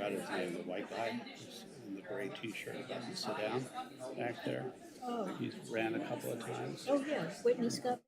forgot his name, the white guy in the gray T-shirt doesn't sit down back there. Oh, He's ran a couple of times. oh yeah, Whitney Scott.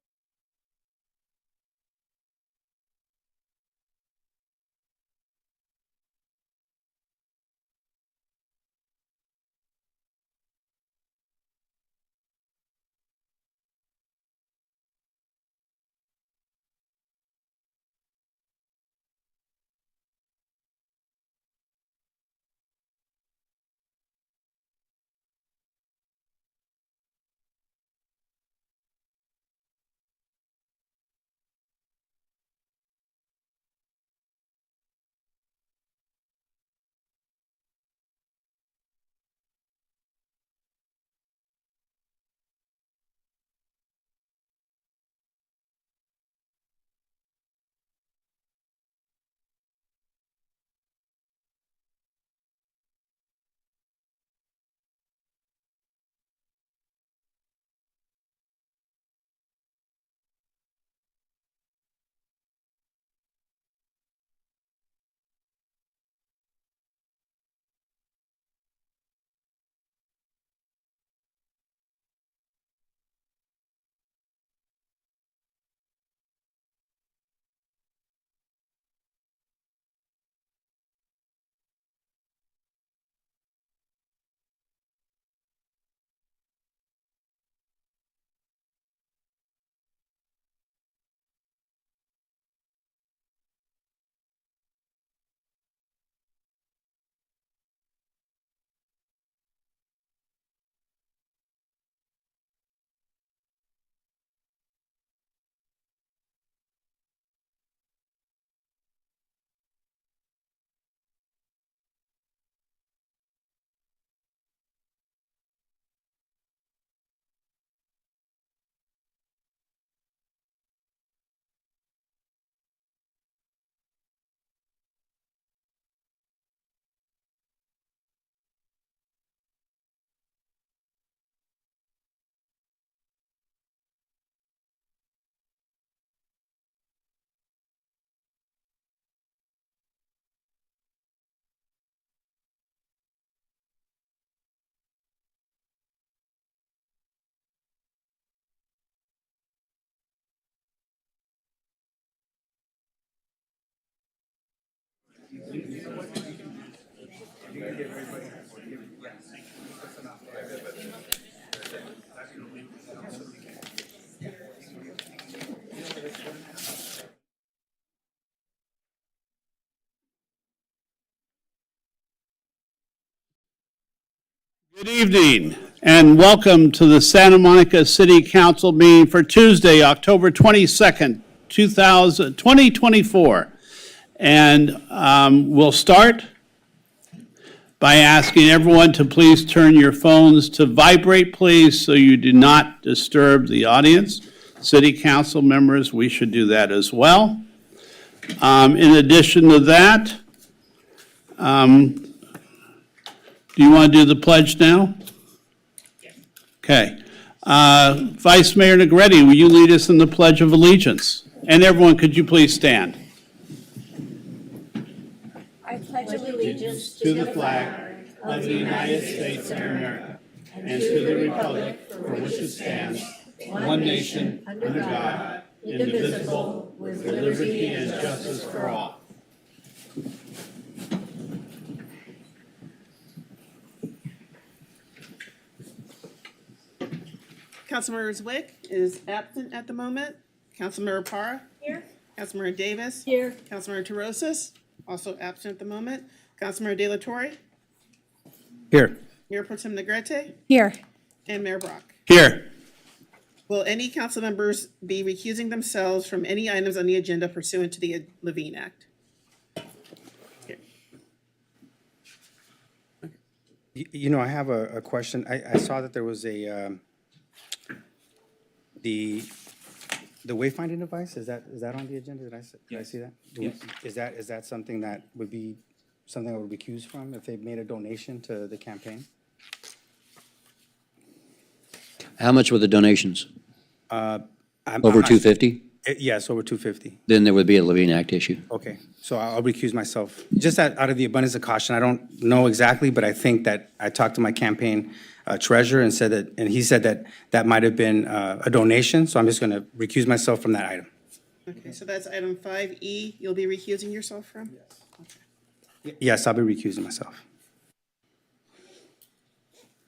Good evening, and welcome to the Santa Monica City Council meeting for Tuesday, October 22nd, 2024. And we'll start by asking everyone to please turn your phones to vibrate, please, so you do not disturb the audience. City Council members, we should do that as well. In addition to that, do you want to do the pledge now? Okay. Vice Mayor Negretti, will you lead us in the Pledge of Allegiance? And everyone, could you please stand? I pledge allegiance To the flag of the United States of America and to the republic for which it stands, one nation, under God, indivisible, with liberty and justice for all. Councilmember Zwick is absent at the moment. Councilmember Parra. Here. Councilmember Davis. Here. Councilmember Terosis, also absent at the moment. Councilmember De La Torre. Here. Mayor Pro Tem Negrete. Here. And Mayor Brock. Here. Will any council members be recusing themselves from any items on the agenda pursuant to the Levine Act? Here. You know, I have a question. I saw that there was a, the wayfinding device, is that on the agenda? Did I see that? Yes. Is that something that would be, something I would recuse from if they made a donation to the campaign? How much were the donations? I'm Over not- 250? Yes, over 250. Then there would be a Levine Act issue. Okay, so I'll recuse myself. Just out of the abundance of caution, I don't know exactly, but I think that I talked to my campaign treasurer and said that, and he said that that might have been a donation, so I'm just going to recuse myself from that item. Okay, so that's item 5E, you'll be recusing yourself from? Yes, I'll be recusing myself.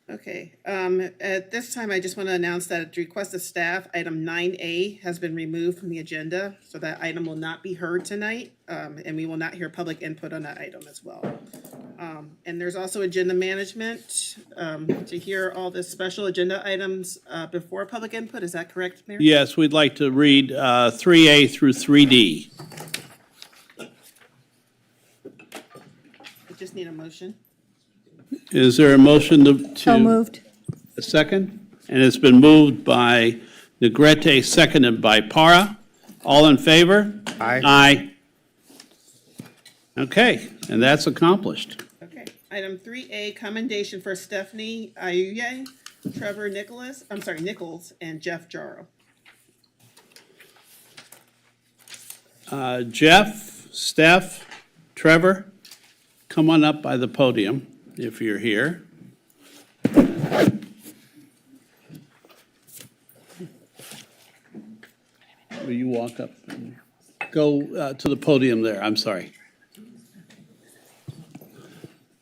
Okay, at this time, I just want to announce that at the request of staff, item 9A has been removed from the agenda, so that item will not be heard tonight, and we will not hear public input on that item as well. And there's also agenda management, to hear all the special agenda items before public input, is that correct, Mayor? Yes, we'd like to read 3A through 3D. I just need a motion. Is there a motion to? So moved. A second? And it's been moved by Negrete, seconded by Para. All in favor? Aye. Aye. Okay, and that's accomplished. Okay, item 3A, commendation for Stephanie Ayuye, Trevor Nichols, and Jeff Jarrow. Jeff, Steph, Trevor, come on up by the podium if you're here. Will you walk up and go to the podium there? I'm sorry.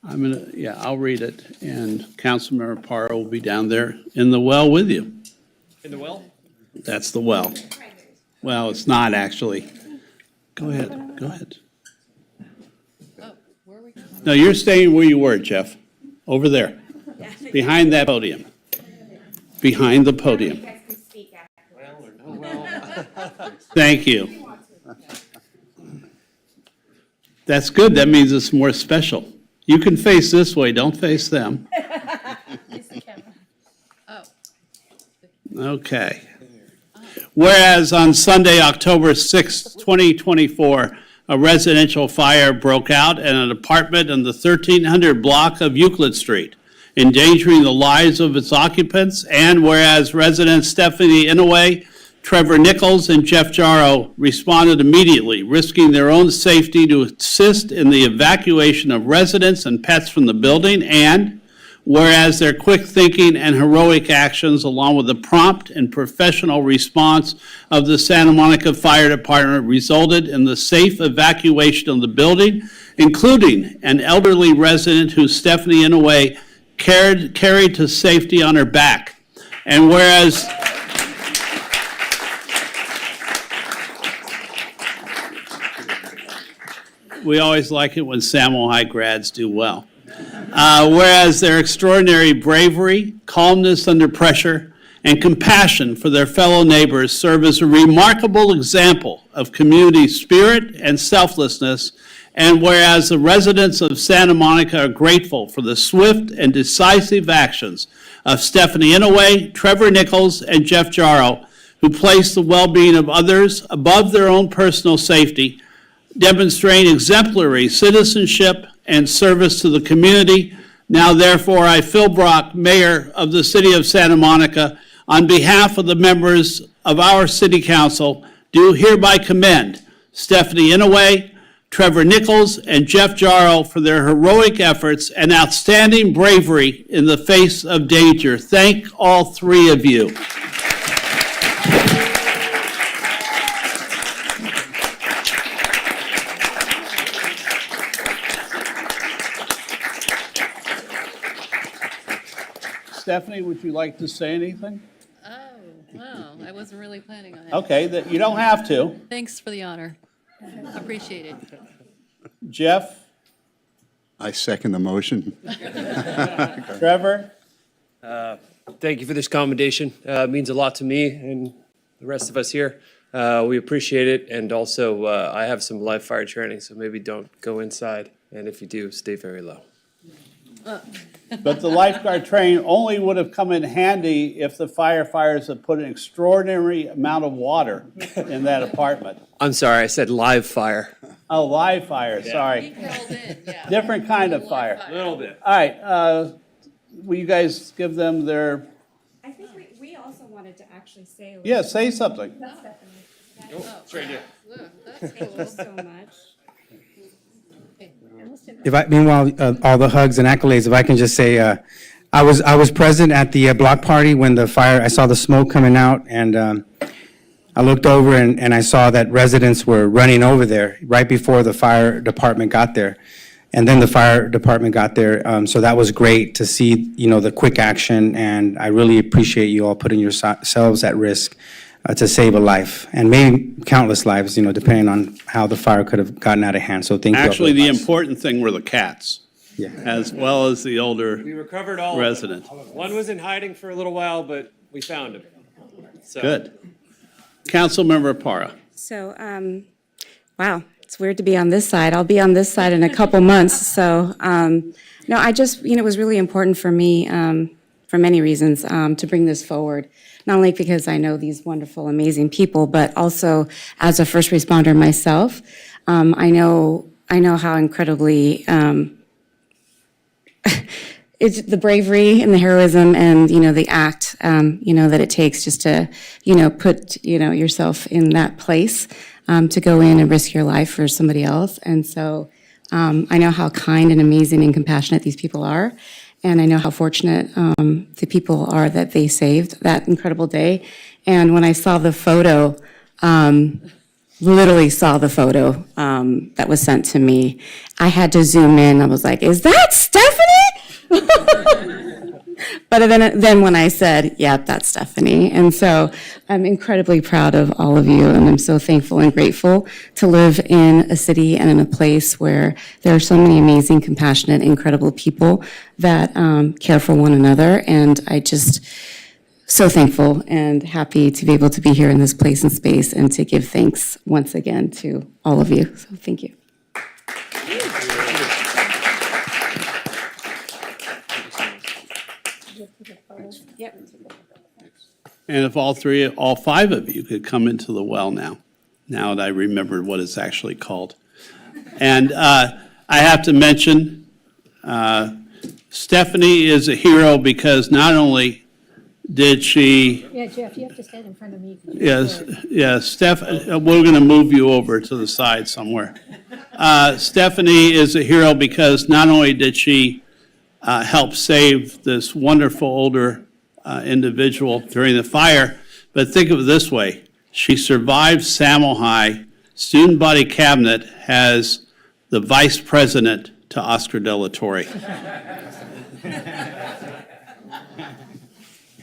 I'll read it, and Councilmember Parra will be down there in the well with you. In the well? That's the well. Well, it's not actually. Go ahead, go ahead. No, you're staying where you were, Jeff, over there, behind that podium. Behind the podium. Thank you. That's good, that means it's more special. You can face this way, don't face them. Okay. Whereas on Sunday, October 6, 2024, a residential fire broke out in an apartment in the 1300 block of Euclid Street, endangering the lives of its occupants, and whereas residents Stephanie Inouye, Trevor Nichols, and Jeff Jarrow responded immediately, risking their own safety to assist in the evacuation of residents and pets from the building, and whereas their quick thinking and heroic actions, along with the prompt and professional response of the Santa Monica Fire Department, resulted in the safe evacuation of the building, including an elderly resident who Stephanie Inouye carried to safety on her back. And whereas we always like it when Samuel High grads do well. Whereas their extraordinary bravery, calmness under pressure, and compassion for their fellow neighbors serve as a remarkable example of community spirit and selflessness, and whereas the residents of Santa Monica are grateful for the swift and decisive actions of Stephanie Inouye, Trevor Nichols, and Jeff Jarrow, who placed the well-being of others above their own personal safety, demonstrating exemplary citizenship and service to the community. Now, therefore, I, Phil Brock, Mayor of the City of Santa Monica, on behalf of the members of our City Council, do hereby commend Stephanie Inouye, Trevor Nichols, and Jeff Jarrow for their heroic efforts and outstanding bravery in the face of danger. Thank all three of you. Stephanie, would you like to say anything? Oh, wow, I wasn't really planning on it. Okay, that you don't have to. Thanks for the honor. Appreciate it. Jeff, I second the motion. Trevor, Thank you for this commendation. It means a lot to me and the rest of us here. We appreciate it, and also I have some live fire training, so maybe don't go inside, and if you do, stay very low. but the lifeguard training only would have come in handy if the firefighters had put an extraordinary amount of water in that apartment. I'm sorry, I said live fire. Oh, live fire, sorry. Curled in, yeah. Different kind of fire. A little bit. All right, will you guys give them their, I think we also wanted to actually say. yeah, say something. It's right here. Look, that's cool. So much. Meanwhile, all the hugs and accolades, if I can just say, I was present at the block party when the fire, I saw the smoke coming out, and I looked over and I saw that residents were running over there right before the fire department got there. And then the fire department got there, so that was great to see, the quick action, and I really appreciate you all putting yourselves at risk to save a life, and maybe countless lives, depending on how the fire could have gotten out of hand, so thank you all Actually, very the much. important thing were the cats, Yeah. as well as the older We recovered all resident. of them. One was in hiding for a little while, but we found him. So- Good. Councilmember Parra. So, wow, it's weird to be on this side. I'll be on this side in a couple months. So, no, I just, it was really important for me, for many reasons, to bring this forward. Not only because I know these wonderful, amazing people, but also as a first responder myself, I know how incredibly, it's the bravery and the heroism and, the act, that it takes just to, put, yourself in that place, to go in and risk your life for somebody else. And so, I know how kind and amazing and compassionate these people are. And I know how fortunate, the people are that they saved that incredible day. And when I saw the photo, literally saw the photo, that was sent to me, I had to zoom in. I was like, is that Stephanie? But then when I said, yeah, that's Stephanie. And so I'm incredibly proud of all of you, and I'm so thankful and grateful to live in a city and in a place where there are so many amazing, compassionate, incredible people that care for one another. And I just so thankful and happy to be able to be here in this place and space and to give thanks once again to all of you. So thank you. And if all five of you could come into the well now that I remembered what it's actually called. And I have to mention, Stephanie is a hero because not only did she, Yeah, Jeff, you have to stand in front of me. we're going to move you over to the side somewhere. Stephanie is a hero because not only did she help save this wonderful older individual during the fire, but think of it this way. She survived Sammo High. Student Body Cabinet has the vice president to Oscar De La Torre.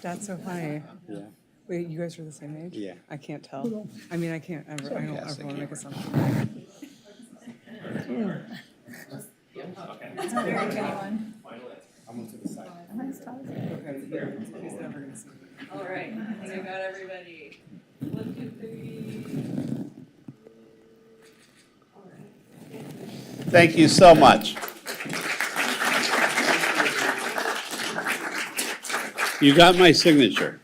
That's so funny. Wait, you guys are the same age? Yeah. I can't tell. I mean, I can't ever, I don't ever want to make assumptions. All right, I think I got everybody. 1, 2, 3. Thank you so much. You got my signature.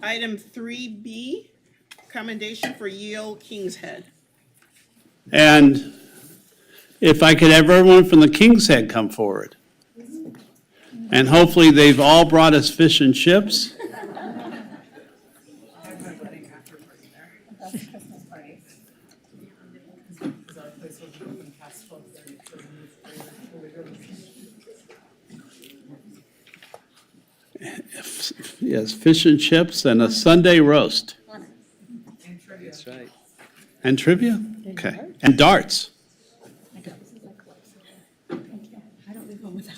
Item 3B, commendation for Yale King's Head. And if I could have everyone from the King's Head come forward. And hopefully they've all brought us fish and chips. Yes, fish and chips and a Sunday roast. That's right. And trivia? Okay. And darts. I don't leave home without.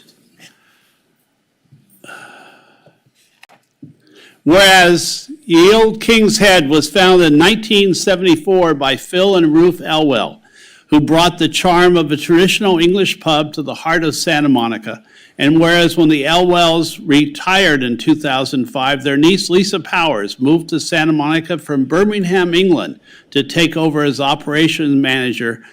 Whereas Yale King's Head was founded in 1974 by Phil and Ruth Elwell, who brought the charm of a traditional English pub to the heart of Santa Monica. And whereas when the Elwells retired in 2005, their niece Lisa Powers moved to Santa Monica from Birmingham, England, to take over as operations manager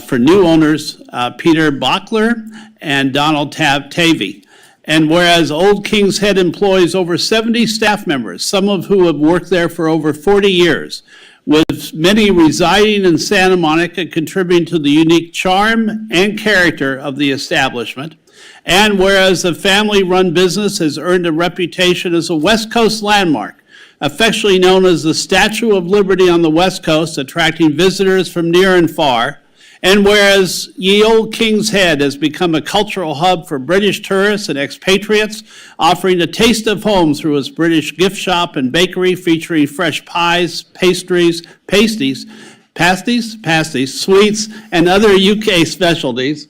for new owners Peter Bachler and Donald Tavey. And whereas Old King's Head employs over 70 staff members, some of who have worked there for over 40 years, with many residing in Santa Monica contributing to the unique charm and character of the establishment. And whereas the family-run business has earned a reputation as a West Coast landmark, affectionately known as the Statue of Liberty on the West Coast, attracting visitors from near and far. And whereas Ye Olde King's Head has become a cultural hub for British tourists and expatriates, offering a taste of home through its British gift shop and bakery featuring fresh pies, pasties, sweets, and other UK specialties.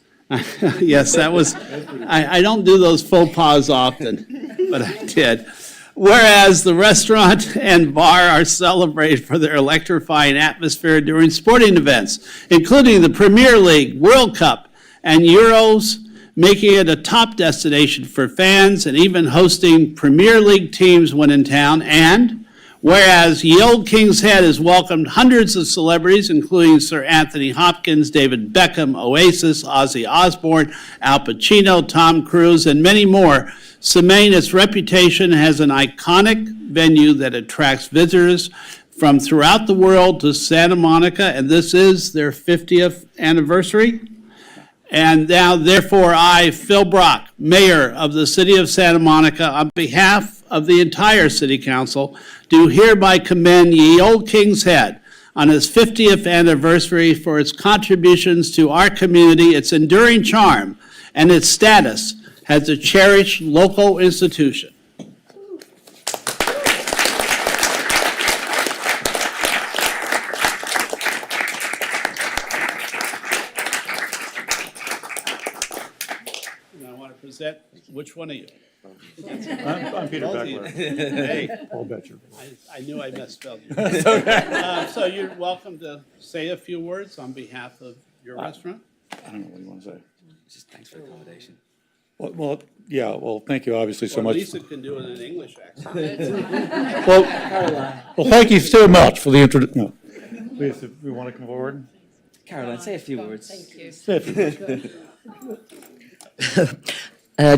Yes, that was, I don't do those faux pas often, but I did. Whereas the restaurant and bar are celebrated for their electrifying atmosphere during sporting events, including the Premier League, World Cup, and Euros, making it a top destination for fans and even hosting Premier League teams when in town. And whereas Ye Olde King's Head has welcomed hundreds of celebrities, including Sir Anthony Hopkins, David Beckham, Oasis, Ozzy Osbourne, Al Pacino, Tom Cruise, and many more, cementing its reputation as an iconic venue that attracts visitors from throughout the world to Santa Monica, and this is their 50th anniversary. And now, therefore, I, Phil Brock, Mayor of the City of Santa Monica, on behalf of the entire City Council, do hereby commend Ye Olde King's Head on its 50th anniversary for its contributions to our community, its enduring charm, and its status as a cherished local institution. And I want to present, which one of you? I'm Peter Both of you. Beckler. Hey, I'll bet you. I knew I misspelled you. So you're welcome to say a few words on behalf of your restaurant. I don't know what you want to say. Just thanks for the accommodation. Well, yeah, well, thank you obviously so Or much. Lisa can do it in an English accent. Well, thank you so much for the introduction. No. Please, if we want to come forward. Caroline, say a few words. Say a few words.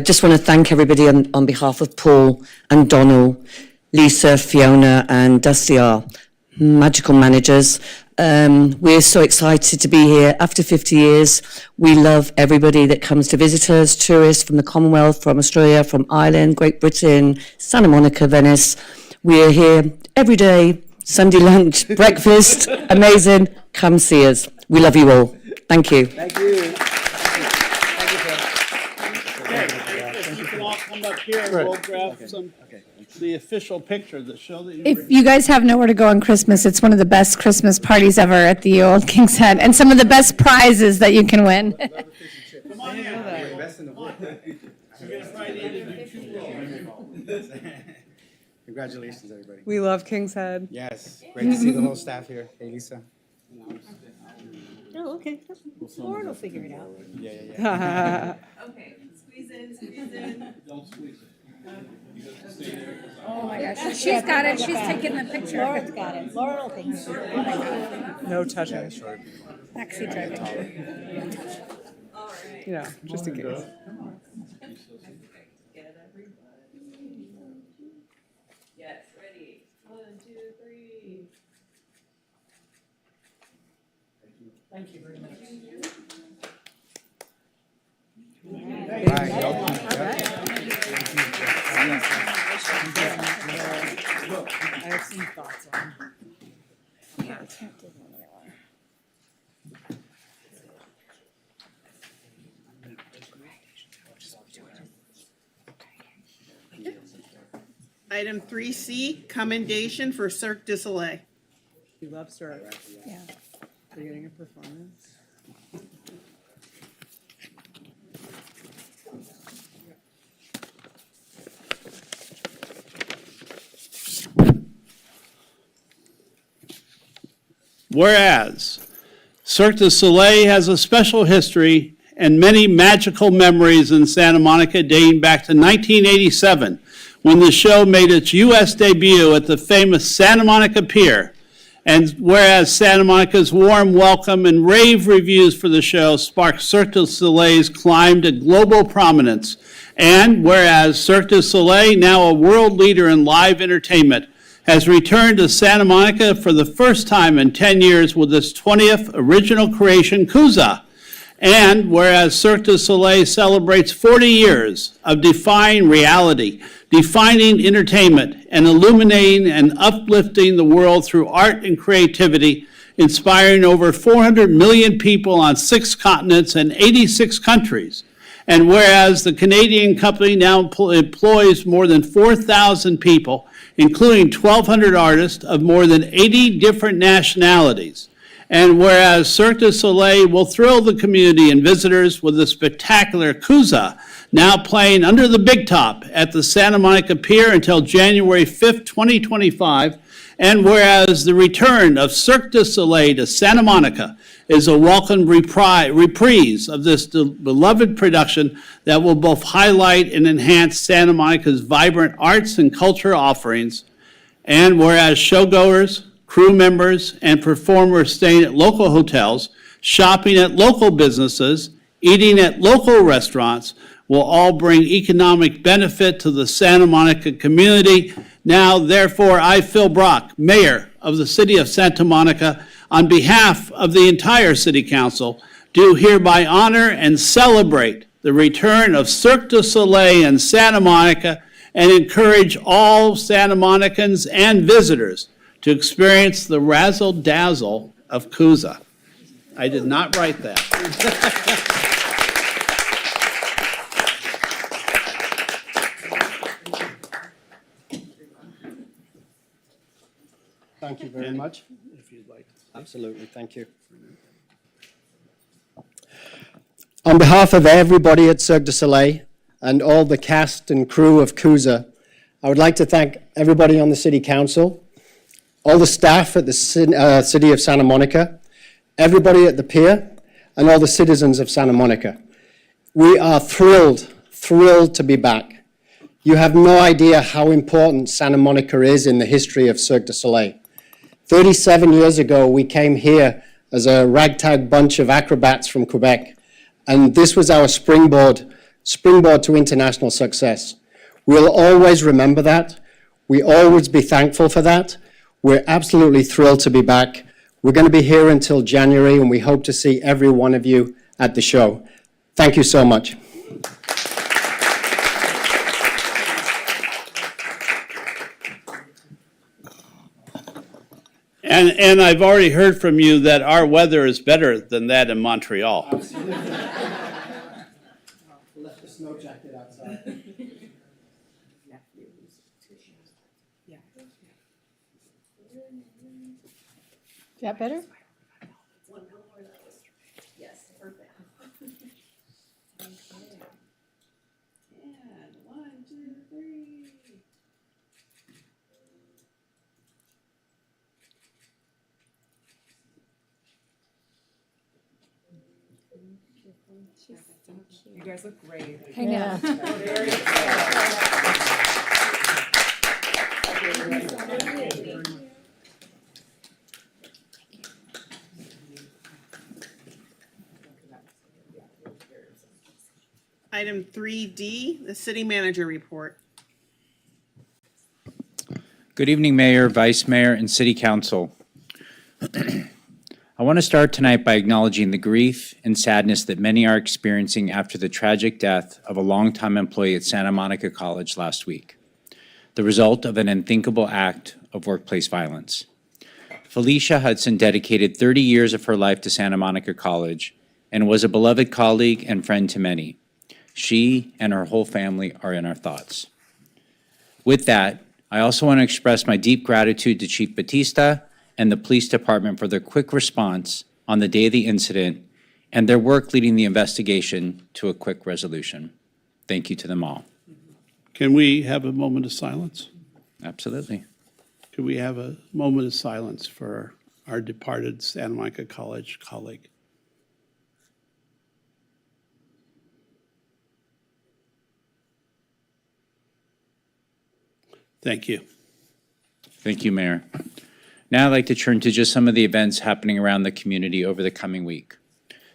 Just want to thank everybody on behalf of Paul and Donald, Lisa, Fiona, and Dusty, our magical managers. We're so excited to be here after 50 years. We love everybody that comes to visit us, tourists from the Commonwealth, from Australia, from Ireland, Great Britain, Santa Monica, Venice. We're here every day, Sunday lunch, breakfast, amazing. Come see us. We love you all. Thank you. If you can all come up here and we'll grab the official picture that show that you were. If you guys have nowhere to go on Christmas, it's one of the best Christmas parties ever at the Old King's Head, and some of the best prizes that you can win. Come on in. Get right in and do 2 rows. Congratulations, everybody. We love King's Head. Yes, great to see the whole staff here. Hey, Lisa. Oh, okay. Lauren will figure it out. Yeah. Okay, squeeze in. Don't squeeze it. Oh, my gosh. She's got it. She's taking the picture. Lauren's got it. Laurel thinks. No touching, Backseat driving. you know, just in case. Get everybody. Yes, ready. 1, 2, 3. I have some thoughts on. Item 3C, commendation for Cirque du Soleil. We love syrup. Yeah. We're getting a performance. Whereas Cirque du Soleil has a special history and many magical memories in Santa Monica dating back to 1987, when the show made its U.S. debut at the famous Santa Monica Pier. And whereas Santa Monica's warm welcome and rave reviews for the show sparked Cirque du Soleil's climb to global prominence. And whereas Cirque du Soleil, now a world leader in live entertainment, has returned to Santa Monica for the first time in 10 years with its 20th original creation, Kuza. And whereas Cirque du Soleil celebrates 40 years of defying reality, defining entertainment, and illuminating and uplifting the world through art and creativity, inspiring over 400 million people on 6 continents and 86 countries. And whereas the Canadian company now employs more than 4,000 people, including 1,200 artists of more than 80 different nationalities. And whereas Cirque du Soleil will thrill the community and visitors with the spectacular Kuza, now playing under the big top at the Santa Monica Pier until January 5th, 2025. And whereas the return of Cirque du Soleil to Santa Monica is a welcome reprise of this beloved production that will both highlight and enhance Santa Monica's vibrant arts and culture offerings. And whereas showgoers, crew members, and performers staying at local hotels, shopping at local businesses, eating at local restaurants will all bring economic benefit to the Santa Monica community. Now, therefore, I, Phil Brock, Mayor of the City of Santa Monica, on behalf of the entire City Council, do hereby honor and celebrate the return of Cirque du Soleil in Santa Monica and encourage all Santa Monicans and visitors to experience the razzle-dazzle of Kuza. I did not write that. Thank you very much. If you'd like. Absolutely, thank you. On behalf of everybody at Cirque du Soleil and all the cast and crew of Kuza, I would like to thank everybody on the City Council, all the staff at the City of Santa Monica, everybody at the pier, and all the citizens of Santa Monica. We are thrilled to be back. You have no idea how important Santa Monica is in the history of Cirque du Soleil. 37 years ago, we came here as a ragtag bunch of acrobats from Quebec, and this was our springboard to international success. We'll always remember that. We always be thankful for that. We're absolutely thrilled to be back. We're going to be here until January, and we hope to see every one of you at the show. Thank you so much. And I've already heard from you that our weather is better than that in Montreal. Absolutely. Left the snow jacket outside. Is that better? And 1, 2, 3. You guys look great. I know. Item 3D, the city manager report. Good evening, Mayor, Vice Mayor, and City Council. I want to start tonight by acknowledging the grief and sadness that many are experiencing after the tragic death of a longtime employee at Santa Monica College last week, the result of an unthinkable act of workplace violence. Felicia Hudson dedicated 30 years of her life to Santa Monica College and was a beloved colleague and friend to many. She and her whole family are in our thoughts. With that, I also want to express my deep gratitude to Chief Batista and the police department for their quick response on the day of the incident and their work leading the investigation to a quick resolution. Thank you to them all. Can we have a moment of silence? Absolutely. Could we have a moment of silence for our departed Santa Monica College colleague? Thank you. Thank you, Mayor. Now I'd like to turn to just some of the events happening around the community over the coming week.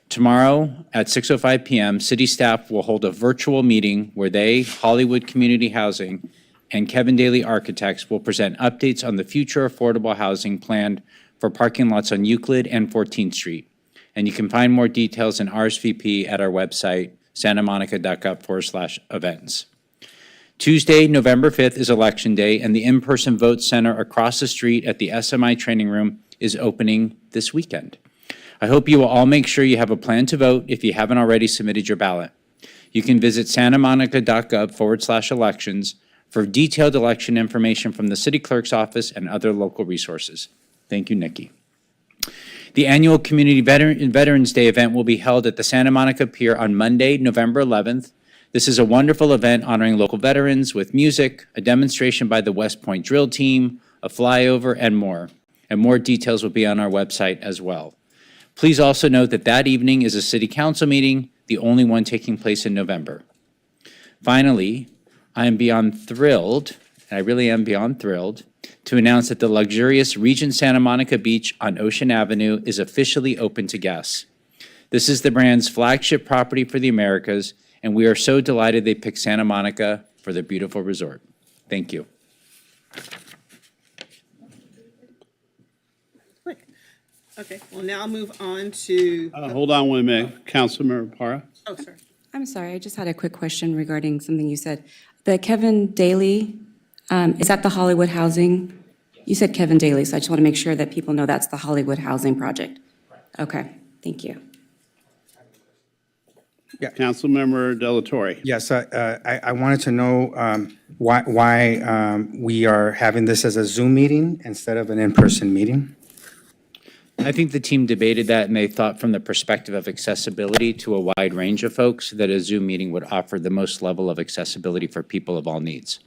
Tomorrow at 6:05 p.m., city staff will hold a virtual meeting where they, Hollywood Community Housing, and Kevin Daly Architects will present updates on the future affordable housing plan for parking lots on Euclid and 14th Street. And you can find more details and RSVP at our website, santamonica.gov/events. Tuesday, November 5th is Election Day, and the in-person vote center across the street at the SMI Training Room is opening this weekend. I hope you will all make sure you have a plan to vote if you haven't already submitted your ballot. You can visit santamonica.gov/elections for detailed election information from the city clerk's office and other local resources. Thank you, Nikki. The annual Community Veterans Day event will be held at the Santa Monica Pier on Monday, November 11th. This is a wonderful event honoring local veterans with music, a demonstration by the West Point Drill Team, a flyover, and more. And more details will be on our website as well. Please also note that that evening is a city council meeting, the only one taking place in November. Finally, I am beyond thrilled, and I really am beyond thrilled, to announce that the luxurious Regent Santa Monica Beach on Ocean Avenue is officially open to guests. This is the brand's flagship property for the Americas, and we are so delighted they picked Santa Monica for their beautiful resort. Thank you. Okay, well, now I'll move on to, Hold on one minute. Councilmember Parra? oh, sorry. I'm sorry, I just had a quick question regarding something you said. The Kevin Daly, is that the Hollywood Housing? You said Kevin Daly, so I just want to make sure that people know that's the Hollywood Housing Project. Okay, thank you. Councilmember Delatorre. Yes, I wanted to know why we are having this as a Zoom meeting instead of an in-person meeting. I think the team debated that, and they thought from the perspective of accessibility to a wide range of folks, that a Zoom meeting would offer the most level of accessibility for people of all needs.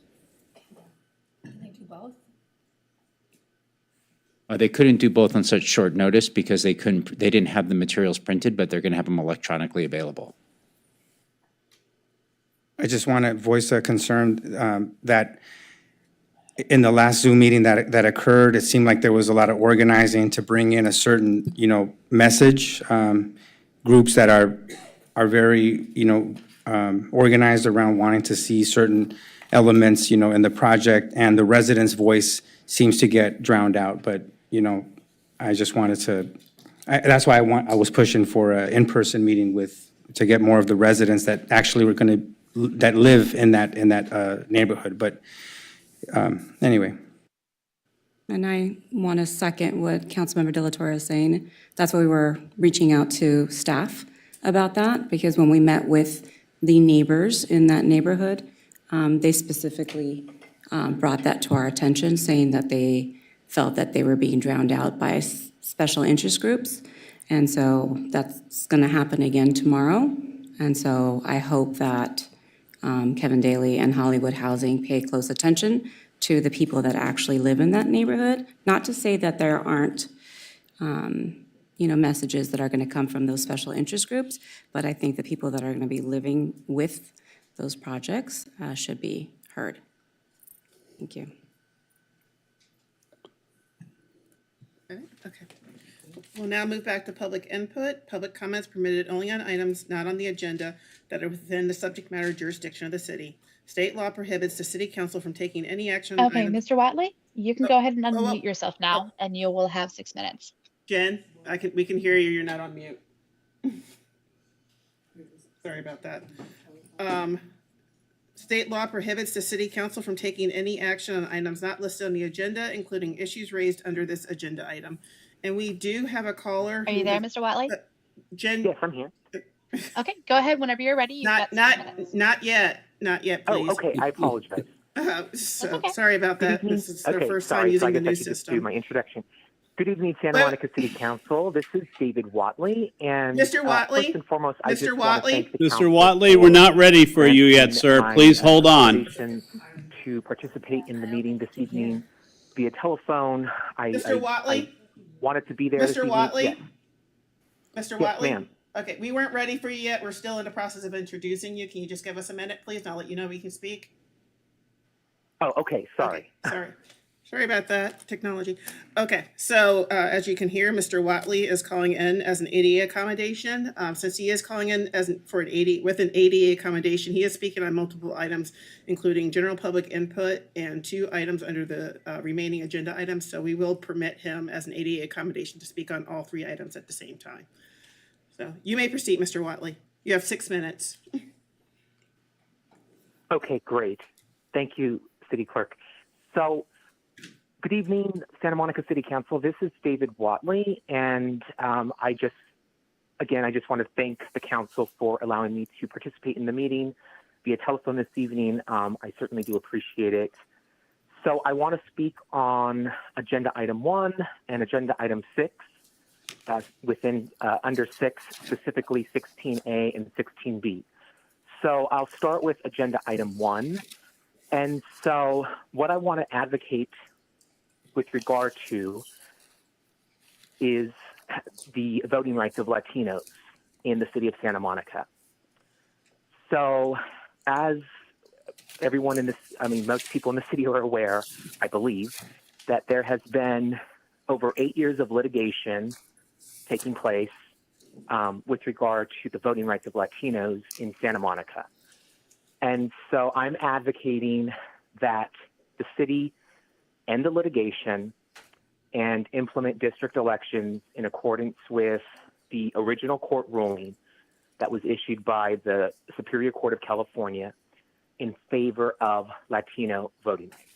They couldn't do both on such short notice because they didn't have the materials printed, but they're going to have them electronically available. I just want to voice a concern that in the last Zoom meeting that occurred, it seemed like there was a lot of organizing to bring in a certain, message. Groups that are very, organized around wanting to see certain elements, in the project, and the residents' voice seems to get drowned out. But, I just wanted to, that's why I was pushing for an in-person meeting to get more of the residents that actually were that live in that neighborhood. But anyway. And I want to second what Councilmember Delatorre is saying. That's why we were reaching out to staff about that, because when we met with the neighbors in that neighborhood, they specifically brought that to our attention, saying that they felt that they were being drowned out by special interest groups. And so that's going to happen again tomorrow. And so I hope that Kevin Daly and Hollywood Housing pay close attention to the people that actually live in that neighborhood. Not to say that there aren't, messages that are going to come from those special interest groups, but I think the people that are going to be living with those projects should be heard. Thank you. Okay. We'll now move back to public input. Public comments permitted only on items not on the agenda that are within the subject matter jurisdiction of the city. State law prohibits the city council from taking any action on Okay, items. Mr. Watley, you can go ahead and unmute yourself now, and you will have 6 minutes. Jen, we can hear you. You're not on mute. Sorry about that. State law prohibits the city council from taking any action on items not listed on the agenda, including issues raised under this agenda item. And we do have a caller. Are you there, Mr. Watley? Jen? Yes, I'm here. Okay, go ahead whenever you're ready. You've got 6 minutes. Not yet, please. Oh, okay, I apologize. Okay. Sorry about that. This is our first time sorry, using so I the guess new I should just do system. my introduction. Good evening, Santa Monica City Council. This is David Watley, and Mr. Watley? first and foremost, I Mr. just want to Watley? thank the Mr. council Watley, for we're not ready for you yet, sir. my, Please hold on. invitation to participate in the meeting this evening via telephone. I Mr. Watley? wanted to be there this Mr. evening. Watley? Yes. Mr. Yes, Watley? ma'am. Okay, we weren't ready for you yet. We're still in the process of introducing you. Can you just give us a minute, please? And I'll let you know we can speak. Oh, okay, sorry. Okay, sorry. Sorry about that, technology. Okay, so as you can hear, Mr. Watley is calling in as an ADA accommodation. Since he is calling in for an ADA, with an ADA accommodation, he is speaking on multiple items, including general public input and 2 items under the remaining agenda items. So we will permit him as an ADA accommodation to speak on all 3 items at the same time. So you may proceed, Mr. Watley. You have 6 minutes. Okay, great. Thank you, City Clerk. So, good evening, Santa Monica City Council. This is David Watley, and I just want to thank the council for allowing me to participate in the meeting via telephone this evening. I certainly do appreciate it. So I want to speak on agenda item 1 and agenda item 6, within under 6, specifically 16A and 16B. So I'll start with agenda item 1. And so what I want to advocate with regard to is the voting rights of Latinos in the city of Santa Monica. So as everyone in this, most people in the city are aware, I believe, that there has been over 8 years of litigation taking place with regard to the voting rights of Latinos in Santa Monica. And so I'm advocating that the city end the litigation and implement district elections in accordance with the original court ruling that was issued by the Superior Court of California in favor of Latino voting rights.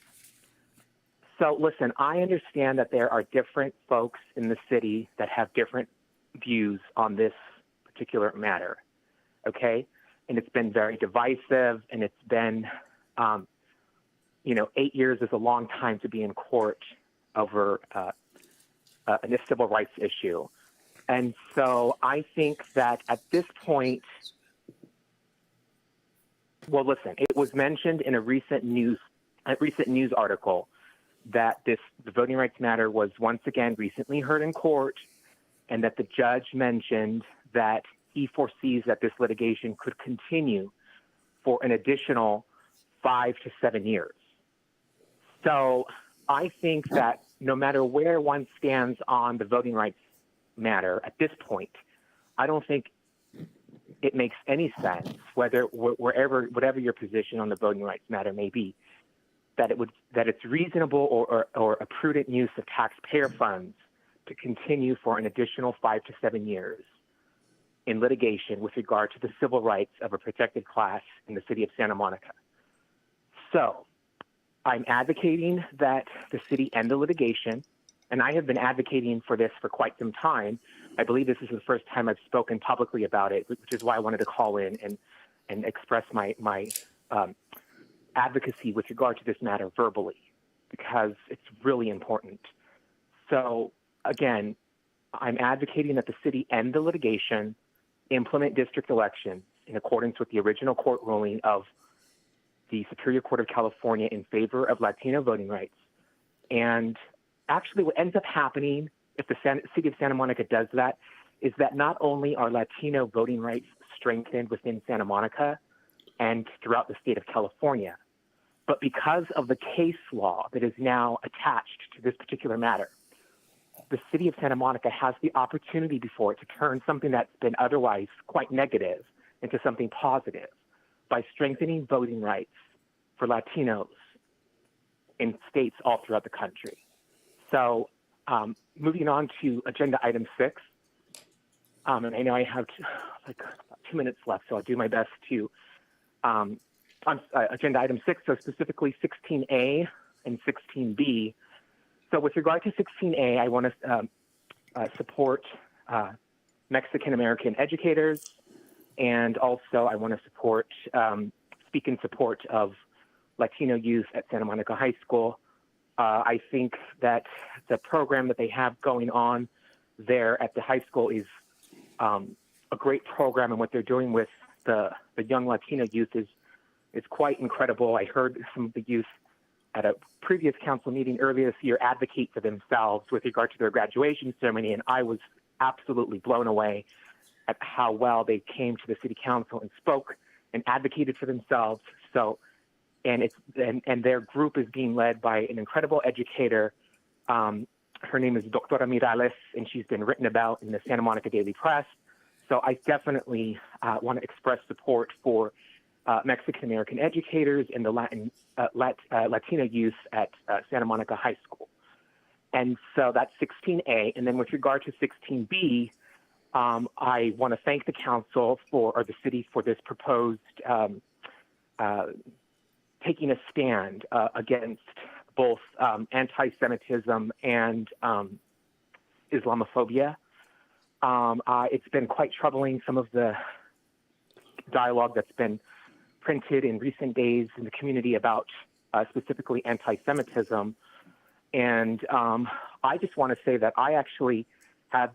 So listen, I understand that there are different folks in the city that have different views on this particular matter, okay? And it's been very divisive, and it's been, 8 years is a long time to be in court over a civil rights issue. And so I think that at this point, well, listen, it was mentioned in a recent news article that the voting rights matter was once again recently heard in court, and that the judge mentioned that he foresees that this litigation could continue for an additional 5 to 7 years. So I think that no matter where one stands on the voting rights matter at this point, I don't think it makes any sense, whatever your position on the voting rights matter may be, that it's reasonable or a prudent use of taxpayer funds to continue for an additional 5 to 7 years in litigation with regard to the civil rights of a protected class in the city of Santa Monica. So I'm advocating that the city end the litigation, and I have been advocating for this for quite some time. I believe this is the first time I've spoken publicly about it, which is why I wanted to call in and express my advocacy with regard to this matter verbally, because it's really important. So again, I'm advocating that the city end the litigation, implement district elections in accordance with the original court ruling of the Superior Court of California in favor of Latino voting rights. And actually what ends up happening if the city of Santa Monica does that is that not only are Latino voting rights strengthened within Santa Monica and throughout the state of California, but because of the case law that is now attached to this particular matter, the city of Santa Monica has the opportunity before it to turn something that's been otherwise quite negative into something positive by strengthening voting rights for Latinos in states all throughout the country. So moving on to agenda item 6, and I know I have about 2 minutes left, so I'll do my best to, on agenda item 6, so specifically 16A and 16B. So with regard to 16A, I want to support Mexican-American educators, and also I want to speak in support of Latino youth at Santa Monica High School. I think that the program that they have going on there at the high school is a great program, and what they're doing with the young Latino youth is quite incredible. I heard some of the youth at a previous council meeting earlier this year advocate for themselves with regard to their graduation ceremony, and I was absolutely blown away at how well they came to the city council and spoke and advocated for themselves. So and their group is being led by an incredible educator. Her name is Doctora Mirales, and she's been written about in the Santa Monica Daily Press. So I definitely want to express support for Mexican American educators and the Latino youth at Santa Monica High School. And so that's 16A. And then with regard to 16B, I want to thank the council or the city for this proposed taking a stand against both anti-Semitism and Islamophobia. It's been quite troubling, some of the dialogue that's been printed in recent days in the community about specifically anti-Semitism. And I just want to say that I actually had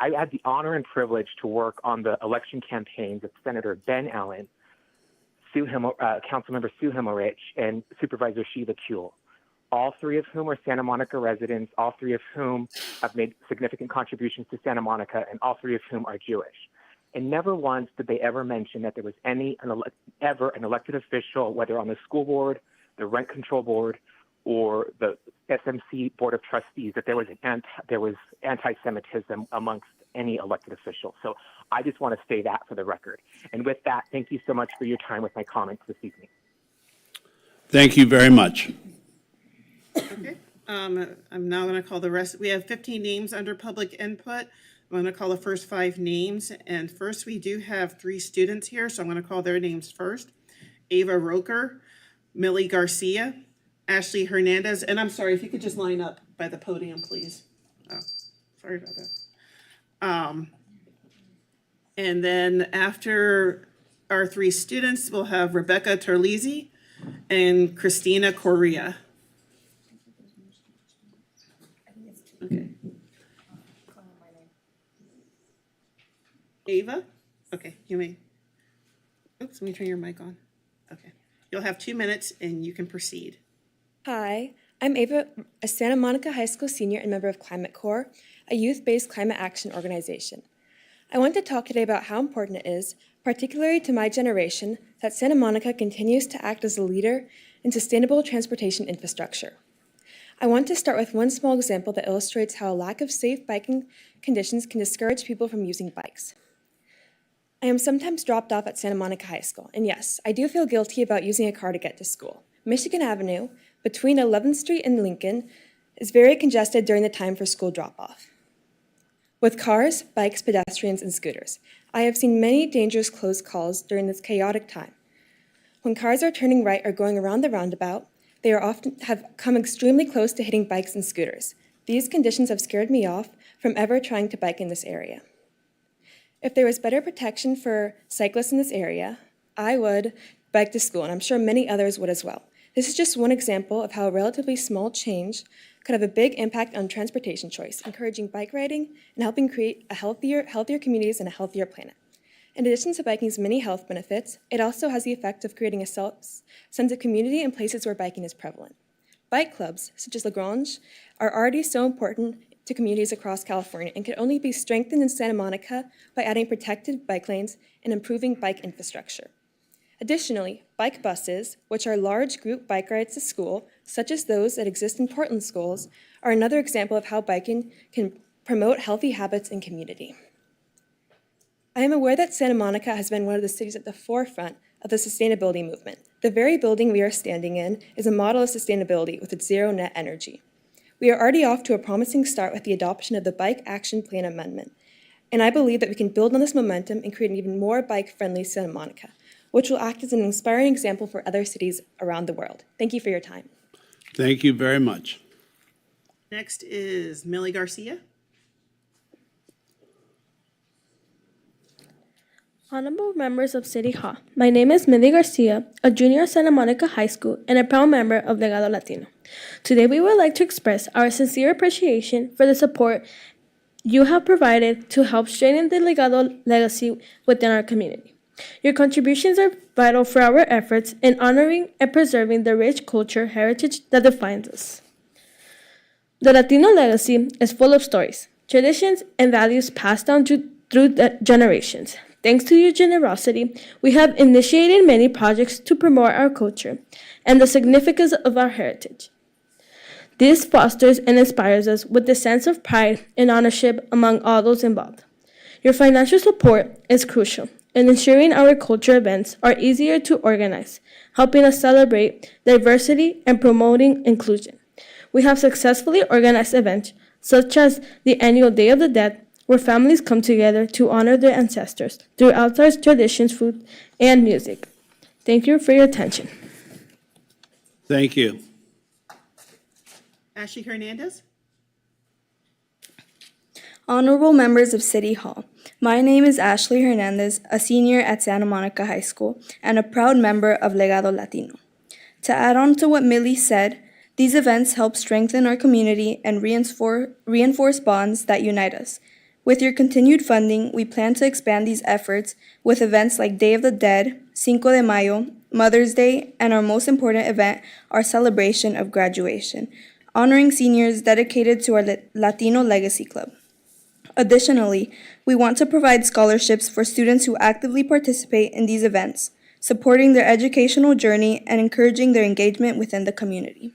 I had the honor and privilege to work on the election campaigns of Senator Ben Allen, Councilmember Sue Himmelrich, and Supervisor Sheila Kuehl, all three of whom are Santa Monica residents, all three of whom have made significant contributions to Santa Monica, and all three of whom are Jewish. And never once did they ever mention that there was ever an elected official, whether on the school board, the rent control board, or the SMC Board of Trustees, that there was anti-Semitism amongst any elected official. So I just want to say that for the record. And with that, thank you so much for your time with my comments this evening. Thank you very much. Okay. I'm now going to call the rest. We have 15 names under public input. I'm going to call the first 5 names. And first, we do have 3 students here, so I'm going to call their names first. Ava Roker, Millie Garcia, Ashley Hernandez, and I'm sorry, if you could just line up by the podium, please. Oh, sorry about that. And then after our 3 students, we'll have Rebecca Terlizzi and Christina Correa. Okay. Ava? Okay, you may. Oops, let me turn your mic on. Okay. You'll have 2 minutes and you can proceed. Hi, I'm Ava, a Santa Monica High School senior and member of Climate Corps, a youth-based climate action organization. I want to talk today about how important it is, particularly to my generation, that Santa Monica continues to act as a leader in sustainable transportation infrastructure. I want to start with one small example that illustrates how a lack of safe biking conditions can discourage people from using bikes. I am sometimes dropped off at Santa Monica High School, and yes, I do feel guilty about using a car to get to school. Michigan Avenue, between 11th Street and Lincoln, is very congested during the time for school drop-off. With cars, bikes, pedestrians, and scooters, I have seen many dangerous close calls during this chaotic time. When cars are turning right or going around the roundabout, they have come extremely close to hitting bikes and scooters. These conditions have scared me off from ever trying to bike in this area. If there was better protection for cyclists in this area, I would bike to school, and I'm sure many others would as well. This is just one example of how a relatively small change could have a big impact on transportation choice, encouraging bike riding and helping create a healthier communities and a healthier planet. In addition to biking's many health benefits, it also has the effect of creating a sense of community in places where biking is prevalent. Bike clubs, such as Lagrange, are already so important to communities across California and can only be strengthened in Santa Monica by adding protected bike lanes and improving bike infrastructure. Additionally, bike buses, which are large group bike rides to school, such as those that exist in Portland schools, are another example of how biking can promote healthy habits in community. I am aware that Santa Monica has been one of the cities at the forefront of the sustainability movement. The very building we are standing in is a model of sustainability with its zero net energy. We are already off to a promising start with the adoption of the Bike Action Plan Amendment, and I believe that we can build on this momentum and create an even more bike-friendly Santa Monica, which will act as an inspiring example for other cities around the world. Thank you for your time. Thank you very much. Next is Millie Garcia. Honorable members of City Hall, my name is Millie Garcia, a junior at Santa Monica High School and a proud member of Legado Latino. Today we would like to express our sincere appreciation for the support you have provided to help strengthen the Legado legacy within our community. Your contributions are vital for our efforts in honoring and preserving the rich culture heritage that defines us. The Latino legacy is full of stories, traditions, and values passed down through the generations. Thanks to your generosity, we have initiated many projects to promote our culture and the significance of our heritage. This fosters and inspires us with a sense of pride and ownership among all those involved. Your financial support is crucial in ensuring our culture events are easier to organize, helping us celebrate diversity and promoting inclusion. We have successfully organized events such as the annual Day of the Dead, where families come together to honor their ancestors through outdoor traditions, food, and music. Thank you for your attention. Thank you. Ashley Hernandez? Honorable members of City Hall, my name is Ashley Hernandez, a senior at Santa Monica High School and a proud member of Legado Latino. To add on to what Millie said, these events help strengthen our community and reinforce bonds that unite us. With your continued funding, we plan to expand these efforts with events like Day of the Dead, Cinco de Mayo, Mother's Day, and our most important event, our celebration of graduation, honoring seniors dedicated to our Latino Legacy Club. Additionally, we want to provide scholarships for students who actively participate in these events, supporting their educational journey and encouraging their engagement within the community.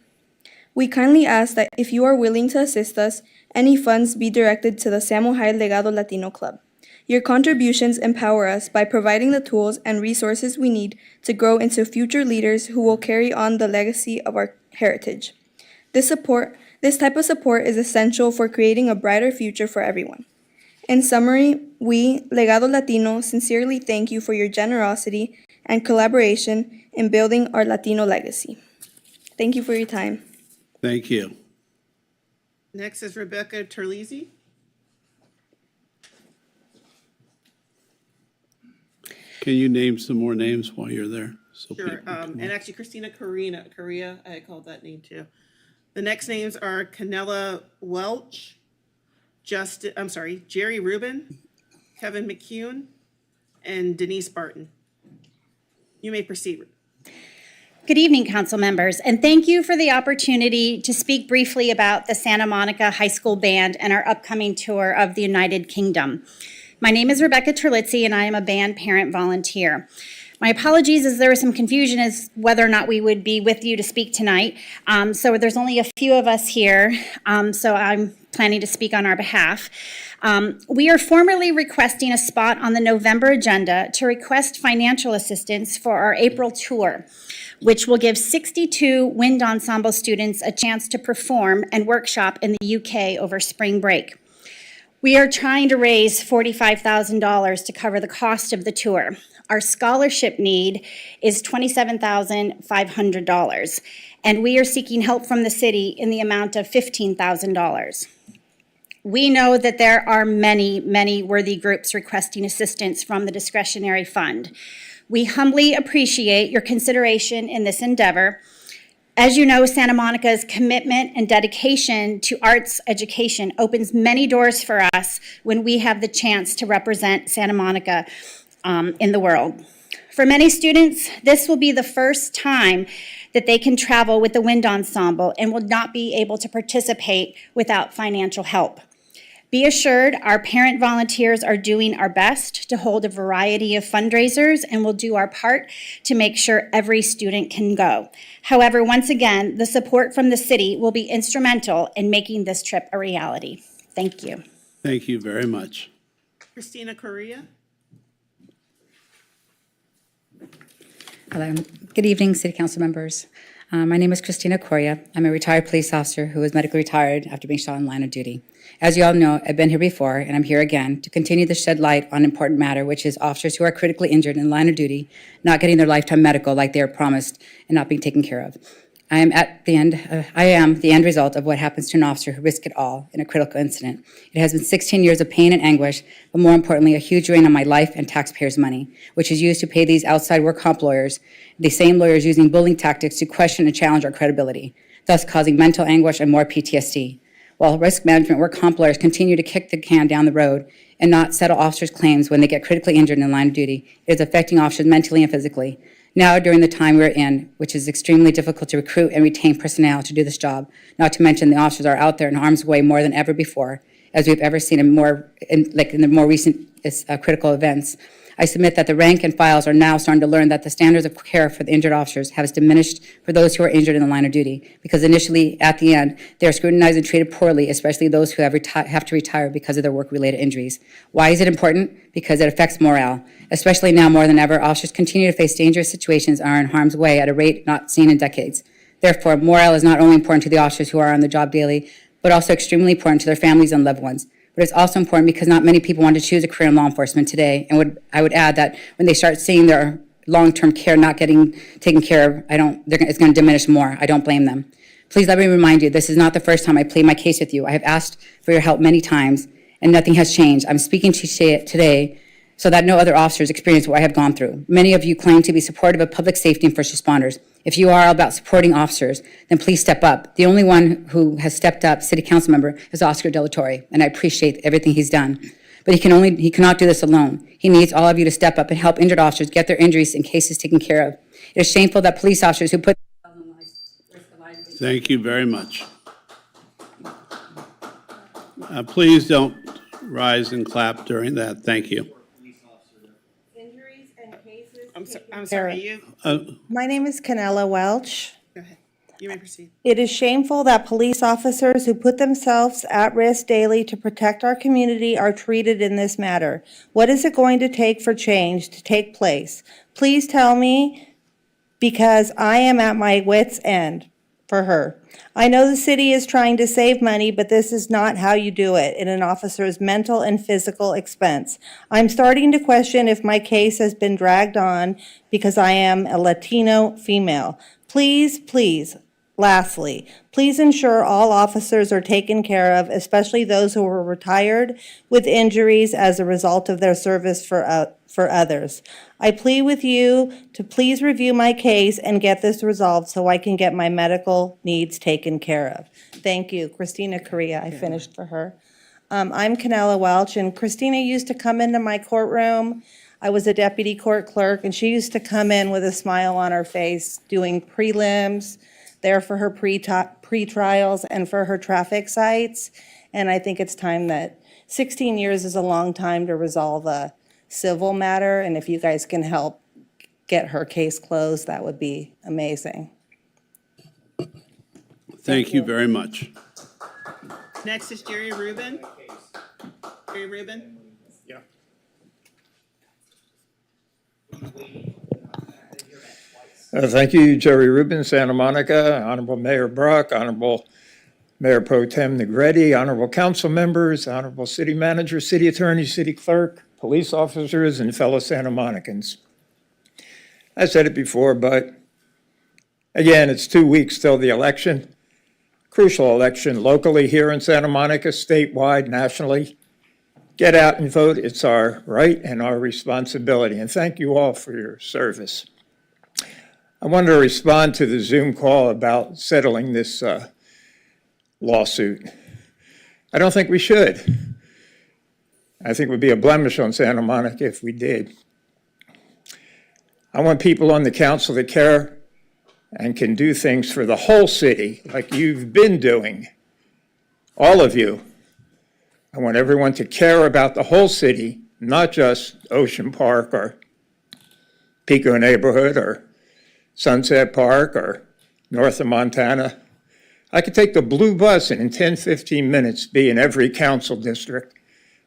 We kindly ask that if you are willing to assist us, any funds be directed to the Samo High Legado Latino Club. Your contributions empower us by providing the tools and resources we need to grow into future leaders who will carry on the legacy of our heritage. This type of support is essential for creating a brighter future for everyone. In summary, we, Legado Latino, sincerely thank you for your generosity and collaboration in building our Latino legacy. Thank you for your time. Thank you. Next is Rebecca Terlizzi. Can you name some more names while you're there? So Sure, people can- and actually Christina Correa, I called that name too. The next names are Canella Welch, Jerry Rubin, Kevin McCune, and Denise Barton. You may proceed. Good evening, council members, and thank you for the opportunity to speak briefly about the Santa Monica High School Band and our upcoming tour of the United Kingdom. My name is Rebecca Terlizzi, and I am a band parent volunteer. My apologies as there was some confusion as whether or not we would be with you to speak tonight. So there's only a few of us here, so I'm planning to speak on our behalf. We are formally requesting a spot on the November agenda to request financial assistance for our April tour, which will give 62 wind ensemble students a chance to perform and workshop in the UK over spring break. We are trying to raise $45,000 to cover the cost of the tour. Our scholarship need is $27,500, and we are seeking help from the city in the amount of $15,000. We know that there are many, many worthy groups requesting assistance from the discretionary fund. We humbly appreciate your consideration in this endeavor. As you know, Santa Monica's commitment and dedication to arts education opens many doors for us when we have the chance to represent Santa Monica in the world. For many students, this will be the first time that they can travel with the wind ensemble and will not be able to participate without financial help. Be assured, our parent volunteers are doing our best to hold a variety of fundraisers and will do our part to make sure every student can go. However, once again, the support from the city will be instrumental in making this trip a reality. Thank you. Thank you very much. Christina Correa. Hello. Good evening, City Council members. My name is Christina Correa. I'm a retired police officer who was medically retired after being shot in line of duty. As you all know, I've been here before, and I'm here again to continue to shed light on an important matter, which is officers who are critically injured in line of duty, not getting their lifetime medical like they are promised and not being taken care of. I am the end result of what happens to an officer who risked it all in a critical incident. It has been 16 years of pain and anguish, but more importantly, a huge drain on my life and taxpayers' money, which is used to pay these outside work comp lawyers, the same lawyers using bullying tactics to question and challenge our credibility, thus causing mental anguish and more PTSD. While risk management work comp lawyers continue to kick the can down the road and not settle officers' claims when they get critically injured in the line of duty, it is affecting officers mentally and physically. Now, during the time we're in, which is extremely difficult to recruit and retain personnel to do this job, not to mention the officers are out there in harm's way more than ever before, as we've ever seen in the more recent critical events. I submit that the rank and files are now starting to learn that the standards of care for the injured officers has diminished for those who are injured in the line of duty, because initially, at the end, they are scrutinized and treated poorly, especially those who have to retire because of their work-related injuries. Why is it important? Because it affects morale. Especially now more than ever, officers continue to face dangerous situations and are in harm's way at a rate not seen in decades. Therefore, morale is not only important to the officers who are on the job daily, but also extremely important to their families and loved ones. But it's also important because not many people want to choose a career in law enforcement today. And I would add that when they start seeing their long-term care not getting taken care of, it's going to diminish more. I don't blame them. Please let me remind you, this is not the first time I plead my case with you. I have asked for your help many times, and nothing has changed. I'm speaking to you today so that no other officers experience what I have gone through. Many of you claim to be supportive of public safety and first responders. If you are about supporting officers, then please step up. The only one who has stepped up, city council member, is Oscar De La Torre, and I appreciate everything he's done. But he cannot do this alone. He needs all of you to step up and help injured officers get their injuries and cases taken care of. It is shameful that police officers who put Thank you very much. Please don't rise and clap during that. Thank you. I'm sorry, you, My name is Canella Welch. go ahead. You may proceed. It is shameful that police officers who put themselves at risk daily to protect our community are treated in this matter. What is it going to take for change to take place? Please tell me, because I am at my wit's end for her. I know the city is trying to save money, but this is not how you do it in an officer's mental and physical expense. I'm starting to question if my case has been dragged on because I am a Latino female. Please, lastly, please ensure all officers are taken care of, especially those who are retired with injuries as a result of their service for others. I plead with you to please review my case and get this resolved so I can get my medical needs taken care of. Thank you. Christina Correa, I finished for her. I'm Canella Welch, and Christina used to come into my courtroom. I was a deputy court clerk, and she used to come in with a smile on her face, doing prelims, there for her pre-trials and for her traffic cites. And I think it's time that 16 years is a long time to resolve a civil matter, and if you guys can help get her case closed, that would be amazing. Thank you very much. Next is Jerry Rubin. Jerry Rubin? Thank you, Jerry Rubin, Santa Monica, Honorable Mayor Brock, Honorable Mayor Pro Tem Negretti, Honorable Council members, Honorable City Manager, City Attorney, City Clerk, police officers, and fellow Santa Monicans. I said it before, but again, it's 2 weeks till the election. Crucial election locally here in Santa Monica, statewide, nationally. Get out and vote. It's our right and our responsibility. And thank you all for your service. I wanted to respond to the Zoom call about settling this lawsuit. I don't think we should. I think it would be a blemish on Santa Monica if we did. I want people on the council that care and can do things for the whole city like you've been doing, all of you. I want everyone to care about the whole city, not just Ocean Park or Pico neighborhood or Sunset Park or north of Montana. I could take the blue bus and in 10, 15 minutes be in every council district.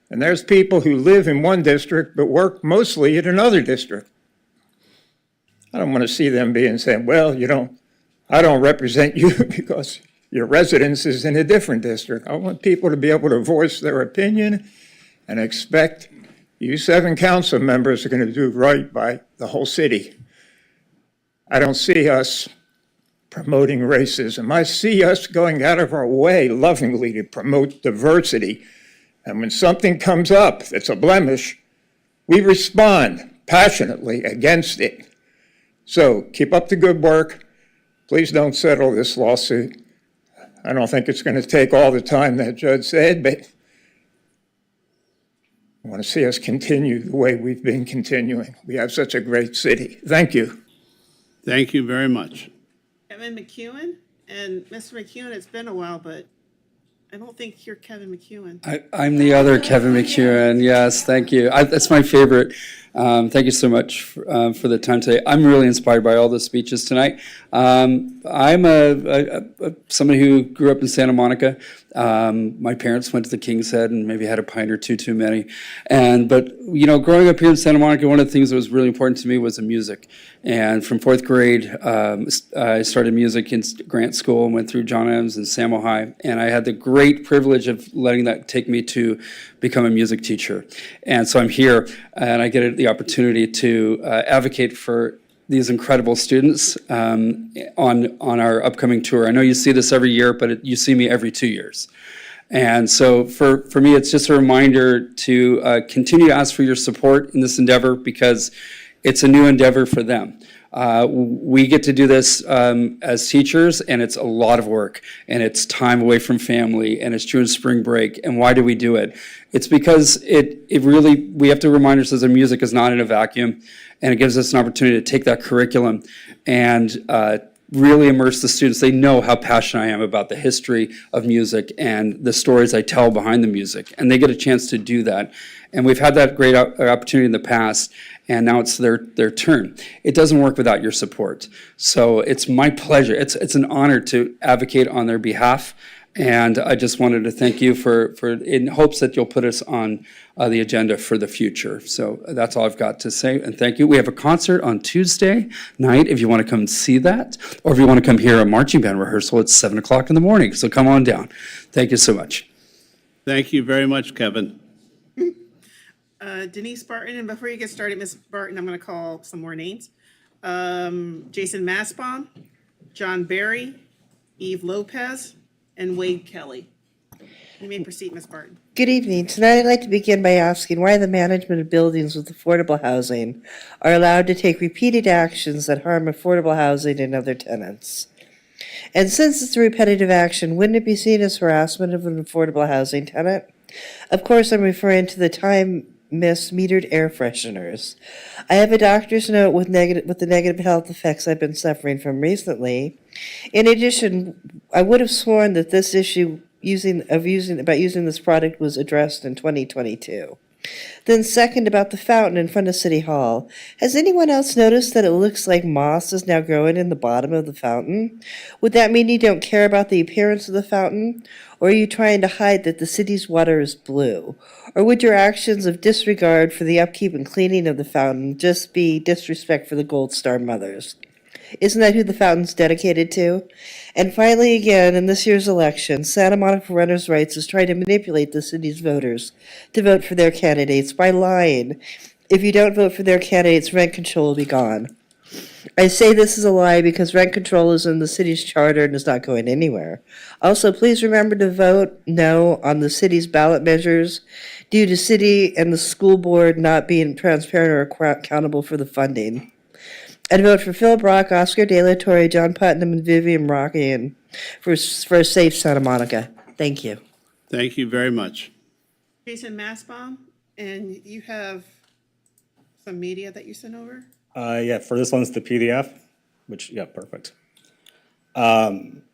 And there's people who live in one district but work mostly in another district. I don't want to see them being saying, well, I don't represent you because your residence is in a different district. I want people to be able to voice their opinion and expect you 7 council members are going to do right by the whole city. I don't see us promoting racism. I see us going out of our way lovingly to promote diversity. And when something comes up that's a blemish, we respond passionately against it. So keep up the good work. Please don't settle this lawsuit. I don't think it's going to take all the time that judge said, but I want to see us continue the way we've been continuing. We have such a great city. Thank you. Thank you very much. Kevin McEwen, and Mr. McEwen, it's been a while, but I don't think you're Kevin McEwen. I'm the other Kevin McEwen. Yes, thank you. That's my favorite. Thank you so much for the time today. I'm really inspired by all the speeches tonight. I'm somebody who grew up in Santa Monica. My parents went to the King's Head and maybe had a pint or two too many. But growing up here in Santa Monica, one of the things that was really important to me was the music. And from fourth grade, I started music in Grant School and went through John Adams and Samo High. And I had the great privilege of letting that take me to become a music teacher. And so I'm here, and I get the opportunity to advocate for these incredible students on our upcoming tour. I know you see this every year, but you see me every 2 years. And so for me, it's just a reminder to continue to ask for your support in this endeavor, because it's a new endeavor for them. We get to do this as teachers, and it's a lot of work, and it's time away from family, and it's during spring break. And why do we do it? It's because we have to remind ourselves that music is not in a vacuum, and it gives us an opportunity to take that curriculum and really immerse the students. They know how passionate I am about the history of music and the stories I tell behind the music, and they get a chance to do that. And we've had that great opportunity in the past, and now it's their turn. It doesn't work without your support. So it's my pleasure. It's an honor to advocate on their behalf, and I just wanted to thank you for in hopes that you'll put us on the agenda for the future. So that's all I've got to say, and thank you. We have a concert on Tuesday night if you want to come and see that, or if you want to come hear a marching band rehearsal at 7 o'clock in the morning. So come on down. Thank you so much. Thank you very much, Kevin. Denise Barton, and before you get started, Ms. Barton, I'm going to call some more names. Jason Massbaum, John Barry, Eve Lopez, and Wade Kelly. You may proceed, Ms. Barton. Good evening. Tonight I'd like to begin by asking why the management of buildings with affordable housing are allowed to take repeated actions that harm affordable housing and other tenants. And since it's a repetitive action, wouldn't it be seen as harassment of an affordable housing tenant? Of course, I'm referring to the time-missed metered air fresheners. I have a doctor's note with the negative health effects I've been suffering from recently. In addition, I would have sworn that this issue about using this product was addressed in 2022. Then second, about the fountain in front of City Hall. Has anyone else noticed that it looks like moss is now growing in the bottom of the fountain? Would that mean you don't care about the appearance of the fountain? Or are you trying to hide that the city's water is blue? Or would your actions of disregard for the upkeep and cleaning of the fountain just be disrespect for the Gold Star mothers? Isn't that who the fountain's dedicated to? And finally, again, in this year's election, Santa Monica Runners' Rights is trying to manipulate the city's voters to vote for their candidates by lying. If you don't vote for their candidates, rent control will be gone. I say this is a lie because rent control is in the city's charter and is not going anywhere. Also, please remember to vote no on the city's ballot measures due to city and the school board not being transparent or accountable for the funding. I'd vote for Phil Brock, Oscar De La Torre, John Putnam, and Vivian Rockian for a safe Santa Monica. Thank you. Thank you very much. Jason Massbaum, and you have some media that you sent over? Yeah, for this one's the PDF, which, yeah, perfect. Am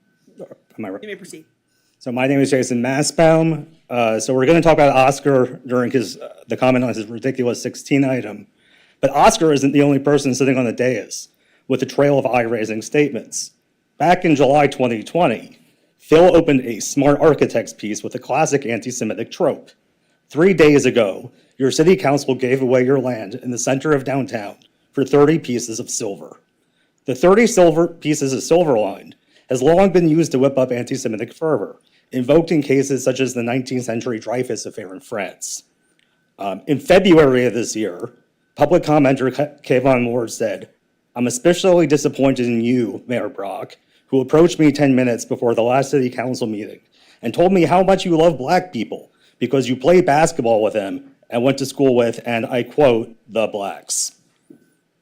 I right? You may proceed. So my name is Jason Massbaum. So we're going to talk about Oscar during the comment on his ridiculous 16 item. But Oscar isn't the only person sitting on the dais with a trail of eye-raising statements. Back in July 2020, Phil opened a Smart Architects piece with a classic anti-Semitic trope. 3 days ago, your city council gave away your land in the center of downtown for 30 pieces of silver. The 30 silver pieces of silver line has long been used to whip up anti-Semitic fervor, invoked in cases such as the 19th century Dreyfus affair in France. In February of this year, public commenter Kayvon Moore said, "I'm especially disappointed in you, Mayor Brock, who approached me 10 minutes before the last city council meeting and told me how much you love black people because you play basketball with them and went to school with, and I quote, the blacks."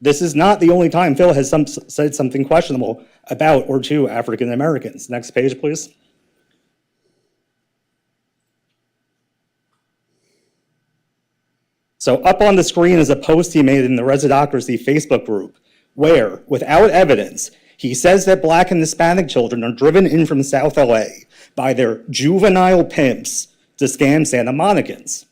This is not the only time Phil has said something questionable about or to African Americans. Next page, please. So up on the screen is a post he made in the Residocracy Facebook group where, without evidence, he says that Black and Hispanic children are driven in from South LA by their juvenile pimps to scam Santa Monicans.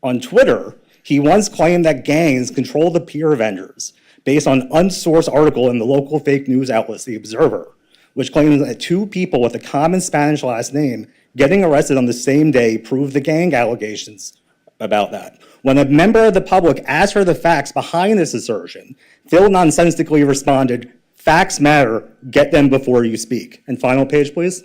On Twitter, he once claimed that gangs control the peer vendors based on an unsourced article in the local fake news outlet, The Observer, which claims that two people with a common Spanish last name getting arrested on the same day proved the gang allegations about that. When a member of the public asked for the facts behind this assertion, Phil nonsensically responded, "Facts matter, get them before you speak." And final page, please.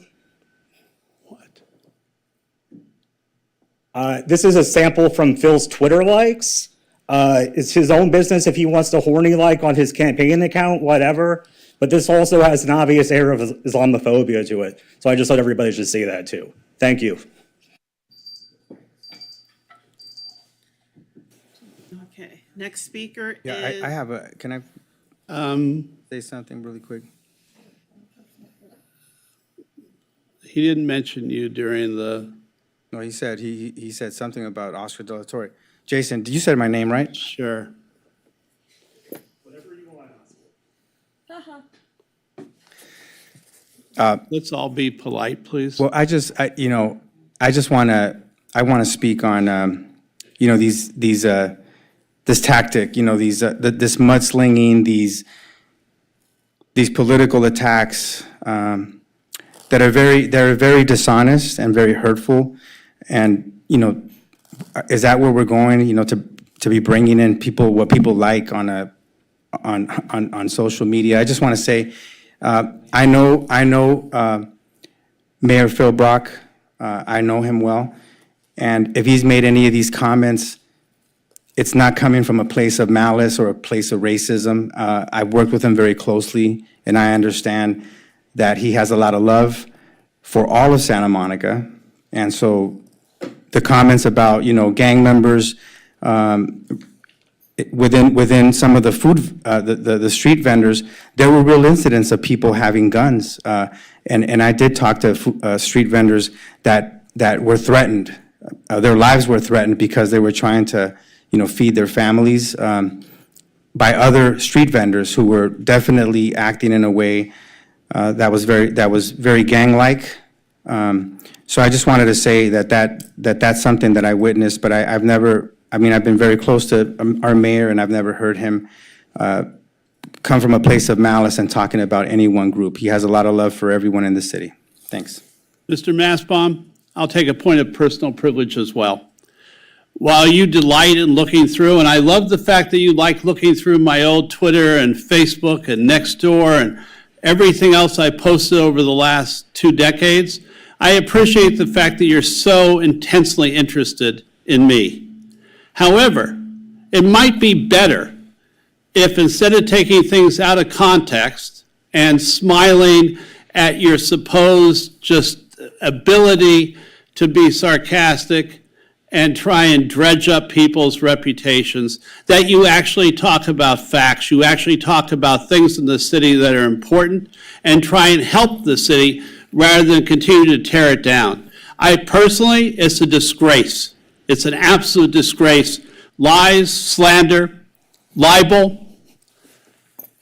This is a sample from Phil's Twitter likes. It's his own business if he wants to horny like on his campaign account, whatever. But this also has an obvious air of Islamophobia to it. So I just thought everybody should see that too. Thank you. Okay, next speaker is. Yeah, I have a, can I say something really quick? He didn't mention you during the. No, he said something about Oscar De La Torre. Jason, you said my name, right? Sure. Let's all be polite, please. Well, I just want to speak on, this tactic, this mudslinging, these political attacks that are very dishonest and very hurtful. And, is that where we're going, to be bringing in what people like on social media? I just want to say, I know Mayor Phil Brock. I know him well. And if he's made any of these comments, it's not coming from a place of malice or a place of racism. I've worked with him very closely, and I understand that he has a lot of love for all of Santa Monica. And so the comments about, gang members within some of the food, the street vendors, there were real incidents of people having guns. And I did talk to street vendors that were threatened. Their lives were threatened because they were trying to, feed their families by other street vendors who were definitely acting in a way that was very gang-like. So I just wanted to say that's something that I witnessed, but I've been very close to our mayor, and I've never heard him come from a place of malice and talking about any one group. He has a lot of love for everyone in the city. Thanks. Mr. Massbaum, I'll take a point of personal privilege as well. While you delight in looking through, and I love the fact that you like looking through my old Twitter and Facebook and Nextdoor and everything else I posted over the last 2 decades, I appreciate the fact that you're so intensely interested in me. However, it might be better if instead of taking things out of context and smiling at your supposed just ability to be sarcastic and try and dredge up people's reputations, that you actually talk about facts, you actually talk about things in the city that are important, and try and help the city rather than continue to tear it down. It's a disgrace. It's an absolute disgrace. Lies, slander, libel.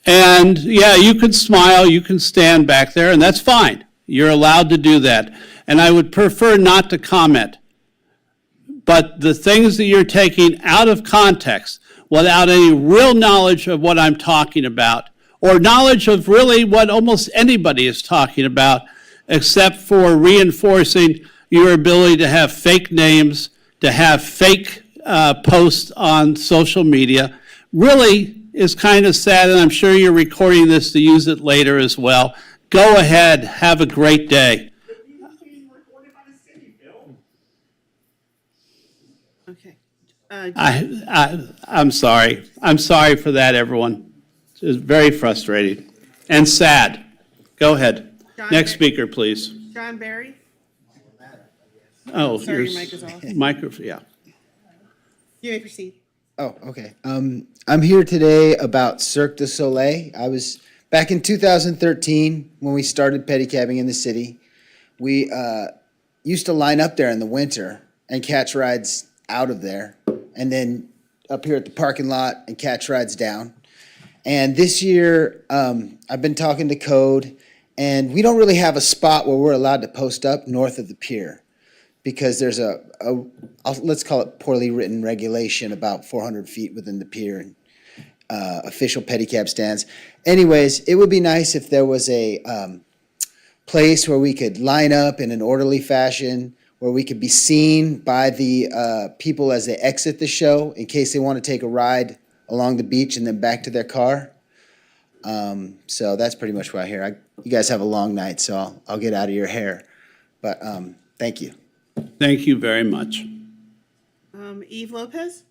And yeah, you can smile, you can stand back there, and that's fine. You're allowed to do that. And I would prefer not to comment. But the things that you're taking out of context without any real knowledge of what I'm talking about, or knowledge of really what almost anybody is talking about, except for reinforcing your ability to have fake names, to have fake posts on social media, really is kind of sad, and I'm sure you're recording this to use it later as well. Go ahead, have a great day. Okay. I'm sorry. I'm sorry for that, everyone. It's very frustrating and sad. Go ahead. Next speaker, please. John Barry? Oh, Sorry, here's your mic is off. microphone, yeah. You may proceed. Oh, okay. I'm here today about Cirque du Soleil. I was back in 2013 when we started pedicabbing in the city. We used to line up there in the winter and catch rides out of there, and then up here at the parking lot and catch rides down. And this year, I've been talking to Code, And we don't really have a spot where we're allowed to post up north of the pier because there's let's call it poorly written regulation about 400 feet within the pier and official pedicab stands. Anyways, it would be nice if there was a place where we could line up in an orderly fashion, where we could be seen by the people as they exit the show in case they want to take a ride along the beach and then back to their car. So that's pretty much what I hear. You guys have a long night, so I'll get out of your hair. But thank you. Thank you very much. Eve Lopez?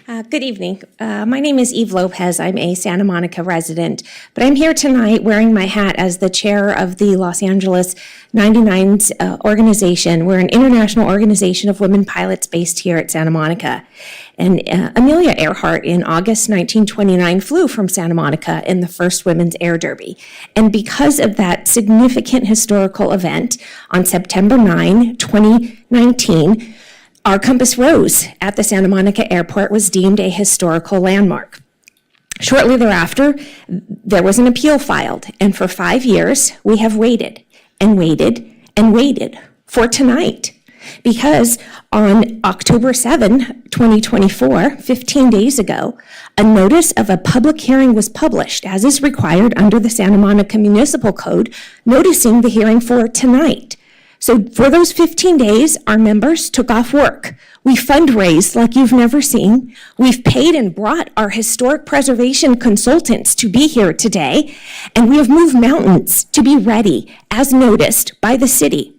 Good evening. My name is Eve Lopez. I'm a Santa Monica resident, but I'm here tonight wearing my hat as the chair of the Los Angeles 99s organization. We're an international organization of women pilots based here at Santa Monica. And Amelia Earhart in August 1929 flew from Santa Monica in the first Women's Air Derby. And because of that significant historical event, on September 9, 2019, our Compass Rose at the Santa Monica Airport was deemed a historical landmark. Shortly thereafter, there was an appeal filed, and for 5 years, we have waited and waited and waited for tonight. Because on October 7, 2024, 15 days ago, a notice of a public hearing was published, as is required under the Santa Monica Municipal Code, noticing the hearing for tonight. So for those 15 days, our members took off work. We fundraised like you've never seen. We've paid and brought our historic preservation consultants to be here today, and we have moved mountains to be ready, as noticed by the city.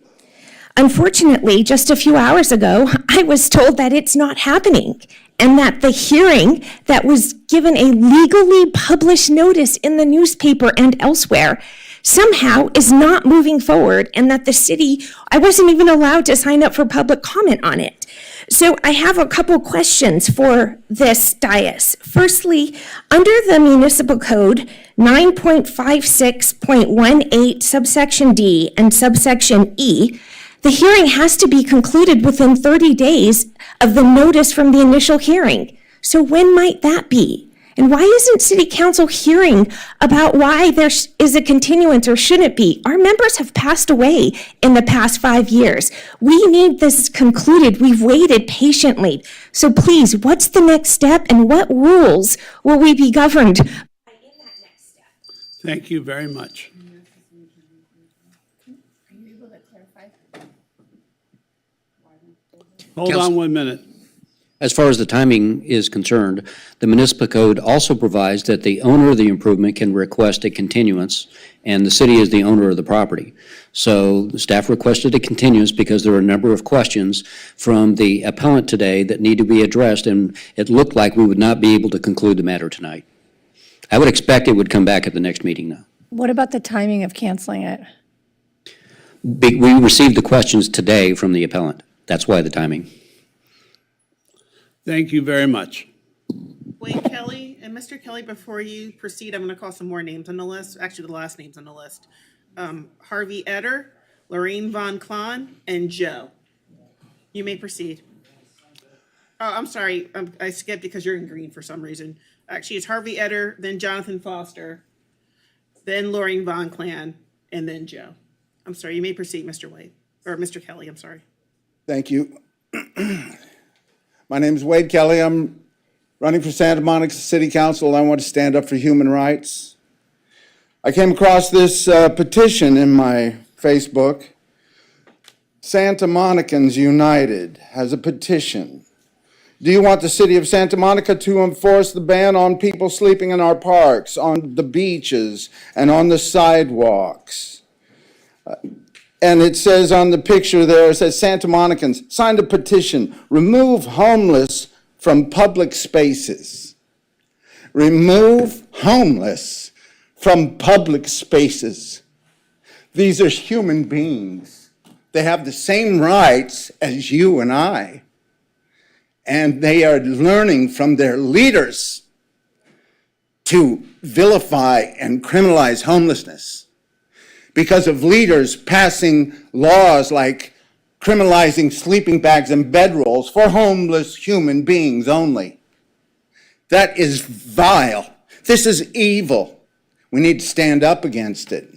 Unfortunately, just a few hours ago, I was told that it's not happening, and that the hearing that was given a legally published notice in the newspaper and elsewhere somehow is not moving forward, and that the city, I wasn't even allowed to sign up for public comment on it. So I have a couple questions for this dais. Firstly, under the municipal code 9.56.18 subsection D and subsection E, the hearing has to be concluded within 30 days of the notice from the initial hearing. So when might that be? And why isn't City Council hearing about why there is a continuance or shouldn't be? Our members have passed away in the past 5 years. We need this concluded. We've waited patiently. So please, what's the next step, and what rules will we be governed by in that next step? Thank you very much. Hold on 1 minute. As far as the timing is concerned, the municipal code also provides that the owner of the improvement can request a continuance, and the city is the owner of the property. So the staff requested a continuance because there were a number of questions from the appellant today that need to be addressed, and it looked like we would not be able to conclude the matter tonight. I would expect it would come back at the next meeting now. What about the timing of canceling it? We received the questions today from the appellant. That's why the timing. Thank you very much. Wayne Kelly, and Mr. Kelly, before you proceed, I'm going to call some more names on the list, actually the last names on the list. Harvey Eder, Lorraine Von Klon, and Joe. You may proceed. Oh, I'm sorry, I skipped because you're in green for some reason. Actually, it's Harvey Eder, then Jonathan Foster, then Lorraine Von Klon, and then Joe. I'm sorry, you may proceed, Mr. Wade, or Mr. Kelly, I'm sorry. Thank you. My name is Wade Kelly. I'm running for Santa Monica City Council. I want to stand up for human rights. I came across this petition in my Facebook. Santa Monicans United has a petition. Do you want the city of Santa Monica to enforce the ban on people sleeping in our parks, on the beaches, and on the sidewalks? And it says on the picture there, it says Santa Monicans signed a petition, remove homeless from public spaces. Remove homeless from public spaces. These are human beings. They have the same rights as you and I. And they are learning from their leaders to vilify and criminalize homelessness, because of leaders passing laws like criminalizing sleeping bags and bedrolls for homeless human beings only. That is vile. This is evil. We need to stand up against it.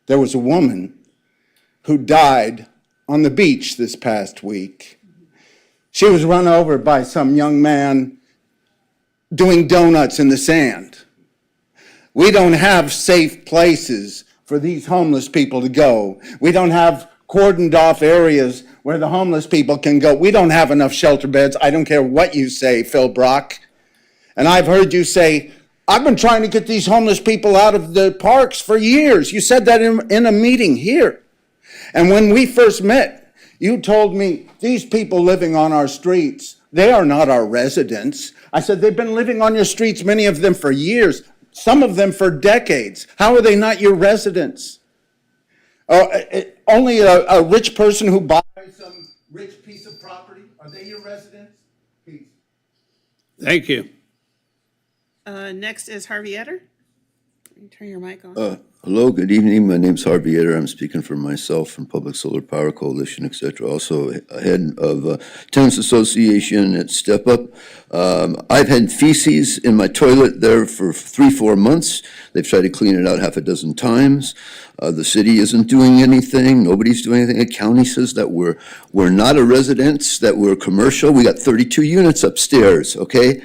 There was a woman who died on the beach this past week. She was run over by some young man doing donuts in the sand. We don't have safe places for these homeless people to go. We don't have cordoned off areas where the homeless people can go. We don't have enough shelter beds. I don't care what you say, Phil Brock. And I've heard you say, I've been trying to get these homeless people out of the parks for years. You said that in a meeting here. And when we first met, you told me these people living on our streets, they are not our residents. I said, they've been living on your streets, many of them for years, some of them for decades. How are they not your residents? Only a rich person who buys some rich piece of property, are they your residents? Peace. Thank you. Next is Harvey Etter. Turn your mic on. Hello, good evening. My name's Harvey Etter. I'm speaking for myself and Public Solar Power Coalition, et cetera. Also head of Tenants Association at Step Up. I've had feces in my toilet there for 3-4 months. They've tried to clean it out half a dozen times. The city isn't doing anything. Nobody's doing anything. The county says that we're not a residence, that we're commercial. We got 32 units upstairs, okay?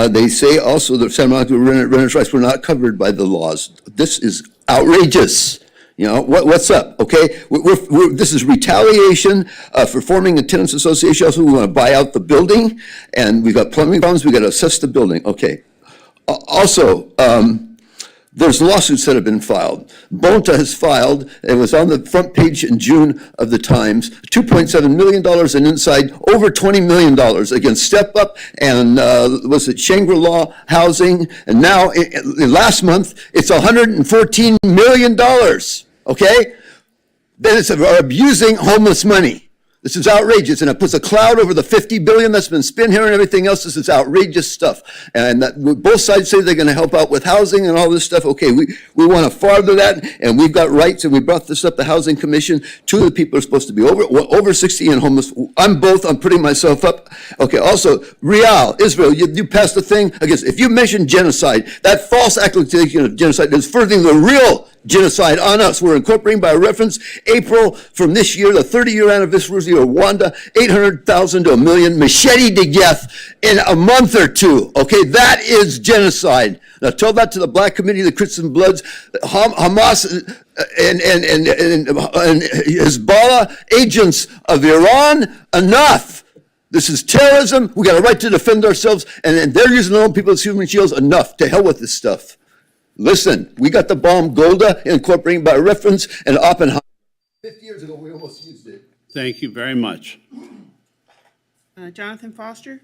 They say also that Santa Monica renters' rights were not covered by the laws. This is outrageous. You know, what's up, okay? This is retaliation for forming a tenants association. Also, we want to buy out the building, and we've got plumbing problems. We've got to assess the building, okay. Also, there's lawsuits that have been filed. Bonta has filed, it was on the front page in June of the Times, $2.7 million and inside over $20 million against Step Up and was it Shangri-La Housing? And now, last month, it's $114 million, okay? Then it's abusing homeless money. This is outrageous, and it puts a cloud over the $50 billion that's been spent here and everything else. This is outrageous stuff. And both sides say they're going to help out with housing and all this stuff. Okay, we want to farther that, and we've got rights, and we brought this up, the Housing Commission. 2 of the people are supposed to be over 60 and homeless. I'm both. I'm putting myself up. Okay, also, Israel, you passed a thing against, if you mention genocide, that false accusation of genocide is furthering the real genocide on us. We're incorporating by reference April from this year, the 30-year anniversary of Rwanda, 800,000 to 1 million, machete to death in a month or 2. Okay, that is genocide. Now tell that to the Black community, the Christian Bloods, Hamas, and Hezbollah, agents of Iran. Enough. This is terrorism. We got a right to defend ourselves, and they're using their own people as human shields. Enough. To hell with this stuff. Listen, we got the bomb Golda, incorporating by reference, and Oppenheimer. 50 years ago, we almost used it. Thank you very much. Jonathan Foster.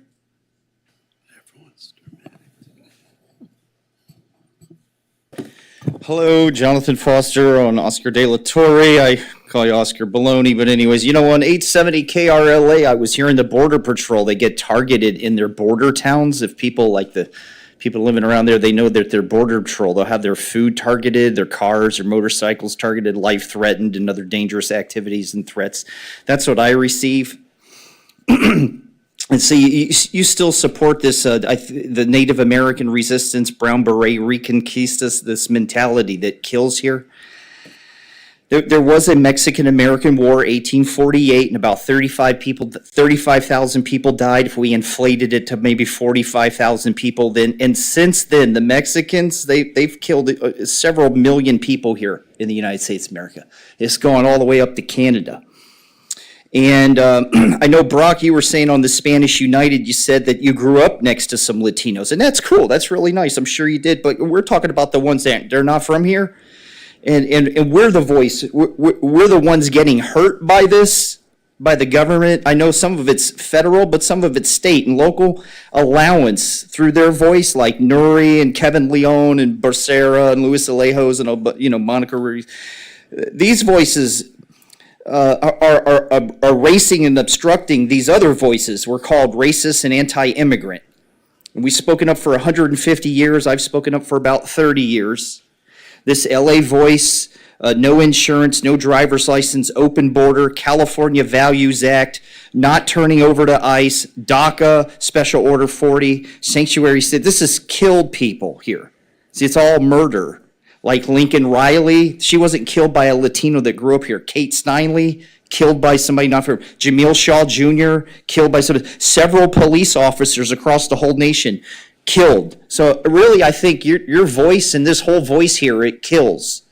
Hello, Jonathan Foster on Oscar De La Torre. I call you Oscar Baloney, but anyways, you know, on 870 KRLA, I was hearing the Border Patrol, they get targeted in their border towns. If people like the people living around there, they know that they're Border Patrol. They'll have their food targeted, their cars or motorcycles targeted, life threatened, and other dangerous activities and threats. That's what I receive. And see, you still support this, the Native American resistance, Brown Beret Reconquistas, this mentality that kills here. There was a Mexican-American War, 1848, and about 35,000 people died. If we inflated it to maybe 45,000 people then, and since then, the Mexicans, they've killed several million people here in the United States of America. It's gone all the way up to Canada. And I know, Brock, you were saying on the Spanish United, you said that you grew up next to some Latinos, and that's cool. That's really nice. I'm sure you did, but we're talking about the ones that they're not from here. And we're the voice. We're the ones getting hurt by this, by the government. I know some of it's federal, but some of it's state and local allowance through their voice, like Nuri and Kevin Leon and Becerra and Luis Alejos and Monica Ruiz. These voices are erasing and obstructing these other voices. We're called racist and anti-immigrant. We've spoken up for 150 years. I've spoken up for about 30 years. This LA voice no insurance, no driver's license, open border, California Values Act, not turning over to ICE, DACA, Special Order 40, sanctuary city. This has killed people here. See, it's all murder. Like Lincoln Riley, she wasn't killed by a Latino that grew up here. Kate Steinle, killed by somebody not from. Jamil Shaw Jr., killed by several police officers across the whole nation, killed. So really, I think your voice and this whole voice here, it kills.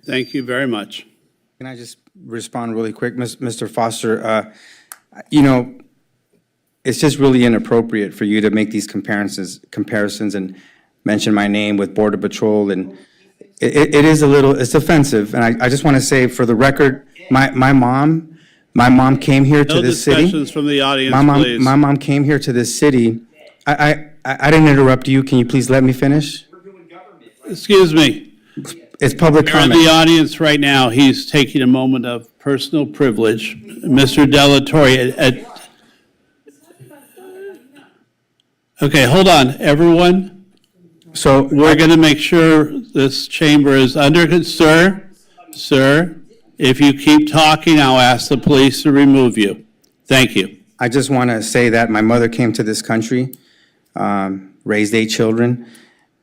Thank you very much. Can I just respond really quick, Mr. Foster? You know, it's just really inappropriate for you to make these comparisons and mention my name with Border Patrol, and it is a little, it's offensive. And I just want to say, for the record, my mom came here to this city. No discussions from the audience, please. My mom came here to this city. I didn't interrupt you. Can you please let me finish? Excuse me. It's public You're in comment. the audience right now. He's taking a moment of personal privilege. Mr. Delatorre, okay, hold on, everyone. So we're going to make sure this chamber is under, sir, if you keep talking, I'll ask the police to remove you. Thank you. I just want to say that my mother came to this country, raised 8 children.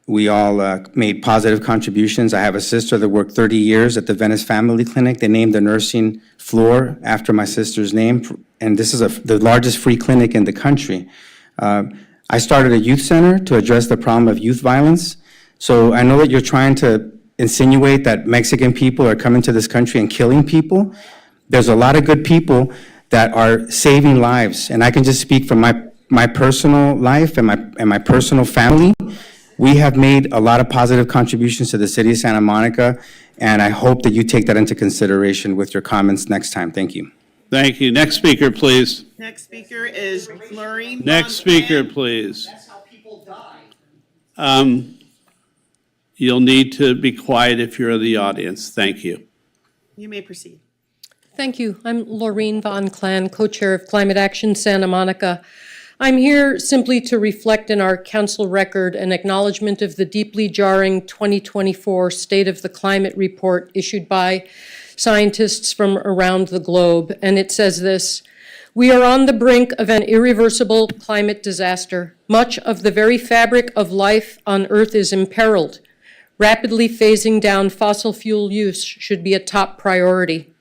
We all made positive contributions. I have a sister that worked 30 years at the Venice Family Clinic. They named the nursing floor after my sister's name, and this is the largest free clinic in the country. I started a youth center to address the problem of youth violence. So I know that you're trying to insinuate that Mexican people are coming to this country and killing people. There's a lot of good people that are saving lives, and I can just speak from my personal life and my personal family. We have made a lot of positive contributions to the city of Santa Monica, and I hope that you take that into consideration with your comments next time. Thank you. Thank you. Next speaker, please. Next speaker is Florine. Next speaker, please. You'll need to be quiet if you're in the audience. Thank you. You may proceed. Thank you. I'm Laureen Von Clan, co-chair of Climate Action Santa Monica. I'm here simply to reflect in our council record an acknowledgement of the deeply jarring 2024 State of the Climate report issued by scientists from around the globe. And it says this: we are on the brink of an irreversible climate disaster. Much of the very fabric of life on Earth is imperiled. Rapidly phasing down fossil fuel use should be a top priority.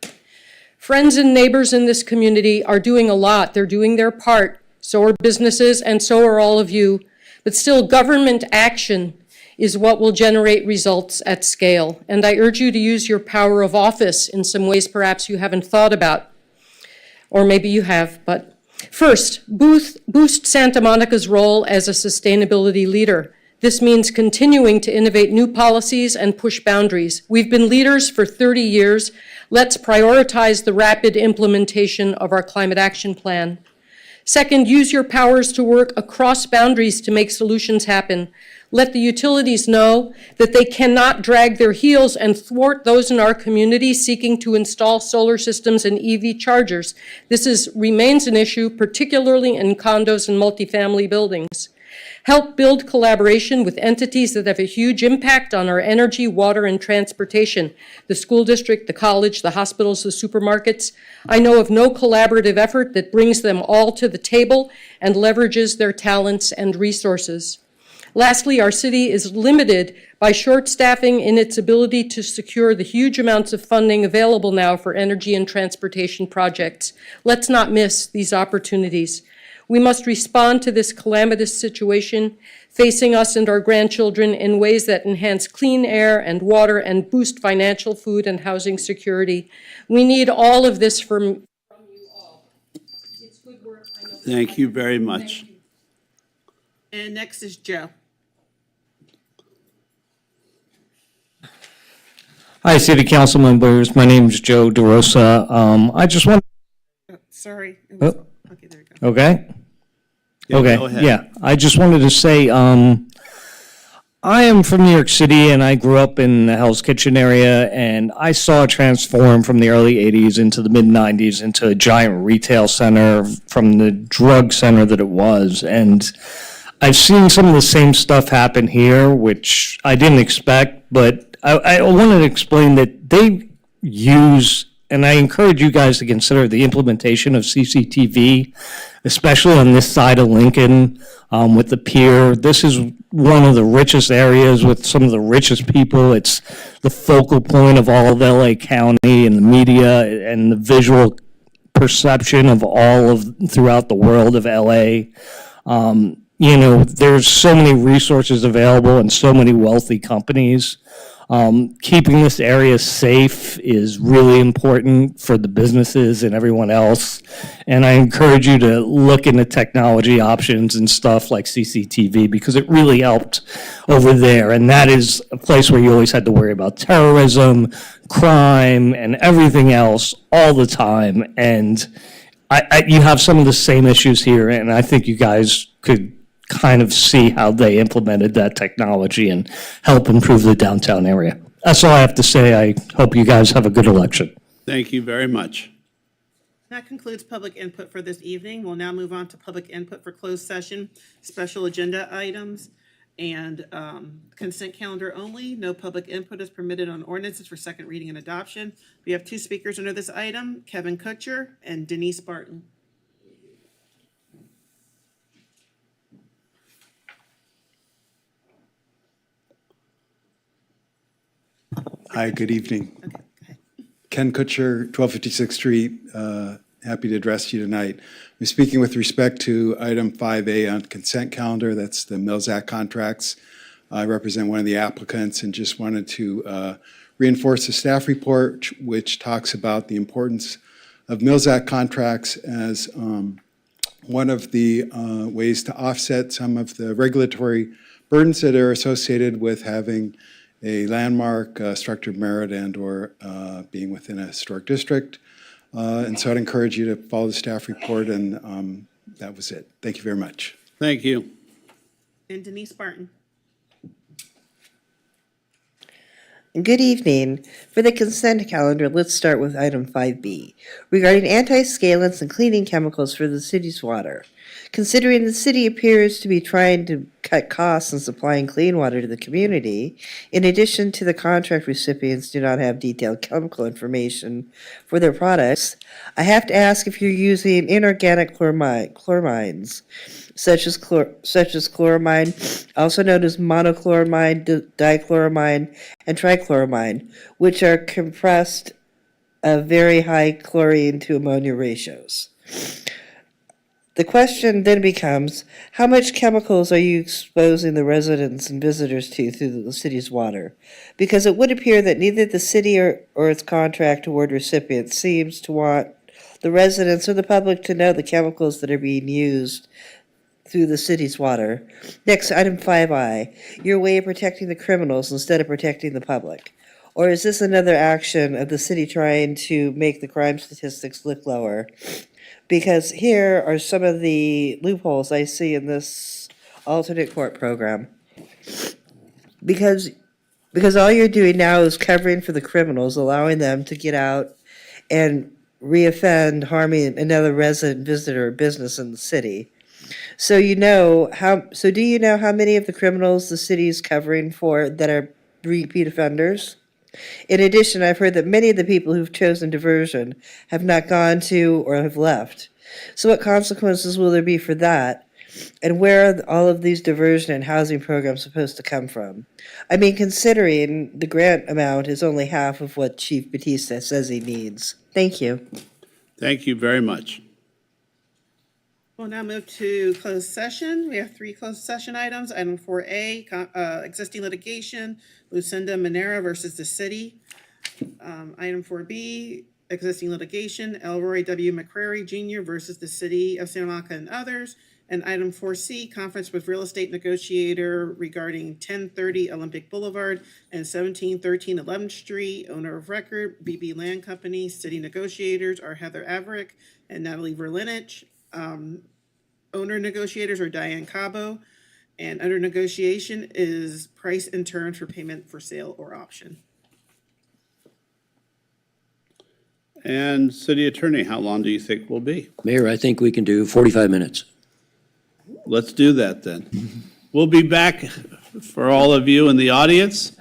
Friends and neighbors in this community are doing a lot. They're doing their part. So are businesses, and so are all of you. But still, government action is what will generate results at scale. And I urge you to use your power of office in some ways perhaps you haven't thought about. Or maybe you have, but first, boost Santa Monica's role as a sustainability leader. This means continuing to innovate new policies and push boundaries. We've been leaders for 30 years. Let's prioritize the rapid implementation of our climate action plan. Second, use your powers to work across boundaries to make solutions happen. Let the utilities know that they cannot drag their heels and thwart those in our community seeking to install solar systems and EV chargers. This remains an issue, particularly in condos and multifamily buildings. Help build collaboration with entities that have a huge impact on our energy, water, and transportation. The school district, the college, the hospitals, the supermarkets. I know of no collaborative effort that brings them all to the table and leverages their talents and resources. Lastly, our city is limited by short staffing in its ability to secure the huge amounts of funding available now for energy and transportation projects. Let's not miss these opportunities. We must respond to this calamitous situation facing us and our grandchildren in ways that enhance clean air and water and boost financial, food, and housing security. We need all of this from you all. It's good work. I know. Thank you very much. And next is Joe. Hi, City Council members. My name is Joe DeRosa. I just want. Sorry. Okay, there you go. Okay. Yeah, okay. go ahead. Yeah, I just wanted to say, I am from New York City, and I grew up in the Hell's Kitchen area, and I saw it transform from the early '80s into the mid '90s into a giant retail center from the drug center that it was, and I've seen some of the same stuff happen here, which I didn't expect, but I wanted to explain that they use, and I encourage you guys to consider the implementation of CCTV, especially on this side of Lincoln with the pier. This is one of the richest areas with some of the richest people. It's the focal point of all of LA County and the media and the visual perception of all of throughout the world of LA. You know, there's so many resources available and so many wealthy companies. Keeping this area safe is really important for the businesses and everyone else. And I encourage you to look into technology options and stuff like CCTV because it really helped over there. And that is a place where you always had to worry about terrorism, crime, and everything else all the time. And you have some of the same issues here, and I think you guys could kind of see how they implemented that technology and help improve the downtown area. That's all I have to say. I hope you guys have a good election. Thank you very much. That concludes public input for this evening. We'll now move on to public input for closed session, special agenda items, and consent calendar only. No public input is permitted on ordinances for second reading and adoption. We have two speakers under this item, Kevin Kutcher and Denise Barton. Hi, good evening. Ken Kutcher, 1256th Street. Happy to address you tonight. I'm speaking with respect to item 5A on consent calendar. That's the Mills Act contracts. I represent one of the applicants and just wanted to reinforce the staff report, which talks about the importance of Mills Act contracts as one of the ways to offset some of the regulatory burdens that are associated with having a landmark, structured merit, and/or being within a historic district. And so I'd encourage you to follow the staff report, and that was it. Thank you very much. Thank you. And Denise Barton. Good evening. For the consent calendar, let's start with item 5B, regarding anti-scalants and cleaning chemicals for the city's water. Considering the city appears to be trying to cut costs in supplying clean water to the community, in addition to the contract recipients do not have detailed chemical information for their products, I have to ask if you're using inorganic chloramines, such as chloramine, also known as monochloramine, dichloramine, and trichloramine, which are compressed of very high chlorine to ammonia ratios. The question then becomes, how much chemicals are you exposing the residents and visitors to through the city's water? Because it would appear that neither the city or its contract award recipient seems to want the residents or the public to know the chemicals that are being used through the city's water. Next, item 5I, your way of protecting the criminals instead of protecting the public. Or is this another action of the city trying to make the crime statistics look lower? Because here are some of the loopholes I see in this alternate court program. Because all you're doing now is covering for the criminals, allowing them to get out and reoffend, harming another resident, visitor, or business in the city. So do you know how many of the criminals the city is covering for that are repeat offenders? In addition, I've heard that many of the people who've chosen diversion have not gone to or have left. So what consequences will there be for that? And where are all of these diversion and housing programs supposed to come from? I mean, considering the grant amount is only half of what Chief Batista says he needs. Thank you. Thank you very much. We'll now move to closed session. We have three closed session items. Item 4A, existing litigation, Lucinda Minera versus the city. Item 4B, existing litigation, Elroy W. McCrary Jr. versus the city of Santa Monica and others. And item 4C, conference with real estate negotiator regarding 1030 Olympic Boulevard and 1713 11th Street. Owner of record, BB Land Company. City negotiators are Heather Averick and Natalie Verlinich. Owner negotiators are Diane Cabo, and under negotiation is price and terms for payment for sale or option. And City Attorney, how long do you think will be? Mayor, I think we can do 45 minutes. Let's do that then. We'll be back for all of you in the audience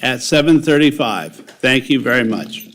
at 7:35. Thank you very much.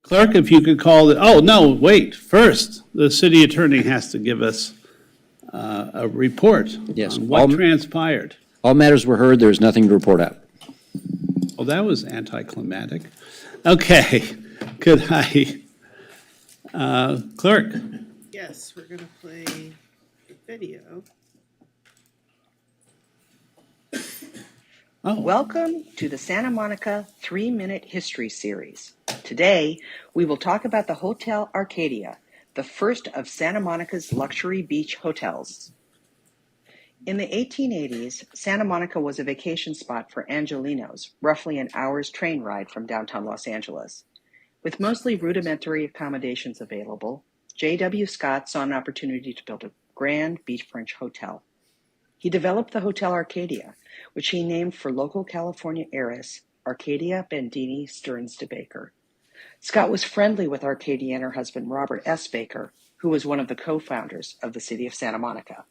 Clerk, if you could call oh, no, wait, first, the city attorney has to give us a report. Yes. On what transpired. All matters were heard. There is nothing to report out. Oh, that was anticlimactic. Okay, could I, clerk? Yes, we're gonna play video. Welcome to the Santa Monica 3-Minute History Series. Today, we will talk about the Hotel Arcadia, the first of Santa Monica's luxury beach hotels. In the 1880s, Santa Monica was a vacation spot for Angelenos, roughly an hour's train ride from downtown Los Angeles. With mostly rudimentary accommodations available, J.W. Scott saw an opportunity to build a grand beachfront hotel. He developed the Hotel Arcadia, which he named for local California heiress Arcadia Bandini Stearns de Baker. Scott was friendly with Arcadia and her husband Robert S. Baker, who was one of the co-founders of the city of Santa Monica.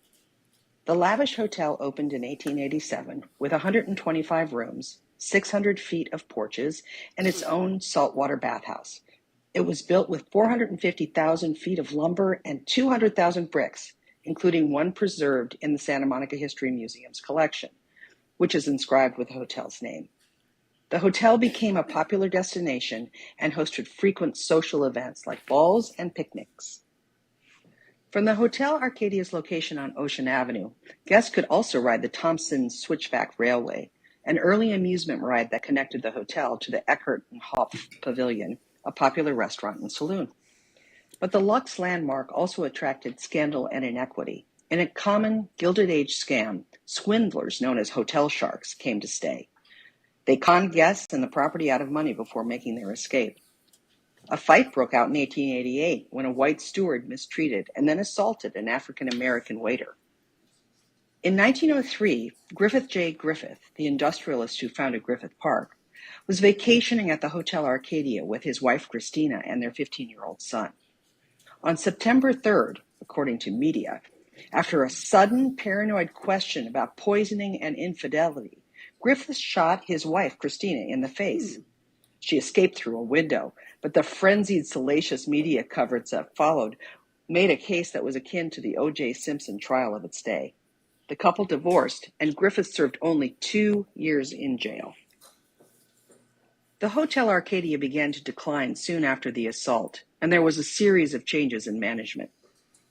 The lavish hotel opened in 1887 with 125 rooms, 600 feet of porches, and its own saltwater bathhouse. It was built with 450,000 feet of lumber and 200,000 bricks, including one preserved in the Santa Monica History Museum's collection, which is inscribed with the hotel's name. The hotel became a popular destination and hosted frequent social events like balls and picnics. From the Hotel Arcadia's location on Ocean Avenue, guests could also ride the Thompson Switchback Railway, an early amusement ride that connected the hotel to the Eckert and Hopf Pavilion, a popular restaurant and saloon. But the Lux landmark also attracted scandal and inequity. In a common Gilded Age scam, swindlers known as hotel sharks came to stay. They conned guests and the property out of money before making their escape. A fight broke out in 1888 when a white steward mistreated and then assaulted an African-American waiter. In 1903, Griffith J. Griffith, the industrialist who founded Griffith Park, was vacationing at the Hotel Arcadia with his wife Christina and their 15-year-old son. On September 3rd, according to media, after a sudden paranoid question about poisoning and infidelity, Griffith shot his wife Christina in the face. She escaped through a window, but the frenzied, salacious media coverage that followed made a case that was akin to the O.J. Simpson trial of its day. The couple divorced, and Griffith served only 2 years in jail. The Hotel Arcadia began to decline soon after the assault, and there was a series of changes in management.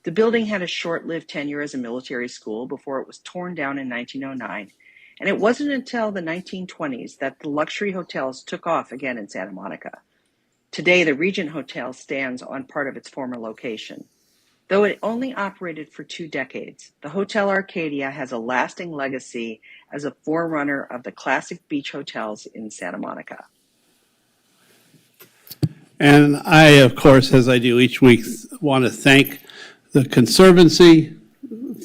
The building had a short-lived tenure as a military school before it was torn down in 1909, and it wasn't until the 1920s that the luxury hotels took off again in Santa Monica. Today, the Regent Hotel stands on part of its former location. Though it only operated for 2 decades, the Hotel Arcadia has a lasting legacy as a forerunner of the classic beach hotels in Santa Monica. And I, of course, as I do each week, want to thank the Conservancy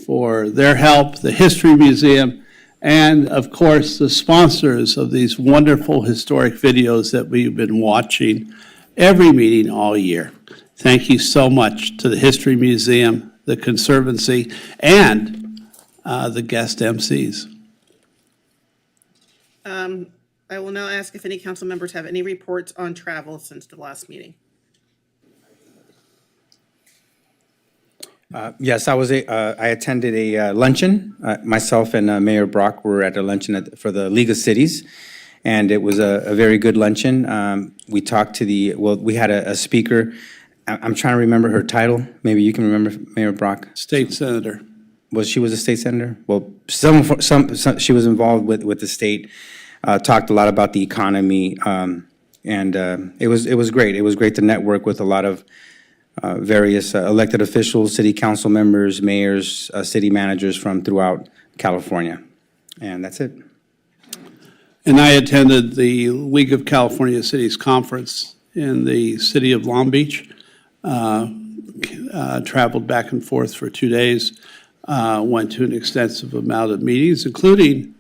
for their help, the History Museum, and, of course, the sponsors of these wonderful historic videos that we've been watching every meeting all year. Thank you so much to the History Museum, the Conservancy, and the guest MCs. I will now ask if any council members have any reports on travel since the last meeting. Yes, I attended a luncheon. Myself and Mayor Brock were at a luncheon for the League of Cities, and it was a very good luncheon. We talked to we had a speaker. I'm trying to remember her title. Maybe you can remember, Mayor Brock. State Senator. She was a state senator? Well, she was involved with the state, talked a lot about the economy, and it was great. It was great to network with a lot of various elected officials, city council members, mayors, city managers from throughout California. And that's it. And I attended the League of California Cities Conference in the city of Long Beach. Traveled back and forth for 2 days, went to an extensive amount of meetings, including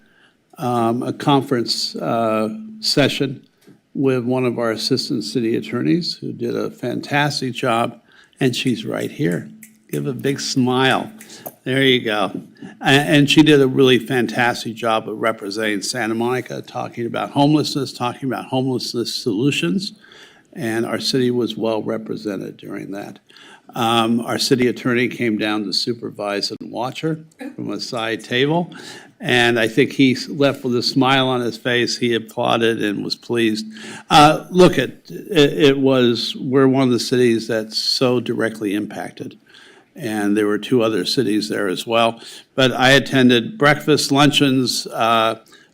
a conference session with one of our assistant city attorneys who did a fantastic job, and she's right here. Give a big smile. There you go. And she did a really fantastic job of representing Santa Monica, talking about homelessness solutions, and our city was well represented during that. Our city attorney came down to supervise and watch her from a side table, and I think he left with a smile on his face. He applauded and was pleased. Look, we're one of the cities that's so directly impacted, and there were 2 other cities there as well. But I attended breakfast, luncheons,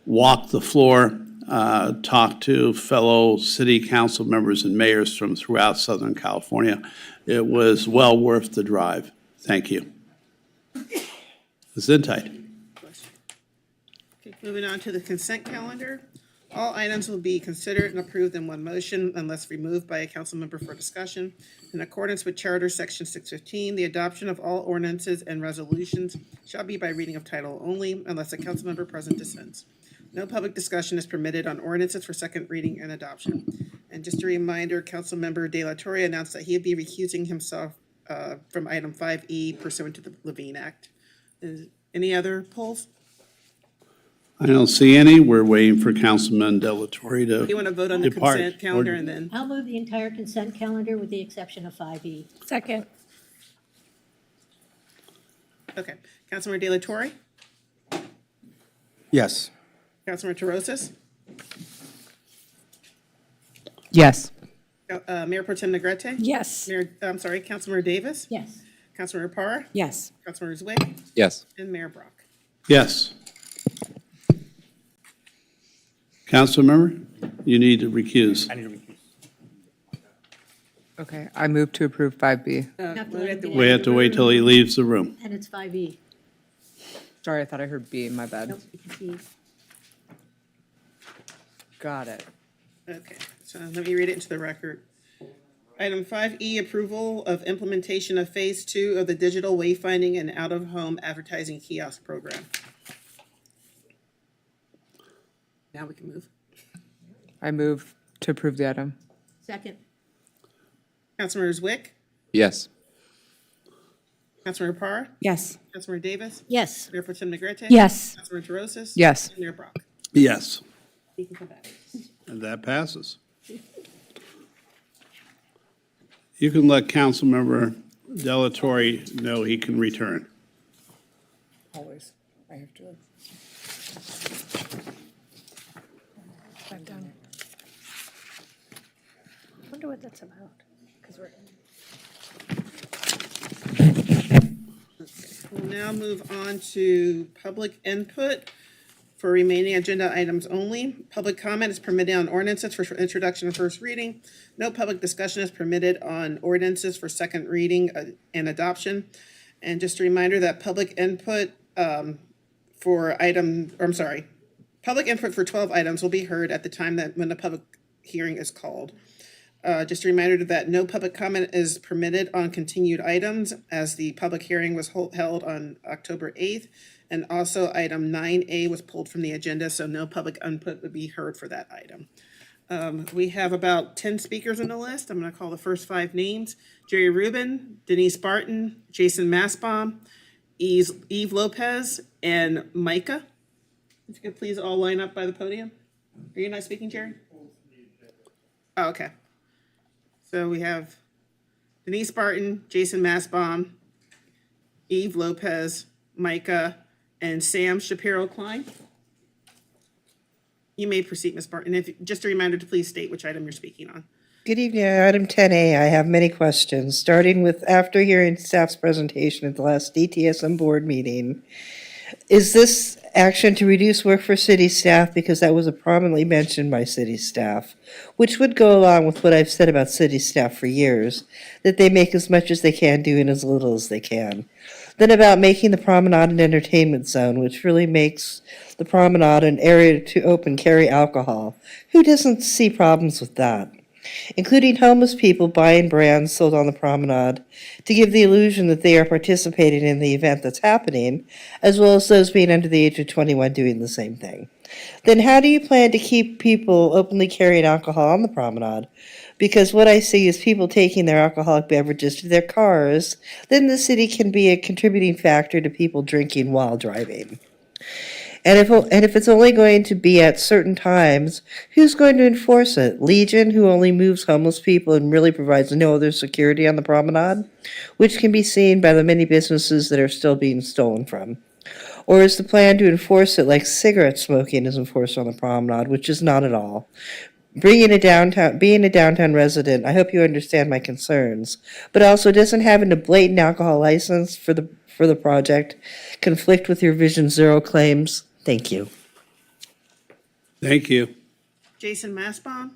walked the floor, talked to fellow city council members and mayors from throughout Southern California. It was well worth the drive. Thank you. Gesundheit. Okay, moving on to the consent calendar. All items will be considered and approved in one motion unless removed by a council member for discussion. In accordance with Charter Section 615, the adoption of all ordinances and resolutions shall be by reading of title only unless a council member present dissents. No public discussion is permitted on ordinances for second reading and adoption. And just a reminder, Councilmember De La Torre announced that he would be recusing himself from item 5E pursuant to the Levine Act. Any other polls? I don't see any. We're waiting for Councilman De La Torre to depart. You want to vote on the consent calendar and then? I'll move the entire consent calendar with the exception of 5E. Second. Okay. Councilmember De La Torre? Yes. Councilmember Terosas? Yes. Mayor Pro Tem Negrete? Yes. I'm sorry, Councilmember Davis? Yes. Councilmember Parra? Yes. Councilmember Zwick? Yes. And Mayor Brock. Yes. Council member, you need to recuse. Okay, I move to approve 5B. We have to wait till he leaves the room. And it's 5E. Sorry, I thought I heard B, my bad. Nope, because he Got it. Okay, so let me read it into the record. Item 5E, approval of implementation of Phase 2 of the digital wayfinding and out-of-home advertising kiosk program. Now we can move. I move to approve the item. Second. Councilmember Zwick? Yes. Councilmember Parra? Yes. Councilmember Davis? Yes. Mayor Pro Tem Negrete? Yes. Councilmember Terosas? Yes. And Mayor Brock. Yes, You can come back. and that passes. You can let Councilmember De La Torre know he can return. Always. I have to. I wonder what that's about, because we're. We'll now move on to public input for remaining agenda items only. Public comment is permitted on ordinances for introduction and first reading. No public discussion is permitted on ordinances for second reading and adoption. And just a reminder that public input public input for 12 items will be heard at the time that when the public hearing is called. Just a reminder that no public comment is permitted on continued items as the public hearing was held on October 8th. And also item 9A was pulled from the agenda, so no public input would be heard for that item. We have about 10 speakers on the list. I'm going to call the first 5 names. Jerry Rubin, Denise Barton, Jason Massbaum, Eve Lopez, and Micah. If you could please all line up by the podium. Are you not speaking, Jerry? Oh, okay. So we have Denise Barton, Jason Massbaum, Eve Lopez, Micah, and Sam Shapiro Klein. You may proceed, Ms. Barton. Just a reminder to please state which item you're speaking on. Good evening. Item 10A, I have many questions, starting with after hearing staff's presentation at the last DTSM board meeting. Is this action to reduce work for city staff? Because that was prominently mentioned by city staff, which would go along with what I've said about city staff for years, that they make as much as they can do and as little as they can. Then about making the promenade an entertainment zone, which really makes the promenade an area to open carry alcohol. Who doesn't see problems with that? Including homeless people buying brands sold on the promenade to give the illusion that they are participating in the event that's happening, as well as those being under the age of 21 doing the same thing. Then how do you plan to keep people openly carrying alcohol on the promenade? Because what I see is people taking their alcoholic beverages to their cars. Then the city can be a contributing factor to people drinking while driving. And if it's only going to be at certain times, who's going to enforce it? Legion, who only moves homeless people and really provides no other security on the promenade, which can be seen by the many businesses that are still being stolen from. Or is the plan to enforce it like cigarette smoking is enforced on the promenade, which is not at all? Being a downtown resident, I hope you understand my concerns, but also doesn't having a blatant alcohol license for the project conflict with your Vision Zero claims? Thank you. Thank you. Jason Massbaum?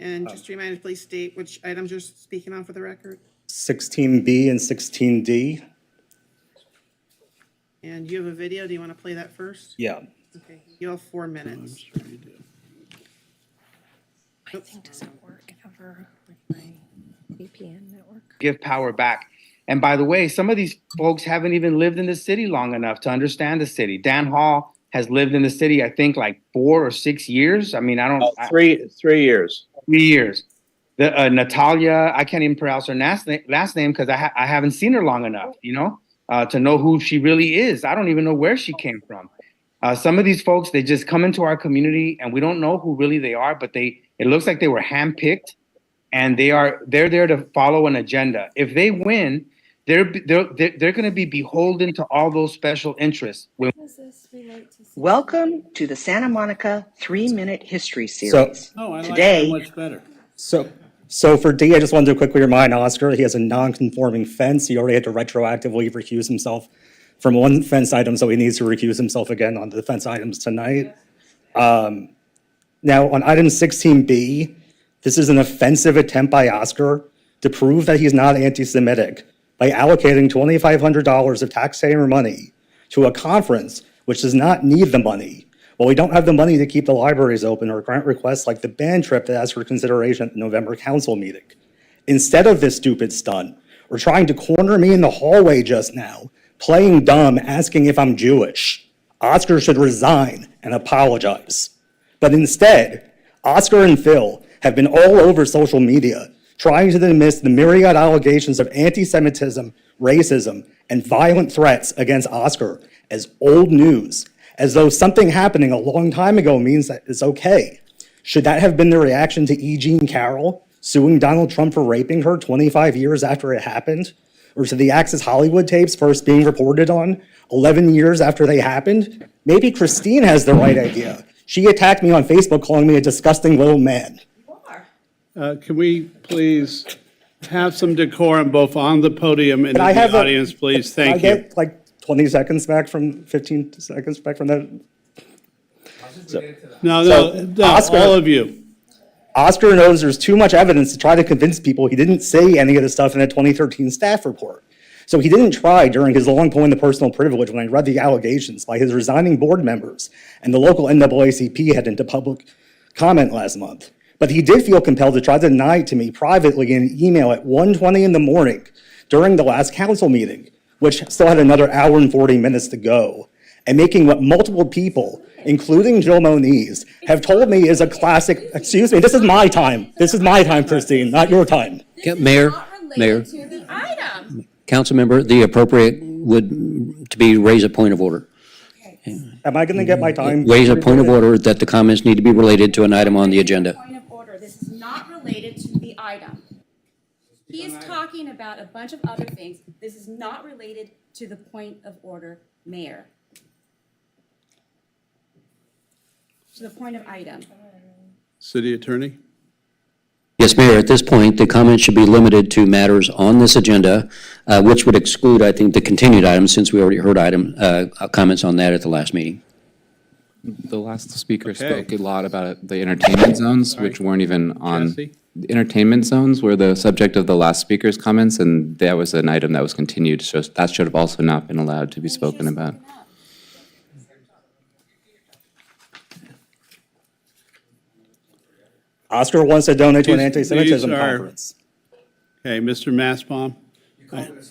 And just a reminder, please state which items you're speaking on for the record. 16B and 16D. And you have a video, do you want to play that first? Yeah. Okay, you have 4 minutes. My thing doesn't work ever with my VPN network. Give power back. And by the way, some of these folks haven't even lived in the city long enough to understand the city. Dan Hall has lived in the city, I think, like 4 or 6 years. I mean, I don't. 3 years. 3 years. The Natalia, I can't even pronounce her last name because I haven't seen her long enough, to know who she really is. I don't even know where she came from. Some of these folks, they just come into our community and we don't know who really they are, but it looks like they were handpicked and they're there to follow an agenda. If they win, they're going to be beholden to all those special interests. Welcome to the Santa Monica 3-Minute History Series. Oh, I like Today, that much better. So for D, I just wanted to quickly remind Oscar, he has a non-conforming fence. He already had to retroactively recuse himself from one fence item, so he needs to recuse himself again on the fence items tonight. Now, on item 16B, this is an offensive attempt by Oscar to prove that he's not anti-Semitic by allocating $2,500 of taxpayer money to a conference which does not need the money. Well, we don't have the money to keep the libraries open or grant requests like the band trip that asked for consideration at the November council meeting. Instead of this stupid stunt, or trying to corner me in the hallway just now, playing dumb, asking if I'm Jewish, Oscar should resign and apologize. But instead, Oscar and Phil have been all over social media trying to dismiss the myriad allegations of anti-Semitism, racism, and violent threats against Oscar as old news, as though something happening a long time ago means that it's okay. Should that have been the reaction to E. Jean Carroll suing Donald Trump for raping her 25 years after it happened? Or to the Access Hollywood tapes first being reported on 11 years after they happened? Maybe Christine has the right idea. She attacked me on Facebook calling me a disgusting little man. Can we please have some decorum both on the podium and in Can I have the a- audience, please? Can I Thank you. get like 20 seconds back from 15 seconds back from that? No, Oscar- all of you. Oscar knows there's too much evidence to try to convince people he didn't say any of the stuff in the 2013 staff report. So he didn't try during his long point of personal privilege when I read the allegations by his resigning board members and the local NAACP head into public comment last month. But he did feel compelled to try to deny it to me privately in an email at 1:20 in the morning during the last council meeting, which still had another hour and 40 minutes to go, and making what multiple people, including Jill Moniz, have told me is a classic, excuse me, this is my time. This is my time, Christine, not your time. Mayor, Councilmember, the appropriate would to be raise a point of order. Am I going to get my time? Raise a point of order that the comments need to be related to an item on the agenda. Point of order, this is not related to the item. He is talking about a bunch of other things. This is not related to the point of order, Mayor. To the point of item. City Attorney? Yes, Mayor, at this point, the comments should be limited to matters on this agenda, which would exclude, I think, the continued items, since we already heard comments on that at the last meeting. The last speaker Okay. spoke a lot about the entertainment zones, which weren't even on. Jesse? The entertainment zones were the subject of the last speaker's comments, and that was an item that was continued, so that should have also not been allowed to be spoken about. Oscar wants to donate to an These anti-Semitism are- conference. Okay, Mr. Massbaum,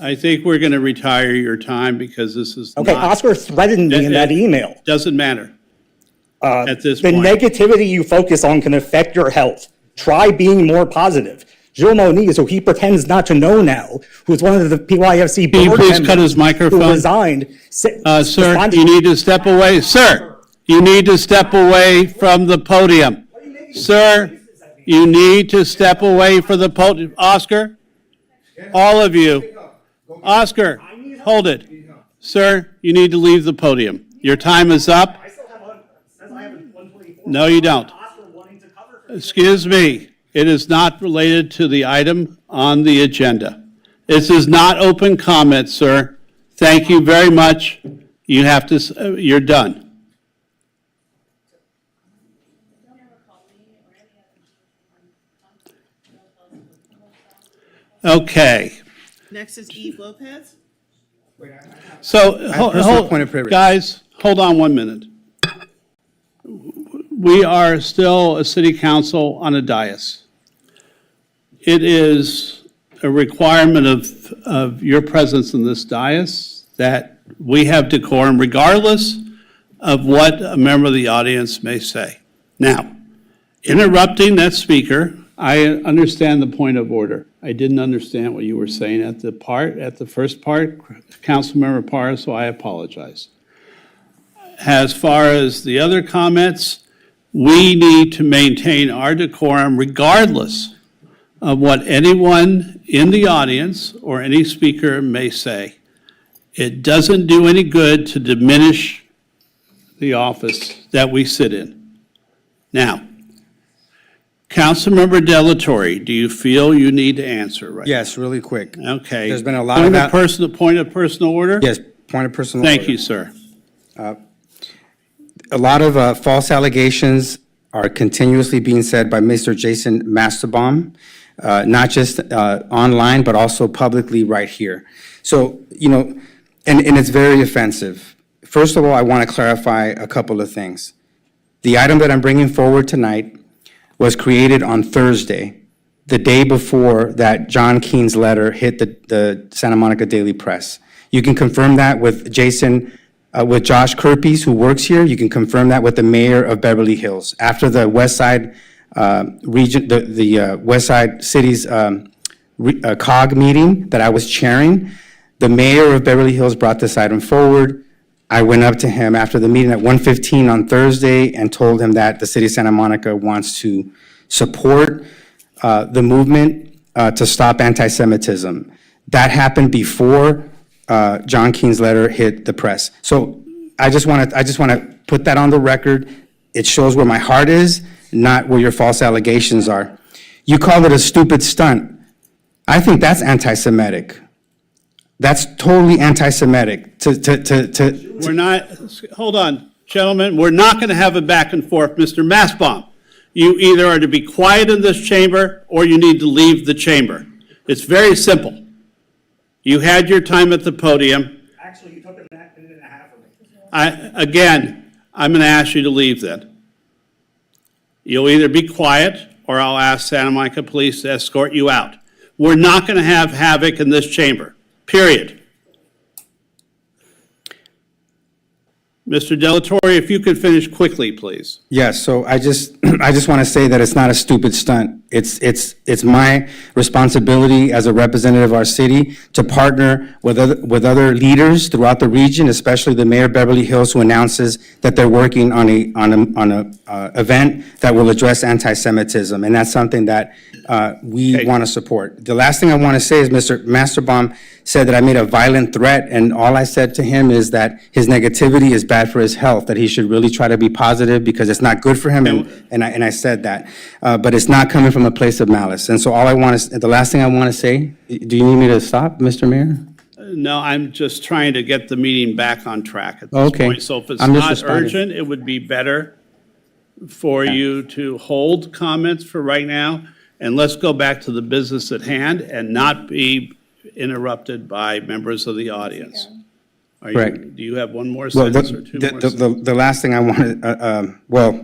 I think we're going to retire your time because this is Okay, not- Oscar threatened me in that email. Doesn't matter at this The point. negativity you focus on can affect your health. Try being more positive. Joe Moniz, who he pretends not to know now, who's one of the PYFC Can you board please members cut his who microphone? resigned. Sir, you need to step away. Sir, you need to step away from the podium. Sir, you need to step away from the podium. Oscar, all of you. Oscar, hold it. Sir, you need to leave the podium. Your time is up. No, you don't. Excuse me. It is not related to the item on the agenda. This is not open comment, sir. Thank you very much. You have to, you're done. Okay. Next is Eve Lopez. So, personal point of privilege. guys, hold on 1 minute. We are still a city council on a dais. It is a requirement of your presence in this dais that we have decorum regardless of what a member of the audience may say. Now, interrupting that speaker, I understand the point of order. I didn't understand what you were saying at the first part, Councilmember Parra, so I apologize. As far as the other comments, we need to maintain our decorum regardless of what anyone in the audience or any speaker may say. It doesn't do any good to diminish the office that we sit in. Now, Councilmember Delatorre, do you feel you need to answer right Yes, really quick. now? Okay. There's been a lot of that- Point of personal order? Yes, point of personal order. Thank you, sir. A lot of false allegations are continuously being said by Mr. Jason Mastelbaum, not just online, but also publicly right here. So, and it's very offensive. First of all, I want to clarify a couple of things. The item that I'm bringing forward tonight was created on Thursday, the day before that John Keene's letter hit the Santa Monica Daily Press. You can confirm that with with Josh Kerpies, who works here. You can confirm that with the mayor of Beverly Hills. After the West Side region, the West Side City's COG meeting that I was chairing, the mayor of Beverly Hills brought this item forward. I went up to him after the meeting at 1:15 on Thursday and told him that the city of Santa Monica wants to support the movement to stop anti-Semitism. That happened before John Keene's letter hit the press. So I just want to put that on the record. It shows where my heart is, not where your false allegations are. You call it a stupid stunt. I think that's anti-Semitic. That's totally anti-Semitic. We're not, hold on, gentlemen, we're not going to have a back and forth. Mr. Mastelbaum, you either are to be quiet in this chamber or you need to leave the chamber. It's very simple. You had your time at the podium. Actually, you took a minute and a half from me. Again, I'm going to ask you to leave then. You'll either be quiet or I'll ask Santa Monica Police to escort you out. We're not going to have havoc in this chamber, period. Mr. Delatorre, if you could finish quickly, please. Yes, so I just want to say that it's not a stupid stunt. It's my responsibility as a representative of our city to partner with other leaders throughout the region, especially the mayor of Beverly Hills, who announces that they're working on a event that will address anti-Semitism, and that's something that we want to support. The last thing I want to say is Mr. Mastelbaum said that I made a violent threat, and all I said to him is that his negativity is bad for his health, that he should really try to be positive because it's not good for him, and I said that. But it's not coming from a place of malice. And so the last thing I want to say, do you need me to stop, Mr. Mayor? No, I'm just trying to get the meeting back on track at this Okay. point. So if it's I'm just not responding. urgent, it would be better for you to hold comments for right now, and let's go back to the business at hand and not be interrupted by members of the audience. Correct. Do you have one more Well, sentence or two more sentences? the last thing I wanted,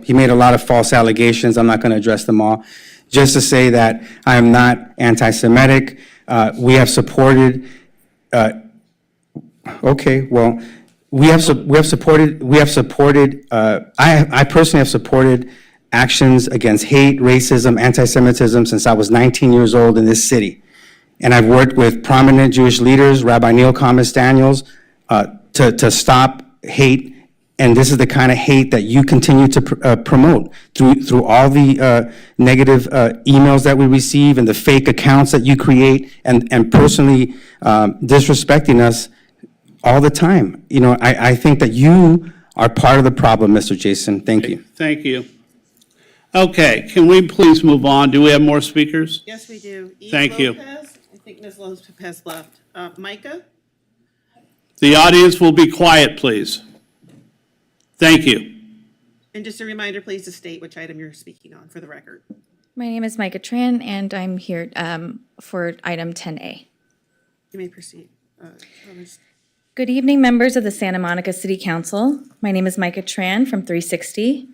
he made a lot of false allegations. I'm not going to address them all. Just to say that I am not anti-Semitic. We have supported, okay, well, I personally have supported actions against hate, racism, anti-Semitism since I was 19 years old in this city. And I've worked with prominent Jewish leaders, Rabbi Neil Thomas Daniels, to stop hate. And this is the kind of hate that you continue to promote through all the negative emails that we receive and the fake accounts that you create and personally disrespecting us all the time. You know, I think that you are part of the problem, Mr. Jason. Thank you. Thank you. Okay, can we please move on? Do we have more speakers? Yes, we do. Eve Thank you. Lopez. I think Ms. Lopez left. Micah? The audience will be quiet, please. Thank you. And just a reminder, please, to state which item you're speaking on for the record. My name is Micah Tran, and I'm here for item 10A. You may proceed. Thomas. Good evening, members of the Santa Monica City Council. My name is Micah Tran from 360,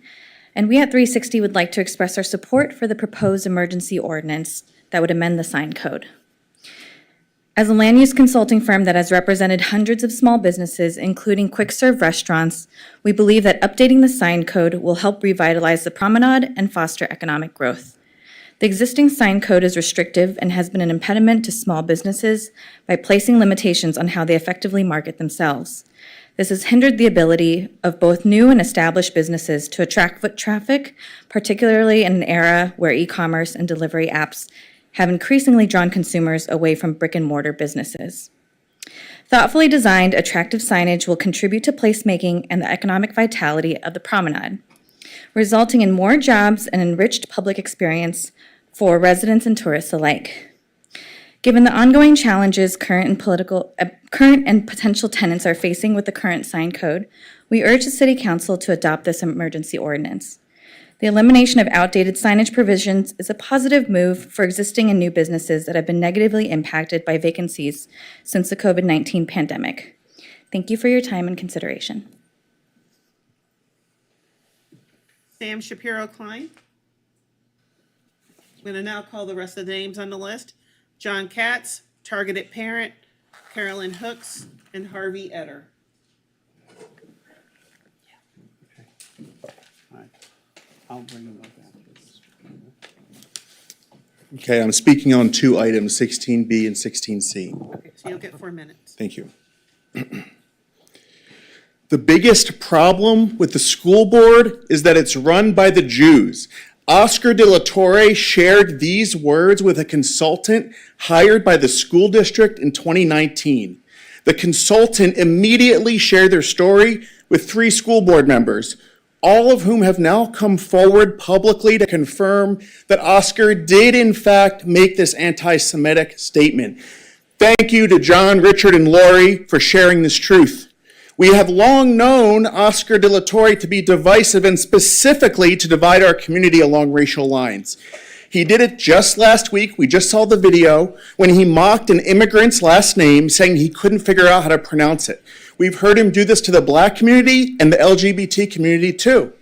and we at 360 would like to express our support for the proposed emergency ordinance that would amend the sign code. As a land use consulting firm that has represented hundreds of small businesses, including quick-serve restaurants, we believe that updating the sign code will help revitalize the promenade and foster economic growth. The existing sign code is restrictive and has been an impediment to small businesses by placing limitations on how they effectively market themselves. This has hindered the ability of both new and established businesses to attract foot traffic, particularly in an era where e-commerce and delivery apps have increasingly drawn consumers away from brick-and-mortar businesses. Thoughtfully designed, attractive signage will contribute to placemaking and the economic vitality of the promenade, resulting in more jobs and enriched public experience for residents and tourists alike. Given the ongoing challenges current and potential tenants are facing with the current sign code, we urge the City Council to adopt this emergency ordinance. The elimination of outdated signage provisions is a positive move for existing and new businesses that have been negatively impacted by vacancies since the COVID-19 pandemic. Thank you for your time and consideration. Sam Shapiro Klein. I'm going to now call the rest of the names on the list. John Katz, Targeted Parent, Carolyn Hooks, and Harvey Etter. I'll bring them up after. Okay, I'm speaking on two items, 16B and 16C. Okay, so you'll get 4 minutes. Thank you. The biggest problem with the school board is that it's run by the Jews. Oscar De La Torre shared these words with a consultant hired by the school district in 2019. The consultant immediately shared their story with 3 school board members, all of whom have now come forward publicly to confirm that Oscar did in fact make this anti-Semitic statement. Thank you to John, Richard, and Lori for sharing this truth. We have long known Oscar De La Torre to be divisive and specifically to divide our community along racial lines. He did it just last week, we just saw the video, when he mocked an immigrant's last name, saying he couldn't figure out how to pronounce it. We've heard him do this to the Black community and the LGBT community too.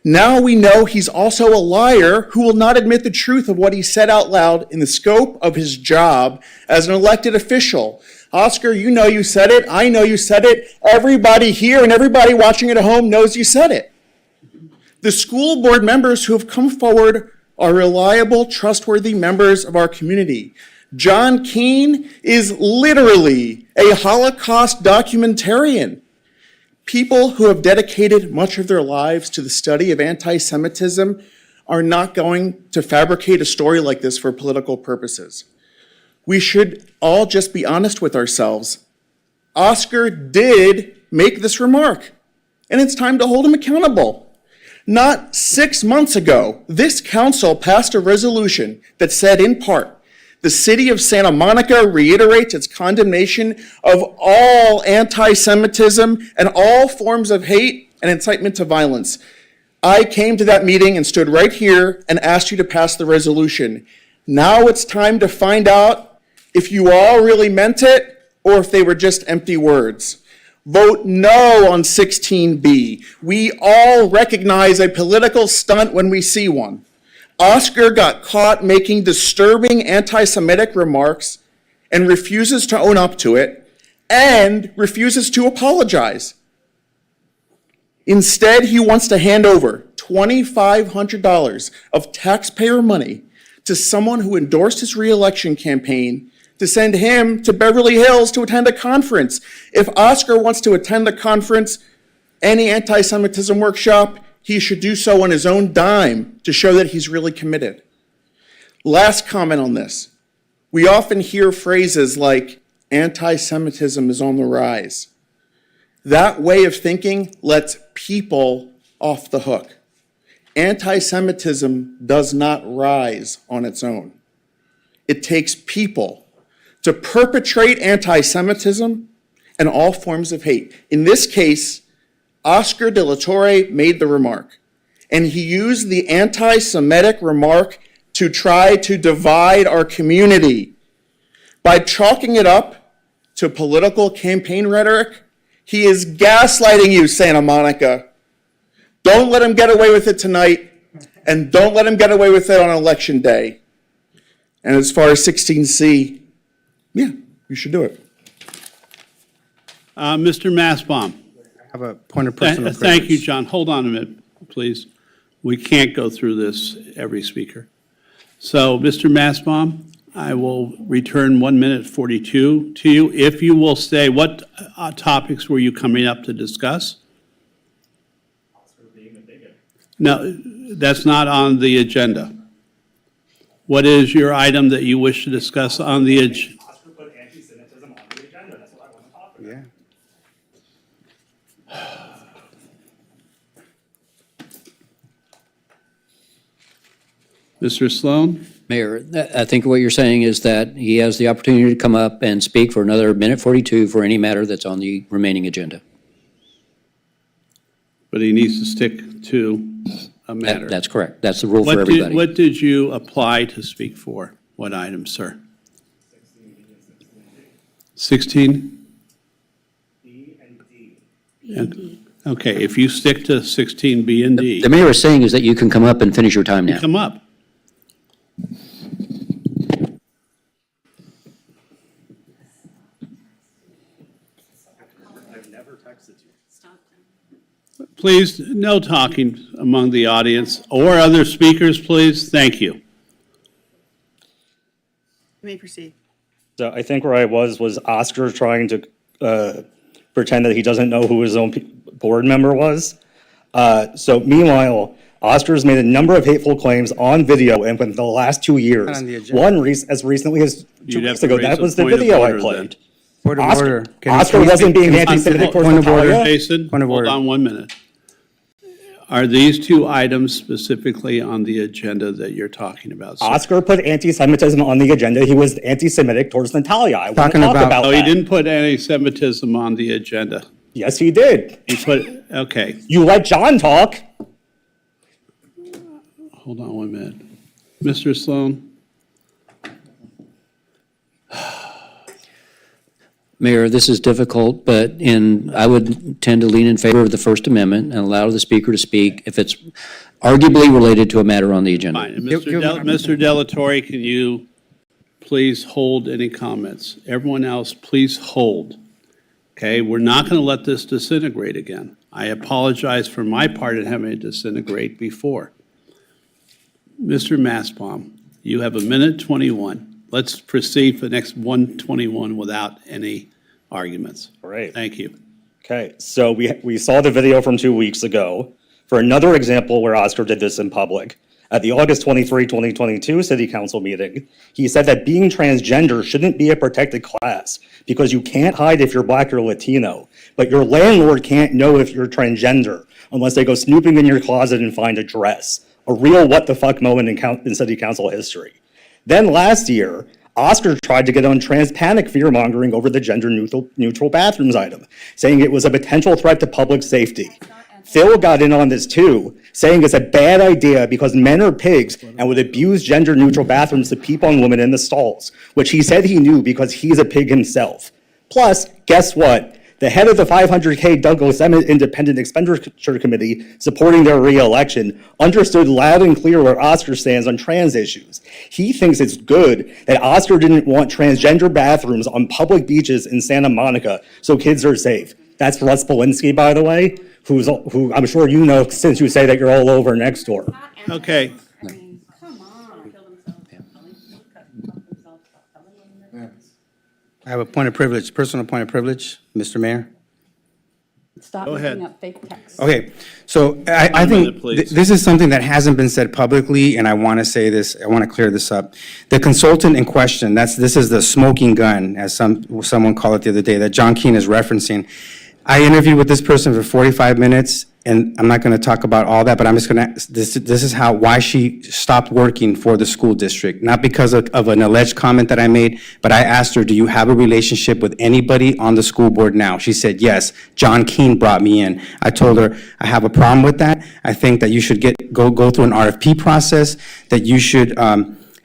Now we know he's also a liar who will not admit the truth of what he said out loud in the scope of his job as an elected official. Oscar, you know you said it. I know you said it. Everybody here and everybody watching at home knows you said it. The school board members who have come forward are reliable, trustworthy members of our community. John Keene is literally a Holocaust documentarian. People who have dedicated much of their lives to the study of anti-Semitism are not going to fabricate a story like this for political purposes. We should all just be honest with ourselves. Oscar did make this remark, and it's time to hold him accountable. Not 6 months ago, this council passed a resolution that said, in part, the city of Santa Monica reiterates its condemnation of all anti-Semitism and all forms of hate and incitement to violence. I came to that meeting and stood right here and asked you to pass the resolution. Now it's time to find out if you all really meant it or if they were just empty words. Vote no on 16B. We all recognize a political stunt when we see one. Oscar got caught making disturbing anti-Semitic remarks and refuses to own up to it and refuses to apologize. Instead, he wants to hand over $2,500 of taxpayer money to someone who endorsed his reelection campaign to send him to Beverly Hills to attend a conference. If Oscar wants to attend the conference, any anti-Semitism workshop, he should do so on his own dime to show that he's really committed. Last comment on this. We often hear phrases like, anti-Semitism is on the rise. That way of thinking lets people off the hook. Anti-Semitism does not rise on its own. It takes people to perpetrate anti-Semitism and all forms of hate. In this case, Oscar De La Torre made the remark, and he used the anti-Semitic remark to try to divide our community. By chalking it up to political campaign rhetoric, he is gaslighting you, Santa Monica. Don't let him get away with it tonight, and don't let him get away with it on election day. And as far as 16C, yeah, you should do it. Mr. Massbaum. I have a point of personal privilege. Thank you, John. Hold on a minute, please. We can't go through this every speaker. So, Mr. Massbaum, I will return 1 minute 42 to you. If you will stay, what topics were you coming up to discuss? No, that's not on the agenda. What is your item that you wish to discuss on the agenda? Oscar put anti-Semitism on the agenda. That's what I want to talk about. Yeah. Mr. Sloan? Mayor, I think what you're saying is that he has the opportunity to come up and speak for another minute 42 for any matter that's on the remaining agenda. But he needs to stick to a matter. That's correct. That's the rule for everybody. What did you apply to speak for? What item, sir? 16? B and D. B and D. Okay, if you stick to 16B and D, The mayor is saying is that you can come up and finish your time now. come up. I've never texted you. Please, no talking among the audience or other speakers, please. Thank you. You may proceed. So I think where I was Oscar trying to pretend that he doesn't know who his own board member was. So meanwhile, Oscar's made a number of hateful claims on video and within the last 2 years. Not on the agenda. One as recently as 2 You'd have weeks to ago. raise That a was the point of video I order played. Point of Oscar- order. Can Oscar we wasn't speak- being can we speak- anti-Semitic towards Point of order. Natalia. Jason, Point of hold order. on 1 minute. Are these two items specifically on the agenda that you're talking about, sir? Oscar put anti-Semitism on the agenda. He was anti-Semitic towards Natalia. I want to Talking talk about- about Oh, he that. didn't put anti-Semitism on the agenda. Yes, he did. He put, okay, You let John talk. hold on 1 minute. Mr. Sloan? Mayor, this is difficult, but I would tend to lean in favor of the First Amendment and allow the speaker to speak if it's arguably related to a matter on the agenda. Fine. And Mr. De La Torre, can you please hold any comments? Everyone else, please hold. Okay, we're not going to let this disintegrate again. I apologize for my part in having it disintegrate before. Mr. Massbaum, you have 1:21. Let's proceed for the next 1:21 without any arguments. Great. Thank you. Okay, so we saw the video from 2 weeks ago for another example where Oscar did this in public. At the August 23, 2022 City Council meeting, he said that being transgender shouldn't be a protected class because you can't hide if you're Black or Latino, but your landlord can't know if you're transgender unless they go snooping in your closet and find a dress. A real what the fuck moment in City Council history. Then last year, Oscar tried to get on trans panic fear-mongering over the gender-neutral bathrooms item, saying it was a potential threat to public safety. Phil got in on this too, saying it's a bad idea because men are pigs and would abuse gender-neutral bathrooms to peep on women in the stalls, which he said he knew because he's a pig himself. Plus, guess what? The head of the 500K Douglas Emmett Independent Expenditure Committee supporting their re-election understood loud and clear where Oscar stands on trans issues. He thinks it's good that Oscar didn't want transgender bathrooms on public beaches in Santa Monica so kids are safe. That's Russ Polinsky, by the way, who I'm sure you know since you say that you're all over next door. Okay. I have a point of privilege, personal point of privilege, Mr. Mayor. Stop Go ahead. making up fake text. Okay, so I One minute, think please. this is something that hasn't been said publicly, and I want to say this, I want to clear this up. The consultant in question, this is the smoking gun, as someone called it the other day, that John Keane is referencing. I interviewed with this person for 45 minutes, and I'm not going to talk about all that, but I'm just going to, this is why she stopped working for the school district. Not because of an alleged comment that I made, but I asked her, do you have a relationship with anybody on the school board now? She said, yes, John Keane brought me in. I told her, I have a problem with that. I think that you should go through an RFP process, that you should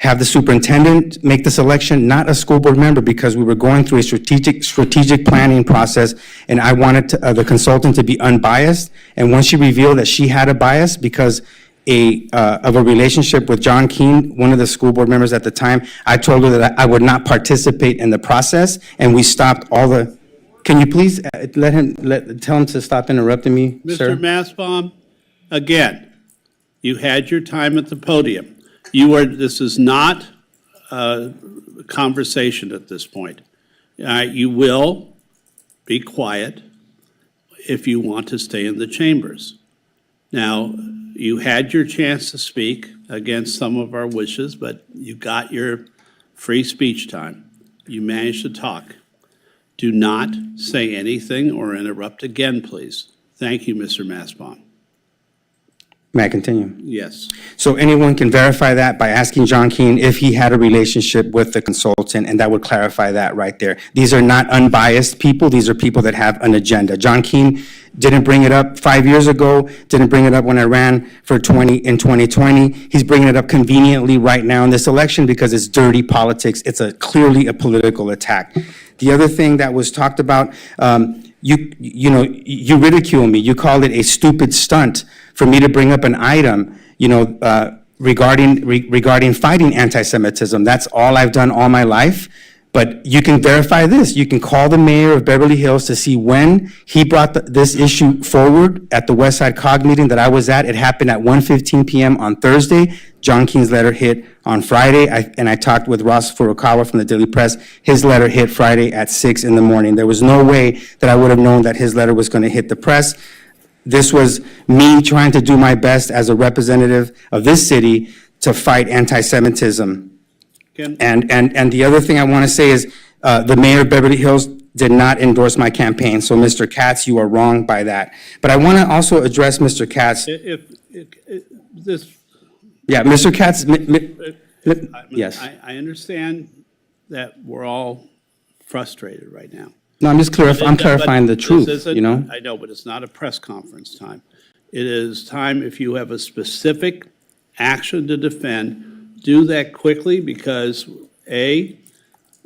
have the superintendent make the selection, not a school board member, because we were going through a strategic planning process, and I wanted the consultant to be unbiased. And once she revealed that she had a bias because of a relationship with John Keane, one of the school board members at the time, I told her that I would not participate in the process, and we stopped all the. Can you please tell him to stop interrupting me, sir? Mr. Massbaum, again, you had your time at the podium. This is not a conversation at this point. You will be quiet if you want to stay in the chambers. Now, you had your chance to speak against some of our wishes, but you got your free speech time. You managed to talk. Do not say anything or interrupt again, please. Thank you, Mr. Massbaum. May I continue? Yes. So anyone can verify that by asking John Keane if he had a relationship with the consultant, and that would clarify that right there. These are not unbiased people. These are people that have an agenda. John Keane didn't bring it up 5 years ago, didn't bring it up when I ran in 2020. He's bringing it up conveniently right now in this election because it's dirty politics. It's clearly a political attack. The other thing that was talked about, you ridicule me. You called it a stupid stunt for me to bring up an item, regarding fighting anti-Semitism. That's all I've done all my life. But you can verify this. You can call the mayor of Beverly Hills to see when he brought this issue forward at the West Side COG meeting that I was at. It happened at 1:15 p.m. on Thursday. John Keane's letter hit on Friday, and I talked with Ross Furukawa from the Daily Press. His letter hit Friday at 6 in the morning. There was no way that I would have known that his letter was going to hit the press. This was me trying to do my best as a representative of this city to fight anti-Semitism. And the other thing I want to say is the mayor of Beverly Hills did not endorse my campaign. So, Mr. Katz, you are wrong by that. But I want to also address Mr. Katz. Yeah, Mr. Katz, yes. I understand that we're all frustrated right now. No, I'm clarifying the truth, you know? I know, but it's not a press conference time. It is time, if you have a specific action to defend, do that quickly because, A,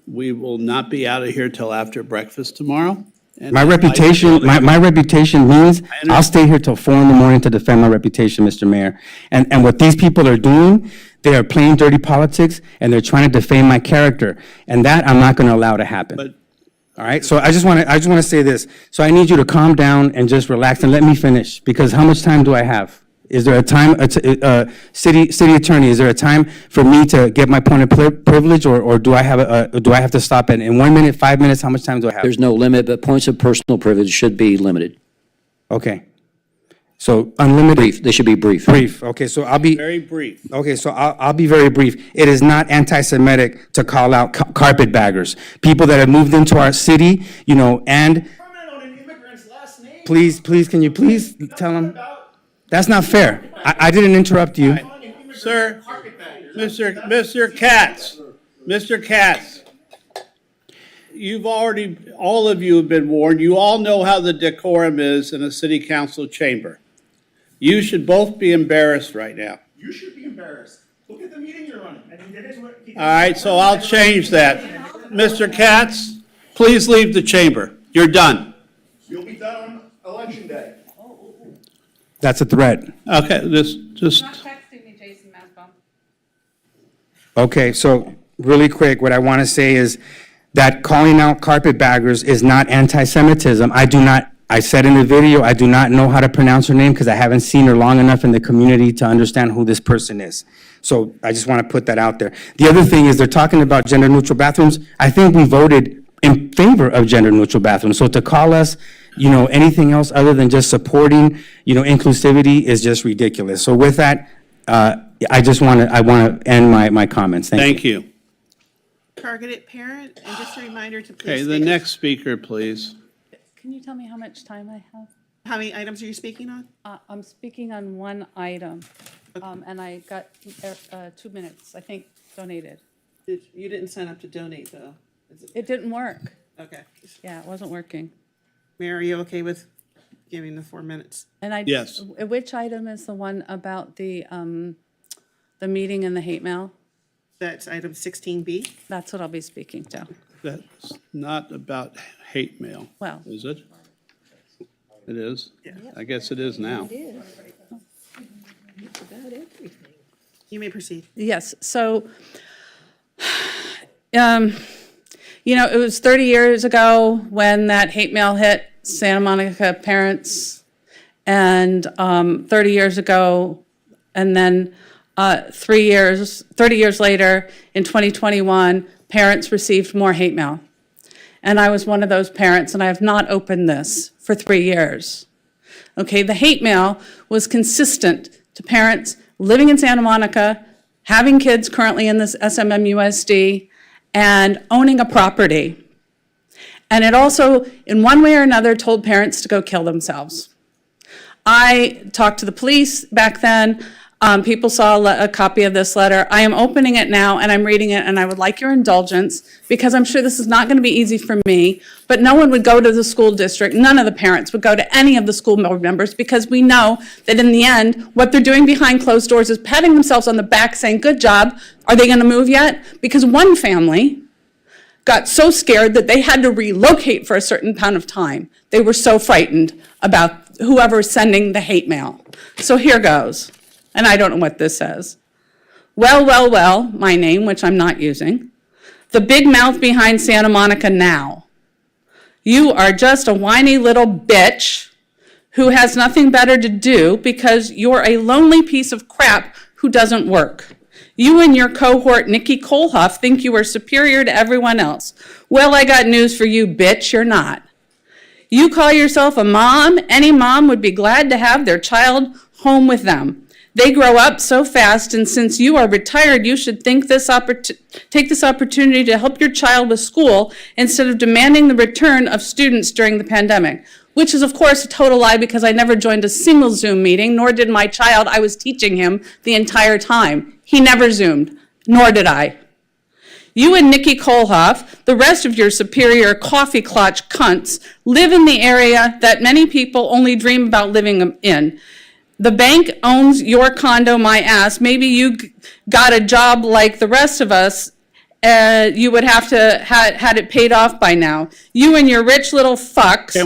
we will not be out of here till after breakfast tomorrow. And My reputation means I'll stay here till 4 in the morning to defend my reputation, Mr. Mayor. And what these people are doing, they are playing dirty politics and they're trying to defame my character. And that I'm not going to allow to happen. All right, so I just want to say this. So I need you to calm down and just relax and let me finish because how much time do I have? Is there a time, city attorney, is there a time for me to get my point of privilege or do I have to stop it in 1 minute, 5 minutes? How much time do I have? There's no limit, but points of personal privilege should be limited. Okay. So unlimited. Brief, they should be brief. Brief, okay, so I'll be. Very brief. Okay, so I'll be very brief. It is not anti-Semitic to call out carpetbaggers, people that have moved into our city, and. Please, can you please tell them? That's not fair. I didn't interrupt you. Sir, Mr. Katz, all of you have been warned. You all know how the decorum is in a city council chamber. You should both be embarrassed right now. You should be embarrassed. Look at the meeting you're running. All right, so I'll change that. Mr. Katz, please leave the chamber. You're done. You'll be done on election day. That's a threat. Okay, just. Not texting me, Jason Massbaum. Okay, so really quick, what I want to say is that calling out carpetbaggers is not anti-Semitism. I I said in the video, I do not know how to pronounce her name because I haven't seen her long enough in the community to understand who this person is. So I just want to put that out there. The other thing is they're talking about gender-neutral bathrooms. I think we voted in favor of gender-neutral bathrooms. So to call us, anything else other than just supporting, inclusivity is just ridiculous. So with that, I want to end my comments. Thank you. Thank you. Targeted parent, and just a reminder to please. Okay, the state- next speaker, please. Can you tell me how much time I have? How many items are you speaking on? I'm speaking on one item, and I got 2 minutes, I think, donated. You didn't sign up to donate, though. It didn't work. Okay. Yeah, it wasn't working. Mayor, are you okay with giving the 4 minutes? And I. Yes. Which item is the one about the meeting and the hate mail? That's item 16B. That's what I'll be speaking to. That's not about hate mail. Well. Is it? It is? I guess it is now. You may proceed. Yes, so, it was 30 years ago when that hate mail hit Santa Monica parents, and 30 years ago, and then 30 years later, in 2021, parents received more hate mail. And I was one of those parents, and I have not opened this for 3 years. Okay, the hate mail was consistent to parents living in Santa Monica, having kids currently in this SMMUSD, and owning a property. And it also, in one way or another, told parents to go kill themselves. I talked to the police back then. People saw a copy of this letter. I am opening it now, and I'm reading it, and I would like your indulgence, because I'm sure this is not going to be easy for me, but no one would go to the school district, none of the parents would go to any of the school board members, because we know that in the end, what they're doing behind closed doors is patting themselves on the back, saying, good job, are they going to move yet? Because one family got so scared that they had to relocate for a certain amount of time. They were so frightened about whoever's sending the hate mail. So here goes. And I don't know what this says. Well, my name, which I'm not using. The big mouth behind Santa Monica now. You are just a whiny little bitch who has nothing better to do because you're a lonely piece of crap who doesn't work. You and your cohort, Nikki Kohlhoff, think you are superior to everyone else. Well, I got news for you, bitch, you're not. You call yourself a mom? Any mom would be glad to have their child home with them. They grow up so fast, and since you are retired, you should take this opportunity to help your child with school instead of demanding the return of students during the pandemic, which is, of course, a total lie because I never joined a single Zoom meeting, nor did my child. I was teaching him the entire time. He never Zoomed, nor did I. You and Nikki Kohlhoff, the rest of your superior coffee clutch cunts, live in the area that many people only dream about living in. The bank owns your condo, my ass. Maybe you got a job like the rest of us. You would have to had it paid off by now. You and your rich little fucks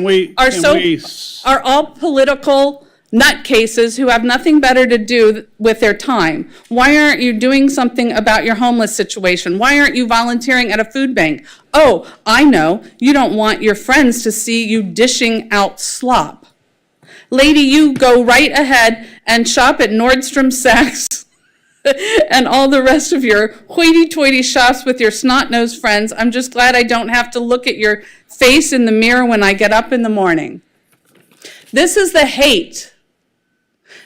are all political nutcases who have nothing better to do with their time. Why aren't you doing something about your homeless situation? Why aren't you volunteering at a food bank? Oh, I know. You don't want your friends to see you dishing out slop. Lady, you go right ahead and shop at Nordstrom, Saks, and all the rest of your hoity-toity shops with your snot-nosed friends. I'm just glad I don't have to look at your face in the mirror when I get up in the morning. This is the hate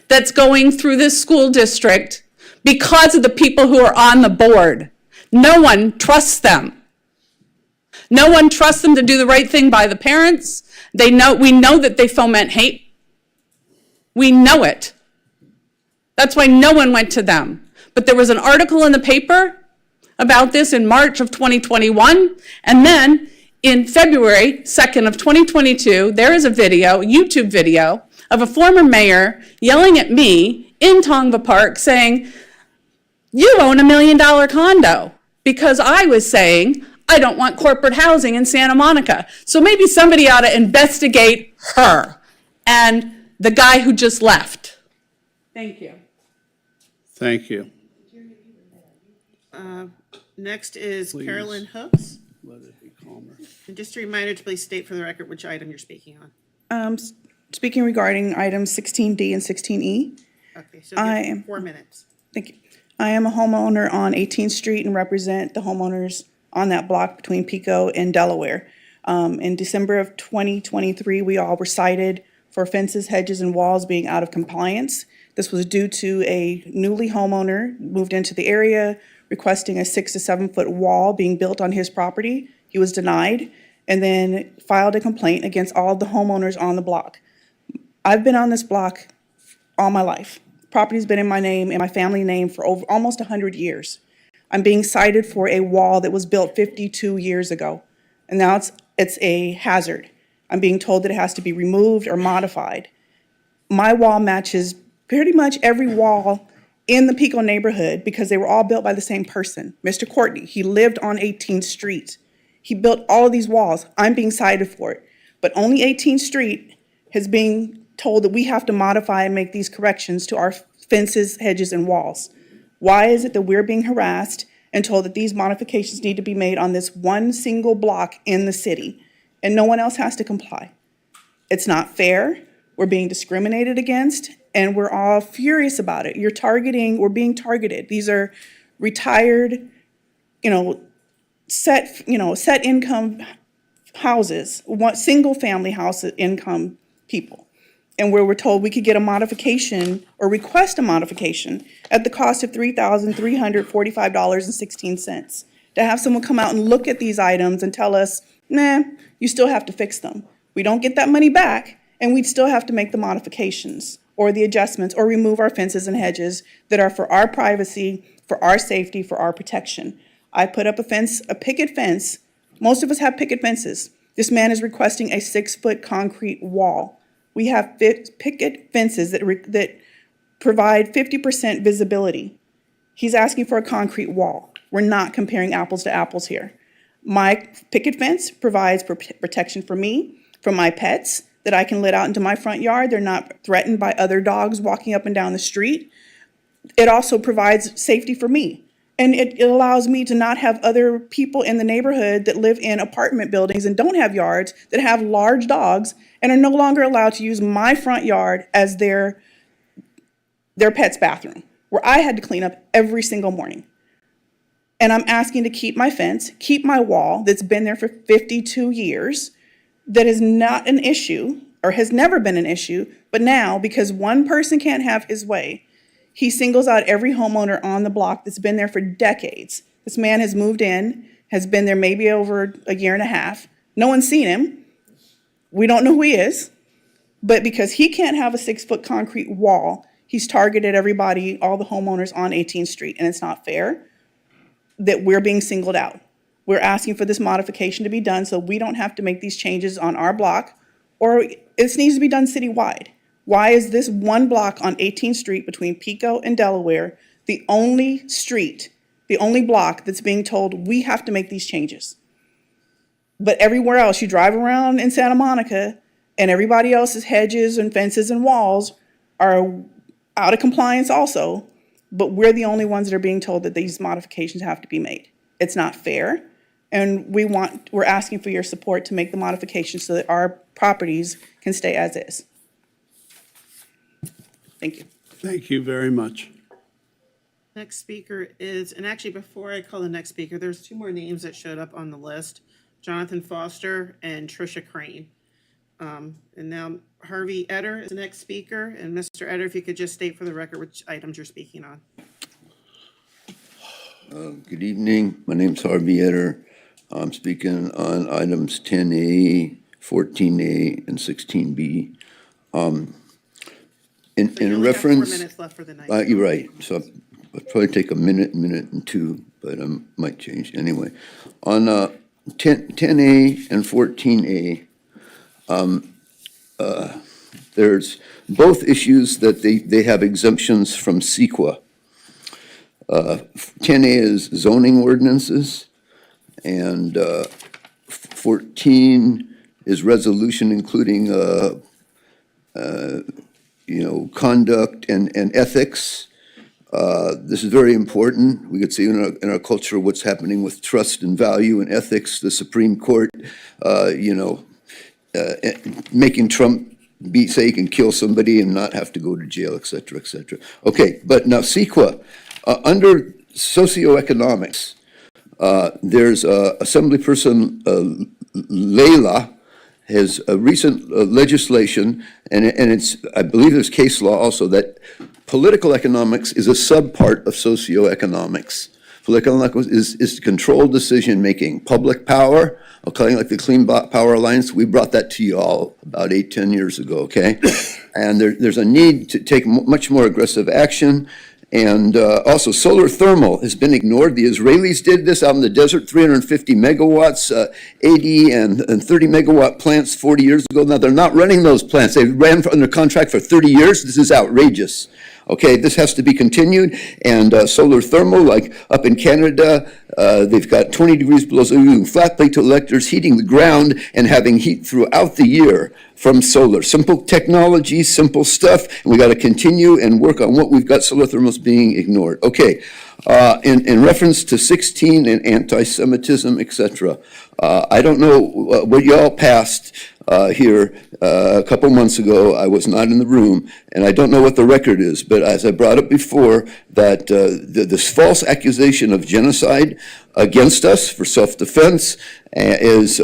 that's going through this school district because of the people who are on the board. No one trusts them. No one trusts them to do the right thing by the parents. We know that they foment hate. We know it. That's why no one went to them. But there was an article in the paper about this in March of 2021, and then in February 2nd of 2022, there is a video, YouTube video, of a former mayor yelling at me in Tongva Park saying, you own $1 million condo, because I was saying, I don't want corporate housing in Santa Monica. So maybe somebody ought to investigate her and the guy who just left. Thank you. Thank you. Next is Please. Carolyn Hooks. Let it be calmer. And just a reminder to please state for the record which item you're speaking on. Speaking regarding items 16D and 16E. Okay, so I you have am- 4 minutes. Thank you. I am a homeowner on 18th Street and represent the homeowners on that block between Pico and Delaware. In December of 2023, we all were cited for fences, hedges, and walls being out of compliance. This was due to a newly homeowner moved into the area requesting a 6 to 7 foot wall being built on his property. He was denied and then filed a complaint against all the homeowners on the block. I've been on this block all my life. Property's been in my name and my family name for over almost 100 years. I'm being cited for a wall that was built 52 years ago, and now it's a hazard. I'm being told that it has to be removed or modified. My wall matches pretty much every wall in the Pico neighborhood because they were all built by the same person, Mr. Courtney. He lived on 18th Street. He built all of these walls. I'm being cited for it. But only 18th Street is being told that we have to modify and make these corrections to our fences, hedges, and walls. Why is it that we're being harassed and told that these modifications need to be made on this one single block in the city and no one else has to comply? It's not fair. We're being discriminated against and we're all furious about it. We're being targeted. These are retired, set income houses, single family house income people. And where we're told we could get a modification or request a modification at the cost of $3,345.16. To have someone come out and look at these items and tell us, nah, you still have to fix them. We don't get that money back, and we'd still have to make the modifications or the adjustments or remove our fences and hedges that are for our privacy, for our safety, for our protection. I put up a picket fence. Most of us have picket fences. This man is requesting a 6-foot concrete wall. We have picket fences that provide 50% visibility. He's asking for a concrete wall. We're not comparing apples to apples here. My picket fence provides protection for me, for my pets, that I can let out into my front yard. They're not threatened by other dogs walking up and down the street. It also provides safety for me. And it allows me to not have other people in the neighborhood that live in apartment buildings and don't have yards, that have large dogs, and are no longer allowed to use my front yard as their pet's bathroom, where I had to clean up every single morning. And I'm asking to keep my fence, keep my wall that's been there for 52 years, that is not an issue, or has never been an issue, but now, because one person can't have his way, he singles out every homeowner on the block that's been there for decades. This man has moved in, has been there maybe over a year and a half. No one's seen him. We don't know who he is. But because he can't have a 6-foot concrete wall, he's targeted everybody, all the homeowners on 18th Street. And it's not fair that we're being singled out. We're asking for this modification to be done so we don't have to make these changes on our block, or it needs to be done citywide. Why is this one block on 18th Street between Pico and Delaware the only block that's being told we have to make these changes? But everywhere else, you drive around in Santa Monica and everybody else's hedges and fences and walls are out of compliance also, but we're the only ones that are being told that these modifications have to be made. It's not fair, and we're asking for your support to make the modifications so that our properties can stay as is. Thank you. Thank you very much. Next speaker is, and actually before I call the next speaker, there's 2 more names that showed up on the list, Jonathan Foster and Tricia Crane. And now Harvey Etter is the next speaker. And Mr. Etter, if you could just state for the record which items you're speaking on. Good evening. My name's Harvey Etter. I'm speaking on items 10A, 14A, and 16B. In reference, 4 minutes left for the night. you're right. So I'll probably take a minute and 2, but I might change anyway. On 10A and 14A, there's both issues that they have exemptions from CEQA. 10A is zoning ordinances, and 14 is resolution including conduct and ethics. This is very important. We could see in our culture what's happening with trust and value and ethics. The Supreme Court, making Trump say he can kill somebody and not have to go to jail, et cetera, et cetera. Okay, but now CEQA, under socioeconomics, there's Assemblyperson Layla has a recent legislation, and it's, I believe there's case law also, that political economics is a subpart of socioeconomics. Political economics is controlled decision-making. Public power, okay, like the Clean Power Alliance, we brought that to you all about 8-10 years ago, okay? And there's a need to take much more aggressive action. And also, solar thermal has been ignored. The Israelis did this out in the desert, 350 megawatts, 80 and 30 megawatt plants 40 years ago. Now, they're not running those plants. They ran under contract for 30 years. This is outrageous. Okay, this has to be continued. And solar thermal, like up in Canada, they've got 20 degrees below zero, using flat plate collectors, heating the ground and having heat throughout the year from solar. Simple technology, simple stuff, and we got to continue and work on what we've got. Solar thermal's being ignored. Okay, in reference to 16 and anti-Semitism, etc., I don't know what y'all passed here a couple months ago. I was not in the room, and I don't know what the record is, but as I brought up before, that this false accusation of genocide against us for self-defense is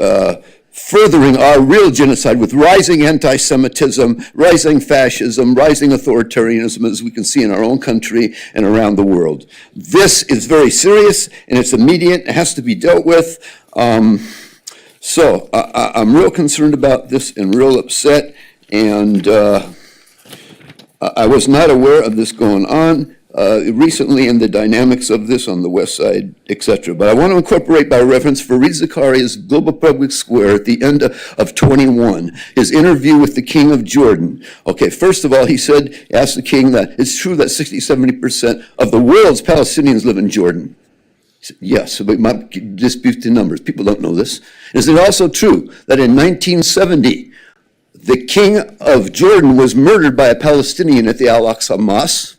furthering our real genocide with rising anti-Semitism, rising fascism, rising authoritarianism, as we can see in our own country and around the world. This is very serious, and it's immediate. It has to be dealt with. So I'm real concerned about this and real upset, and I was not aware of this going on recently in the dynamics of this on the west side, etc. But I want to incorporate by reference Fareed Zakaria's Global Public Square at the end of 21, his interview with the King of Jordan. Okay, first of all, he asked the king that it's true that 60-70% of the world's Palestinians live in Jordan. Yes, but my dispute the numbers. People don't know this. Is it also true that in 1970, the king of Jordan was murdered by a Palestinian at the Al-Aqsa Mosque,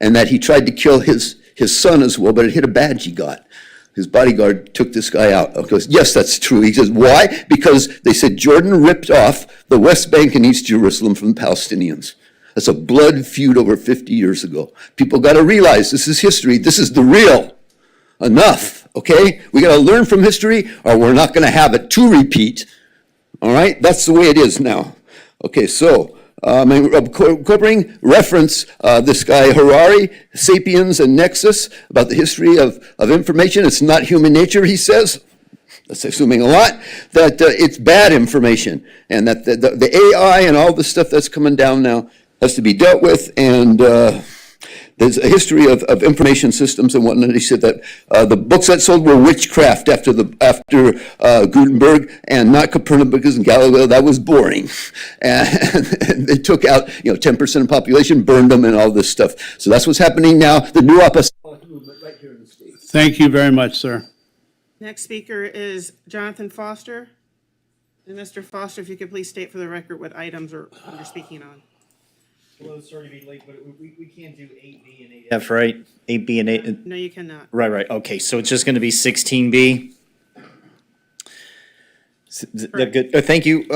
and that he tried to kill his son as well, but it hit a badge he got. His bodyguard took this guy out. He goes, yes, that's true. He says, why? Because they said Jordan ripped off the West Bank and East Jerusalem from the Palestinians. That's a blood feud over 50 years ago. People got to realize this is history. This is the real. Enough, okay? We got to learn from history, or we're not going to have it to repeat. All right? That's the way it is now. Okay, so I'm incorporating reference this guy Harari, Sapiens and Nexus, about the history of information. It's not human nature, he says. That's assuming a lot, that it's bad information, and that the AI and all the stuff that's coming down now has to be dealt with, and there's a history of information systems and whatnot. He said that the books that sold were witchcraft after Gutenberg, and not Copernicus and Galileo. That was boring. And they took out 10% of the population, burned them, and all this stuff. So that's what's happening now. The new apostolic movement right here in the state. Thank you very much, sir. Next speaker is Jonathan Foster. And Mr. Foster, if you could please state for the record what items you're speaking on. Hello, sorry to be late, but we can't do 8B and 8F, right? 8B and 8. No, you cannot. Right. Okay, so it's just going to be 16B. Good. Thank you.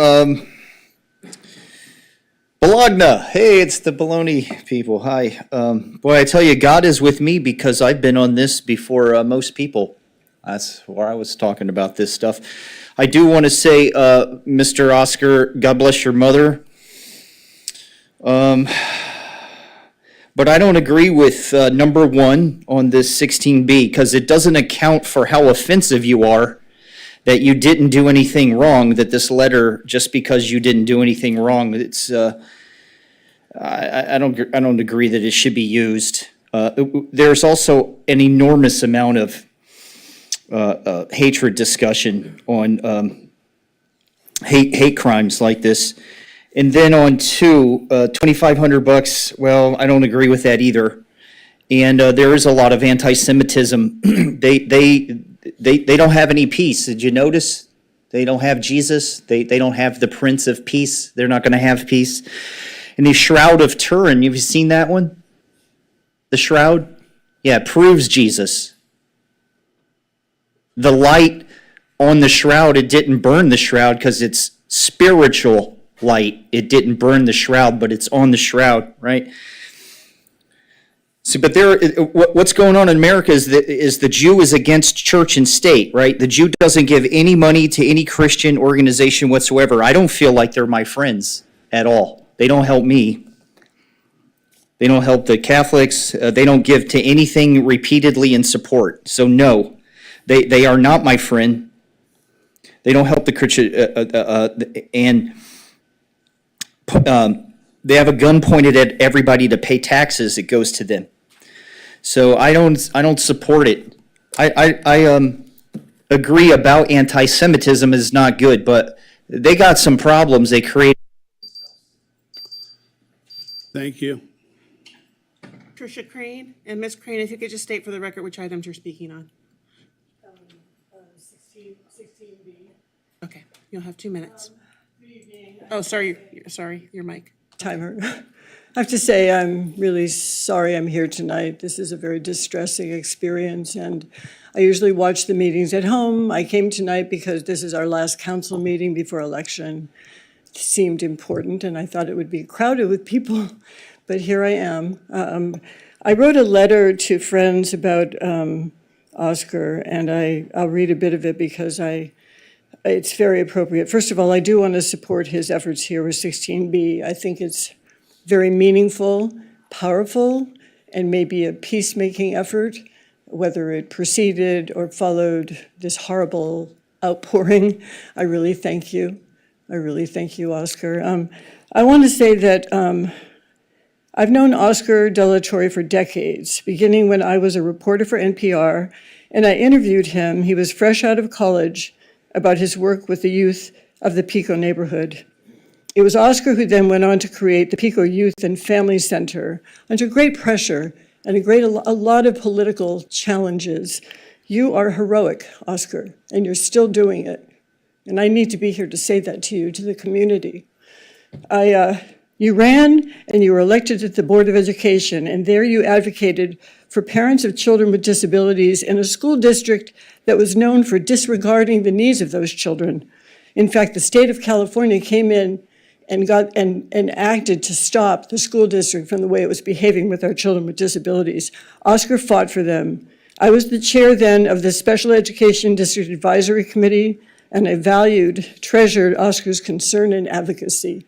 Bologna. Hey, it's the Bologna people. Hi. Boy, I tell you, God is with me because I've been on this before most people. That's where I was talking about this stuff. I do want to say, Mr. Oscar, God bless your mother. But I don't agree with number 1 on this 16B because it doesn't account for how offensive you are, that you didn't do anything wrong, that this letter, just because you didn't do anything wrong, it's I don't agree that it should be used. There's also an enormous amount of hatred discussion on hate crimes like this. And then on 2, $2,500, well, I don't agree with that either. And there is a lot of anti-Semitism. They don't have any peace. Did you notice? They don't have Jesus. They don't have the Prince of Peace. They're not going to have peace. And the Shroud of Turin, have you seen that one? The shroud? Yeah, it proves Jesus. The light on the shroud, it didn't burn the shroud because it's spiritual light. It didn't burn the shroud, but it's on the shroud, right? See, but what's going on in America is the Jew is against church and state, right? The Jew doesn't give any money to any Christian organization whatsoever. I don't feel like they're my friends at all. They don't help me. They don't help the Catholics. They don't give to anything repeatedly in support. So no, they are not my friend. They don't help the Christian, they have a gun pointed at everybody to pay taxes. It goes to them. So I don't support it. I agree about anti-Semitism is not good, but they got some problems they create. Thank you. Tricia Crane, and Ms. Crane, if you could just state for the record which items you're speaking on. 16B. Okay, you'll have 2 minutes. Oh, sorry, your mic. Timer. I have to say, I'm really sorry I'm here tonight. This is a very distressing experience, and I usually watch the meetings at home. I came tonight because this is our last council meeting before election. It seemed important, and I thought it would be crowded with people, but here I am. I wrote a letter to friends about Oscar, and I'll read a bit of it because it's very appropriate. First of all, I do want to support his efforts here with 16B. I think it's very meaningful, powerful, and maybe a peacemaking effort, whether it preceded or followed this horrible outpouring. I really thank you. I really thank you, Oscar. I want to say that I've known Oscar De La Torre for decades, beginning when I was a reporter for NPR, and I interviewed him. He was fresh out of college about his work with the youth of the Pico neighborhood. It was Oscar who then went on to create the Pico Youth and Family Center under great pressure and a lot of political challenges. You are heroic, Oscar, and you're still doing it. And I need to be here to say that to you, to the community. You ran and you were elected at the Board of Education, and there you advocated for parents of children with disabilities in a school district that was known for disregarding the needs of those children. In fact, the state of California came in and acted to stop the school district from the way it was behaving with our children with disabilities. Oscar fought for them. I was the chair then of the Special Education District Advisory Committee, and I treasured Oscar's concern and advocacy.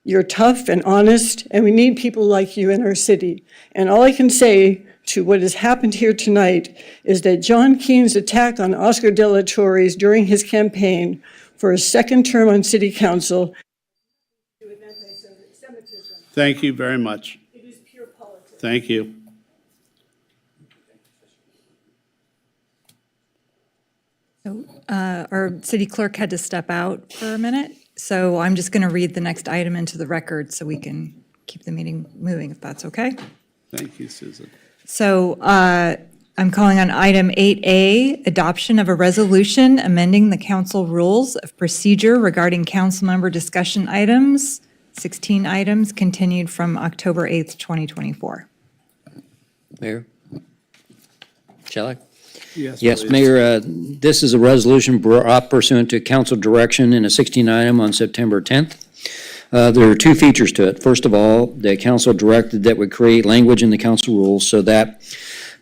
You're tough and honest, and we need people like you in our city. And all I can say to what has happened here tonight is that John Keene's attack on Oscar De La Torre during his campaign for a second term on city council. Thank you very much. It is pure politics. Thank you. Our city clerk had to step out for a minute, so I'm just going to read the next item into the record so we can keep the meeting moving, if that's okay. Thank you, Susan. So I'm calling on item 8A, adoption of a resolution amending the council rules of procedure regarding council member discussion items, 16 items continued from October 8th, 2024. Mayor? Shall I? Yes, Yes, please. Mayor, this is a resolution brought pursuant to council direction in a 16 item on September 10th. There are two features to it. First of all, the council directed that we create language in the council rules so that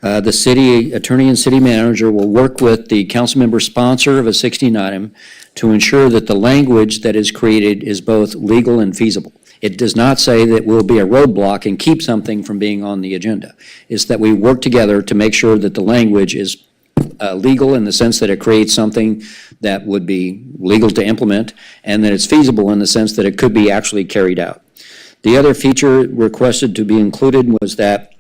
the city attorney and city manager will work with the council member sponsor of a 16 item to ensure that the language that is created is both legal and feasible. It does not say that we'll be a roadblock and keep something from being on the agenda. It's that we work together to make sure that the language is legal in the sense that it creates something that would be legal to implement, and that it's feasible in the sense that it could be actually carried out. The other feature requested to be included was that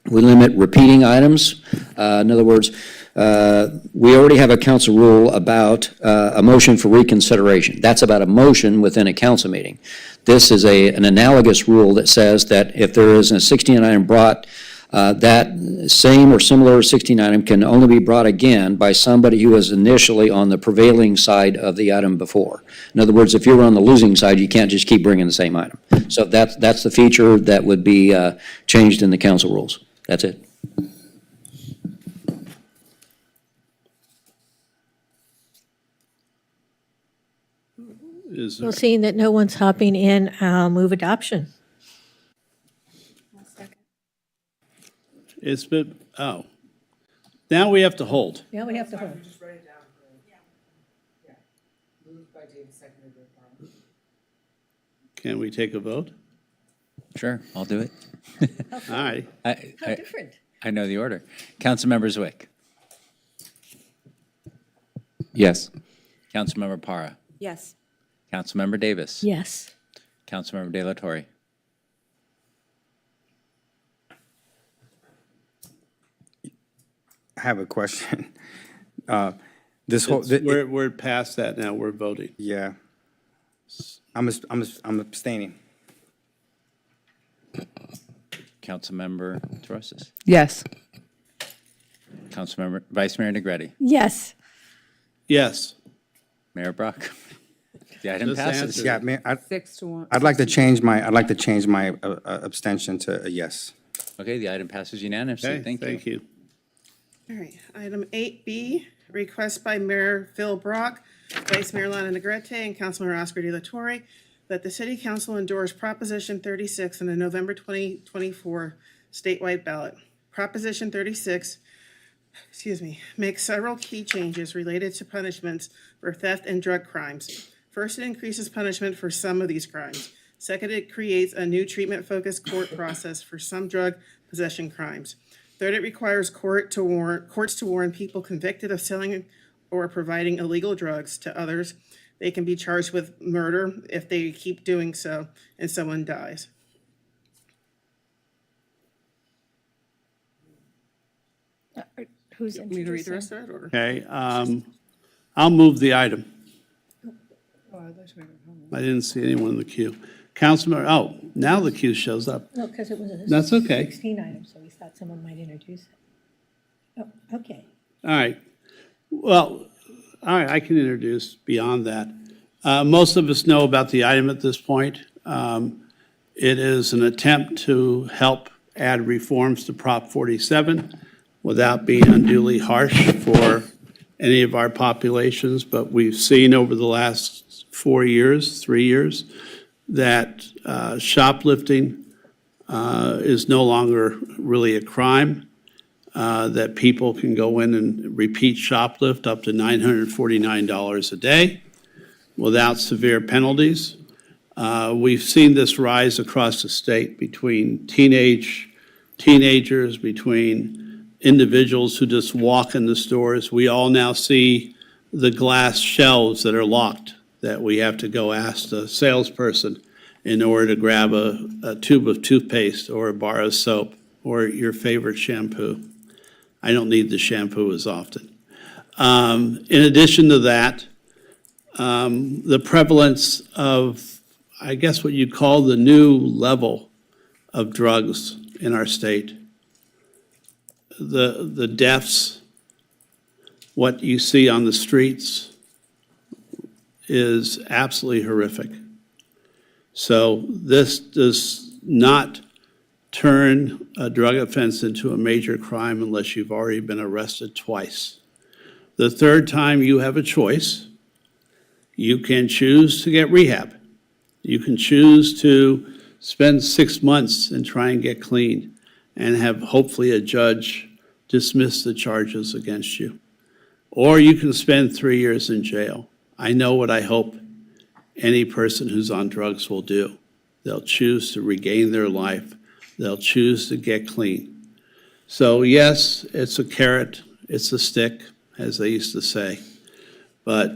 we limit repeating items. In other words, we already have a council rule about a motion for reconsideration. That's about a motion within a council meeting. This is an analogous rule that says that if there is a 16 item brought, that same or similar 16 item can only be brought again by somebody who was initially on the prevailing side of the item before. In other words, if you're on the losing side, you can't just keep bringing the same item. So that's the feature that would be changed in the council rules. That's it. Is there, Well, seeing that no one's hopping in, I'll move adoption. it's been, oh. Now we have to hold. Yeah, we have to hold. Can we take a vote? Sure, I'll do it. All right. How different. I know the order. Councilmember Zwick. Yes. Councilmember Para. Yes. Councilmember Davis. Yes. Councilmember De La Torre. I have a question. This whole, We're past that now, we're voting. yeah. I'm abstaining. Councilmember Torosis. Yes. Councilmember, Vice Mayor Negretti. Yes. Yes. Mayor Brock. The item Just passes. answer. Yeah, man, 6-1. I'd like to change my abstention to a yes. Okay, the item passes unanimously. Okay, Thank you. All right, item 8B, request by Mayor Phil Brock, Vice Mayor Lana Negrete, and Councilmember Oscar De La Torre that the City Council endorse Proposition 36 in the November 2024 statewide ballot. Proposition 36, makes several key changes related to punishments for theft and drug crimes. First, it increases punishment for some of these crimes. Second, it creates a new treatment-focused court process for some drug possession crimes. Third, it requires courts to warn people convicted of selling or providing illegal drugs to others. They can be charged with murder if they keep doing so and someone dies. Who's Want me to read the introducing? rest of it, or? Okay, I'll move the item. I didn't see anyone in the queue. Councilman, oh, now the queue shows up. No, because it was a That's okay. 16 item, so we thought someone might introduce it. Oh, okay. All right. Well, all right, I can introduce beyond that. Most of us know about the item at this point. It is an attempt to help add reforms to Prop 47 without being unduly harsh for any of our populations, but we've seen over the last 3 years, that shoplifting is no longer really a crime, that people can go in and repeat shoplift up to $949 a day without severe penalties. We've seen this rise across the state between teenagers, between individuals who just walk in the stores. We all now see the glass shelves that are locked, that we have to go ask the salesperson in order to grab a tube of toothpaste or a bar of soap or your favorite shampoo. I don't need the shampoo as often. In addition to that, the prevalence of, I guess what you'd call the new level of drugs in our state. The deaths, what you see on the streets is absolutely horrific. So this does not turn a drug offense into a major crime unless you've already been arrested twice. The third time you have a choice. You can choose to get rehab. You can choose to spend 6 months and try and get clean and have hopefully a judge dismiss the charges against you. Or you can spend 3 years in jail. I know what I hope any person who's on drugs will do. They'll choose to regain their life. They'll choose to get clean. So yes, it's a carrot, it's a stick, as they used to say. But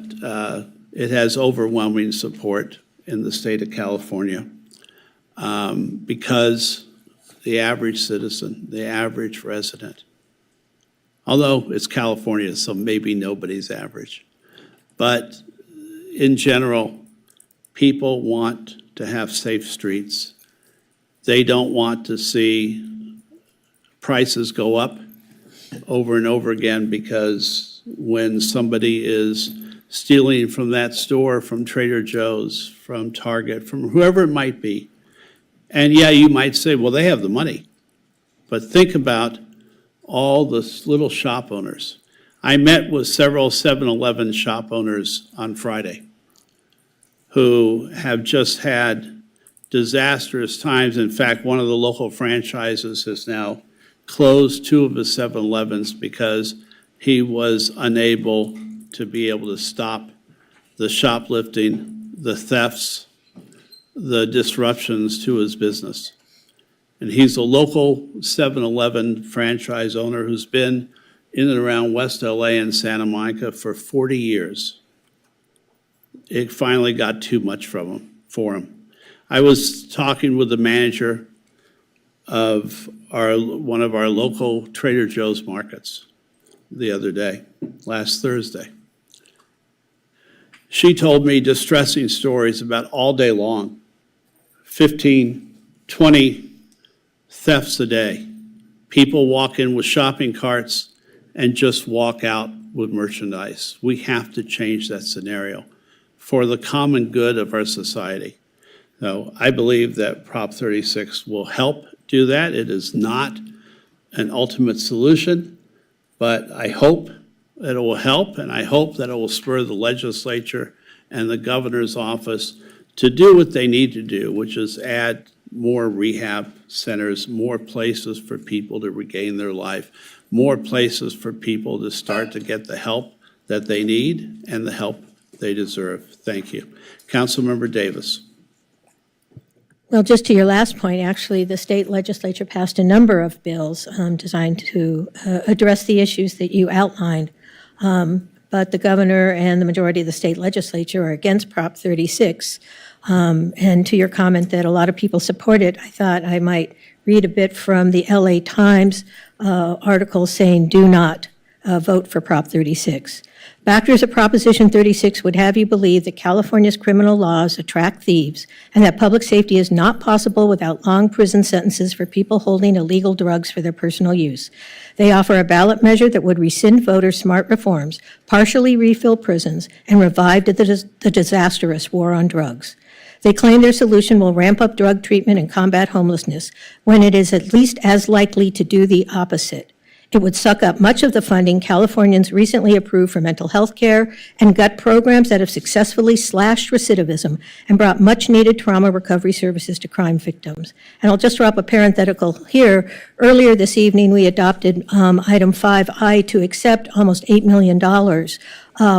it has overwhelming support in the state of California because the average citizen, the average resident, although it's California, so maybe nobody's average, but in general, people want to have safe streets. They don't want to see prices go up over and over again because when somebody is stealing from that store, from Trader Joe's, from Target, from whoever it might be. And yeah, you might say, well, they have the money. But think about all the little shop owners. I met with several 7-Eleven shop owners on Friday who have just had disastrous times. In fact, one of the local franchises has now closed 2 of his 7-Elevens because he was unable to be able to stop the shoplifting, the thefts, the disruptions to his business. And he's a local 7-Eleven franchise owner who's been in and around West LA and Santa Monica for 40 years. It finally got too much for him. I was talking with the manager of one of our local Trader Joe's markets the other day, last Thursday. She told me distressing stories about all day long, 15, 20 thefts a day. People walk in with shopping carts and just walk out with merchandise. We have to change that scenario for the common good of our society. So I believe that Prop 36 will help do that. It is not an ultimate solution, but I hope that it will help, and I hope that it will spur the legislature and the governor's office to do what they need to do, which is add more rehab centers, more places for people to regain their life, more places for people to start to get the help that they need and the help they deserve. Thank you. Councilmember Davis. Well, just to your last point, actually, the state legislature passed a number of bills designed to address the issues that you outlined. But the governor and the majority of the state legislature are against Prop 36. And to your comment that a lot of people support it, I thought I might read a bit from the LA Times article saying, "Do not vote for Prop 36. Backers of Proposition 36 would have you believe that California's criminal laws attract thieves and that public safety is not possible without long prison sentences for people holding illegal drugs for their personal use. They offer a ballot measure that would rescind voters' smart reforms, partially refill prisons, and revive the disastrous war on drugs. They claim their solution will ramp up drug treatment and combat homelessness, when it is at least as likely to do the opposite. It would suck up much of the funding Californians recently approved for mental health care and gut programs that have successfully slashed recidivism and brought much-needed trauma recovery services to crime victims." And I'll just drop a parenthetical here. Earlier this evening, we adopted item 5I to accept almost $8 million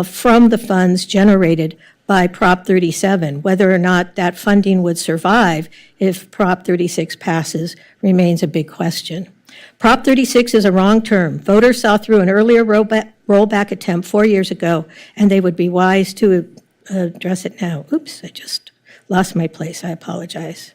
from the funds generated by Prop 37. Whether or not that funding would survive if Prop 36 passes remains a big question. Prop 36 is a wrong term. Voters saw through an earlier rollback attempt 4 years ago, and they would be wise to address it now. Oops, I just lost my place. I apologize.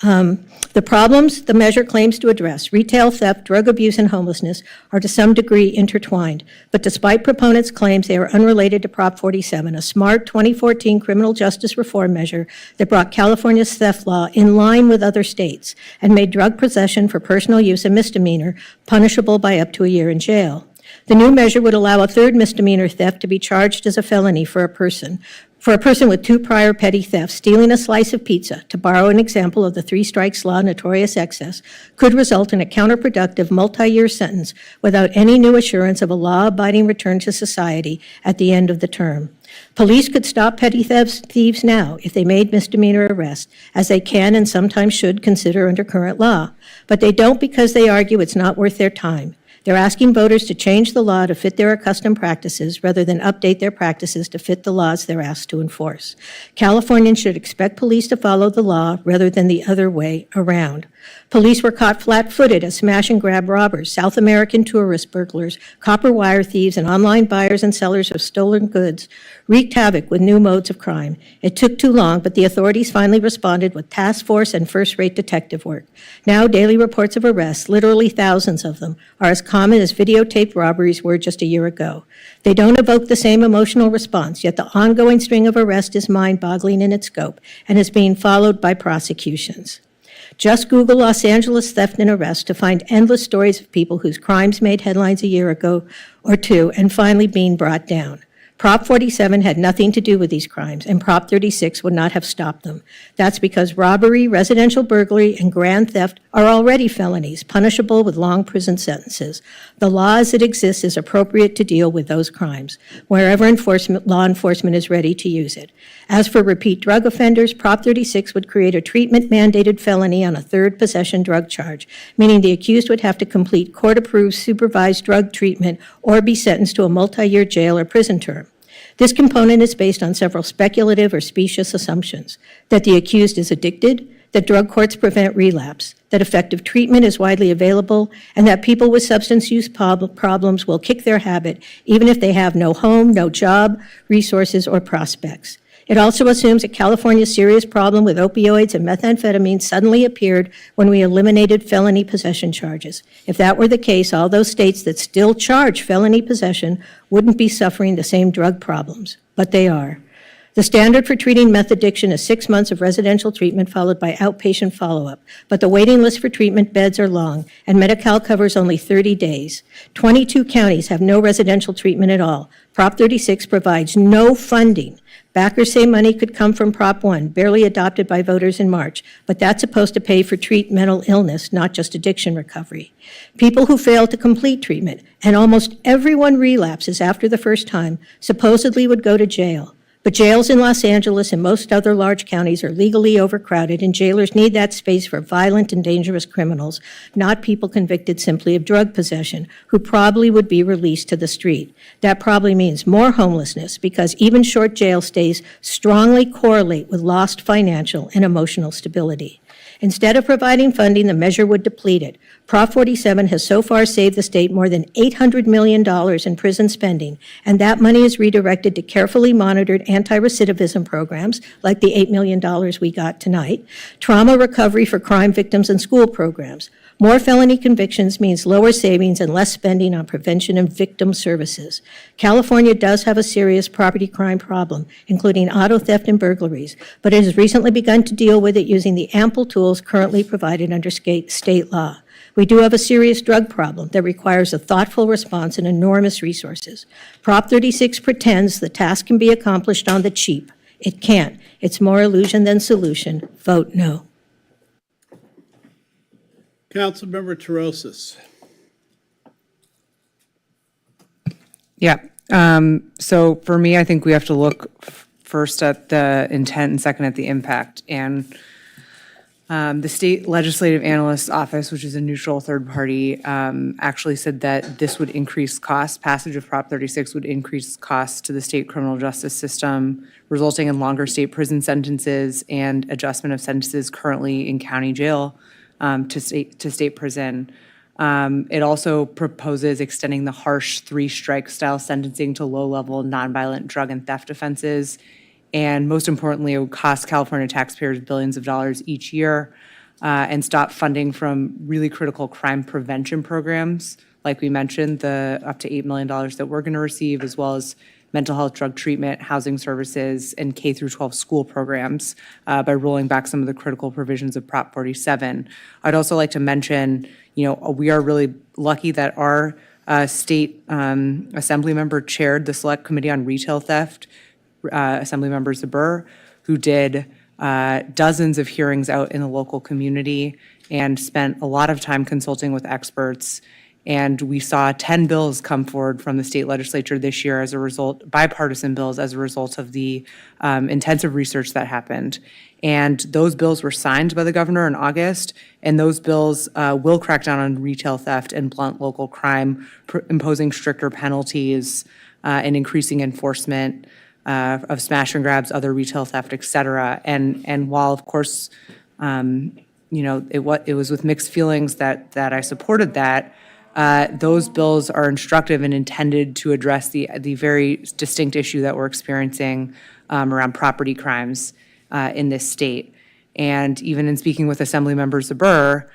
The problems the measure claims to address, retail theft, drug abuse, and homelessness, are to some degree intertwined. But despite proponents' claims, they are unrelated to Prop 47, a smart 2014 criminal justice reform measure that brought California's theft law in line with other states and made drug possession for personal use a misdemeanor, punishable by up to a year in jail. The new measure would allow a third misdemeanor theft to be charged as a felony for a person with 2 prior petty thefts. Stealing a slice of pizza, to borrow an example of the 3 strikes law notorious excess, could result in a counterproductive multi-year sentence without any new assurance of a law-abiding return to society at the end of the term. Police could stop petty thieves now if they made misdemeanor arrests, as they can and sometimes should consider under current law. But they don't because they argue it's not worth their time. They're asking voters to change the law to fit their accustomed practices rather than update their practices to fit the laws they're asked to enforce. Californians should expect police to follow the law rather than the other way around. Police were caught flat-footed as smash-and-grab robbers, South American tourist burglars, copper wire thieves, and online buyers and sellers of stolen goods wreaked havoc with new modes of crime. It took too long, but the authorities finally responded with task force and first-rate detective work. Now, daily reports of arrests, literally thousands of them, are as common as videotaped robberies were just a year ago. They don't evoke the same emotional response, yet the ongoing string of arrests is mind-boggling in its scope and is being followed by prosecutions. Just Google Los Angeles theft and arrest to find endless stories of people whose crimes made headlines a year ago or two and finally being brought down. Prop 47 had nothing to do with these crimes, and Prop 36 would not have stopped them. That's because robbery, residential burglary, and grand theft are already felonies, punishable with long prison sentences. The law as it exists is appropriate to deal with those crimes, wherever law enforcement is ready to use it. As for repeat drug offenders, Prop 36 would create a treatment-mandated felony on a third possession drug charge, meaning the accused would have to complete court-approved supervised drug treatment or be sentenced to a multi-year jail or prison term. This component is based on several speculative or specious assumptions: that the accused is addicted, that drug courts prevent relapse, that effective treatment is widely available, and that people with substance use problems will kick their habit even if they have no home, no job, resources, or prospects. It also assumes that California's serious problem with opioids and methamphetamine suddenly appeared when we eliminated felony possession charges. If that were the case, all those states that still charge felony possession wouldn't be suffering the same drug problems, but they are. The standard for treating meth addiction is 6 months of residential treatment followed by outpatient follow-up, but the waiting list for treatment beds are long, and Medi-Cal covers only 30 days. 22 counties have no residential treatment at all. Prop 36 provides no funding. Backers say money could come from Prop 1, barely adopted by voters in March, but that's supposed to pay for treat mental illness, not just addiction recovery. People who fail to complete treatment, and almost everyone relapses after the first time, supposedly would go to jail. But jails in Los Angeles and most other large counties are legally overcrowded, and jailers need that space for violent and dangerous criminals, not people convicted simply of drug possession, who probably would be released to the street. That probably means more homelessness, because even short jail stays strongly correlate with lost financial and emotional stability. Instead of providing funding, the measure would deplete it. Prop 47 has so far saved the state more than $800 million in prison spending, and that money is redirected to carefully monitored anti-recidivism programs, like the $8 million we got tonight, trauma recovery for crime victims and school programs. More felony convictions means lower savings and less spending on prevention and victim services. California does have a serious property crime problem, including auto theft and burglaries, but it has recently begun to deal with it using the ample tools currently provided under state law. We do have a serious drug problem that requires a thoughtful response and enormous resources. Prop 36 pretends the task can be accomplished on the cheap. It can't. It's more illusion than solution. Vote no. Councilmember Terosis. Yeah. So for me, I think we have to look first at the intent and second at the impact. And the State Legislative Analyst's Office, which is a neutral third party, actually said that this would increase costs. Passage of Prop 36 would increase costs to the state criminal justice system, resulting in longer state prison sentences and adjustment of sentences currently in county jail to state prison. It also proposes extending the harsh three-strike style sentencing to low-level nonviolent drug and theft offenses. And most importantly, it would cost California taxpayers billions of dollars each year and stop funding from really critical crime prevention programs. Like we mentioned, the up to $8 million that we're going to receive, as well as mental health drug treatment, housing services, and K through 12 school programs by rolling back some of the critical provisions of Prop 47. I'd also like to mention, we are really lucky that our state assembly member chaired the Select Committee on Retail Theft, Assemblymember Zbur, who did dozens of hearings out in the local community and spent a lot of time consulting with experts. And we saw 10 bills come forward from the state legislature this year as a result, bipartisan bills as a result of the intensive research that happened. And those bills were signed by the governor in August, and those bills will crack down on retail theft and blunt local crime, imposing stricter penalties and increasing enforcement of smash and grabs, other retail theft, et cetera. And while, of course, it was with mixed feelings that I supported that, those bills are instructive and intended to address the very distinct issue that we're experiencing around property crimes in this state. And even in speaking with Assemblymember Zbur,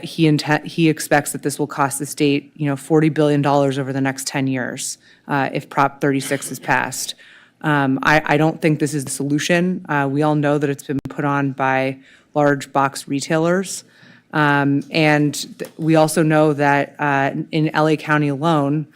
he expects that this will cost the state, $40 billion over the next 10 years if Prop 36 is passed. I don't think this is the solution. We all know that it's been put on by large box retailers. And we also know that in LA County alone,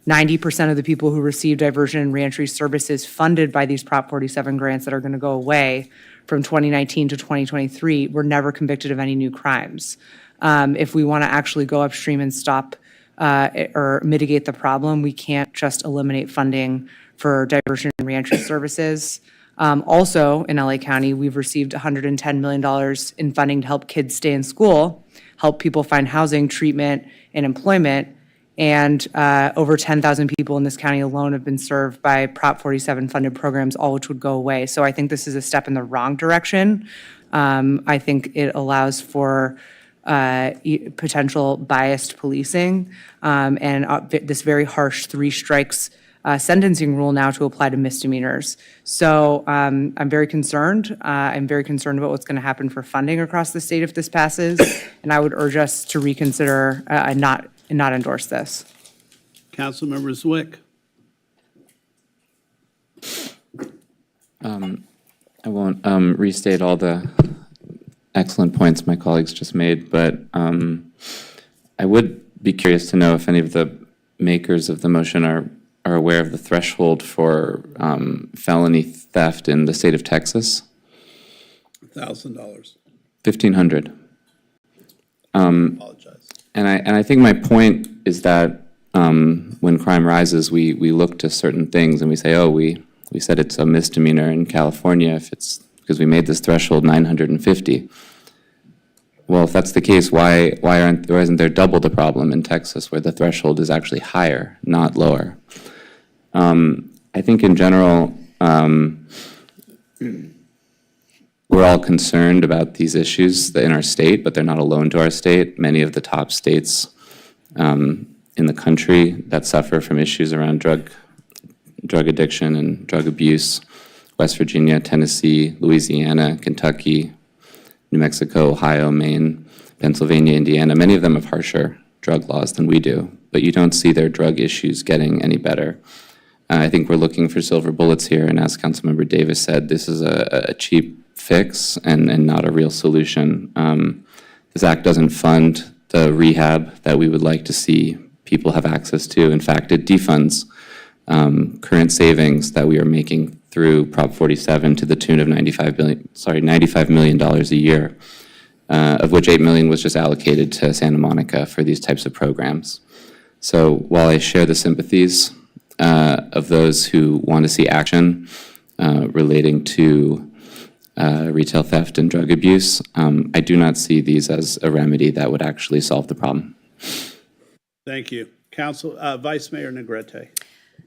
90% of the people who receive diversion and reentry services funded by these Prop 47 grants that are going to go away from 2019 to 2023 were never convicted of any new crimes. If we want to actually go upstream and stop or mitigate the problem, we can't just eliminate funding for diversion and reentry services. Also, in LA County, we've received $110 million in funding to help kids stay in school, help people find housing, treatment, and employment. And over 10,000 people in this county alone have been served by Prop 47 funded programs, all which would go away. So I think this is a step in the wrong direction. I think it allows for potential biased policing and this very harsh 3 strikes sentencing rule now to apply to misdemeanors. So I'm very concerned. I'm very concerned about what's going to happen for funding across the state if this passes. And I would urge us to reconsider and not endorse this. Councilmember Zwick. I won't restate all the excellent points my colleagues just made, but I would be curious to know if any of the makers of the motion are aware of the threshold for felony theft in the state of Texas. $1,000. $1,500. Apologize. And I think my point is that when crime rises, we look to certain things and we say, oh, we said it's a misdemeanor in California if it's because we made this threshold 950. Well, if that's the case, why isn't there double the problem in Texas where the threshold is actually higher, not lower? I think in general, we're all concerned about these issues in our state, but they're not alone to our state. Many of the top states in the country that suffer from issues around drug addiction and drug abuse, West Virginia, Tennessee, Louisiana, Kentucky, New Mexico, Ohio, Maine, Pennsylvania, Indiana, many of them have harsher drug laws than we do, but you don't see their drug issues getting any better. I think we're looking for silver bullets here, and as Councilmember Davis said, this is a cheap fix and not a real solution. This act doesn't fund the rehab that we would like to see people have access to. In fact, it defunds current savings that we are making through Prop 47 to the tune of $95 million a year, of which $8 million was just allocated to Santa Monica for these types of programs. So while I share the sympathies of those who want to see action relating to retail theft and drug abuse, I do not see these as a remedy that would actually solve the problem. Thank you. Vice Mayor Negrete.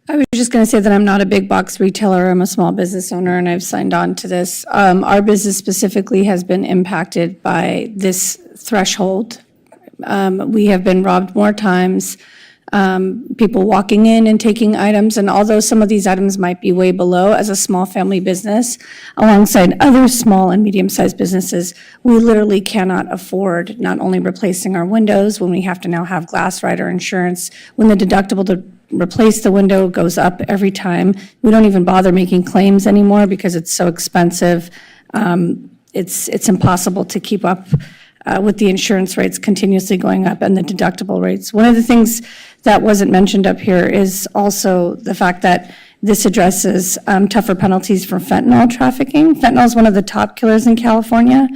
I was just going to say that I'm not a big box retailer. I'm a small business owner, and I've signed on to this. Our business specifically has been impacted by this threshold. We have been robbed more times. People walking in and taking items, and although some of these items might be way below, as a small family business, alongside other small and medium-sized businesses, we literally cannot afford not only replacing our windows when we have to now have glass rider insurance, when the deductible to replace the window goes up every time. We don't even bother making claims anymore because it's so expensive. It's impossible to keep up with the insurance rates continuously going up and the deductible rates. One of the things that wasn't mentioned up here is also the fact that this addresses tougher penalties for fentanyl trafficking. Fentanyl is one of the top killers in California,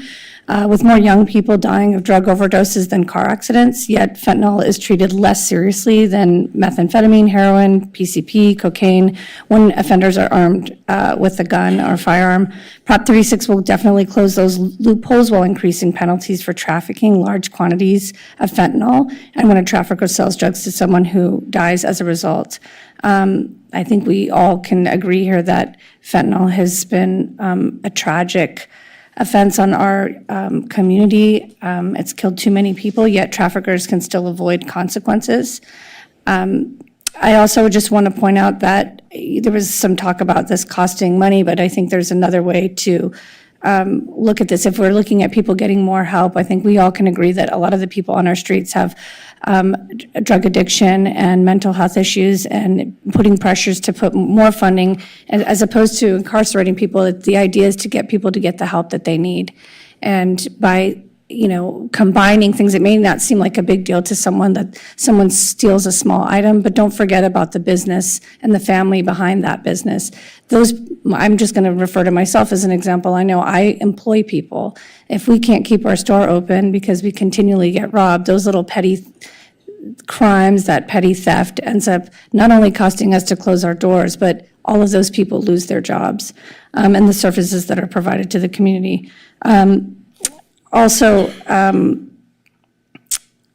with more young people dying of drug overdoses than car accidents, yet fentanyl is treated less seriously than methamphetamine, heroin, PCP, cocaine, when offenders are armed with a gun or firearm. Prop 36 will definitely close those loopholes while increasing penalties for trafficking large quantities of fentanyl and when a trafficker sells drugs to someone who dies as a result. I think we all can agree here that fentanyl has been a tragic offense on our community. It's killed too many people, yet traffickers can still avoid consequences. I also just want to point out that there was some talk about this costing money, but I think there's another way to look at this. If we're looking at people getting more help, I think we all can agree that a lot of the people on our streets have drug addiction and mental health issues, and putting pressures to put more funding, and as opposed to incarcerating people, the idea is to get people to get the help that they need. And by combining things. It may not seem like a big deal to someone that someone steals a small item, but don't forget about the business and the family behind that business. I'm just going to refer to myself as an example. I know I employ people. If we can't keep our store open because we continually get robbed, those little petty crimes, that petty theft ends up not only costing us to close our doors, but all of those people lose their jobs and the services that are provided to the community. Also, I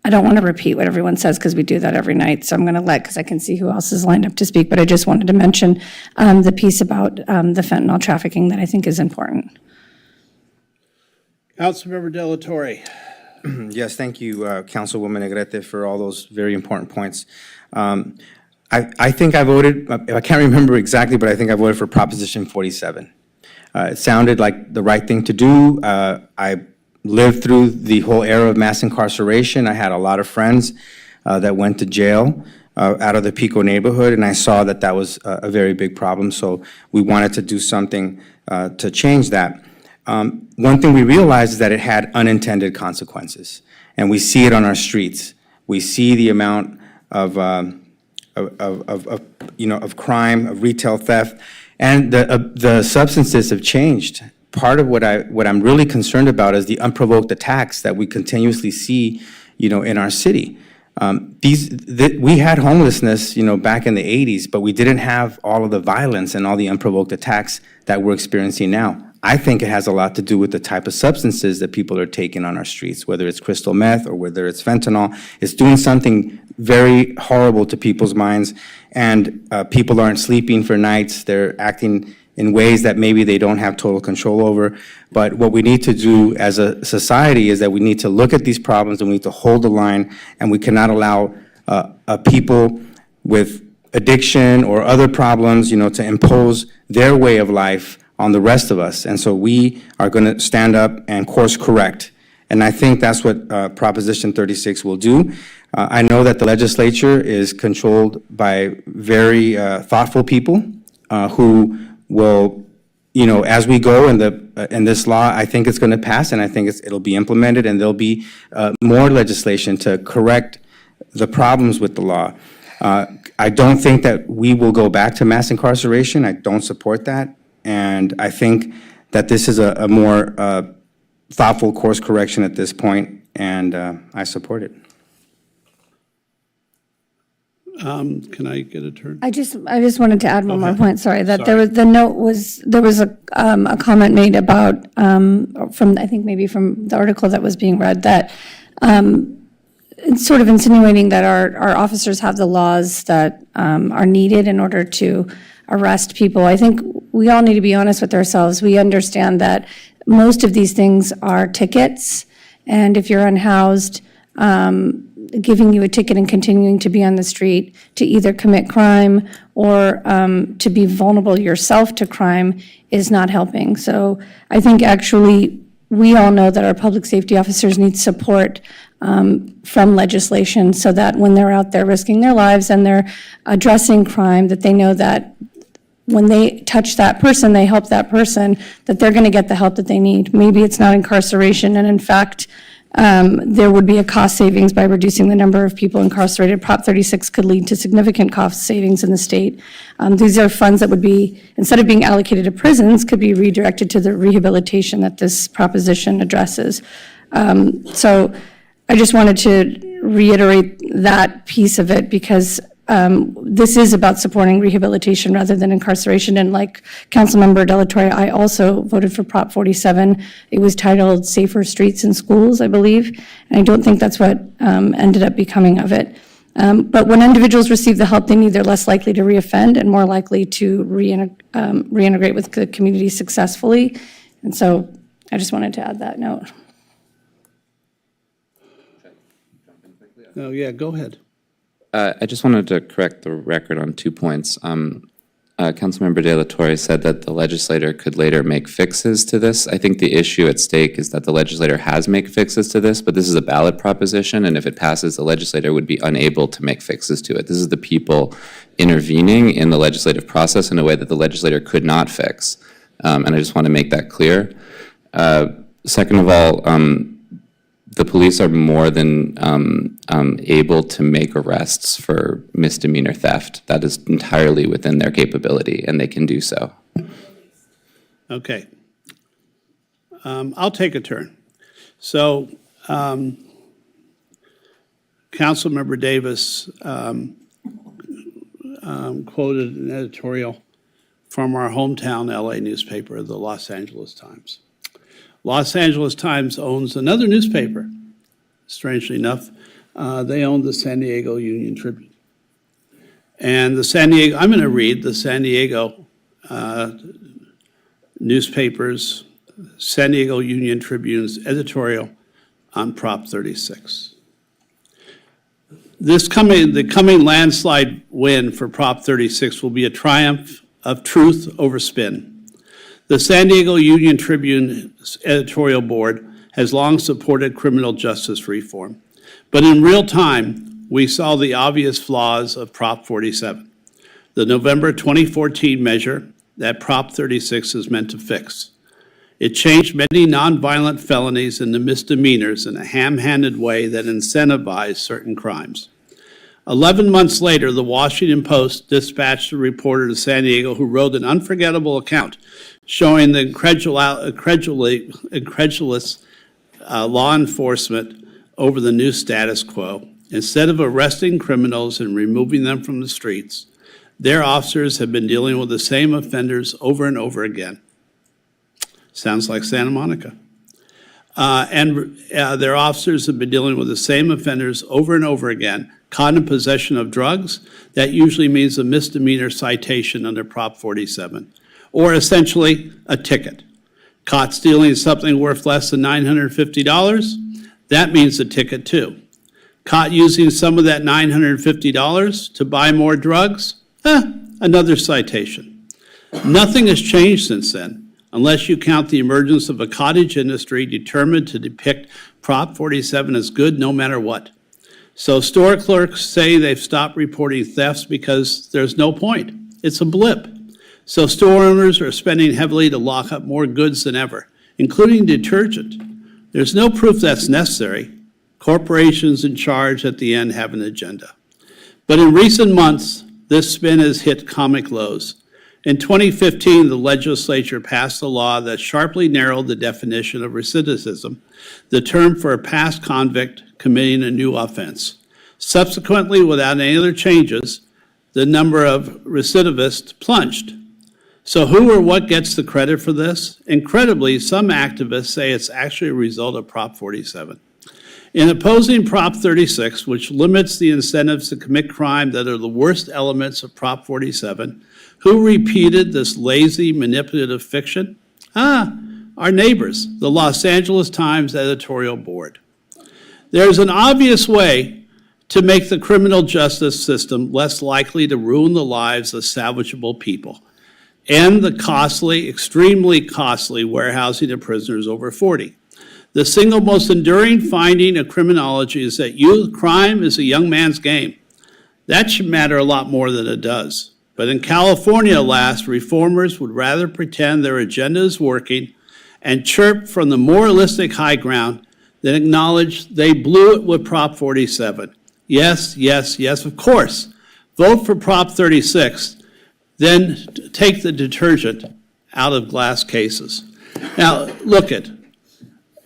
don't want to repeat what everyone says because we do that every night, so I'm going to because I can see who else is lined up to speak, but I just wanted to mention the piece about the fentanyl trafficking that I think is important. Councilmember De La Torre. Yes, thank you, Councilwoman Negrete, for all those very important points. I think I voted, I can't remember exactly, but I think I voted for Proposition 47. It sounded like the right thing to do. I lived through the whole era of mass incarceration. I had a lot of friends that went to jail out of the Pico neighborhood, and I saw that that was a very big problem. So we wanted to do something to change that. One thing we realized is that it had unintended consequences, and we see it on our streets. We see the amount of crime, of retail theft, and the substances have changed. Part of what I'm really concerned about is the unprovoked attacks that we continuously see, in our city. We had homelessness, back in the 80s, but we didn't have all of the violence and all the unprovoked attacks that we're experiencing now. I think it has a lot to do with the type of substances that people are taking on our streets, whether it's crystal meth or whether it's fentanyl. It's doing something very horrible to people's minds, and people aren't sleeping for nights. They're acting in ways that maybe they don't have total control over. But what we need to do as a society is that we need to look at these problems and we need to hold the line, and we cannot allow people with addiction or other problems, to impose their way of life on the rest of us. And so we are going to stand up and course correct. And I think that's what Proposition 36 will do. I know that the legislature is controlled by very thoughtful people who will, as we go in this law, I think it's going to pass, and I think it'll be implemented, and there'll be more legislation to correct the problems with the law. I don't think that we will go back to mass incarceration. I don't support that. And I think that this is a more thoughtful course correction at this point, and I support it. Can I get a turn? I just wanted to add one more point, sorry, that Sorry. there was a comment made about, from, I think maybe from the article that was being read, that it's sort of insinuating that our officers have the laws that are needed in order to arrest people. I think we all need to be honest with ourselves. We understand that most of these things are tickets, and if you're unhoused, giving you a ticket and continuing to be on the street to either commit crime or to be vulnerable yourself to crime is not helping. So I think actually we all know that our public safety officers need support from legislation so that when they're out there risking their lives and they're addressing crime, that they know that when they touch that person, they help that person, that they're going to get the help that they need. Maybe it's not incarceration, and in fact, there would be a cost savings by reducing the number of people incarcerated. Prop 36 could lead to significant cost savings in the state. These are funds that would be, instead of being allocated to prisons, could be redirected to the rehabilitation that this proposition addresses. So I just wanted to reiterate that piece of it, because this is about supporting rehabilitation rather than incarceration. And like Councilmember De La Torre, I also voted for Prop 47. It was titled Safer Streets and Schools, I believe. And I don't think that's what ended up becoming of it. But when individuals receive the help they need, they're less likely to reoffend and more likely to reintegrate with the community successfully. And so I just wanted to add that note. No, yeah, go ahead. I just wanted to correct the record on 2 points. Councilmember De La Torre said that the legislator could later make fixes to this. I think the issue at stake is that the legislator has made fixes to this, but this is a ballot proposition, and if it passes, the legislator would be unable to make fixes to it. This is the people intervening in the legislative process in a way that the legislator could not fix. And I just want to make that clear. Second of all, the police are more than able to make arrests for misdemeanor theft. That is entirely within their capability, and they can do so. Okay. I'll take a turn. So, Councilmember Davis quoted an editorial from our hometown LA newspaper, the Los Angeles Times. Los Angeles Times owns another newspaper, strangely enough. They own the San Diego Union Tribune. And I'm going to read the San Diego newspaper's San Diego Union Tribune's editorial on Prop 36. The coming landslide win for Prop 36 will be a triumph of truth over spin. The San Diego Union Tribune's editorial board has long supported criminal justice reform, but in real time, we saw the obvious flaws of Prop 47, the November 2014 measure that Prop 36 is meant to fix. It changed many nonviolent felonies into misdemeanors in a ham-handed way that incentivized certain crimes. 11 months later, the Washington Post dispatched a reporter to San Diego who wrote an unforgettable account showing the incredulous law enforcement over the new status quo. Instead of arresting criminals and removing them from the streets, their officers have been dealing with the same offenders over and over again. Sounds like Santa Monica. Their officers have been dealing with the same offenders over and over again, caught in possession of drugs. That usually means a misdemeanor citation under Prop 47, or essentially a ticket. Caught stealing something worth less than $950, that means a ticket too. Caught using some of that $950 to buy more drugs, another citation. Nothing has changed since then, unless you count the emergence of a cottage industry determined to depict Prop 47 as good no matter what. So store clerks say they've stopped reporting thefts because there's no point. It's a blip. So store owners are spending heavily to lock up more goods than ever, including detergent. There's no proof that's necessary. Corporations in charge at the end have an agenda. But in recent months, this spin has hit comic lows. In 2015, the legislature passed a law that sharply narrowed the definition of recidivism, the term for a past convict committing a new offense. Subsequently, without any other changes, the number of recidivists plunged. So who or what gets the credit for this? Incredibly, some activists say it's actually a result of Prop 47. In opposing Prop 36, which limits the incentives to commit crime that are the worst elements of Prop 47, who repeated this lazy, manipulative fiction? Our neighbors, the Los Angeles Times editorial board. There's an obvious way to make the criminal justice system less likely to ruin the lives of salvageable people and the costly, extremely costly warehousing of prisoners over 40. The single most enduring finding of criminology is that youth crime is a young man's game. That should matter a lot more than it does. But in California, alas, reformers would rather pretend their agenda is working and chirp from the moralistic high ground than acknowledge they blew it with Prop 47. Yes, yes, yes, of course. Vote for Prop 36, then take the detergent out of glass cases. Now,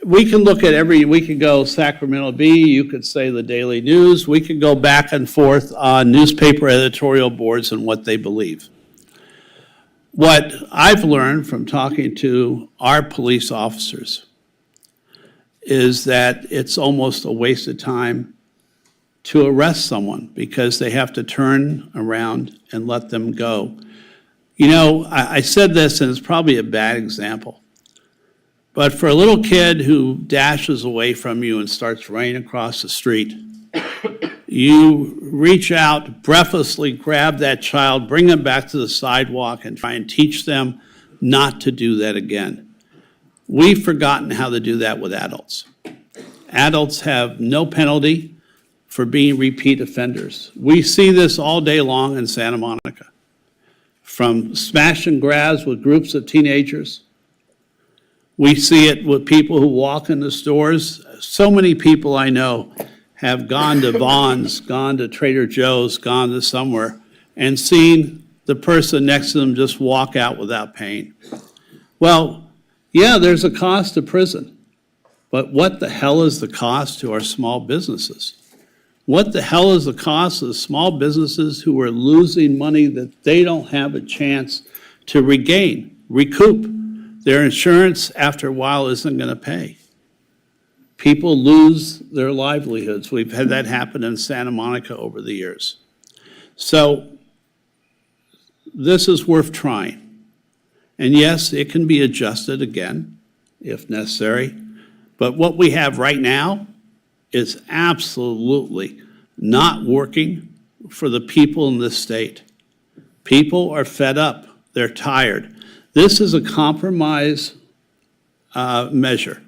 we could go Sacramento Bee, you could say the Daily News, we could go back and forth on newspaper editorial boards and what they believe. What I've learned from talking to our police officers is that it's almost a waste of time to arrest someone because they have to turn around and let them go. You know, I said this, and it's probably a bad example, but for a little kid who dashes away from you and starts running across the street, you reach out, breathlessly grab that child, bring them back to the sidewalk, and try and teach them not to do that again. We've forgotten how to do that with adults. Adults have no penalty for being repeat offenders. We see this all day long in Santa Monica, from smash and grabs with groups of teenagers, We see it with people who walk in the stores. So many people I know have gone to Vons, gone to Trader Joe's, gone to somewhere, and seen the person next to them just walk out without paying. Well, yeah, there's a cost to prison, but what the hell is the cost to our small businesses? What the hell is the cost of small businesses who are losing money that they don't have a chance to recoup? Their insurance, after a while, isn't going to pay. People lose their livelihoods. We've had that happen in Santa Monica over the years. So this is worth trying. And yes, it can be adjusted again if necessary. But what we have right now is absolutely not working for the people in this state. People are fed up. They're tired. This is a compromise measure.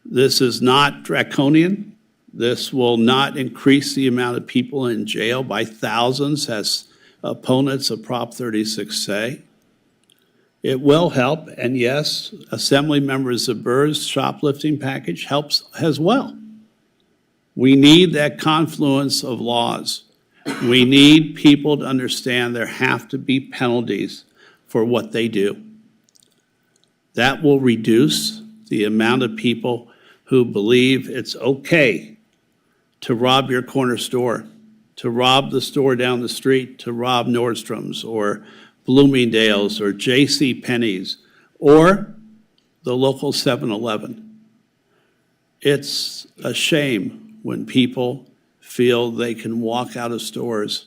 This is not draconian. This will not increase the amount of people in jail by thousands, as opponents of Prop 36 say. It will help, and yes, Assembly Member Zabur's shoplifting package helps as well. We need that confluence of laws. We need people to understand there have to be penalties for what they do. That will reduce the amount of people who believe it's okay to rob your corner store, to rob the store down the street, to rob Nordstrom's or Bloomingdale's or J.C. Penney's or the local 7-Eleven. It's a shame when people feel they can walk out of stores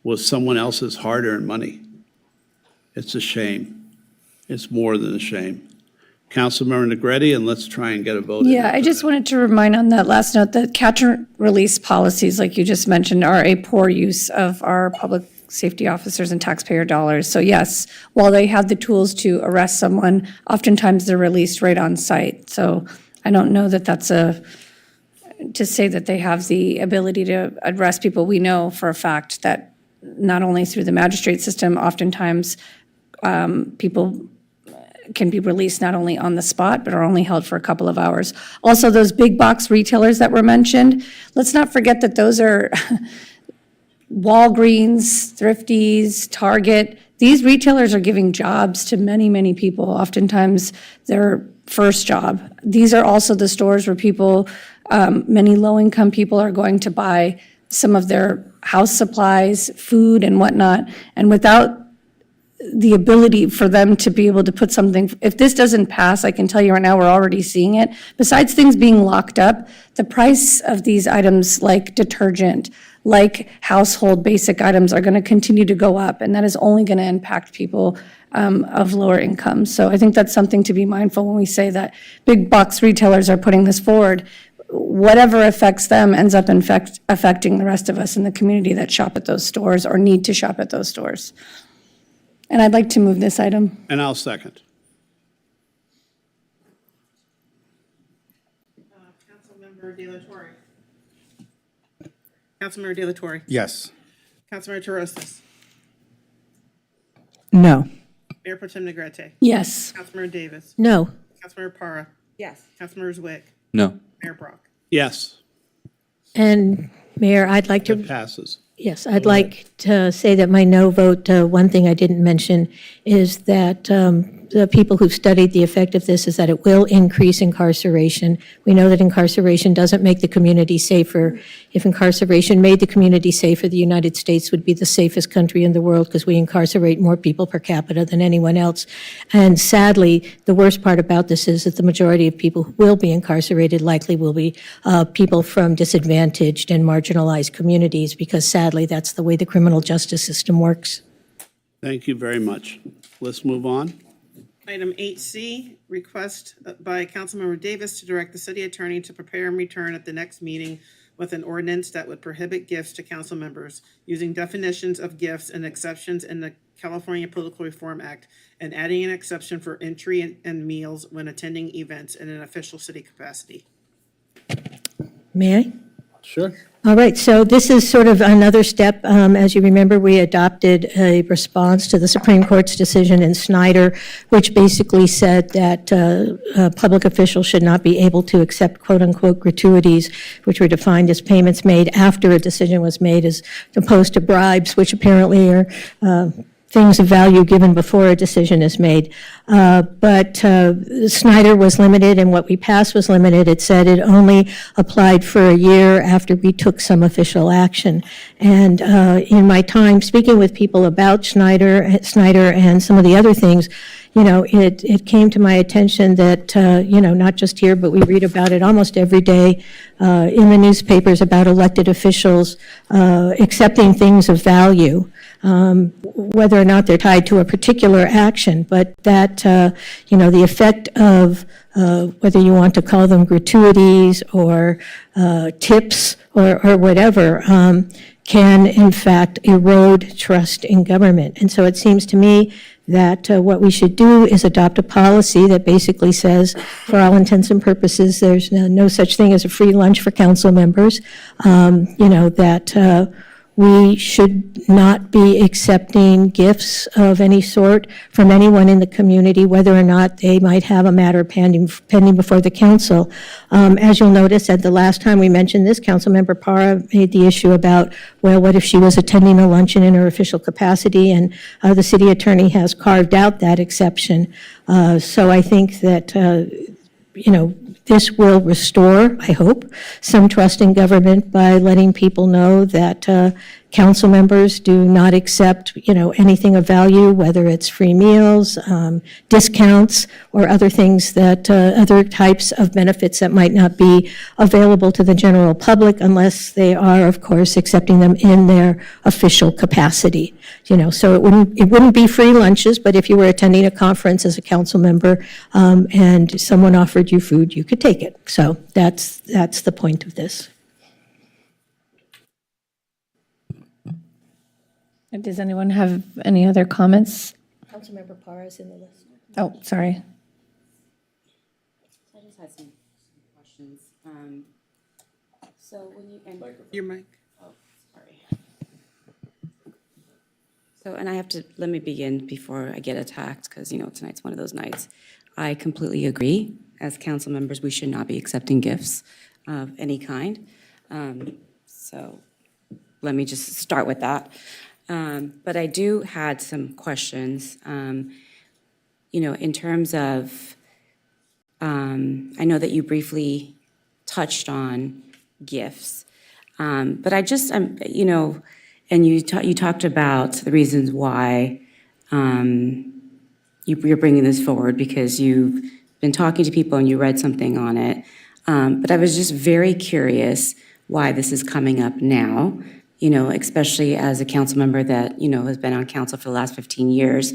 with someone else's hard-earned money. It's a shame. It's more than a shame. Councilmember Negretti, and let's try and get a vote. Yeah, I just wanted to remind on that last note that catch and release policies, like you just mentioned, are a poor use of our public safety officers and taxpayer dollars. So yes, while they have the tools to arrest someone, oftentimes they're released right on site. So I don't know that that's to say that they have the ability to arrest people. We know for a fact that not only through the magistrate system, oftentimes people can be released not only on the spot, but are only held for a couple of hours. Also, those big box retailers that were mentioned, let's not forget that those are Walgreens, Thrifties, Target. These retailers are giving jobs to many, many people, oftentimes their first job. These are also the stores where people, many low-income people are going to buy some of their house supplies, food and whatnot, and without the ability for them to be able to put something, if this doesn't pass, I can tell you right now, we're already seeing it. Besides things being locked up, the price of these items like detergent, like household basic items are going to continue to go up, and that is only going to impact people of lower incomes. So I think that's something to be mindful when we say that big box retailers are putting this forward. Whatever affects them ends up affecting the rest of us in the community that shop at those stores or need to shop at those stores. And I'd like to move this item. And I'll second. Councilmember De La Torre. Councilmember De La Torre. Yes. Councilmember Torostas. No. Mayor Pro Tem Negrete. Yes. Councilmember Davis. No. Councilmember Para. Yes. Councilmember Zwick. No. Mayor Brock. Yes, And Mayor, I'd like to. it passes. Yes, I'd like to say that my no vote, one thing I didn't mention is that the people who've studied the effect of this is that it will increase incarceration. We know that incarceration doesn't make the community safer. If incarceration made the community safer, the United States would be the safest country in the world because we incarcerate more people per capita than anyone else. And sadly, the worst part about this is that the majority of people who will be incarcerated likely will be people from disadvantaged and marginalized communities because sadly, that's the way the criminal justice system works. Thank you very much. Let's move on. Item 8C, request by Councilmember Davis to direct the city attorney to prepare and return at the next meeting with an ordinance that would prohibit gifts to council members using definitions of gifts and exceptions in the California Political Reform Act and adding an exception for entry and meals when attending events in an official city capacity. May I? Sure. All right, so this is sort of another step. As you remember, we adopted a response to the Supreme Court's decision in Snyder, which basically said that public officials should not be able to accept quote-unquote gratuities, which were defined as payments made after a decision was made, as opposed to bribes, which apparently are things of value given before a decision is made. But Snyder was limited, and what we passed was limited. It said it only applied for a year after we took some official action. And in my time speaking with people about Snyder and some of the other things, you know, it came to my attention that, you know, not just here, but we read about it almost every day in the newspapers about elected officials accepting things of value. Whether or not they're tied to a particular action, but that, you know, the effect of whether you want to call them gratuities or tips or whatever, can in fact erode trust in government. And so it seems to me that what we should do is adopt a policy that basically says, for all intents and purposes, there's no such thing as a free lunch for council members, you know, that we should not be accepting gifts of any sort from anyone in the community, whether or not they might have a matter pending before the council. As you'll notice, at the last time we mentioned this, Councilmember Parra made the issue about, well, what if she was attending a luncheon in her official capacity? And the city attorney has carved out that exception. So I think that, you know, this will restore, I hope, some trust in government by letting people know that council members do not accept, you know, anything of value, whether it's free meals, discounts, or other things that, other types of benefits that might not be available to the general public unless they are, of course, accepting them in their official capacity. You know, so it wouldn't be free lunches, but if you were attending a conference as a council member and someone offered you food, you could take it. So that's the point of this. Does anyone have any other comments? Councilmember Parra is in the list. Oh, sorry. I just had some questions. So when you, and Your mic. oh, sorry. So, and I have to, let me begin before I get attacked, because, you know, tonight's one of those nights. I completely agree. As council members, we should not be accepting gifts of any kind. So let me just start with that. But I do had some questions, you know, in terms of, I know that you briefly touched on gifts, but I just, you know, and you talked about the reasons why you're bringing this forward, because you've been talking to people and you read something on it. But I was just very curious why this is coming up now, you know, especially as a council member that, you know, has been on council for the last 15 years.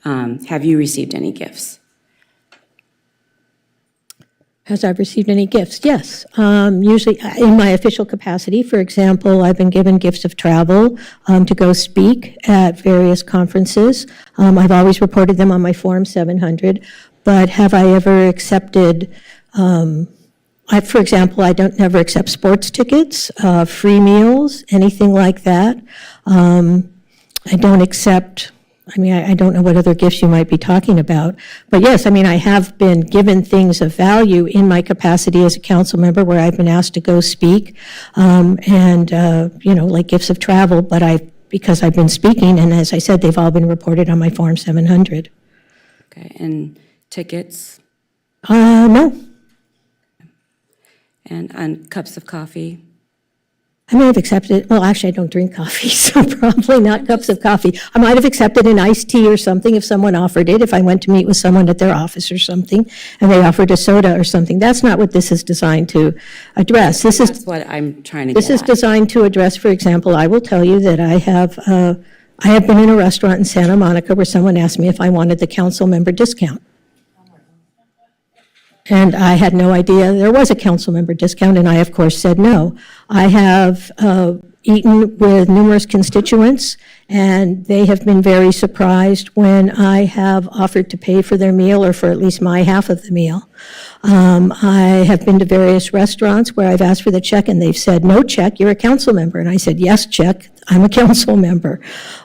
Have you received any gifts? Has I received any gifts? Yes. Usually in my official capacity, for example, I've been given gifts of travel to go speak at various conferences. I've always reported them on my Form 700, but have I ever accepted, for example, I don't never accept sports tickets, free meals, anything like that. I don't accept, I mean, I don't know what other gifts you might be talking about. But yes, I mean, I have been given things of value in my capacity as a council member where I've been asked to go speak, and, you know, like gifts of travel, but because I've been speaking, and as I said, they've all been reported on my Form 700. Okay, and tickets? No. And cups of coffee? I may have accepted, well, actually, I don't drink coffee, so probably not cups of coffee. I might have accepted an iced tea or something if someone offered it, if I went to meet with someone at their office or something, and they offered a soda or something. That's not what this is designed to address. That's what I'm trying to get This is at. designed to address, for example, I will tell you that I have been in a restaurant in Santa Monica where someone asked me if I wanted the council member discount. And I had no idea there was a council member discount, and I, of course, said no. I have eaten with numerous constituents And they have been very surprised when I have offered to pay for their meal or for at least my half of the meal. I have been to various restaurants where I've asked for the check and they've said, no check, you're a council member. And I said, yes, check, I'm a council member.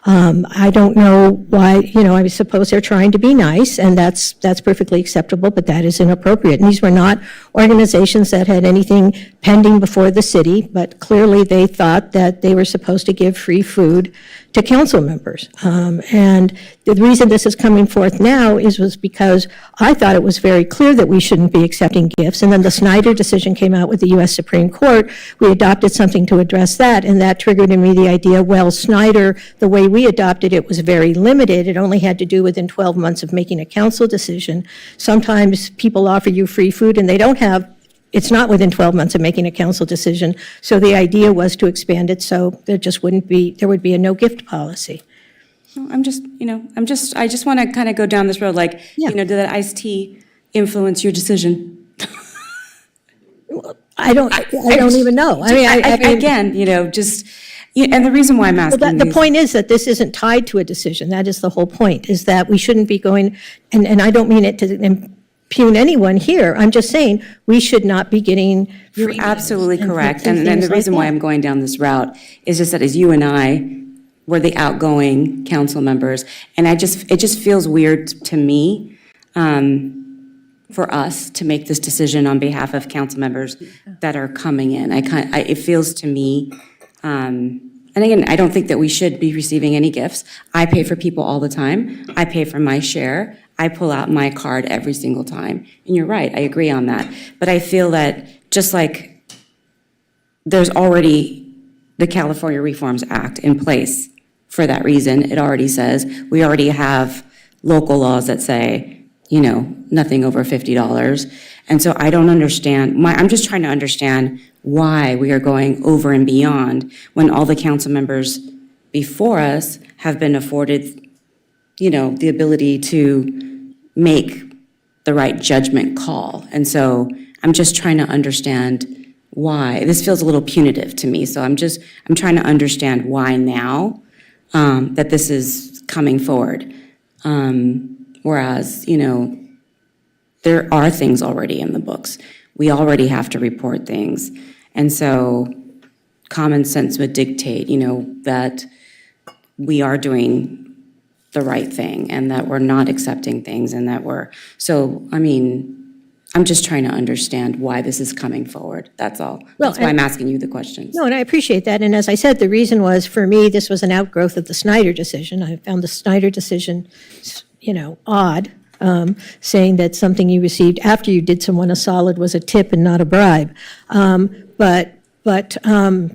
I don't know why, I suppose they're trying to be nice and that's perfectly acceptable, but that is inappropriate. And these were not organizations that had anything pending before the city, but clearly they thought that they were supposed to give free food to council members. And the reason this is coming forth now was because I thought it was very clear that we shouldn't be accepting gifts. And then the Snyder decision came out with the U.S. Supreme Court. We adopted something to address that, and that triggered in me the idea, well, Snyder, the way we adopted it was very limited. It only had to do within 12 months of making a council decision. Sometimes people offer you free food and they don't have it's not within 12 months of making a council decision. So the idea was to expand it so there would be a no gift policy. I just want to kind of go down this road, did that iced tea influence your decision? I don't even know. Again, and the reason why I'm asking the point is that this isn't tied to a decision. That is the whole point, is that we shouldn't be going, and I don't mean it to impugn anyone here. I'm just saying we should not be getting free. You're absolutely correct. And the reason why I'm going down this route is just that as you and I were the outgoing council members, and it just feels weird to me for us to make this decision on behalf of council members that are coming in. It feels to me, and again, I don't think that we should be receiving any gifts. I pay for people all the time. I pay for my share. I pull out my card every single time. And you're right, I agree on that. But I feel that just like there's already the California Reforms Act in place for that reason, it already says, we already have local laws that say, nothing over $50. And so I don't understand, I'm just trying to understand why we are going over and beyond when all the council members before us have been afforded the ability to make the right judgment call. And so I'm just trying to understand why. This feels a little punitive to me, so I'm trying to understand why now that this is coming forward. Whereas, there are things already in the books. We already have to report things. And so common sense would dictate, that we are doing the right thing and that we're not accepting things and that I'm just trying to understand why this is coming forward. That's all. That's why I'm asking you the questions. No, and I appreciate that. And as I said, the reason was, for me, this was an outgrowth of the Snyder decision. I found the Snyder decision, odd, saying that something you received after you did someone a solid was a tip and not a bribe. But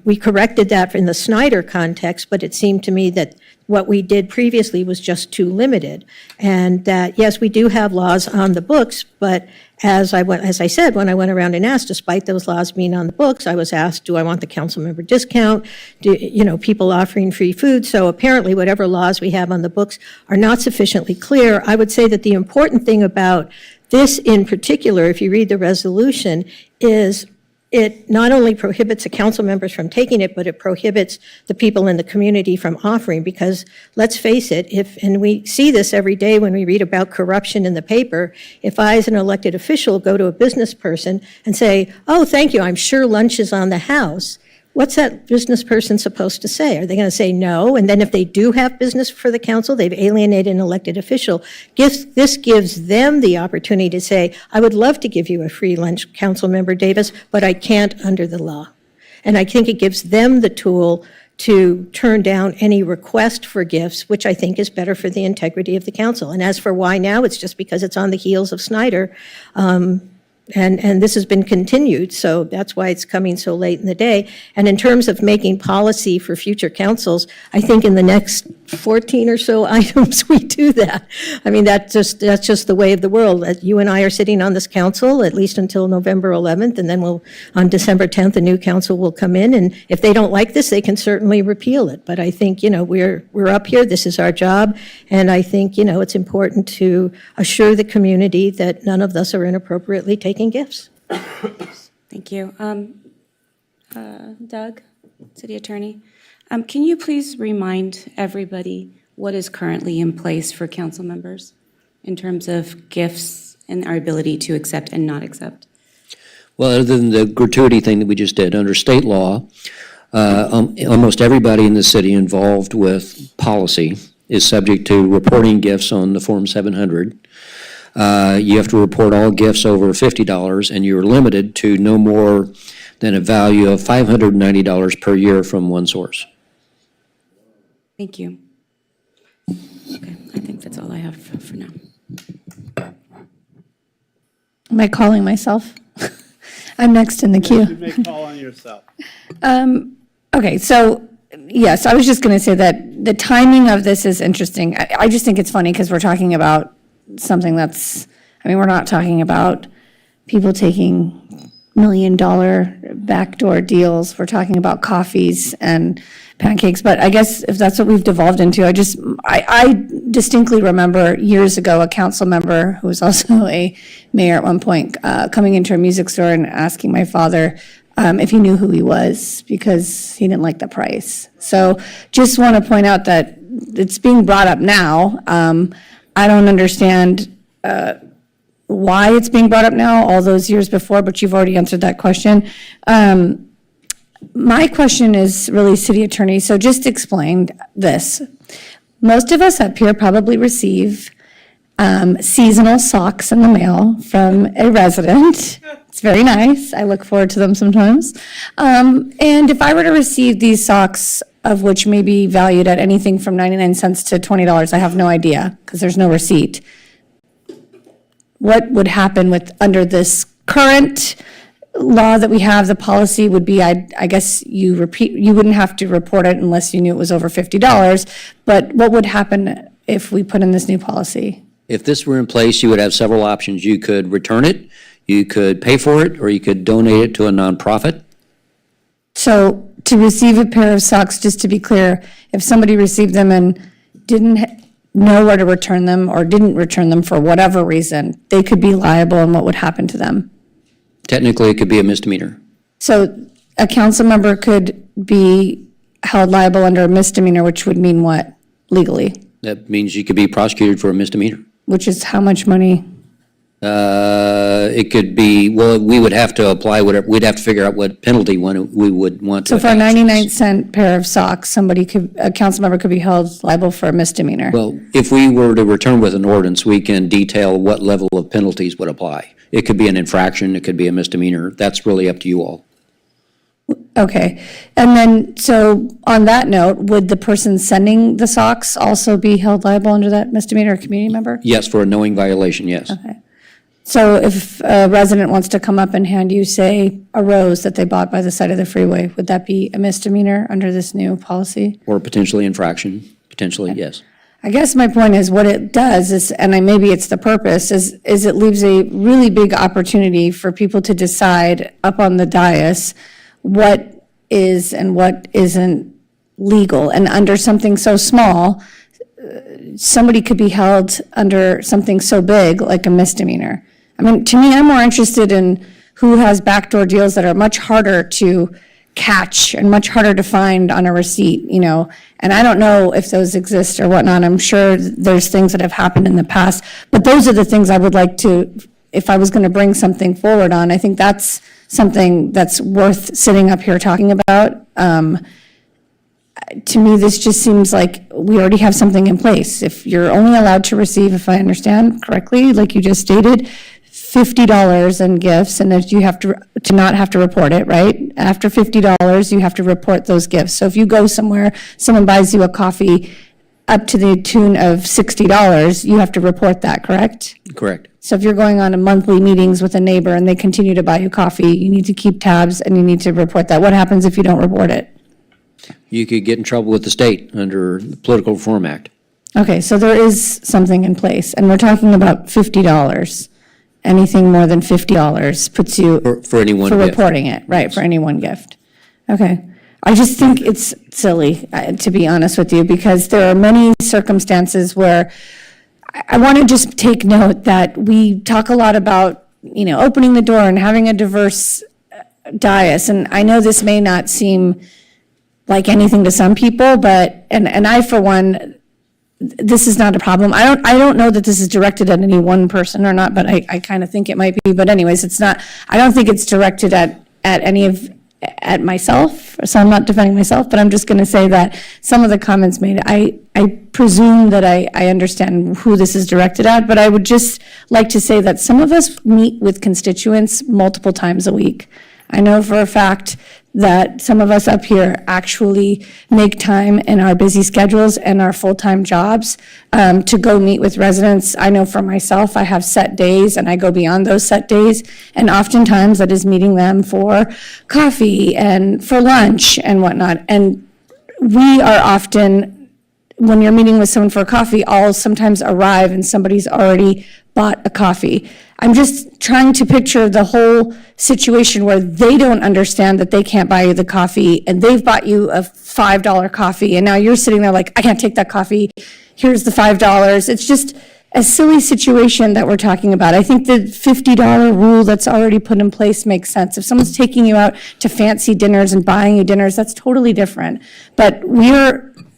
we corrected that in the Snyder context, but it seemed to me that what we did previously was just too limited. And that, yes, we do have laws on the books, but as I said, when I went around and asked, despite those laws being on the books, I was asked, do I want the council member discount? People offering free food. So apparently whatever laws we have on the books are not sufficiently clear. I would say that the important thing about this in particular, if you read the resolution, is it not only prohibits the council members from taking it, but it prohibits the people in the community from offering, because let's face it, and we see this every day when we read about corruption in the paper, if I as an elected official go to a business person and say, oh, thank you, I'm sure lunch is on the house, what's that business person supposed to say? Are they going to say no? And then if they do have business for the council, they've alienated an elected official. This gives them the opportunity to say, I would love to give you a free lunch, Council Member Davis, but I can't under the law. And I think it gives them the tool to turn down any request for gifts, which I think is better for the integrity of the council. And as for why now, it's just because it's on the heels of Snyder. And this has been continued, so that's why it's coming so late in the day. And in terms of making policy for future councils, I think in the next 14 or so items, we do that. I mean, that's just the way of the world. You and I are sitting on this council at least until November 11th, and then on December 10th, a new council will come in, and if they don't like this, they can certainly repeal it. But I think, we're up here, this is our job, and I think, it's important to assure the community that none of us are inappropriately taking gifts. Thank you. Doug, City Attorney, Can you please remind everybody what is currently in place for council members in terms of gifts and our ability to accept and not accept? Well, other than the gratuity thing that we just did, under state law, almost everybody in the city involved with policy is subject to reporting gifts on the Form 700. You have to report all gifts over $50, and you're limited to no more than a value of $590 per year from one source. Thank you. Okay, I think that's all I have for now. Am I calling myself? I'm next in the queue. You may call on yourself. Okay, so, yes, I was just going to say that the timing of this is interesting. I just think it's funny because we're talking about something that's, we're not talking about people taking $1 million backdoor deals. We're talking about coffees and pancakes, but I guess if that's what we've devolved into, I distinctly remember years ago, a council member who was also a mayor at one point, coming into a music store and asking my father if he knew who he was because he didn't like the price. So just want to point out that it's being brought up now. I don't understand why it's being brought up now all those years before, but you've already answered that question. My question is really, city attorney, so just explain this. Most of us up here probably receive seasonal socks in the mail from a resident. It's very nice. I look forward to them sometimes. And if I were to receive these socks, of which may be valued at anything from 99 cents to $20, I have no idea because there's no receipt. What would happen under this current law that we have? The policy would be, I guess you wouldn't have to report it unless you knew it was over $50. But what would happen if we put in this new policy? If this were in place, you would have several options. You could return it, you could pay for it, or you could donate it to a nonprofit. So to receive a pair of socks, just to be clear, if somebody received them and didn't know where to return them or didn't return them for whatever reason, they could be liable, and what would happen to them? Technically, it could be a misdemeanor. So a council member could be held liable under a misdemeanor, which would mean what legally? That means you could be prosecuted for a misdemeanor. Which is how much money? It could be, well, we would have to apply whatever, we'd have to figure out what penalty we would want to. So for a 99-cent pair of socks, a council member could be held liable for a misdemeanor. Well, if we were to return with an ordinance, we can detail what level of penalties would apply. It could be an infraction, it could be a misdemeanor. That's really up to you all. Okay, and then, so on that note, would the person sending the socks also be held liable under that misdemeanor, a community member? Yes, for a knowing violation, yes. Okay. So if a resident wants to come up and hand you, say, a rose that they bought by the side of the freeway, would that be a misdemeanor under this new policy? Or potentially infraction, potentially, yes. I guess my point is what it does is, and maybe it's the purpose, is it leaves a really big opportunity for people to decide up on the dais what is and what isn't legal. And under something so small, somebody could be held under something so big like a misdemeanor. I mean, to me, I'm more interested in who has backdoor deals that are much harder to catch and much harder to find on a receipt, and I don't know if those exist or whatnot. I'm sure there's things that have happened in the past, but those are the things I would like to, if I was going to bring something forward on. I think that's something that's worth sitting up here talking about. To me, this just seems like we already have something in place. If you're only allowed to receive, if I understand correctly, like you just stated, $50 in gifts, and that you have to not have to report it, right? After $50, you have to report those gifts. So if you go somewhere, someone buys you a coffee up to the tune of $60, you have to report that, correct? Correct. So if you're going on a monthly meetings with a neighbor and they continue to buy you coffee, you need to keep tabs and you need to report that. What happens if you don't report it? You could get in trouble with the state under the Political Reform Act. Okay, so there is something in place, and we're talking about $50. Anything more than $50 puts you For any one for gift. reporting it, right, for any one gift. Okay. I just think it's silly, to be honest with you, because there are many circumstances where I want to just take note that we talk a lot about, opening the door and having a diverse dais, and I know this may not seem like anything to some people, but, and I, for one, this is not a problem. I don't know that this is directed at any one person or not, but I kind of think it might be. But anyways, it's not, I don't think it's directed at any of, at myself, so I'm not defending myself, but I'm just going to say that some of the comments made, I presume that I understand who this is directed at, but I would just like to say that some of us meet with constituents multiple times a week. I know for a fact that some of us up here actually make time in our busy schedules and our full-time jobs to go meet with residents. I know for myself, I have set days and I go beyond those set days. And oftentimes that is meeting them for coffee and for lunch and whatnot. And we are often, when you're meeting with someone for coffee, I'll sometimes arrive and somebody's already bought a coffee. I'm just trying to picture the whole situation where they don't understand that they can't buy you the coffee and they've bought you a $5 coffee and now you're sitting there like, I can't take that coffee, here's the $5. It's just a silly situation that we're talking about. I think the $50 rule that's already put in place makes sense. If someone's taking you out to fancy dinners and buying you dinners, that's totally different. But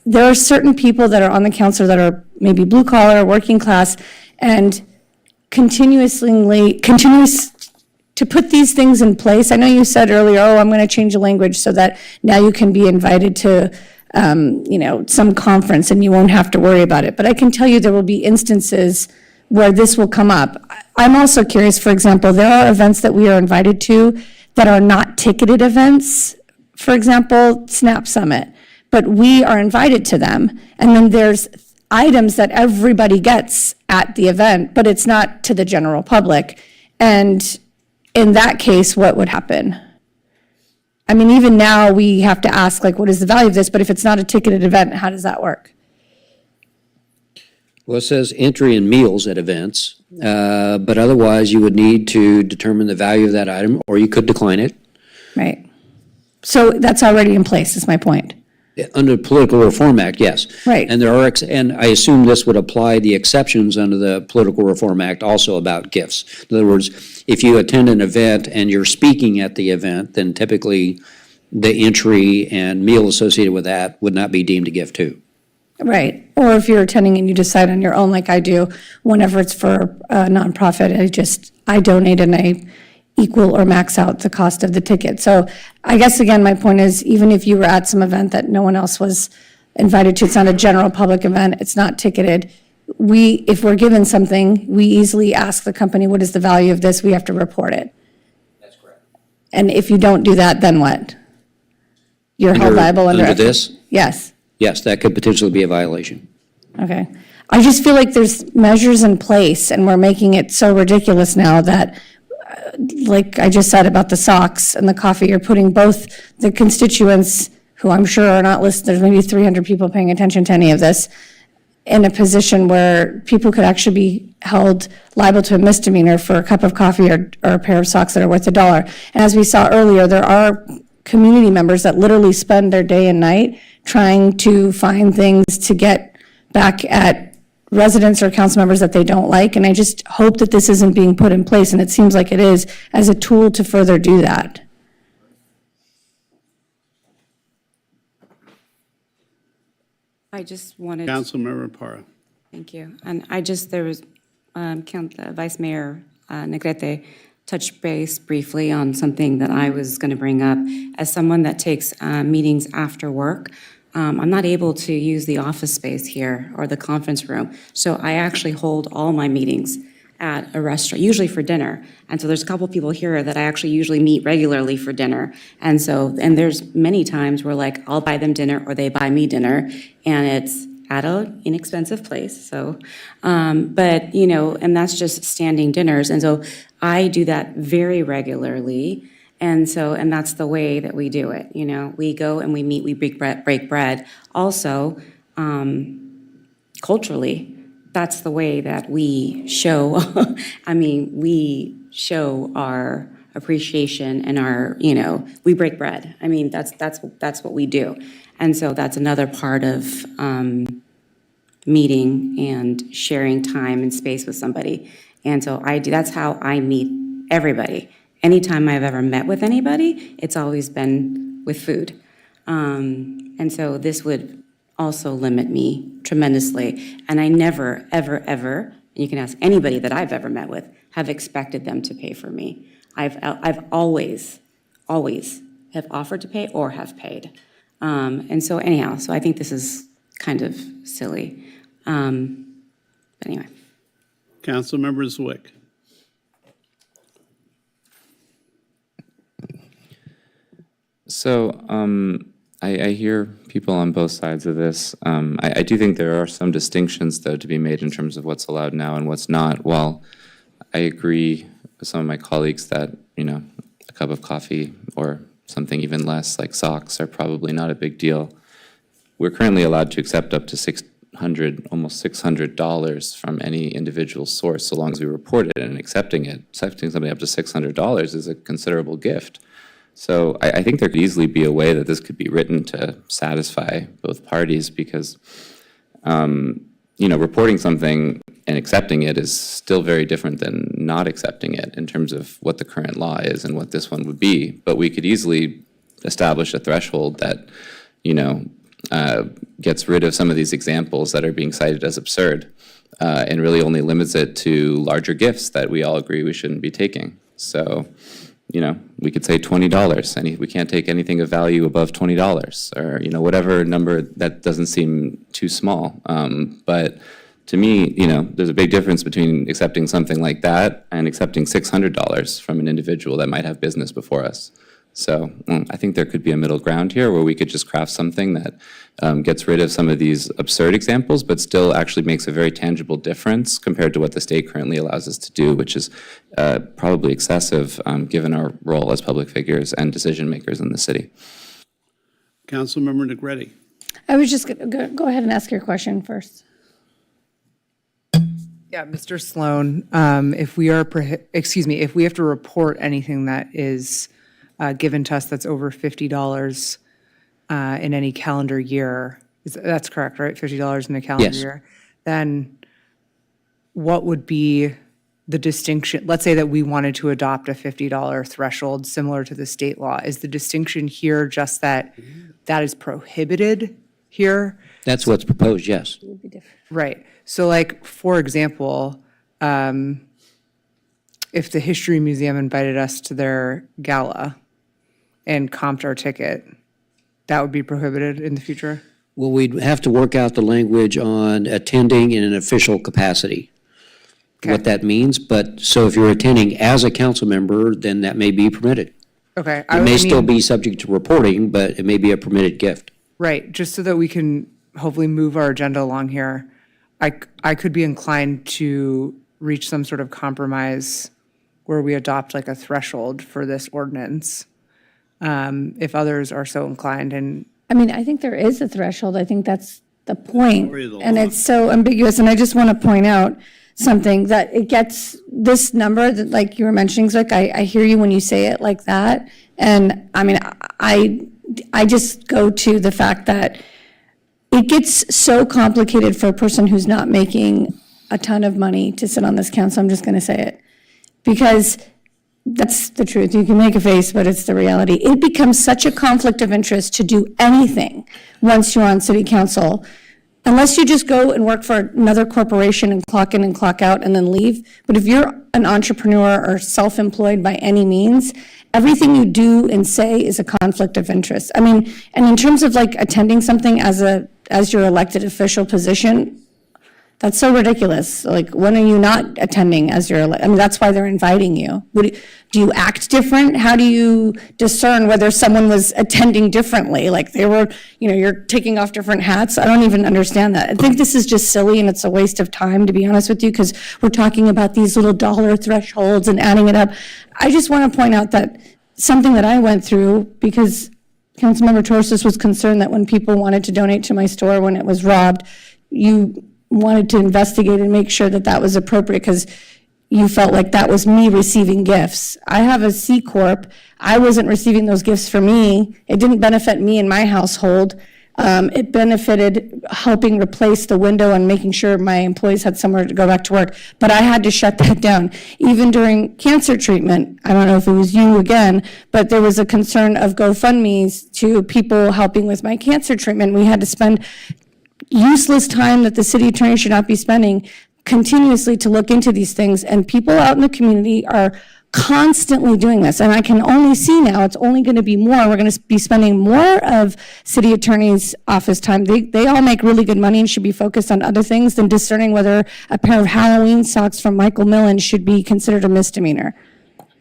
there are certain people that are on the council that are maybe blue collar, working class, and continuous to put these things in place. I know you said earlier, oh, I'm going to change the language so that now you can be invited to, some conference and you won't have to worry about it. But I can tell you there will be instances where this will come up. I'm also curious, for example, there are events that we are invited to that are not ticketed events. For example, Snap Summit, but we are invited to them. And then there's items that everybody gets at the event, but it's not to the general public. And in that case, what would happen? I mean, even now, we have to ask, like, what is the value of this? But if it's not a ticketed event, how does that work? Well, it says entry and meals at events, but otherwise you would need to determine the value of that item, or you could decline it. Right. So that's already in place, is my point. Under the Political Reform Act, yes. Right. And there are, and I assume this would apply the exceptions under the Political Reform Act also about gifts. In other words, if you attend an event and you're speaking at the event, then typically the entry and meal associated with that would not be deemed a gift too. Right. Or if you're attending and you decide on your own, like I do, whenever it's for a nonprofit, I donate and I equal or max out the cost of the ticket. So I guess, again, my point is, even if you were at some event that no one else was invited to, it's not a general public event, it's not ticketed, if we're given something, we easily ask the company, what is the value of this? We have to report it. That's correct. And if you don't do that, then what? You're held liable under... Under this? Yes. Yes, that could potentially be a violation. Okay. I just feel like there's measures in place, and we're making it so ridiculous now that, like I just said about the socks and the coffee, you're putting both the constituents, who I'm sure are not listening, there's maybe 300 people paying attention to any of this, in a position where people could actually be held liable to a misdemeanor for a cup of coffee or a pair of socks that are worth $1. And as we saw earlier, there are community members that literally spend their day and night trying to find things to get back at residents or council members that they don't like. And I just hope that this isn't being put in place, and it seems like it is, as a tool to further do that. I just wanted. Councilmember Parra. Thank you. And there was, Vice Mayor Negrete touched base briefly on something that I was going to bring up. As someone that takes meetings after work, I'm not able to use the office space here or the conference room. So I actually hold all my meetings at a restaurant, usually for dinner. And so there's a couple people here that I actually usually meet regularly for dinner. And there's many times where, like, I'll buy them dinner or they buy me dinner, and it's at an inexpensive place. So, and that's just standing dinners. And so I do that very regularly. And that's the way that we do it. We go and we meet, we break bread. Also, culturally, that's the way that we show, we show our appreciation and our, we break bread. That's what we do. And so that's another part of meeting and sharing time and space with somebody. And so that's how I meet everybody. Anytime I've ever met with anybody, it's always been with food. And so this would also limit me tremendously. And I never, ever, ever, and you can ask anybody that I've ever met with, have expected them to pay for me. I've always have offered to pay or have paid. And so anyhow, so I think this is kind of silly. But anyway. Councilmember Zwick. So I hear people on both sides of this. I do think there are some distinctions, though, to be made in terms of what's allowed now and what's not. While I agree with some of my colleagues that, a cup of coffee or something even less, like socks, are probably not a big deal, we're currently allowed to accept up to almost $600 from any individual source, so long as we report it. And accepting something up to $600 is a considerable gift. So I think there could easily be a way that this could be written to satisfy both parties, because, reporting something and accepting it is still very different than not accepting it in terms of what the current law is and what this one would be. But we could easily establish a threshold that, gets rid of some of these examples that are being cited as absurd, and really only limits it to larger gifts that we all agree we shouldn't be taking. So, we could say $20, we can't take anything of value above $20, or, whatever number that doesn't seem too small. But to me, there's a big difference between accepting something like that and accepting $600 from an individual that might have business before us. So I think there could be a middle ground here where we could just craft something that gets rid of some of these absurd examples, but still actually makes a very tangible difference compared to what the state currently allows us to do, which is probably excessive given our role as public figures and decision makers in the city. Councilmember Negretti. I was just going to go ahead and ask your question first. Yeah, Mr. Sloan, if we have to report anything that is given to us that's over $50 in any calendar year, that's correct, right? $50 in a calendar year? Then what would be the distinction? Let's say that we wanted to adopt a $50 threshold similar to the state law. Is the distinction here just that that is prohibited here? That's what's proposed, yes. Right. So like, for example, if the History Museum invited us to their gala and comped our ticket, that would be prohibited in the future? Well, we'd have to work out the language on attending in an official capacity, what that means. But, so if you're attending as a council member, then that may be permitted. Okay. It may still be subject to reporting, but it may be a permitted gift. Right, just so that we can hopefully move our agenda along here. I could be inclined to reach some sort of compromise where we adopt like a threshold for this ordinance, if others are so inclined. And I mean, I think there is a threshold. I think that's the point. And it's so ambiguous. And I just want to point out something that it gets this number that, like you were mentioning, Zook, I hear you when you say it like that. And I mean, I just go to the fact that it gets so complicated for a person who's not making a ton of money to sit on this council. I'm just going to say it because that's the truth. You can make a face, but it's the reality. It becomes such a conflict of interest to do anything once you're on city council, unless you just go and work for another corporation and clock in and clock out and then leave. But if you're an entrepreneur or self-employed by any means, everything you do and say is a conflict of interest. I mean, and in terms of like attending something as your elected official position, that's so ridiculous. Like, when are you not attending as your, I mean, that's why they're inviting you. Do you act different? How do you discern whether someone was attending differently? Like they were, you're taking off different hats? I don't even understand that. I think this is just silly and it's a waste of time, to be honest with you, because we're talking about these little dollar thresholds and adding it up. I just want to point out that something that I went through, because Councilmember Torres was concerned that when people wanted to donate to my store when it was robbed, you wanted to investigate and make sure that that was appropriate because you felt like that was me receiving gifts. I have a C Corp. I wasn't receiving those gifts for me. It didn't benefit me and my household. It benefited helping replace the window and making sure my employees had somewhere to go back to work. But I had to shut that down. Even during cancer treatment, I don't know if it was you again, but there was a concern of GoFundMes to people helping with my cancer treatment. We had to spend useless time that the city attorney should not be spending continuously to look into these things. And people out in the community are constantly doing this. And I can only see now, it's only going to be more. We're going to be spending more of city attorney's office time. They all make really good money and should be focused on other things than discerning whether a pair of Halloween socks from Michael Millen should be considered a misdemeanor.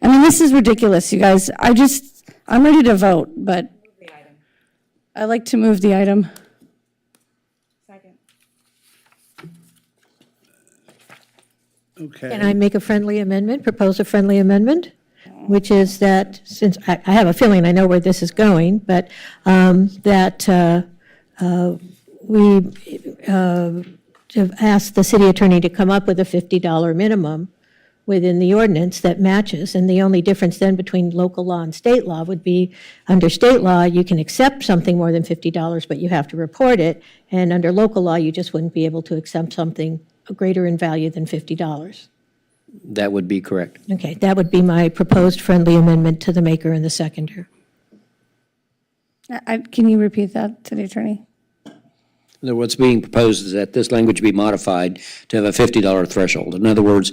I mean, this is ridiculous, you guys. I'm ready to vote, but I'd like to move the item. Okay. Can I make a friendly amendment, propose a friendly amendment? Which is that, since I have a feeling I know where this is going, but that we have asked the city attorney to come up with a $50 minimum within the ordinance that matches. And the only difference then between local law and state law would be, under state law, you can accept something more than $50, but you have to report it. And under local law, you just wouldn't be able to accept something greater in value than $50. That would be correct. Okay, that would be my proposed friendly amendment to the maker and the seconder. Can you repeat that to the attorney? What's being proposed is that this language be modified to have a $50 threshold. In other words,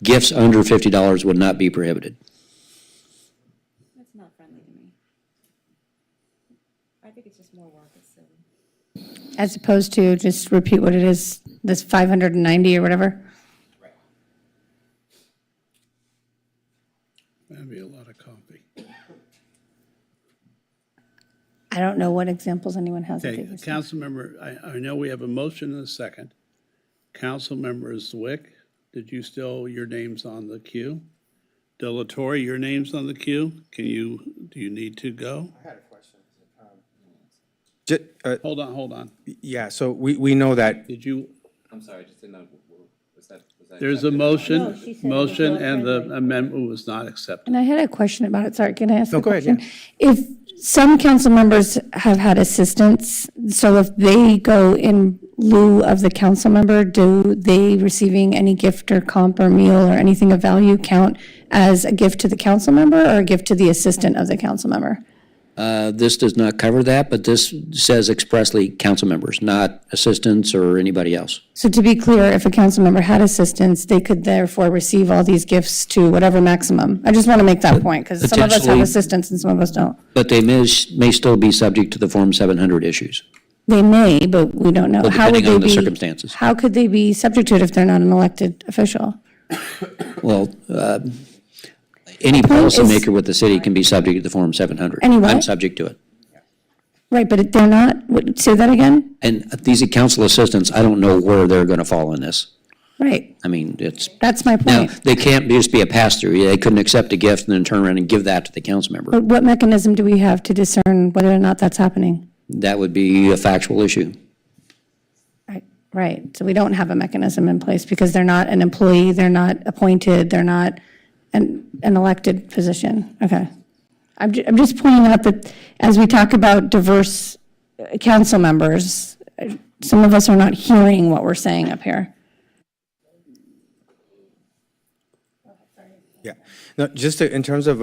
gifts under $50 would not be prohibited. That's not friendly to me. I think it's just more work, it's silly. As opposed to just repeat what it is, this 590 or whatever? That'd be a lot of coffee. I don't know what examples anyone has. that Okay, they've used. Councilmember, I know we have a motion and a second. Councilmember Zwick, did you still, your name's on the queue? Delatorre, your name's on the queue. Do you need to go? I had a question. Hold on. Yeah, so we know that. Did you, I'm sorry, I just didn't know, was that? there's a motion, and the amendment was not accepted. And I had a question about it. Sorry, can I ask No, a go ahead, question? If some council members have had assistance, so if they go in lieu of the council member, do they receiving any gift or comp or meal or anything of value count as a gift to the council member or a gift to the assistant of the council member? This does not cover that, but this says expressly council members, not assistants or anybody else. So to be clear, if a council member had assistance, they could therefore receive all these gifts to whatever maximum. I just want to make that point, because some of us have Potentially. assistants and some of us don't. But they may still be subject to the Form 700 issues. They may, but we don't know. Well, How would depending they on the be? circumstances. How could they be subject to it if they're not an elected official? Well, any point is- policymaker with the city can be subject to the Form 700. Any what? I'm subject to it. Right, but they're not, say that again? And these council assistants, I don't know where they're going to fall in this. Right, I mean, it's, that's my now, point. they can't just be a pass-through. They couldn't accept a gift and then turn around and give that to the council member. But what mechanism do we have to discern whether or not that's happening? That would be a factual issue. Right, so we don't have a mechanism in place because they're not an employee, they're not appointed, they're not an elected position. Okay. I'm just pointing out that as we talk about diverse council members, some of us are not hearing what we're saying up here. Yeah, no, just in terms of,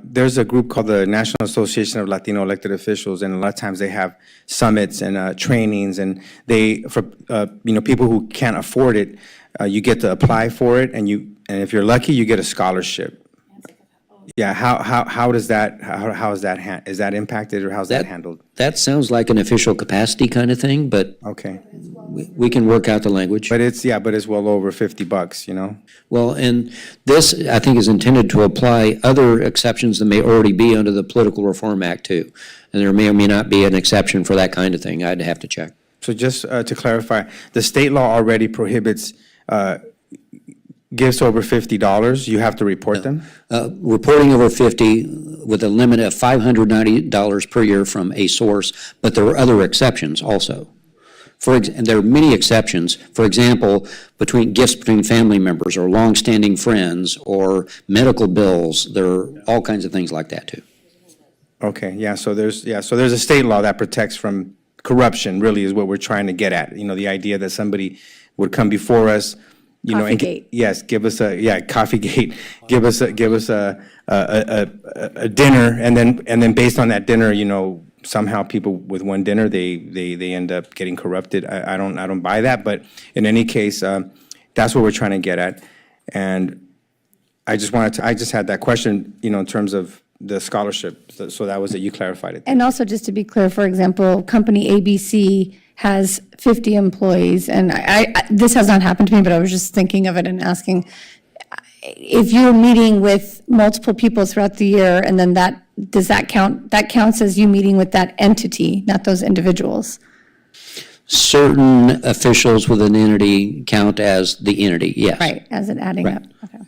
there's a group called the National Association of Latino Elected Officials, and a lot of times they have summits and trainings, and for people who can't afford it, you get to apply for it, and if you're lucky, you get a scholarship. Yeah, how does that, how is that, is that impacted, or how's that handled? That sounds like an official capacity kind of thing, but Okay. we can work out the language. But it's well over $50, you know? Well, and this, I think, is intended to apply other exceptions that may already be under the Political Reform Act, too. And there may or may not be an exception for that kind of thing. I'd have to check. So just to clarify, the state law already prohibits gifts over $50, you have to report them? Reporting over 50 with a limit of $590 per year from a source, but there are other exceptions also. And there are many exceptions. For example, gifts between family members or longstanding friends or medical bills. There are all kinds of things like that, too. Okay, yeah, so there's a state law that protects from corruption, really, is what we're trying to get at. You know, the idea that somebody would come before us, you know, and Coffeegate. yes, give us Coffeegate, give us a dinner, and then based on that dinner, you know, somehow people with one dinner, they end up getting corrupted. I don't buy that, but in any case, that's what we're trying to get at. And I just had that question, you know, in terms of the scholarship, so that was it, you clarified it. And also, just to be clear, for example, company ABC has 50 employees, and this has not happened to me, but I was just thinking of it and asking, if you're meeting with multiple people throughout the year, and then does that count? That counts as you meeting with that entity, not those individuals. Certain officials with an entity count as the entity, yes. Right, as it adding Right. up. Okay.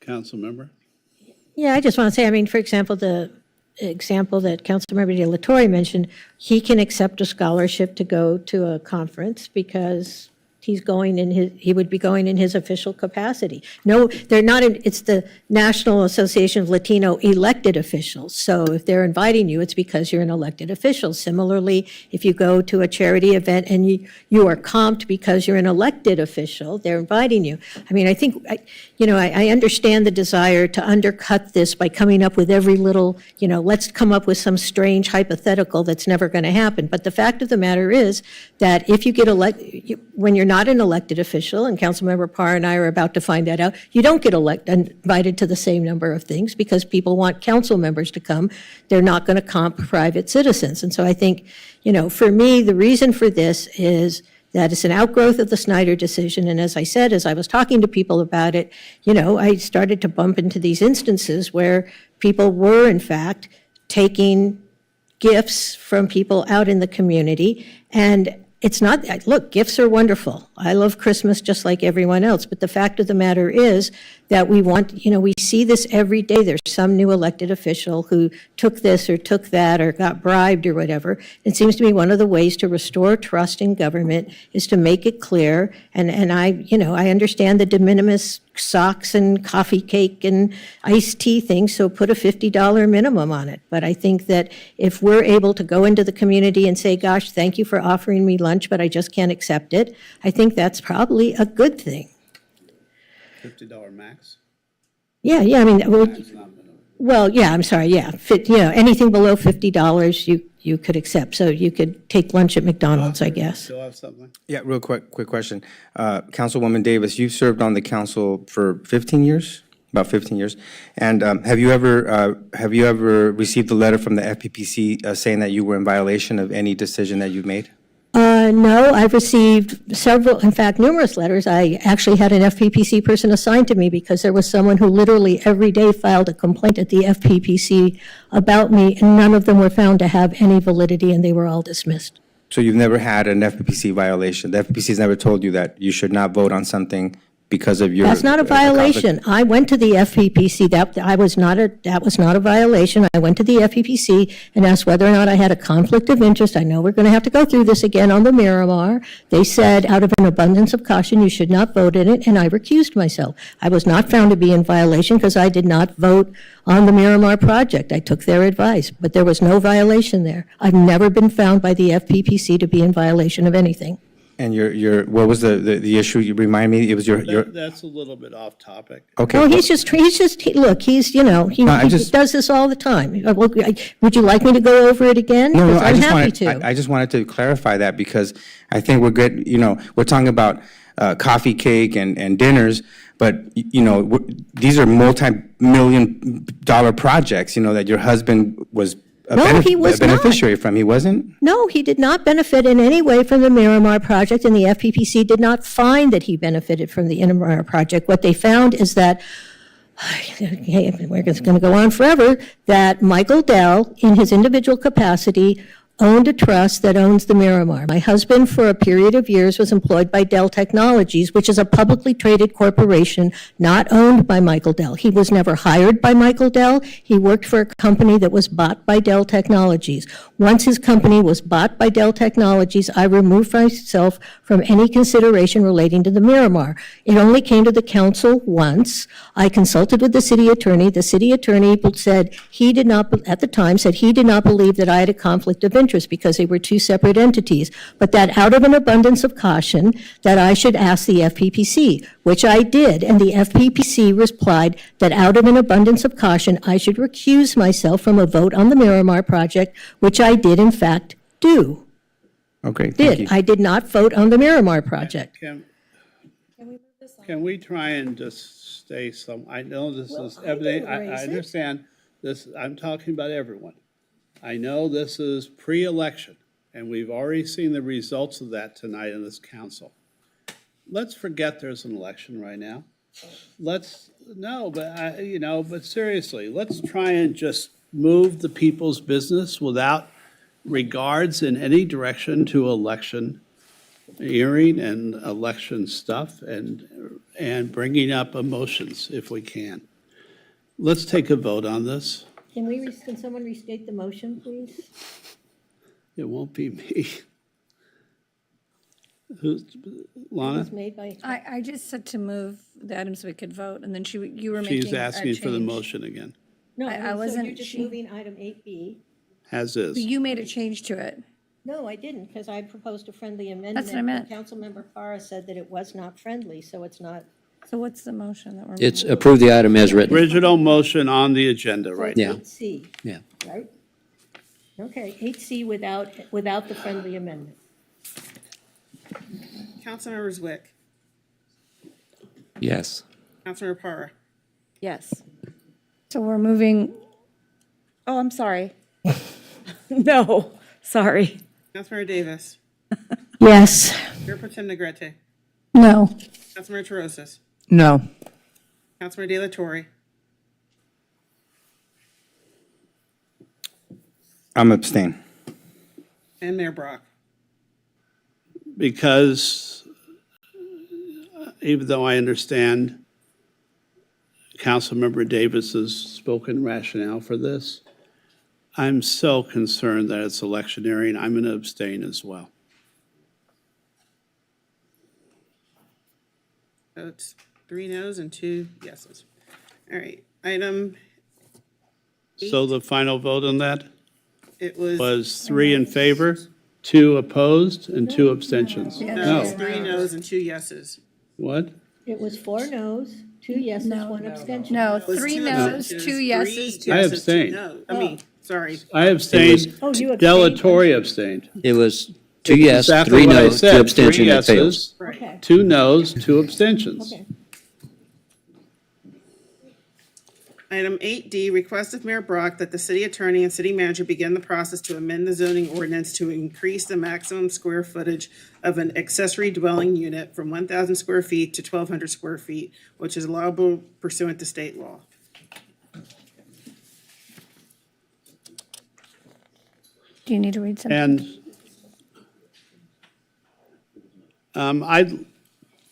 Council member? Yeah, I just want to say, I mean, for example, the example that Councilmember De La Torre mentioned, he can accept a scholarship to go to a conference because he would be going in his official capacity. No, they're not, it's the National Association of Latino Elected Officials. So if they're inviting you, it's because you're an elected official. Similarly, if you go to a charity event and you are comped because you're an elected official, they're inviting you. I mean, I think, I understand the desire to undercut this by coming up with every little, let's come up with some strange hypothetical that's never going to happen. But the fact of the matter is that if you get elected, when you're not an elected official, and Councilmember Parr and I are about to find that out, you don't get invited to the same number of things because people want council members to come. They're not going to comp private citizens. And so I think, for me, the reason for this is that it's an outgrowth of the Snyder decision. And as I said, as I was talking to people about it, I started to bump into these instances where people were, in fact, taking gifts from people out in the community. And it's not, look, gifts are wonderful. I love Christmas just like everyone else. But the fact of the matter is that we see this every day. There's some new elected official who took this or took that or got bribed or whatever. It seems to me one of the ways to restore trust in government is to make it clear. And I understand the de minimis socks and coffee cake and iced tea thing, so put a $50 minimum on it. But I think that if we're able to go into the community and say, gosh, thank you for offering me lunch, but I just can't accept it, I think that's probably a good thing. $50 max? Yeah, I mean, I'm sorry, yeah. Anything below $50 you could accept. So you could take lunch at McDonald's, I guess. Still have something? Yeah, real quick question. Councilwoman Davis, you've served on the council for 15 years, about 15 years. And have you ever received a letter from the FPPC saying that you were in violation of any decision that you've made? No, I've received several, in fact, numerous letters. I actually had an FPPC person assigned to me because there was someone who literally every day filed a complaint at the FPPC about me, and none of them were found to have any validity, and they were all dismissed. So you've never had an FPPC violation? The FPPC has never told you that you should not vote on something because of your... That's not a violation. I went to the FPPC. That was not a violation. I went to the FPPC and asked whether or not I had a conflict of interest. I know we're going to have to go through this again on the Miramar. They said, out of an abundance of caution, you should not vote in it, and I recused myself. I was not found to be in violation because I did not vote on the Miramar project. I took their advice, but there was no violation there. I've never been found by the FPPC to be in violation of anything. And what was the issue? You remind me, it was your... That's a little bit off topic. Okay. Oh, look, he does this all the time. Would you like me to go over it again? No, I'm happy to. I just wanted to clarify that because I think we're good, we're talking about coffee cake and dinners, but, these are multi-million dollar projects, that your husband was a beneficiary from. He wasn't? No, he did not benefit in any way from the Miramar project, and the FPPC did not find that he benefited from the Miramar project. What they found is that, we're going to go on forever, that Michael Dell, in his individual capacity, owned a trust that owns the Miramar. My husband, for a period of years, was employed by Dell Technologies, which is a publicly traded corporation not owned by Michael Dell. He was never hired by Michael Dell. He worked for a company that was bought by Dell Technologies. Once his company was bought by Dell Technologies, I removed myself from any consideration relating to the Miramar. It only came to the council once. I consulted with the city attorney. The city attorney said he did not, at the time, said he did not believe that I had a conflict of interest because they were two separate entities, but that out of an abundance of caution, that I should ask the FPPC, which I did, and the FPPC replied that out of an abundance of caution, I should recuse myself from a vote on the Miramar project, which I did in fact do. Okay, thank you. I did not vote on the Miramar project. Can we try and just stay I know this is evident, I understand this, I'm talking about everyone. I know this is pre-election, and we've already seen the results of that tonight in this council. Let's forget there's an election right now. But seriously, let's try and just move the people's business without regards in any direction to election hearing and election stuff and bringing up emotions if we can. Let's take a vote on this. Can someone restate the motion, please? It won't be me. Who's, Lana? It was made by. I just said to move the item so we could vote, and then you were making a She's asking for the change. motion again, No, I so you're wasn't- just she- moving item 8B. as is. You made a change to it. No, I didn't, because I proposed a friendly amendment. That's what I meant. And Councilmember Parra said that it was not friendly, so it's not. So what's the motion that we're? It's approve the item as written. Original motion on the agenda right Yeah. now. 8C, Yeah. right? Okay, 8C without the friendly amendment. Councilmember Zwick, Yes. Councilmember Parra, Yes. So we're moving, Oh, I'm sorry. No, sorry. Councilmember Davis, Yes. Mayor Pro Tem Negrete, no. Councilmember Terosis, No. Councilmember De La Torre, I'm abstain. and Mayor Brock. Because even though I understand Councilmember Davis's spoken rationale for this, I'm so concerned that it's electioneering. I'm going to abstain as well. So it's 3 noes and 2 yeses. All right, item, So the final vote on that it was. was 3 in favor, 2 opposed, and 2 abstentions. No, it's No, 3 noes and 2 yeses. what? It was 4 noes, 2 yeses, 1 abstention. No, It was 3 2 noes, abstentions, 2 three yeses, 2 I yeses, 2 abstained. noes. I mean, sorry. I abstained. Oh, you abstained? Della Torre abstained. It was 2 yes, Exactly 3 what I no, said. 2 abstention, it 3 fails. yeses, Right. Okay. 2 noes, 2 abstentions. Okay. Item 8D, request of Mayor Brock that the city attorney and city manager begin the process to amend the zoning ordinance to increase the maximum square footage of an accessory dwelling unit from 1,000 square feet to 1,200 square feet, which is allowable pursuant to state law. Do you need to read something? And I'd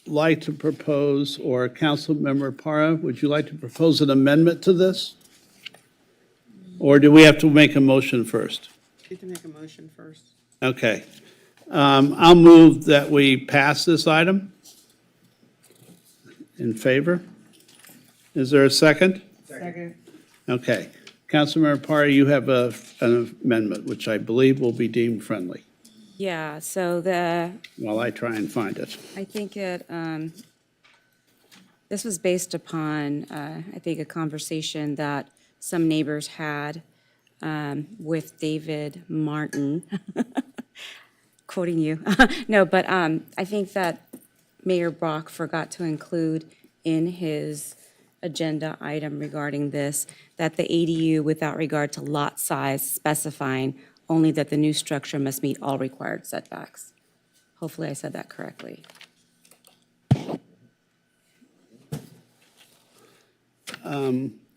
like to propose, or Councilmember Parra, would you like to propose an amendment to this? Or do we have to make a motion first? You can make a motion first. Okay. I'll move that we pass this item. In favor? Is there a second? Second. Okay. Councilmember Parra, you have an amendment, which I believe will be deemed friendly, Yeah, so while I try and find it. I think this was based upon, I think, a conversation that some neighbors had with David Martin, quoting you. No, but I think that Mayor Brock forgot to include in his agenda item regarding this, that the ADU without regard to lot size specifying only that the new structure must meet all required setbacks. Hopefully I said that correctly.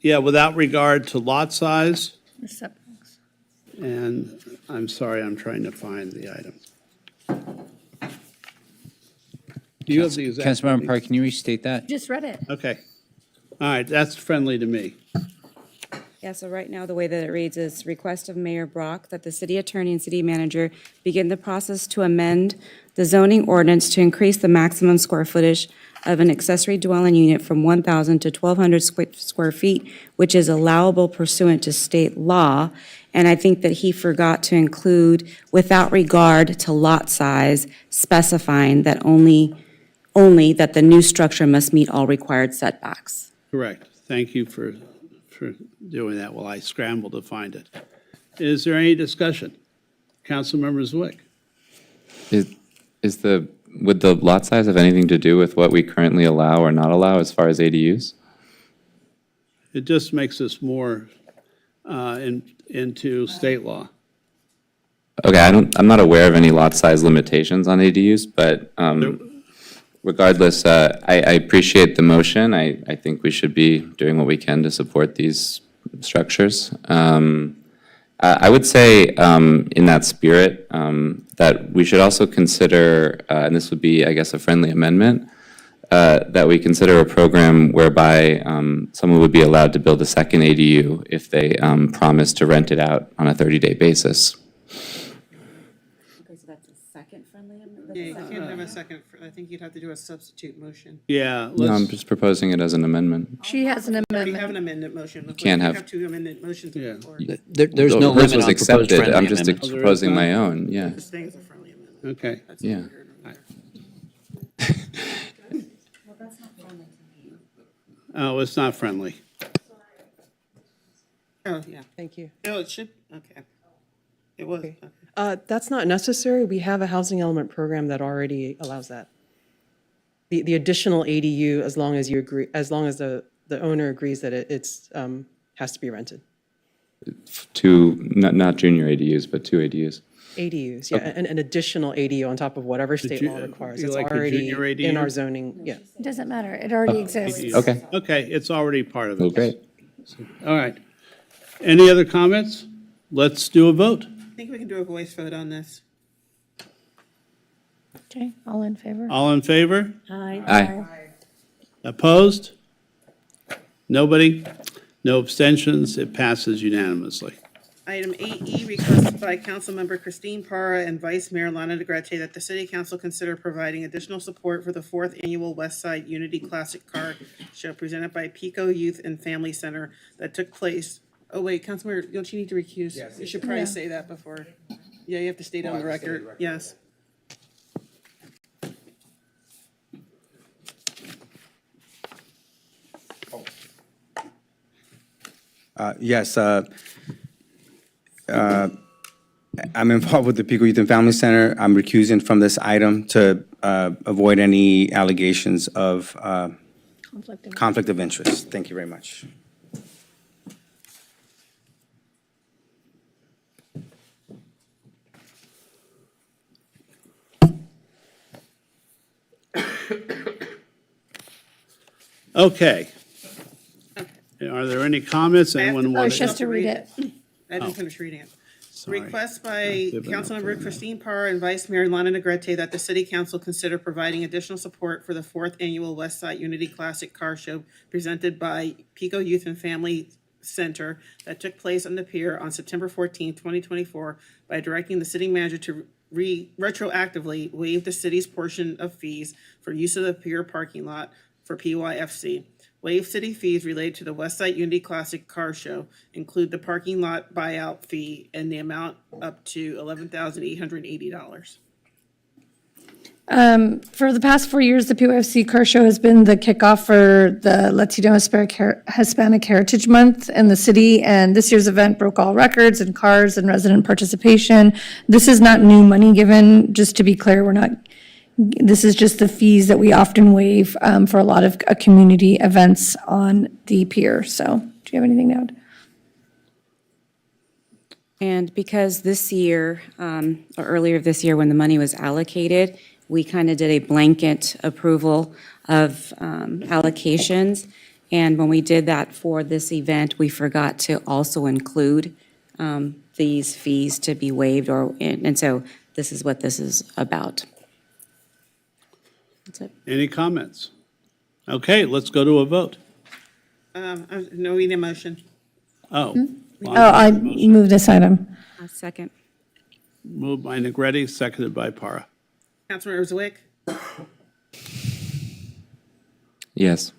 Yeah, without regard to lot size The setbacks. and I'm sorry, I'm trying to find the item. Do you have the exact? Councilmember Park, can you restate that? Just read it. Okay. All right, that's friendly to me. Yeah, so right now, the way that it reads is request of Mayor Brock that the city attorney and city manager begin the process to amend the zoning ordinance to increase the maximum square footage of an accessory dwelling unit from 1,000 to 1,200 square feet, which is allowable pursuant to state law. And I think that he forgot to include, without regard to lot size, specifying that only that the new structure must meet all required setbacks. Correct. Thank you for doing that while I scramble to find it. Is there any discussion? Councilmember Zwick? Would the lot size have anything to do with what we currently allow or not allow as far as ADUs? It just makes us more into state law. Okay, I'm not aware of any lot size limitations on ADUs, but regardless, I appreciate the motion. I think we should be doing what we can to support these structures. I would say, in that spirit, that we should also consider, and this would be, I guess, a friendly amendment, that we consider a program whereby someone would be allowed to build a second ADU if they promise to rent it out on a 30-day basis. Okay, so that's a second friendly amendment? Yeah, you can't have a second, I think you'd have to do a substitute motion. Yeah, No, I'm let's, just proposing it as an amendment. She has an We already have an amendment. amendment motion. We can't have- two amendment motions Yeah. before. There's no Hers limit was on proposed accepted. friendly I'm just amendments. proposing my own, yeah. This thing is a friendly amendment. okay. That's Yeah. what we're doing. Oh, it's not friendly. Oh, yeah. Thank you. No, it should, okay. It was. Okay. That's not necessary. We have a housing element program that already allows that. The additional ADU, as long as you agree, as long as the owner agrees that it's has to be rented. Not junior ADUs, but two ADUs. ADUs, yeah, an additional ADU on top of whatever state law requires. you It's like a already junior ADU? in our zoning, yeah. It doesn't matter. It already exists. Okay. Okay, it's already part of it. Well, great. All right. Any other comments? Let's do a vote. I think we can do a voice vote on this. Okay, all in favor? All in favor? Aye. Opposed? Nobody? No abstentions? It passes unanimously. Item 8E, requested by Councilmember Christine Parra and Vice Mayor Lana DeGrete that the City Council consider providing additional support for the 4th Annual West Side Unity Classic Car Show presented by Pico Youth and Family Center that took place. Oh, wait, Councilmember, don't you need to recuse? Yes. You should probably Yeah. say that before. Yeah, you have to state it on the I have to state it record. on the record. Yes. Yes, I'm involved with the Pico Youth and Family Center. I'm recusing from this item to avoid any allegations of conflict of interest. Thank you very much. Okay. Are there any comments? Anyone Oh, want she has to read it. I didn't finish reading it. Sorry. Request by Given up Councilmember for Christine Parra and Vice Mayor Lana DeGrete that the City Council consider providing additional support for the 4th Annual West Side Unity Classic Car Show presented by Pico Youth and Family Center that took place on the pier on September 14th, 2024, by directing the city manager to retroactively waive the city's portion of fees for use of the pier parking lot for PYFC. Waive city fees related to the West Side Unity Classic Car Show, include the parking lot buyout fee and the amount up to $11,880. For the past 4 years, the PYFC Car Show has been the kickoff for the Latino Hispanic Heritage Month in the city, and this year's event broke all records in cars and resident participation. This is not new money given, just to be clear, this is just the fees that we often waive for a lot of community events on the pier. So, do you have anything to add? And because this year, or earlier this year, when the money was allocated, we kind of did a blanket approval of allocations. And when we did that for this event, we forgot to also include these fees to be waived and so this is what this is about. That's it. Any comments? Okay, let's go to a vote. No, we need a motion. Oh. I move this item. Second. Moved by Negretti, seconded by Para. Councilmember Zwick, Yes.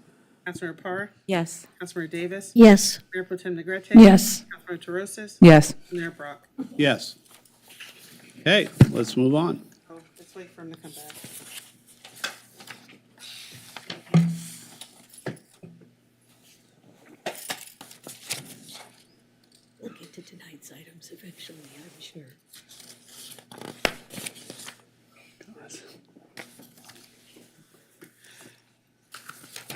Councilmember Parr, Yes. Councilmember Davis. Yes. Mayor Pro Tem Negrete. Yes. Councilmember Torosis. Yes. Mayor Brock. Yes. Okay, let's move on. Oh, let's wait for him to come back. We'll get to tonight's items eventually, I'm sure.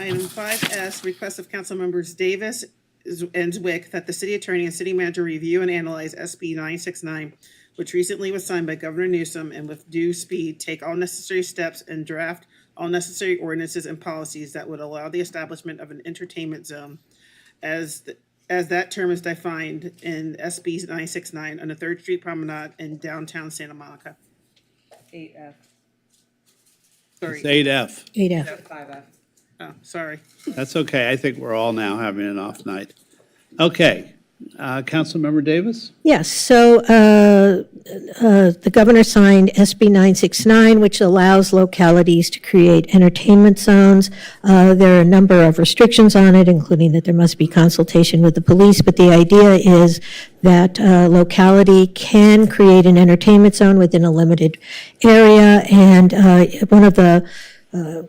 Item 5S, request of council members Davis and Zwick that the city attorney and city manager review and analyze SB 969, which recently was signed by Governor Newsom, and with due speed, take all necessary steps and draft all necessary ordinances and policies that would allow the establishment of an entertainment zone as that term is defined in SB 969 on the 3rd Street Promenade in downtown Santa Monica. 8F. Sorry. It's 8F. 8F. 5F. Oh, sorry. That's okay. I think we're all now having an off night. Okay, Councilmember Davis? Yes, so the governor signed SB 969, which allows localities to create entertainment zones. There are a number of restrictions on it, including that there must be consultation with the police, but the idea is that a locality can create an entertainment zone within a limited area, and one of the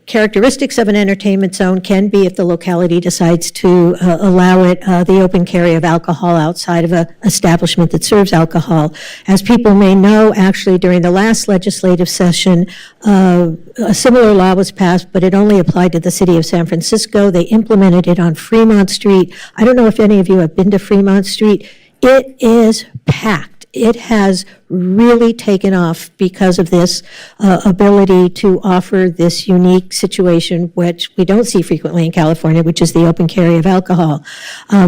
characteristics of an entertainment zone can be, if the locality decides to allow it, the open carry of alcohol outside of an establishment that serves alcohol. As people may know, actually during the last legislative session, a similar law was passed, but it only applied to the city of San Francisco. They implemented it on Fremont Street. I don't know if any of you have been to Fremont Street. It is packed. It has really taken off because of this ability to offer this unique situation, which we don't see frequently in California, which is the open carry of alcohol.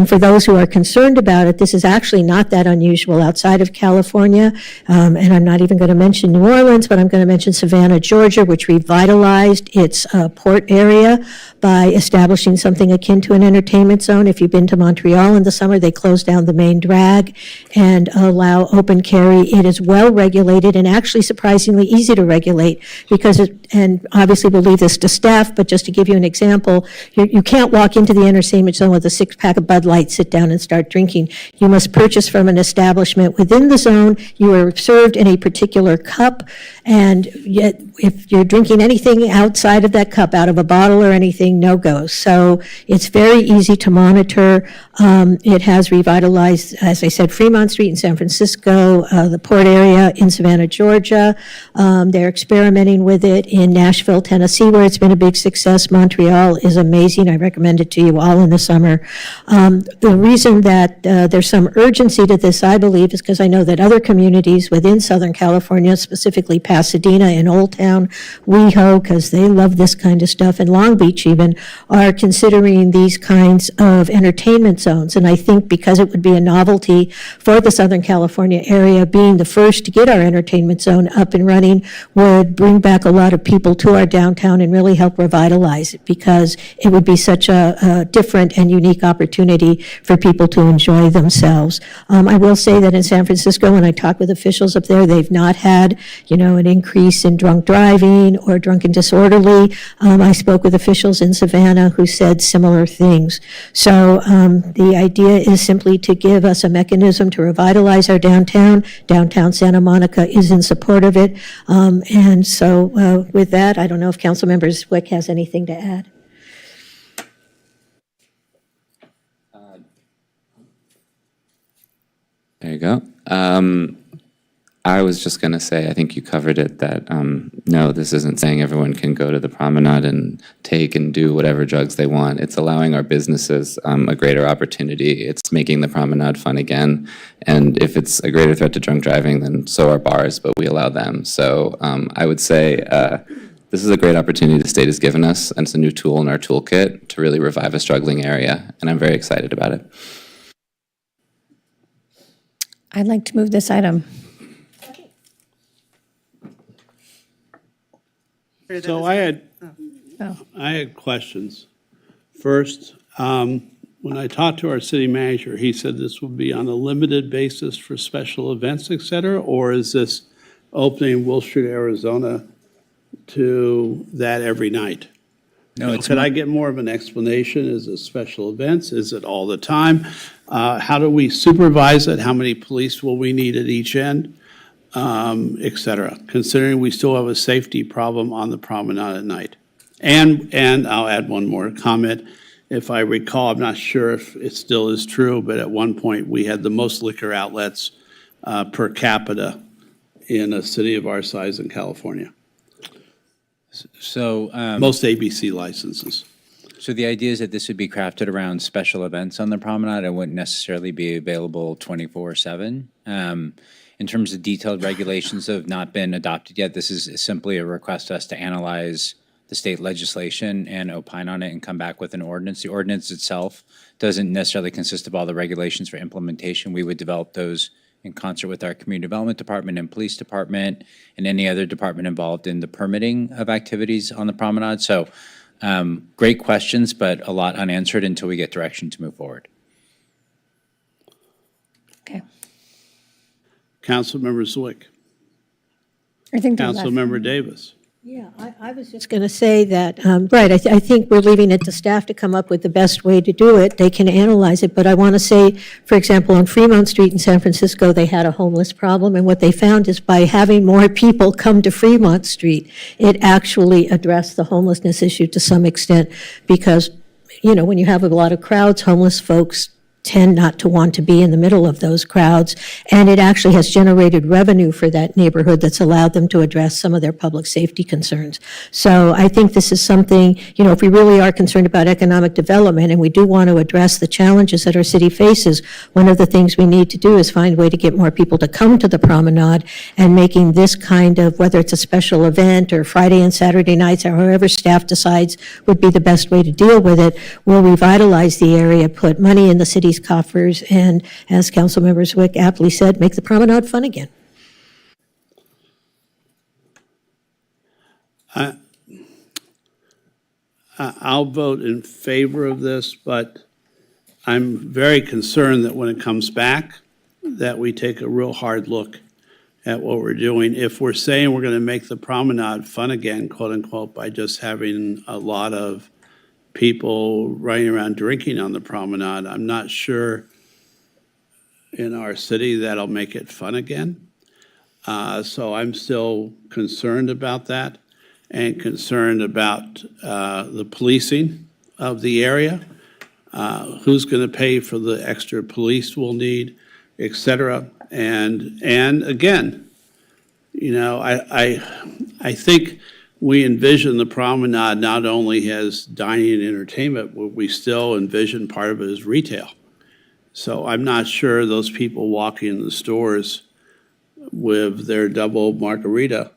For those who are concerned about it, this is actually not that unusual outside of California. And I'm not even going to mention New Orleans, but I'm going to mention Savannah, Georgia, which revitalized its port area by establishing something akin to an entertainment zone. If you've been to Montreal in the summer, they closed down the main drag and allow open carry. It is well regulated and actually surprisingly easy to regulate because and obviously we'll leave this to staff, but just to give you an example, you can't walk into the entertainment zone with a 6-pack of Bud Light, sit down and start drinking. You must purchase from an establishment within the zone. You are served in a particular cup, and yet if you're drinking anything outside of that cup, out of a bottle or anything, no go. So it's very easy to monitor. It has revitalized, as I said, Fremont Street in San Francisco, the port area in Savannah, Georgia. They're experimenting with it in Nashville, Tennessee, where it's been a big success. Montreal is amazing. I recommend it to you all in the summer. The reason that there's some urgency to this, I believe, is because I know that other communities within Southern California, specifically Pasadena and Old Town, WeHo, because they love this kind of stuff, and Long Beach even, are considering these kinds of entertainment zones. And I think because it would be a novelty for the Southern California area, being the first to get our entertainment zone up and running would bring back a lot of people to our downtown and really help revitalize it, because it would be such a different and unique opportunity for people to enjoy themselves. I will say that in San Francisco, when I talk with officials up there, they've not had, an increase in drunk driving or drunk and disorderly. I spoke with officials in Savannah who said similar things. So the idea is simply to give us a mechanism to revitalize our downtown. Downtown Santa Monica is in support of it. And so with that, I don't know if Councilmember Zwick has anything to add. There you go. I was just going to say, I think you covered it, that no, this isn't saying everyone can go to the promenade and take and do whatever drugs they want. It's allowing our businesses a greater opportunity. It's making the promenade fun again. And if it's a greater threat to drunk driving, then so are bars, but we allow them. So I would say this is a great opportunity the state has given us, and it's a new tool in our toolkit to really revive a struggling area. And I'm very excited about it. I'd like to move this item. So I had questions. First, when I talked to our city manager, he said this would be on a limited basis for special events, et cetera, or is this opening Wolf Street, Arizona to that every night? No, it's Could I get more of an explanation? Is it special events? Is it all the time? How do we supervise it? How many police will we need at each end? Et cetera, considering we still have a safety problem on the promenade at night. And I'll add one more comment. If I recall, I'm not sure if it still is true, but at one point, we had the most liquor outlets per capita in a city of our size in California. So, Most ABC licenses. so the idea is that this would be crafted around special events on the promenade and wouldn't necessarily be available 24/7. In terms of detailed regulations that have not been adopted yet, this is simply a request to us to analyze the state legislation and opine on it and come back with an ordinance. The ordinance itself doesn't necessarily consist of all the regulations for implementation. We would develop those in concert with our community development department and police department and any other department involved in the permitting of activities on the promenade. So great questions, but a lot unanswered until we get direction to move forward. Okay. Councilmember Zwick. I think the last- Councilmember Davis. Yeah, I was just going to say that, right, I think we're leaving it to staff to come up with the best way to do it. They can analyze it, but I want to say, for example, on Fremont Street in San Francisco, they had a homeless problem, and what they found is by having more people come to Fremont Street, it actually addressed the homelessness issue to some extent, because, you know, when you have a lot of crowds, homeless folks tend not to want to be in the middle of those crowds, and it actually has generated revenue for that neighborhood that's allowed them to address some of their public safety concerns. So I think this is something, you know, if we really are concerned about economic development and we do want to address the challenges that our city faces, one of the things we need to do is find a way to get more people to come to the promenade, and making this kind of, whether it's a special event or Friday and Saturday nights, or however staff decides would be the best way to deal with it, will revitalize the area, put money in the city's coffers, and, as Councilmember Zwick aptly said, make the promenade fun again. I'll vote in favor of this, but I'm very concerned that when it comes back, that we take a real hard look at what we're doing. If we're saying we're going to make the promenade fun again, quote unquote, by just having a lot of people running around drinking on the promenade, I'm not sure in our city that'll make it fun again. So I'm still concerned about that, and concerned about the policing of the area. Who's going to pay for the extra police we'll need, et cetera. And again, you know, I think we envision the promenade not only as dining and entertainment, but we still envision part of it as retail. So I'm not sure those people walking in the stores with their double margarita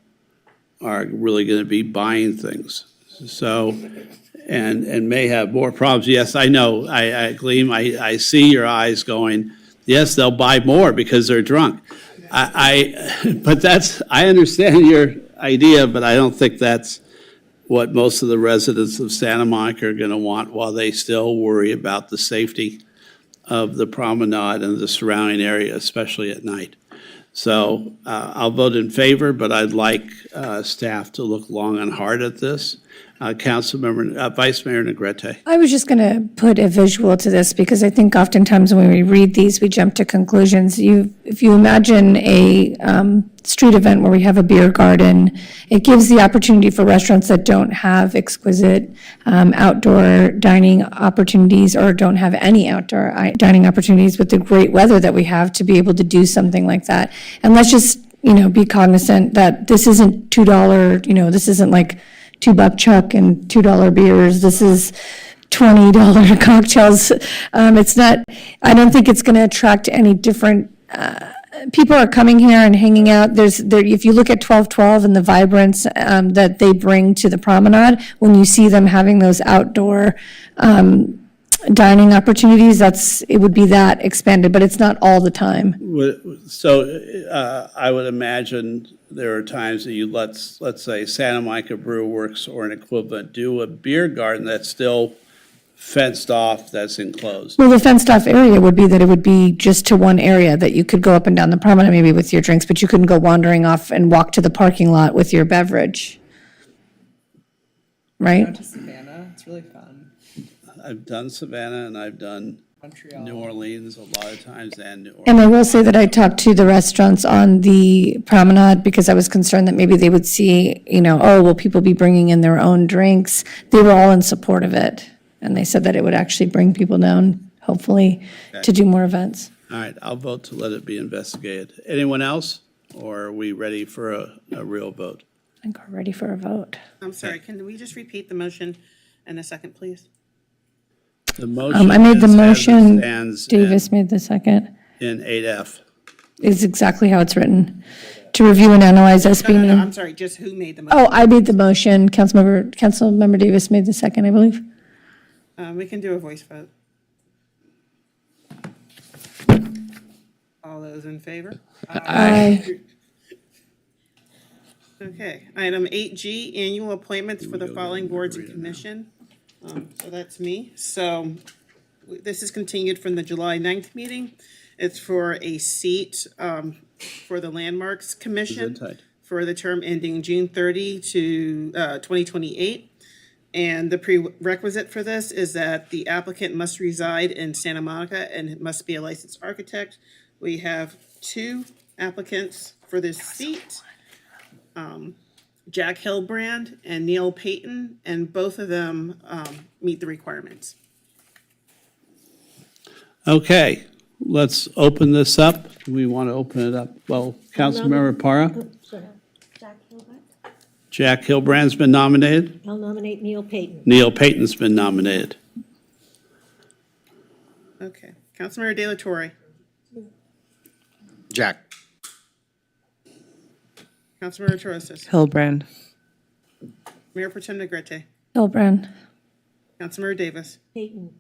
are really going to be buying things. So, and may have more problems. Yes, I know, Gleam, I see your eyes going, yes, they'll buy more because they're drunk. But I understand your idea, but I don't think that's what most of the residents of Santa Monica are going to want, while they still worry about the safety of the promenade and the surrounding area, especially at night. So I'll vote in favor, but I'd like staff to look long and hard at this. Vice Mayor Negrete. I was just going to put a visual to this, because I think oftentimes when we read these, we jump to conclusions. If you imagine a street event where we have a beer garden, it gives the opportunity for restaurants that don't have exquisite outdoor dining opportunities, or don't have any outdoor dining opportunities with the great weather that we have, to be able to do something like that. And let's just, you know, be cognizant that this isn't $2, you know, this isn't like $2 chuck and $2 beers. This is $20 cocktails. It's not, I don't think it's going to attract any different, people are coming here and hanging out. If you look at 1212 and the vibrance that they bring to the promenade, when you see them having those outdoor dining opportunities, it would be that expanded, but it's not all the time. So I would imagine there are times that you let's say Santa Monica Brew Works or an equivalent do a beer garden that's still fenced off, that's enclosed. Well, the fenced off area would be that it would be just to one area, that you could go up and down the promenade maybe with your drinks, but you couldn't go wandering off and walk to the parking lot with your beverage. Right? Savannah, it's really fun. I've done Savannah and I've done New Orleans a lot of times, and New Orleans. And I will say that I talked to the restaurants on the promenade because I was concerned that maybe they would see, oh, will people be bringing in their own drinks? They were all in support of it. And they said that it would actually bring people down, hopefully, to do more events. All right, I'll vote to let it be investigated. Anyone else? Or are we ready for a real vote? I think we're ready for a vote. I'm sorry, can we just repeat the motion and a second, please? The motion I made the is as it motion, stands Davis made the second, in 8F. is exactly how it's written. To review and analyze SB. No, I'm sorry, just who made the motion? Oh, I made the motion, Councilmember Davis made the second, I believe. We can do a voice vote. All those in favor? Aye. Okay, item 8G, annual appointments for the following boards and commission. So that's me. So this is continued from the July 9th meeting. It's for a seat for the Landmarks Commission for the term ending June 30 to 2028. And the prerequisite for this is that the applicant must reside in Santa Monica and it must be a licensed architect. We have 2 applicants for this seat, Jack Hillbrand and Neil Payton, and both of them meet the requirements. Okay, let's open this up. We want to open it up. Well, Councilmember Parra? Jack Hillbrand's been nominated. I'll nominate Neil Payton. Neil Payton's been nominated. Okay, Councilmember De La Torre, Jack. Councilmember Torres, Hillbrand. Mayor Pro Tem Negrete, Hillbrand. Councilmember Davis, Payton.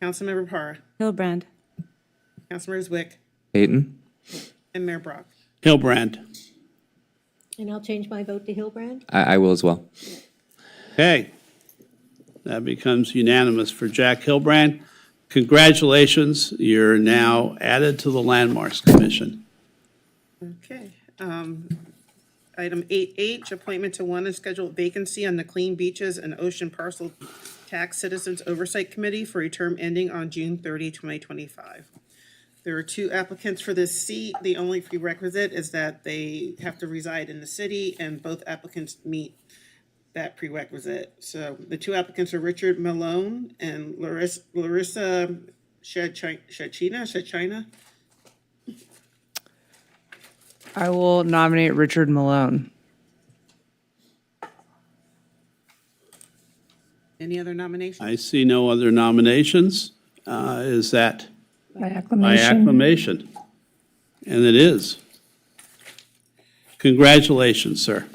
Councilmember Parra, Hillbrand. Councilmember Zwick, Payton? and Mayor Brock. Hillbrand. And I'll change my vote to Hillbrand. I will as well. Okay. That becomes unanimous for Jack Hillbrand. Congratulations, you're now added to the Landmarks Commission. Okay. Item 8H, appointment to one unscheduled vacancy on the Clean Beaches and Ocean Parcel Tax Citizens Oversight Committee for a term ending on June 30, 2025. There are 2 applicants for this seat. The only prerequisite is that they have to reside in the city, and both applicants meet that prerequisite. So the 2 applicants are Richard Malone and Larissa Shachina. I will nominate Richard Malone. Any other nominations? I see no other nominations. Is that By by acclamation. acclamation? And it is. Congratulations, sir.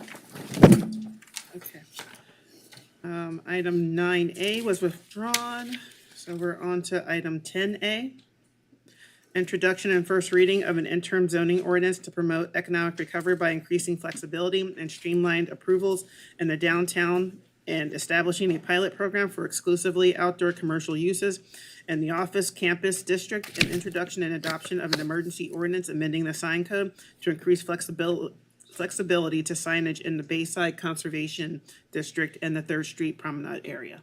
Okay. Item 9A was withdrawn, so we're on to item 10A. Introduction and first reading of an interim zoning ordinance to promote economic recovery by increasing flexibility and streamlined approvals in the downtown and establishing a pilot program for exclusively outdoor commercial uses in the office campus district, and introduction and adoption of an emergency ordinance amending the sign code to increase flexibility to signage in the Bayside Conservation District and the 3rd Street Promenade area.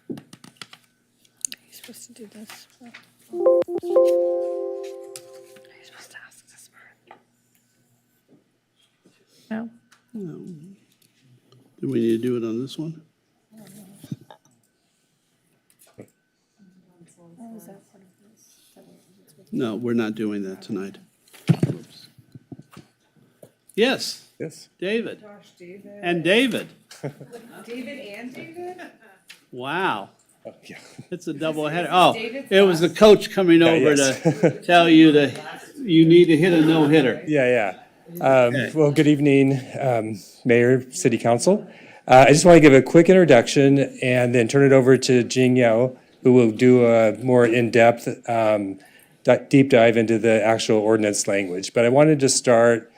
You're supposed to do this. You're supposed to ask this part. No? Do we need to do it on this one? No, we're not doing that tonight. Oops. Yes. Yes. David. And David. David and David? Wow. Yeah. It's a double header. Oh, it was the coach coming over to tell you you need to hit a no-hitter. Yeah. Well, good evening, Mayor, City Council. I just want to give a quick introduction and then turn it over to Jing Yao, who will do a more in-depth deep dive into the actual ordinance language. But I wanted to start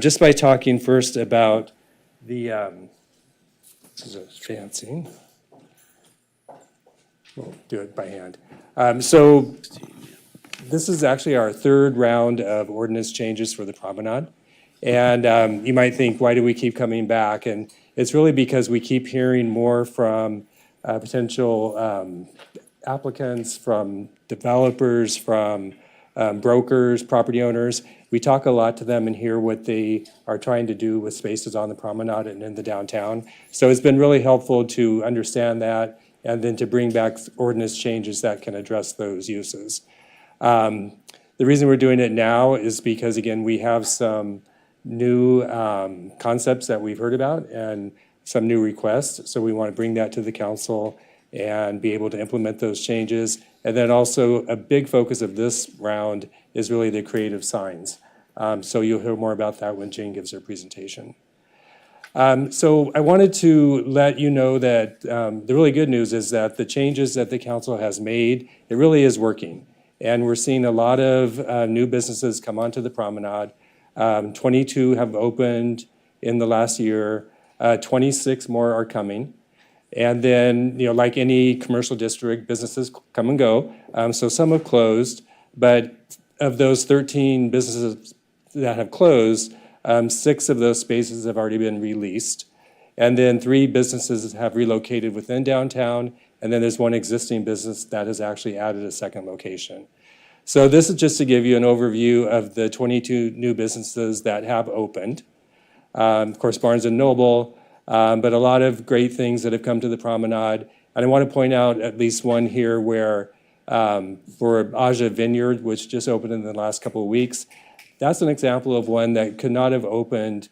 just by talking first about the, this is fancy. We'll do it by hand. So this is actually our third round of ordinance changes for the promenade. And you might think, why do we keep coming back? And it's really because we keep hearing more from potential applicants, from developers, from brokers, property owners. We talk a lot to them and hear what they are trying to do with spaces on the promenade and in the downtown. So it's been really helpful to understand that and then to bring back ordinance changes that can address those uses. The reason we're doing it now is because, again, we have some new concepts that we've heard about and some new requests. So we want to bring that to the council and be able to implement those changes. And then also a big focus of this round is really the creative signs. So you'll hear more about that when Jane gives her presentation. So I wanted to let you know that the really good news is that the changes that the council has made, it really is working. And we're seeing a lot of new businesses come onto the promenade. 22 have opened in the last year. 26 more are coming. And then, you know, like any commercial district, businesses come and go. So some have closed, but of those 13 businesses that have closed, 6 of those spaces have already been released. And then 3 businesses have relocated within downtown. And then there's 1 existing business that has actually added a second location. So this is just to give you an overview of the 22 new businesses that have opened. Of course, Barnes & Noble, but a lot of great things that have come to the promenade. And I want to point out at least one here where for Aja Vineyard, which just opened in the last couple of weeks, that's an example of one that could not have opened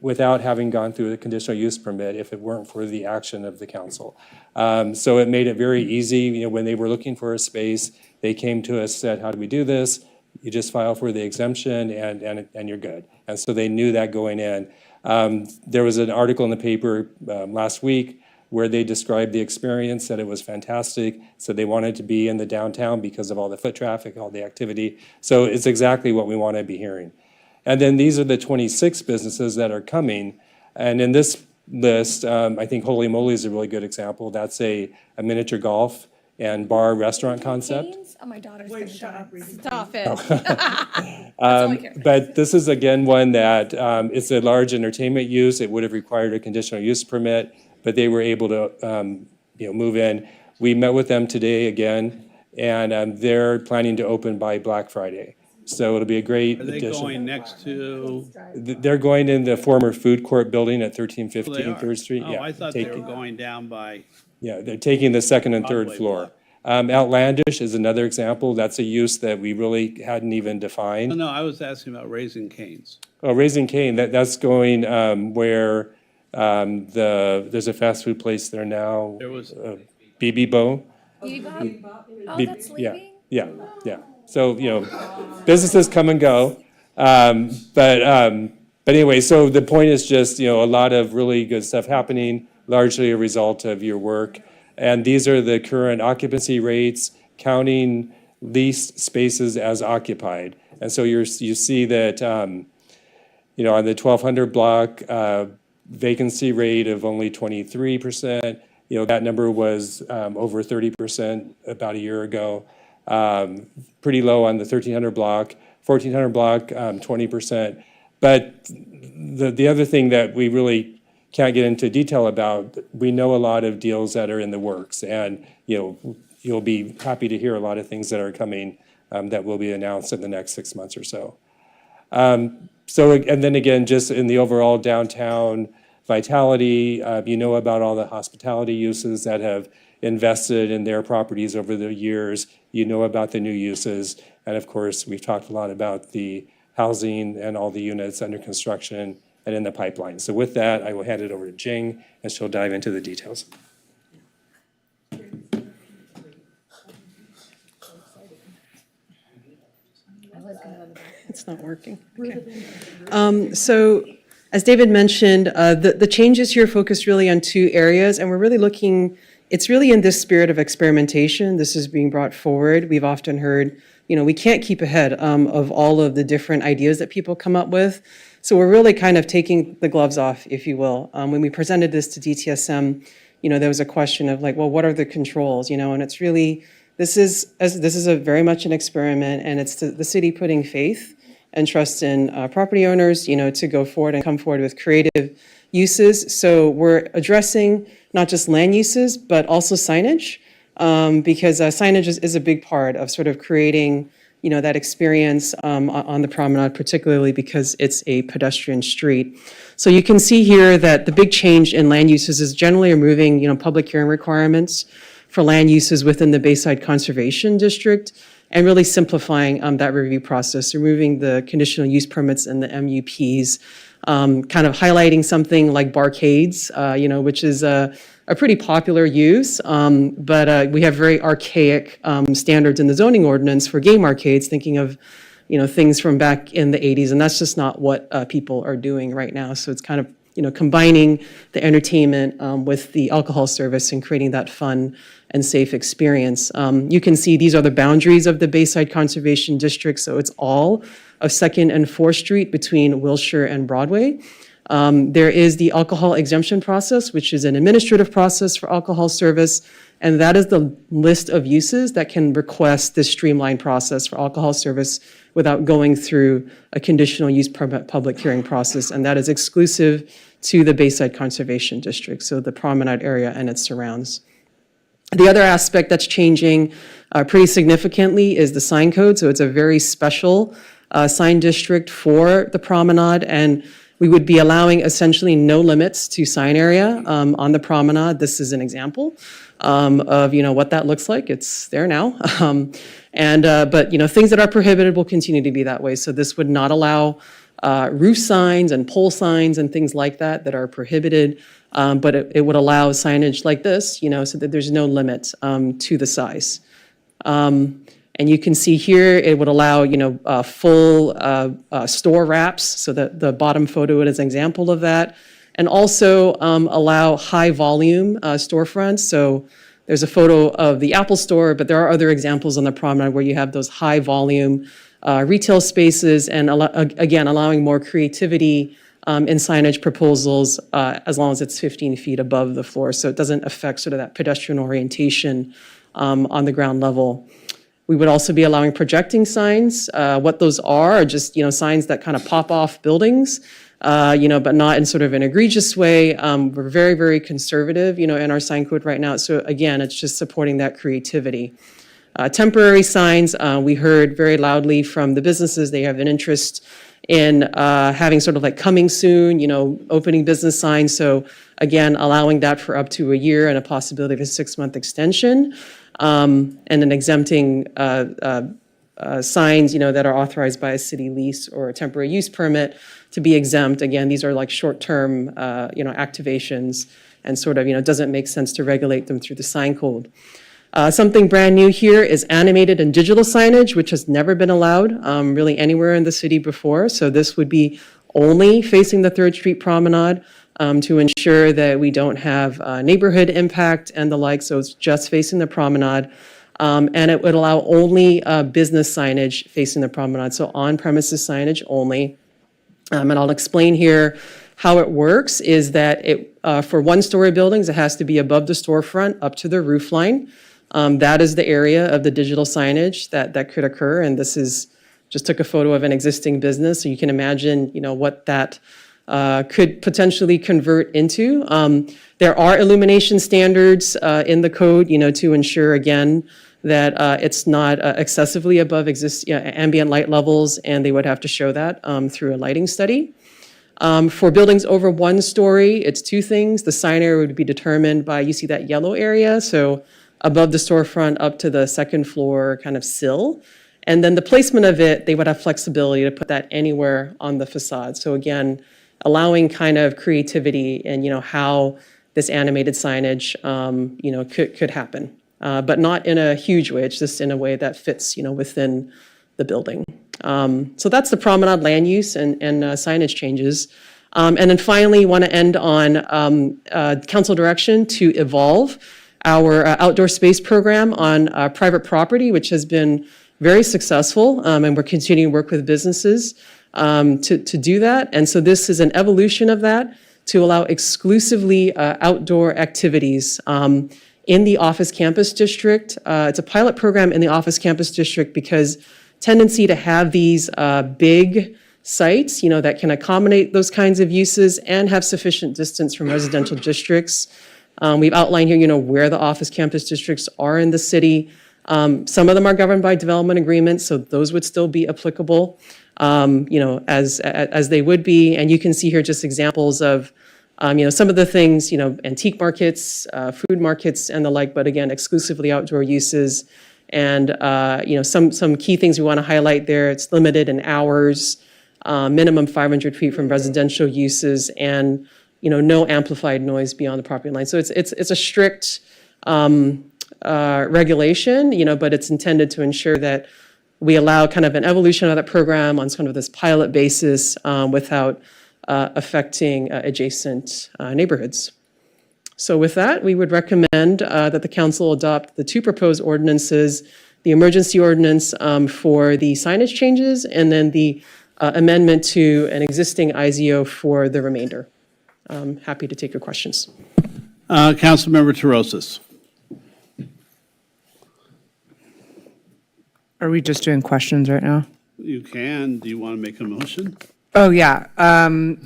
without having gone through a conditional use permit if it weren't for the action of the council. So it made it very easy. You know, when they were looking for a space, they came to us, said, how do we do this? You just file for the exemption and you're good. And so they knew that going in. There was an article in the paper last week where they described the experience, said it was fantastic, said they wanted to be in the downtown because of all the foot traffic, all the activity. So it's exactly what we want to be hearing. And then these are the 26 businesses that are coming. And in this list, I think Holy Moly is a really good example. That's a miniature golf and bar restaurant concept. Oh, my daughter's Wait, shut up, Reed. Stop it. But this is again one that it's a large entertainment use. It would have required a conditional use permit, but they were able to move in. We met with them today again, and they're planning to open by Black Friday. So it'll be a great Are they addition. going next to? They're going in the former food court building at 1315 They are? 3rd Street. Oh, Yeah, I thought they were taking- going down by, Yeah, they're taking the second and third Broadway floor. Outlandish is another example. That's a use that we really hadn't even no, defined. no, I was asking about Raising Cane's. Oh, Raising Cane, that's going where there's a fast food place there now. There was, BB Bo. Oh, B- that's yeah, leaving? yeah. So, businesses come and go. But anyway, so the point is just, a lot of really good stuff happening, largely a result of your work. And these are the current occupancy rates, counting leased spaces as occupied. And so you see that, on the 1200 block, vacancy rate of only 23%. That number was over 30% about a year ago. Pretty low on the 1300 block, 1400 block, 20%. But the other thing that we really can't get into detail about, we know a lot of deals that are in the works, and you'll be happy to hear a lot of things that are coming that will be announced in the next 6 months or so. And then again, just in the overall downtown vitality, about all the hospitality uses that have invested in their properties over the years, about the new uses, and of course, we've talked a lot about the housing and all the units under construction and in the pipeline. So with that, I will hand it over to Jing, and she'll dive into the details. It's not working. Okay. So As David mentioned, the changes here focus really on two areas, and we're really looking, it's really in this spirit of experimentation. This is being brought forward. We've often heard, we can't keep ahead of all of the different ideas that people come up with. So we're really kind of taking the gloves off, if you will. When we presented this to DTSM, there was a question of like, well, what are the controls, and it's really, this is a very much an experiment, and it's the city putting faith and trust in property owners, to go forward and come forward with creative uses. So we're addressing not just land uses, but also signage, because signage is a big part of sort of creating, that experience on the promenade, particularly because it's a pedestrian street. So you can see here that the big change in land uses is generally removing, public hearing requirements for land uses within the Bayside Conservation District, and really simplifying that review process, removing the conditional use permits and the MUPs, kind of highlighting something like barcades, which is a pretty popular use, but we have very archaic standards in the zoning ordinance for game arcades, thinking of things from back in the 80s, and that's just not what people are doing right now. So it's kind of combining the entertainment with the alcohol service and creating that fun and safe experience. You can see these are the boundaries of the Bayside Conservation District, so it's all of 2nd and 4th Street between Wilshire and Broadway. There is the alcohol exemption process, which is an administrative process for alcohol service, and that is the list of uses that can request this streamlined process for alcohol service without going through a conditional use permit public hearing process, and that is exclusive to the Bayside Conservation District, so the promenade area and its surrounds. The other aspect that's changing pretty significantly is the sign code, so it's a very special sign district for the promenade, and we would be allowing essentially no limits to sign area on the promenade. This is an example of what that looks like. It's there now. But things that are prohibited will continue to be that way. So this would not allow roof signs and pole signs and things like that are prohibited. But it would allow signage like this, so that there's no limit to the size. And you can see here, it would allow, full store wraps, so that the bottom photo is an example of that. And also allow high volume storefronts. So there's a photo of the Apple Store, but there are other examples on the promenade where you have those high volume retail spaces, and again, allowing more creativity in signage proposals as long as it's 15 feet above the floor. So it doesn't affect sort of that pedestrian orientation on the ground level. We would also be allowing projecting signs. What those are just, signs that kind of pop off buildings, but not in sort of an egregious way. We're very, very conservative, in our sign code right now. So again, it's just supporting that creativity. Temporary signs, we heard very loudly from the businesses. They have an interest in having sort of like coming soon, opening business signs. So again, allowing that for up to a year and a possibility of a 6-month extension. And then exempting signs, that are authorized by a city lease or a temporary use permit to be exempt. Again, these are like short-term, activations, and sort of, doesn't make sense to regulate them through the sign code. Something brand new here is animated and digital signage, which has never been allowed really anywhere in the city before. So this would be only facing the 3rd Street Promenade. To ensure that we don't have neighborhood impact and the like, so it's just facing the promenade. And it would allow only business signage facing the promenade, so on-premises signage only. And I'll explain here how it works, is that for one-story buildings, it has to be above the storefront up to the roof line. That is the area of the digital signage that could occur, and this is, just took a photo of an existing business, so you can imagine, what that could potentially convert into. There are illumination standards in the code, to ensure, again, that it's not excessively above ambient light levels, and they would have to show that through a lighting study. For buildings over 1 story, it's 2 things. The sign area would be determined by, you see that yellow area, so above the storefront up to the 2nd floor kind of sill. And then the placement of it, they would have flexibility to put that anywhere on the facade. So again, allowing kind of creativity in, how this animated signage, could happen. But not in a huge way, it's just in a way that fits, within the building. So that's the promenade land use and signage changes. And then finally, want to end on council direction to evolve our outdoor space program on private property, which has been very successful, and we're continuing to work with businesses to do that. And so this is an evolution of that to allow exclusively outdoor activities in the office campus district. It's a pilot program in the office campus district because tendency to have these big sites, that can accommodate those kinds of uses and have sufficient distance from residential districts. We've outlined here, where the office campus districts are in the city. Some of them are governed by development agreements, so those would still be applicable, as they would be. And you can see here just examples of, some of the things, antique markets, food markets, and the like. But again, exclusively outdoor uses. And some key things we want to highlight there. It's limited in hours, minimum 500 feet from residential uses, and no amplified noise beyond the property line. So it's a strict regulation, but it's intended to ensure that we allow kind of an evolution of that program on sort of this pilot basis without affecting adjacent neighborhoods. So with that, we would recommend that the council adopt the two proposed ordinances, the emergency ordinance for the signage changes, and then the amendment to an existing IZO for the remainder. I'm happy to take your questions. Councilmember Terosas. Are we just doing questions right now? You can. Do you want to make a motion? Oh, yeah. I'm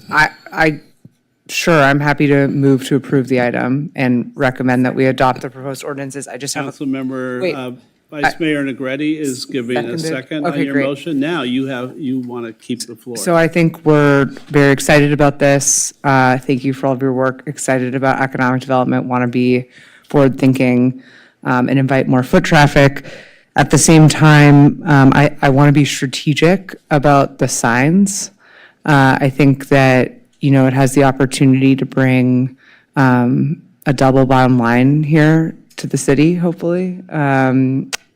happy to move to approve the item and recommend that we adopt the proposed ordinances. I just have Councilmember Vice Mayor Negretti is giving a Seconded. second on Okay, your great. motion. Now you want to keep the floor. So I think we're very excited about this. Thank you for all of your work. Excited about economic development, want to be forward-thinking and invite more foot traffic. At the same time, I want to be strategic about the signs. I think that, it has the opportunity to bring a double bottom line here to the city, hopefully.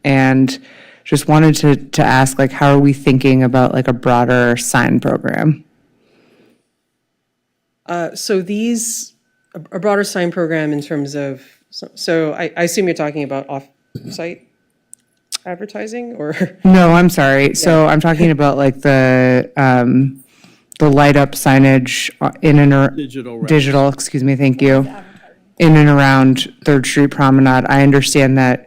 And just wanted to ask, how are we thinking about a broader sign program? So a broader sign program in terms of, so I assume you're talking about off-site advertising or? No, I'm sorry. So I'm talking about the light up signage in and digital, excuse me, thank you, in and around Third Street Promenade. I understand that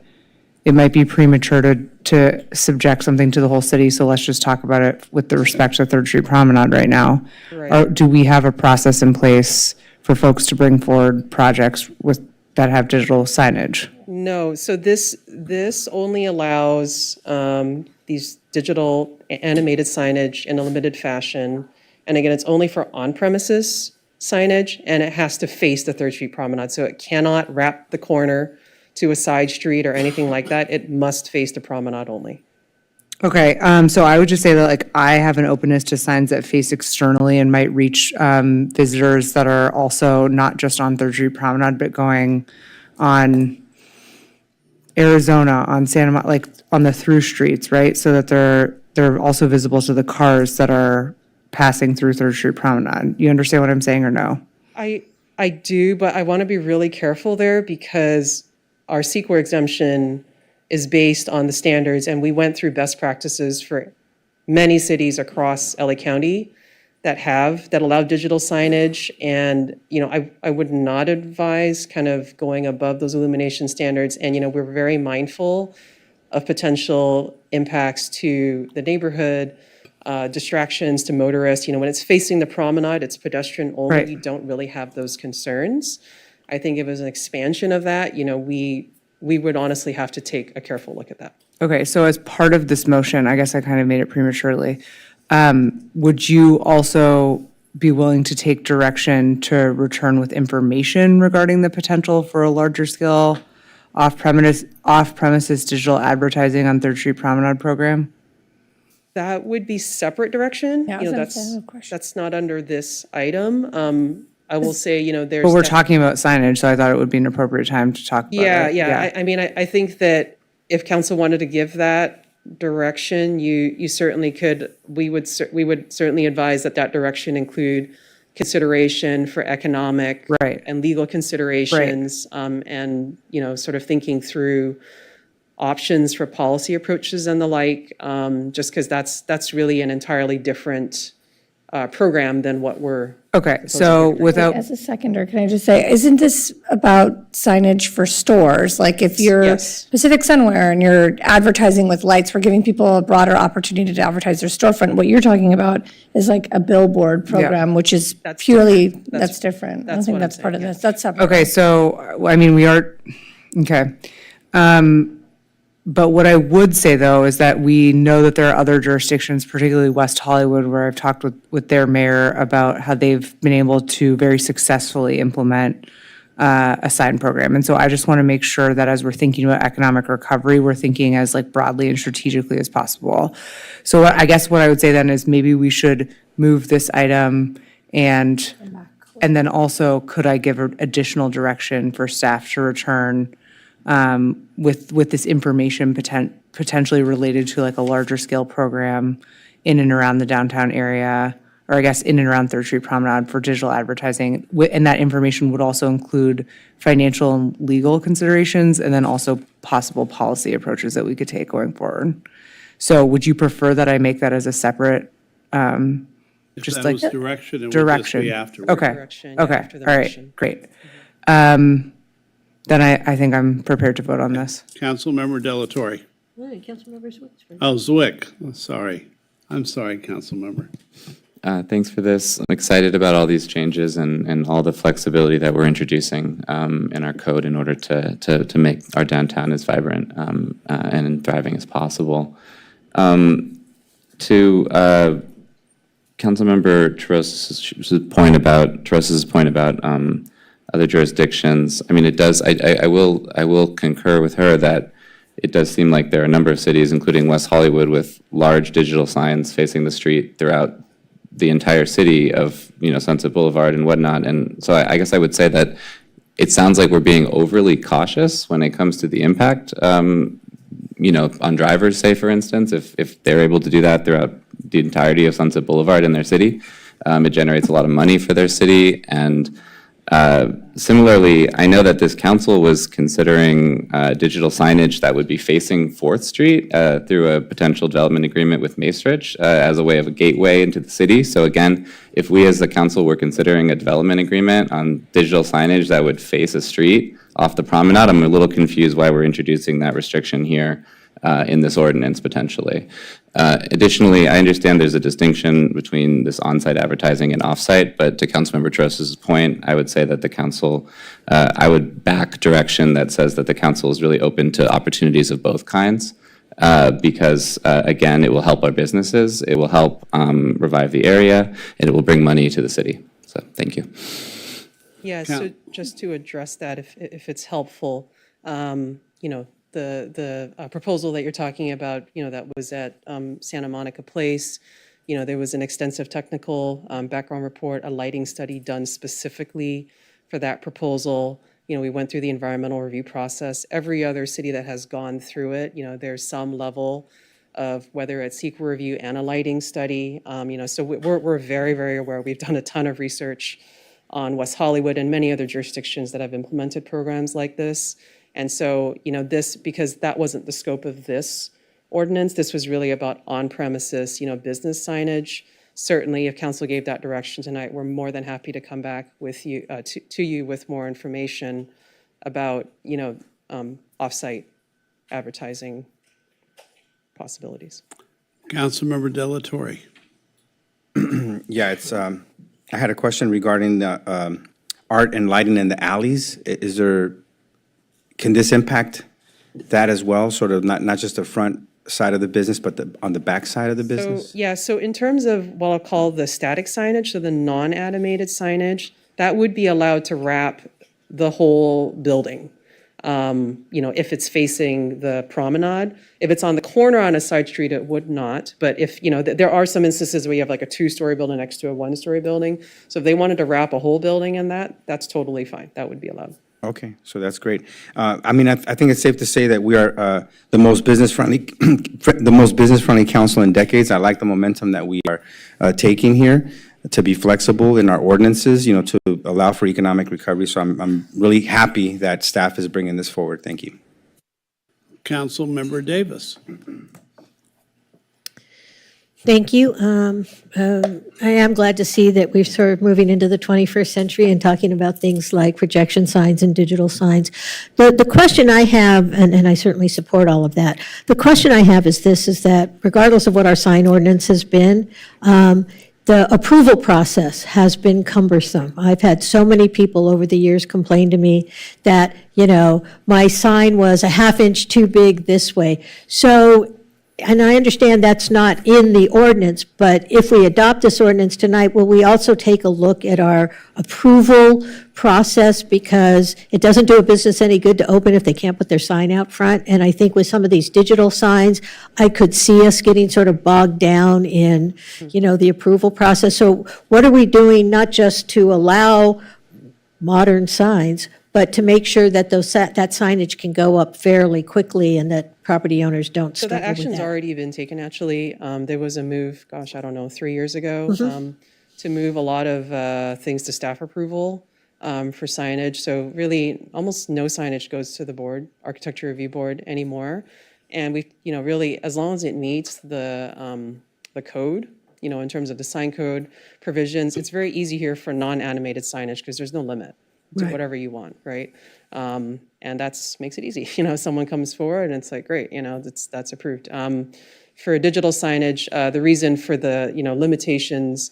it might be premature to subject something to the whole city, so let's just talk about it with the respect to Third Street Promenade right now. Right. Do we have a process in place for folks to bring forward projects that have digital signage? No, so this only allows these digital animated signage in a limited fashion. And again, it's only for on-premises signage, and it has to face the Third Street Promenade. So it cannot wrap the corner to a side street or anything like that. It must face the promenade only. Okay, so I would just say that I have an openness to signs that face externally and might reach visitors that are also not just on Third Street Promenade, but going on Arizona, on Santa on the through streets, right? So that they're also visible to the cars that are passing through Third Street Promenade. You understand what I'm saying or no? I do, but I want to be really careful there because our CEQA exemption is based on the standards, and we went through best practices for many cities across LA County that allow digital signage. And, I would not advise kind of going above those illumination standards. And, we're very mindful of potential impacts to the neighborhood, distractions to motorists. When it's facing the promenade, it's pedestrian only. Right. You don't really have those concerns. I think if it was an expansion of that, we would honestly have to take a careful look at that. Okay, so as part of this motion, I guess I kind of made it prematurely. Would you also be willing to take direction to return with information regarding the potential for a larger scale off-premises digital advertising on Third Street Promenade program? That would be separate direction. Yeah, I was gonna say, I have a question. That's not under this item. I will say, there's. But we're talking about signage, so I thought it would be an appropriate time to talk about it. Yeah. I mean, I think that if council wanted to give that direction, you certainly could. We would certainly advise that direction include consideration for economic Right. and legal considerations, and, sort of thinking through options for policy approaches and the like, just because that's really an entirely different program than what we're. Okay, so without, As a seconder, can I just say, isn't this about signage for stores? Like if you're Yes. Pacific Sunwear and you're advertising with lights, we're giving people a broader opportunity to advertise their storefront. What you're talking about is like a billboard program, which is purely, that's different. I don't think that's part of this. That's separate. okay, so, I mean, we are, okay. But what I would say, though, is that we know that there are other jurisdictions, particularly West Hollywood, where I've talked with their mayor about how they've been able to very successfully implement a sign program. And so I just want to make sure that as we're thinking about economic recovery, we're thinking as like broadly and strategically as possible. So I guess what I would say then is maybe we should move this item and then also could I give additional direction for staff to return with this information potentially related to like a larger scale program in and around the downtown area, or I guess in and around Third Street Promenade for digital advertising. And that information would also include financial and legal considerations, and then also possible policy approaches that we could take going forward. So would you prefer that I make that as a separate, If just that like was direction, it would just direction? be afterward. Okay, Direction, okay, after the all right, motion. great. Then I think I'm prepared to vote on this. Councilmember Delatorre. Councilmember Zwick. Oh, Zwick, oh, sorry. I'm sorry, Councilmember. Thanks for this. I'm excited about all these changes and all the flexibility that we're introducing in our code in order to make our downtown as vibrant and thriving as possible. To Councilmember Teros's point about other jurisdictions, I mean, it does. I will concur with her that it does seem like there are a number of cities, including West Hollywood, with large digital signs facing the street throughout the entire city of, Sunset Boulevard and whatnot. And so I guess I would say that it sounds like we're being overly cautious when it comes to the impact, on drivers, say, for instance, if they're able to do that throughout the entirety of Sunset Boulevard in their city, it generates a lot of money for their city. And similarly, I know that this council was considering digital signage that would be facing 4th Street through a potential development agreement with Macerich as a way of a gateway into the city. So again, if we as the council were considering a development agreement on digital signage that would face a street off the promenade, I'm a little confused why we're introducing that restriction here in this ordinance potentially. Additionally, I understand there's a distinction between this on-site advertising and off-site, but to Councilmember Teros's point, I would say that the council, I would back direction that says that the council is really open to opportunities of both kinds, because again, it will help our businesses, it will help revive the area, and it will bring money to the city. So, thank you. Yeah, so just to address that, if it's helpful, the proposal that you're talking about, that was at Santa Monica Place, there was an extensive technical background report, a lighting study done specifically for that proposal. We went through the environmental review process. Every other city that has gone through it, there's some level of whether it's CEQA review and a lighting study. So we're very, very aware. We've done a ton of research on West Hollywood and many other jurisdictions that have implemented programs like this. And so, this, because that wasn't the scope of this ordinance, this was really about on-premises, business signage. Certainly, if council gave that direction tonight, we're more than happy to come back with you, to you with more information about, off-site advertising possibilities. Councilmember Delatorre. Yeah, it's, I had a question regarding the art and lighting in the alleys. Can this impact that as well, sort of not just the front side of the business, but on the back side of the business? So in terms of what I'll call the static signage, so the non-animated signage, that would be allowed to wrap the whole building. If it's facing the promenade. If it's on the corner on a side street, it would not. But if, there are some instances where you have like a 2-story building next to a 1-story building. So if they wanted to wrap a whole building in that, that's totally fine. That would be allowed. Okay, so that's great. I mean, I think it's safe to say that we are the most business-friendly council in decades. I like the momentum that we are taking here. to be flexible in our ordinances, to allow for economic recovery. So I'm really happy that staff is bringing this forward. Thank you. Councilmember Davis. Thank you. I am glad to see that we're sort of moving into the 21st century and talking about things like projection signs and digital signs. The question I have, and I certainly support all of that, the question I have is this, is that regardless of what our sign ordinance has been, the approval process has been cumbersome. I've had so many people over the years complain to me that, my sign was a ½ inch too big this way. So, and I understand that's not in the ordinance, but if we adopt this ordinance tonight, will we also take a look at our approval process? Because it doesn't do a business any good to open if they can't put their sign out front. And I think with some of these digital signs, I could see us getting sort of bogged down in, the approval process. So what are we doing, not just to allow modern signs, but to make sure that that signage can go up fairly quickly and that property owners don't So struggle that with action's that? already been taken, actually. There was a move, 3 years ago, to move a lot of things to staff approval for signage. So really, almost no signage goes to the board, Architecture Review Board anymore. And we, really, as long as it meets the code, in terms of the sign code provisions, it's very easy here for non-animated signage because there's no limit to Right. whatever you want, right? And that's makes it easy. Someone comes forward and it's like, great, that's approved. For digital signage, the reason for the limitations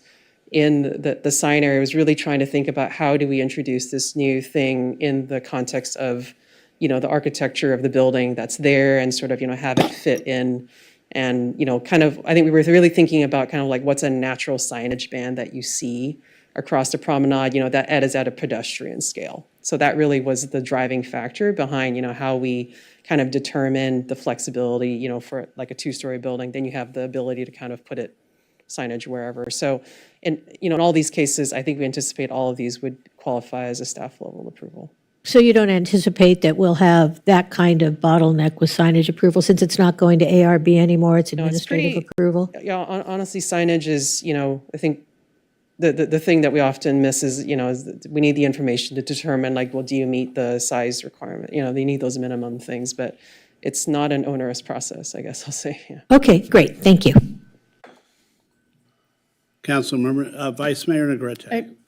in the sign area was really trying to think about how do we introduce this new thing in the context of the architecture of the building that's there and sort of have it fit in. And kind of, I think we were really thinking about kind of like what's a natural signage band that you see across the promenade, that is at a pedestrian scale. So that really was the driving factor behind, how we kind of determine the flexibility, for like a 2-story building, then you have the ability to kind of put it signage wherever. So, in all these cases, I think we anticipate all of these would qualify as a staff level approval. So you don't anticipate that we'll have that kind of bottleneck with signage approval, since it's not going to ARB anymore, it's administrative pretty- approval? Yeah, honestly, signage is, I think the thing that we often miss is, is that we need the information to determine, like, well, do you meet the size requirement? They need those minimum things, but it's not an onerous process, I guess I'll say, yeah. Okay, great, thank you. Councilmember, Vice Mayor Negrete.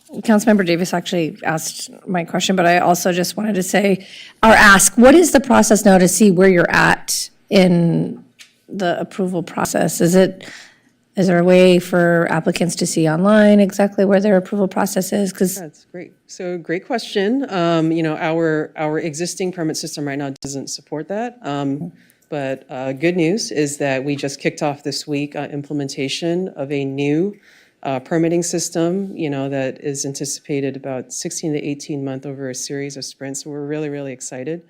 Councilmember Davis actually asked my question, but I also just wanted to say, or ask, what is the process now to see where you're at in the approval process? Is there a way for applicants to see online exactly where their approval process is? Because That's great. So great question. Our existing permit system right now doesn't support that. But good news is that we just kicked off this week implementation of a new permitting system, that is anticipated about 16 to 18 months over a series of sprints. So we're really, really excited.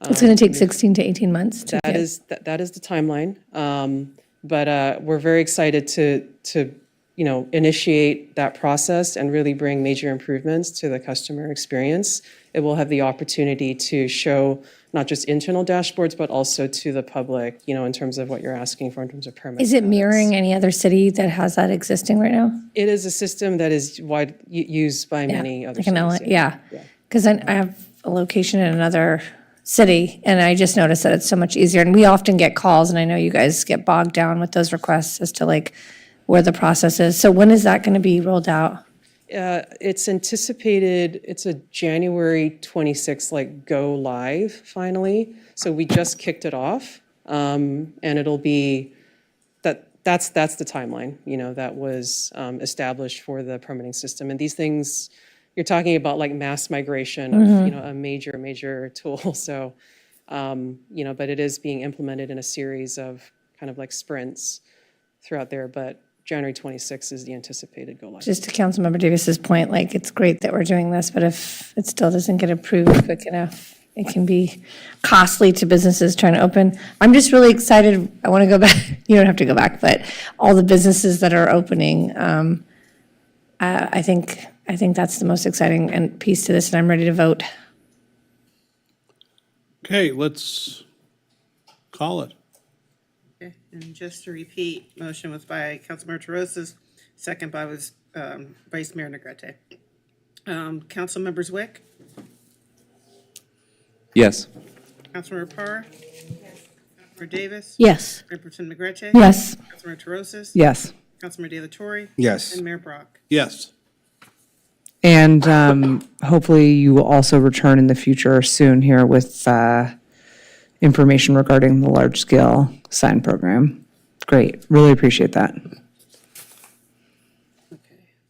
it's going to take 16 to 18 months to That get. is the timeline. But we're very excited to initiate that process and really bring major improvements to the customer experience. It will have the opportunity to show not just internal dashboards, but also to the public, in terms of what you're asking for in terms of permits. Is it mirroring any other city that has that existing right now? It is a system that is used by many other Like an cities. yeah. Because I have a location in another city, and I just noticed that it's so much easier. And we often get calls, and I know you guys get bogged down with those requests as to like where the process is. So when is that going to be rolled out? It's anticipated, it's a January 26th, go live finally. So we just kicked it off. And it'll be, that's the timeline, that was established for the permitting system. And these things, you're talking about like mass migration of, a major tool. So, but it is being implemented in a series of kind of like sprints throughout there. But January 26th is the anticipated go live. Just to Councilmember Davis's point, like, it's great that we're doing this, but if it still doesn't get approved quick enough, it can be costly to businesses trying to open. I'm just really excited. I want to go back. You don't have to go back, but all the businesses that are opening, I think that's the most exciting piece to this, and I'm ready to vote. Okay, let's call it. Okay, and just to repeat, motion was by Councilmember Terosas, second by Vice Mayor Negrete. Councilmembers Wick, Yes. Councilmember Parr, Councilmember Davis. Yes. Mayor Pro Tem Negrete. Yes. Councilmember Terosis. Yes. Councilmember De La Torre. Yes. And Mayor Brock. Yes. And hopefully you will also return in the future soon here with information regarding the large-scale sign program. Great, really appreciate that.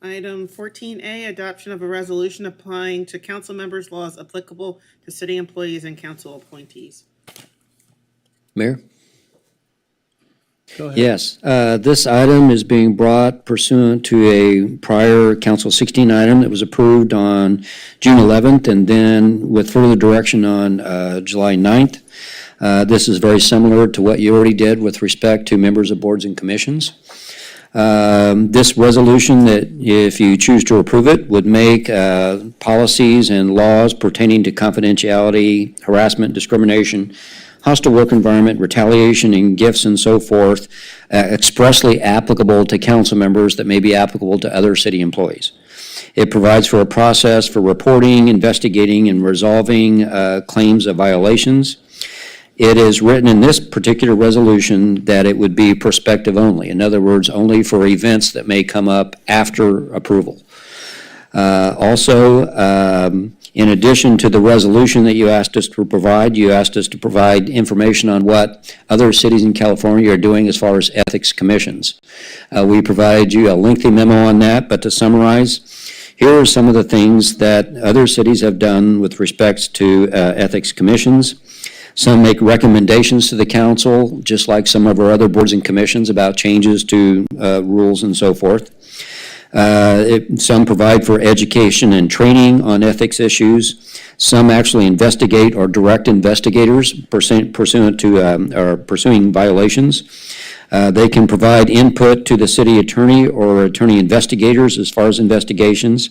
Item 14A, adoption of a resolution applying to council members' laws applicable to city employees and council appointees. Mayor? Go ahead. Yes, this item is being brought pursuant to a prior Council 16 item that was approved on June 11th, and then with further direction on July 9th. This is very similar to what you already did with respect to members of boards and commissions. This resolution, that if you choose to approve it, would make policies and laws pertaining to confidentiality, harassment, discrimination, hostile work environment, retaliation, and gifts and so forth, expressly applicable to council members that may be applicable to other city employees. It provides for a process for reporting, investigating, and resolving claims of violations. It is written in this particular resolution that it would be prospective only. In other words, only for events that may come up after approval. Also, in addition to the resolution that you asked us to provide, you asked us to provide information on what other cities in California are doing as far as ethics commissions. We provided you a lengthy memo on that, but to summarize, here are some of the things that other cities have done with respects to ethics commissions. Some make recommendations to the council, just like some of our other boards and commissions, about changes to rules and so forth. Some provide for education and training on ethics issues. Some actually investigate or direct investigators pursuant to or pursuing violations. They can provide input to the city attorney or attorney investigators as far as investigations.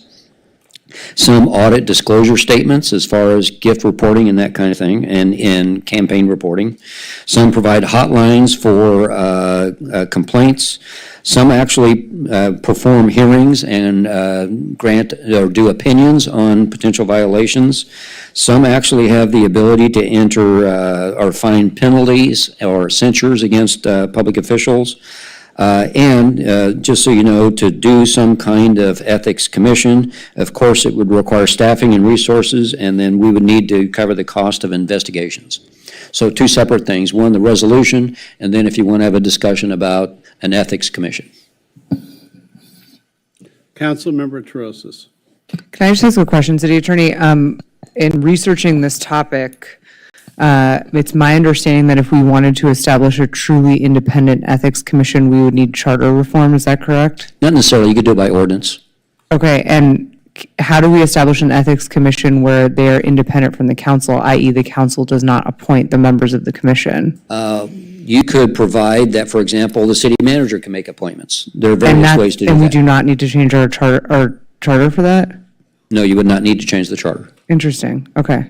Some audit disclosure statements as far as gift reporting and that kind of thing, and in campaign reporting. Some provide hotlines for complaints. Some actually perform hearings and grant or do opinions on potential violations. Some actually have the ability to enter or find penalties or censures against public officials. And just so you know, to do some kind of ethics commission, of course, it would require staffing and resources, and then we would need to cover the cost of investigations. So two separate things, one, the resolution, and then if you want to have a discussion about an ethics commission. Councilmember Terosis. Can I just ask a question, City Attorney? In researching this topic, it's my understanding that if we wanted to establish a truly independent ethics commission, we would need charter reform. Is that correct? Not necessarily, you could do it by ordinance. Okay, and how do we establish an ethics commission where they are independent from the council, i.e. the council does not appoint the members of the commission? You could provide that, for example, the city manager can make appointments. There are And various that, ways to do and we that. do not need to change our charter for that? No, you would not need to change the charter. Interesting, okay.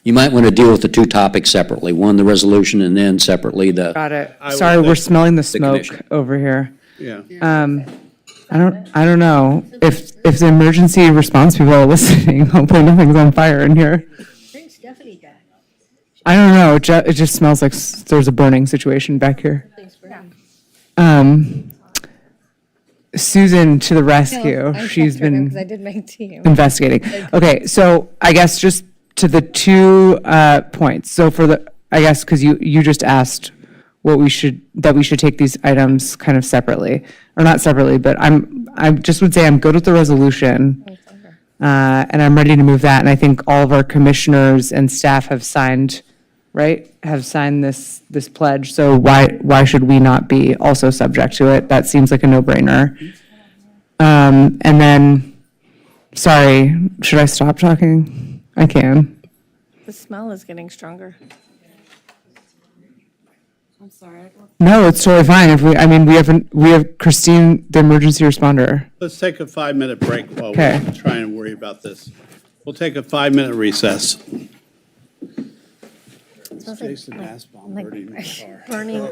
You might want to deal with the two topics separately, one, the resolution, and then separately the. Got it. I would Sorry, we're think- smelling the smoke commission. over here. Yeah. I don't know. If the emergency response people are listening, hopefully nothing's on fire in here. I don't know, it just smells like there's a burning situation back here. Susan to the rescue. She's been Because I did make tea. investigating. Okay, so I guess just to the 2 points. So for the, I guess, because you just asked what we should take these items kind of separately, or not separately, but I just would say I'm good with the resolution. And I'm ready to move that. And I think all of our commissioners and staff have signed, right? Have signed this pledge. So why should we not be also subject to it? That seems like a no-brainer. And then, sorry, should I stop talking? I can. The smell is getting stronger. I'm sorry. No, it's totally fine. We have Christine, the emergency responder. Let's take a 5-minute break while Okay. we're trying to worry about this. We'll take a 5-minute recess. Smells Jason Bassbaum like burning in the car. burning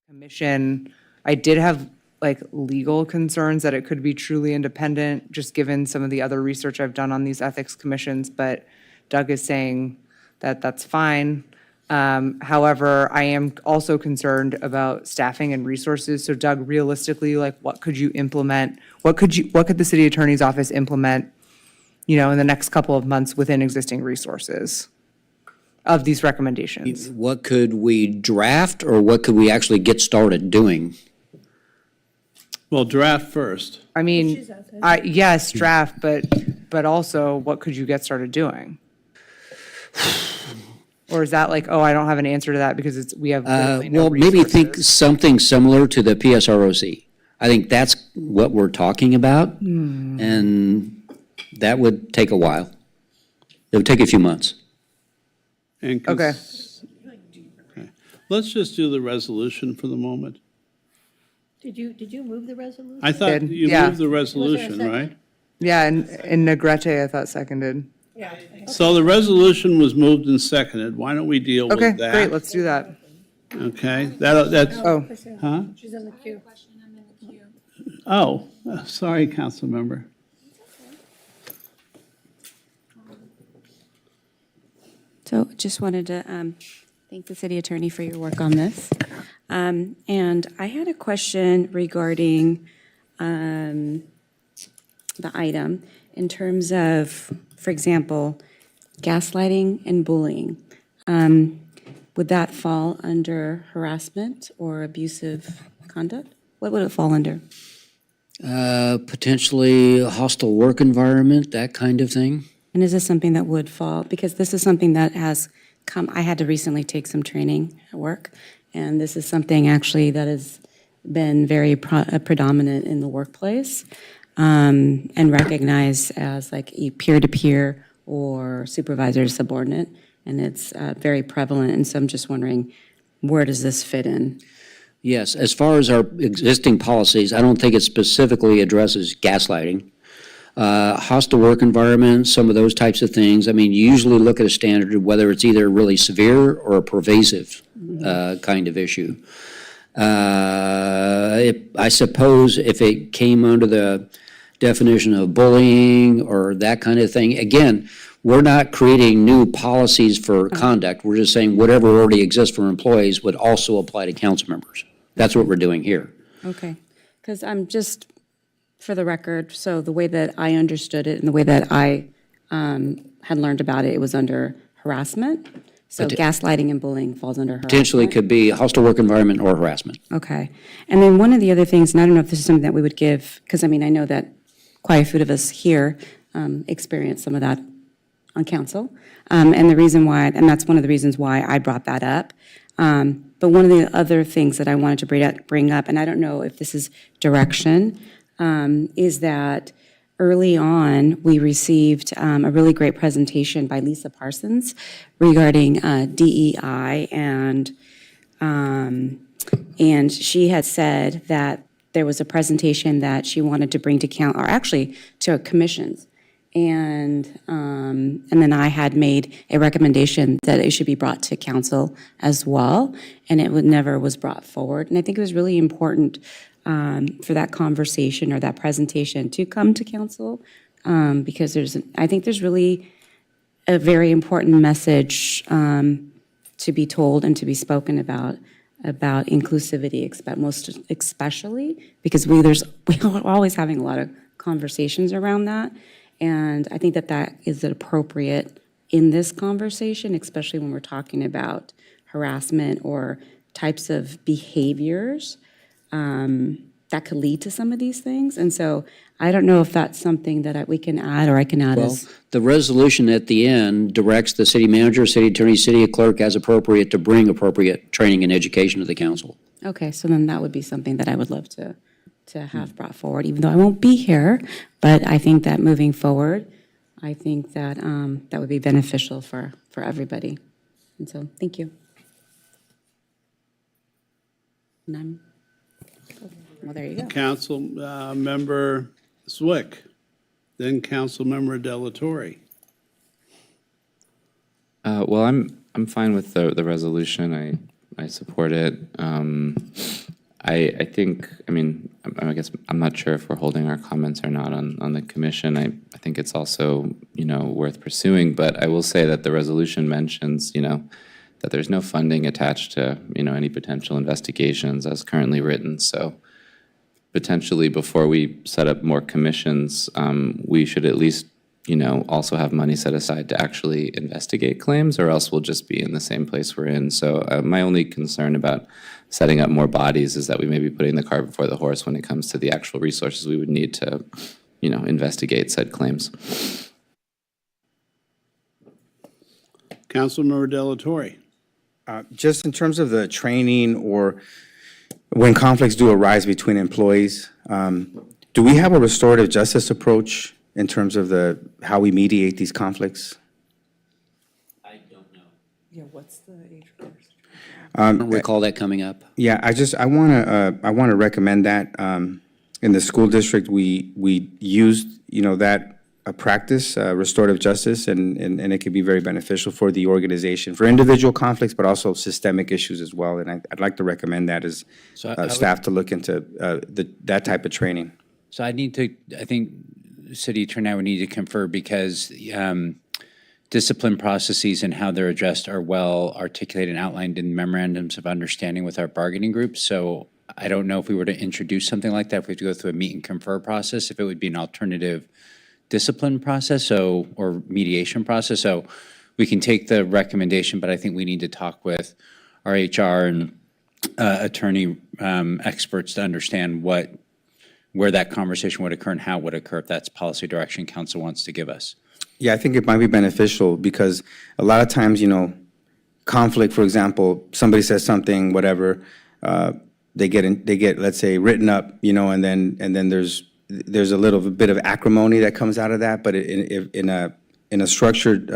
commission. I did have like legal concerns that it could be truly independent, just given some of the other research I've done on these ethics commissions, but Doug is saying that that's fine. However, I am also concerned about staffing and resources. So Doug, realistically, like what could you implement? What could the city attorney's office implement, in the next couple of months within existing resources of these recommendations? What could we draft, or what could we actually get started doing? Well, draft first. I mean, yes, draft, but also what could you get started doing? Or is that like, oh, I don't have an answer to that because we have literally no Well, maybe think resources? something similar to the PSROC. I think that's what we're talking about, and that would take a while. It would take a few months. And Okay. Okay. Let's just do the resolution for the moment. Did you move the resolution? I thought Did, you yeah. moved the resolution, right? Yeah, and Negrete, I thought seconded. So the resolution was moved and seconded. Why don't we deal with Okay, that? great, let's do that. Okay, that's, Oh, huh? She's in the queue. Oh, sorry, council member. So just wanted to thank the city attorney for your work on this. And I had a question regarding the item in terms of, for example, gaslighting and bullying. Would that fall under harassment or abusive conduct? What would it fall under? Potentially a hostile work environment, that kind of thing. And is this something that would fall, because this is something that has come, I had to recently take some training at work, and this is something actually that has been very predominant in the workplace, and recognized as like a peer-to-peer or supervisor to subordinate, and it's very prevalent, and so I'm just wondering, where does this fit in? Yes, as far as our existing policies, I don't think it specifically addresses gaslighting. Hostile work environment, some of those types of things. I mean, you usually look at a standard of whether it's either really severe or a pervasive kind of issue. I suppose if it came under the definition of bullying or that kind of thing, again, we're not creating new policies for conduct. We're just saying whatever already exists for employees would also apply to council members. That's what we're doing here. Okay, because I'm just, for the record, so the way that I understood it and the way that I had learned about it, it was under harassment. So gaslighting and bullying falls under harassment. Potentially could be hostile work environment or harassment. Okay. And then one of the other things, and I don't know if this is something that we would give, because I mean, I know that quite a few of us here experience some of that on council. And the reason why, and that's one of the reasons why I brought that up. But one of the other things that I wanted to bring up, and I don't know if this is direction, is that early on, we received a really great presentation by Lisa Parsons regarding DEI, and she had said that there was a presentation that she wanted to bring to council, or actually to commissions, and then I had made a recommendation that it should be brought to council as well, and it never was brought forward. And I think it was really important for that conversation or that presentation to come to council, because I think there's really a very important message to be told and to be spoken about inclusivity, most especially because we're always having a lot of conversations around that, and I think that is appropriate in this conversation, especially when we're talking about harassment or types of behaviors that could lead to some of these things. And so I don't know if that's something that we can add, or I can add Well, as. the resolution at the end directs the city manager, city attorney, city clerk as appropriate to bring appropriate training and education to the council. Okay, so then that would be something that I would love to have brought forward, even though I won't be here. But I think that moving forward, I think that that would be beneficial for everybody. And so, thank you. Well, there you go. Council member Zwick, then council member Delatorre. Well, I'm fine with the resolution. I support it. I think, I guess, I'm not sure if we're holding our comments or not on the commission. I think it's also, worth pursuing, but I will say that the resolution mentions, that there's no funding attached to, any potential investigations as currently written. So potentially before we set up more commissions, we should at least, also have money set aside to actually investigate claims, or else we'll just be in the same place we're in. So my only concern about setting up more bodies is that we may be putting the cart before the horse when it comes to the actual resources we would need to, investigate said claims. Councilmember Delatorre. Just in terms of the training or when conflicts do arise between employees, do we have a restorative justice approach in terms of how we mediate these conflicts? Yeah, what's the age first? I don't recall that coming up. Yeah, I want to recommend that. In the school district, we used, that practice, restorative justice, and it could be very beneficial for the organization, for individual conflicts, but also systemic issues as well. And I'd like to recommend that as staff to look into that type of training. So I think City Attorney, I would need to confer because discipline processes and how they're addressed are well articulated and outlined in memorandums of understanding with our bargaining groups. So I don't know if we were to introduce something like that, if we have to go through a meet and confer process, if it would be an alternative discipline process, or mediation process. So we can take the recommendation, but I think we need to talk with our HR and attorney experts to understand where that conversation would occur and how it would occur, if that's policy direction council wants to give us. Yeah, I think it might be beneficial because a lot of times, conflict, for example, somebody says something, whatever, they get, let's say, written up, and then there's a little bit of acrimony that comes out of that. But in a structured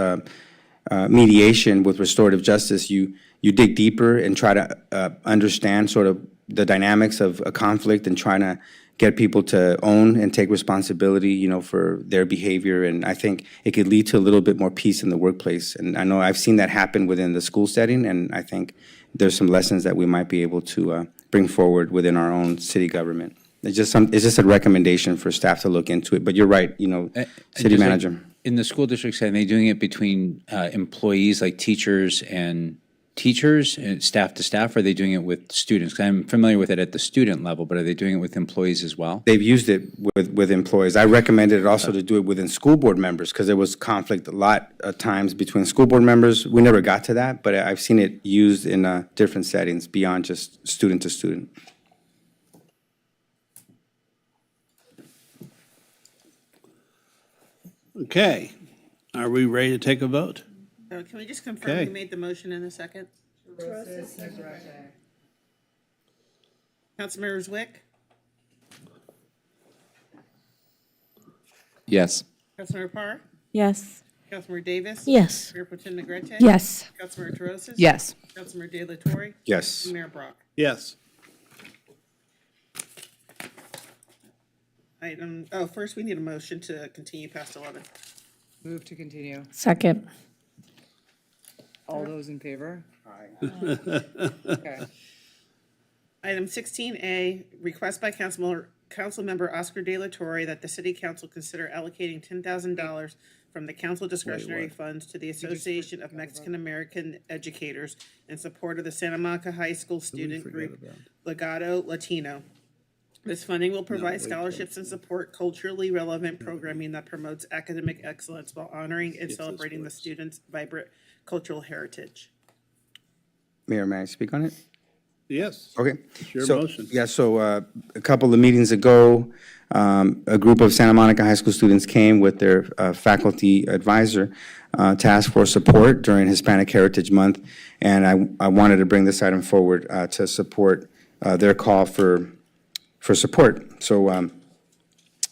mediation with restorative justice, you dig deeper and try to understand sort of the dynamics of a conflict and trying to get people to own and take responsibility, for their behavior. And I think it could lead to a little bit more peace in the workplace. And I know I've seen that happen within the school setting, and I think there's some lessons that we might be able to bring forward within our own city government. It's just a recommendation for staff to look into it. But you're right, city manager. In the school district setting, are they doing it between employees, like teachers and staff to staff, or are they doing it with students? 'Cause I'm familiar with it at the student level, but are they doing it with employees as well? They've used it with employees. I recommended it also to do it within school board members because there was conflict a lot of times between school board members. We never got to that, but I've seen it used in different settings beyond just student to student. Okay. Are we ready to take a vote? Can we just confirm Okay. who made the motion in a second? Councilmember Zwick? Yes. Councilmember Parr? Yes. Councilmember Davis? Yes. Mayor Pro Tem Negrete? Yes. Councilmember Torosis? Yes. Councilmember De La Torre? Yes. And Mayor Brock? Yes. First we need a motion to continue past 11. Move to continue. Second. All those in favor? Okay. Item 16A, request by Councilmember Oscar De La Torre that the city council consider allocating $10,000 from the council discretionary funds to the Association of Mexican American Educators in support of the Santa Monica High School student group Legado Latino. This funding will provide scholarships and support culturally relevant programming that promotes academic excellence while honoring and celebrating the students' vibrant cultural heritage. Mayor, may I speak on it? Yes. Okay. It's your So- motion. Yeah, so a couple of meetings ago, a group of Santa Monica High School students came with their faculty advisor to ask for support during Hispanic Heritage Month, and I wanted to bring this item forward to support their call for support. So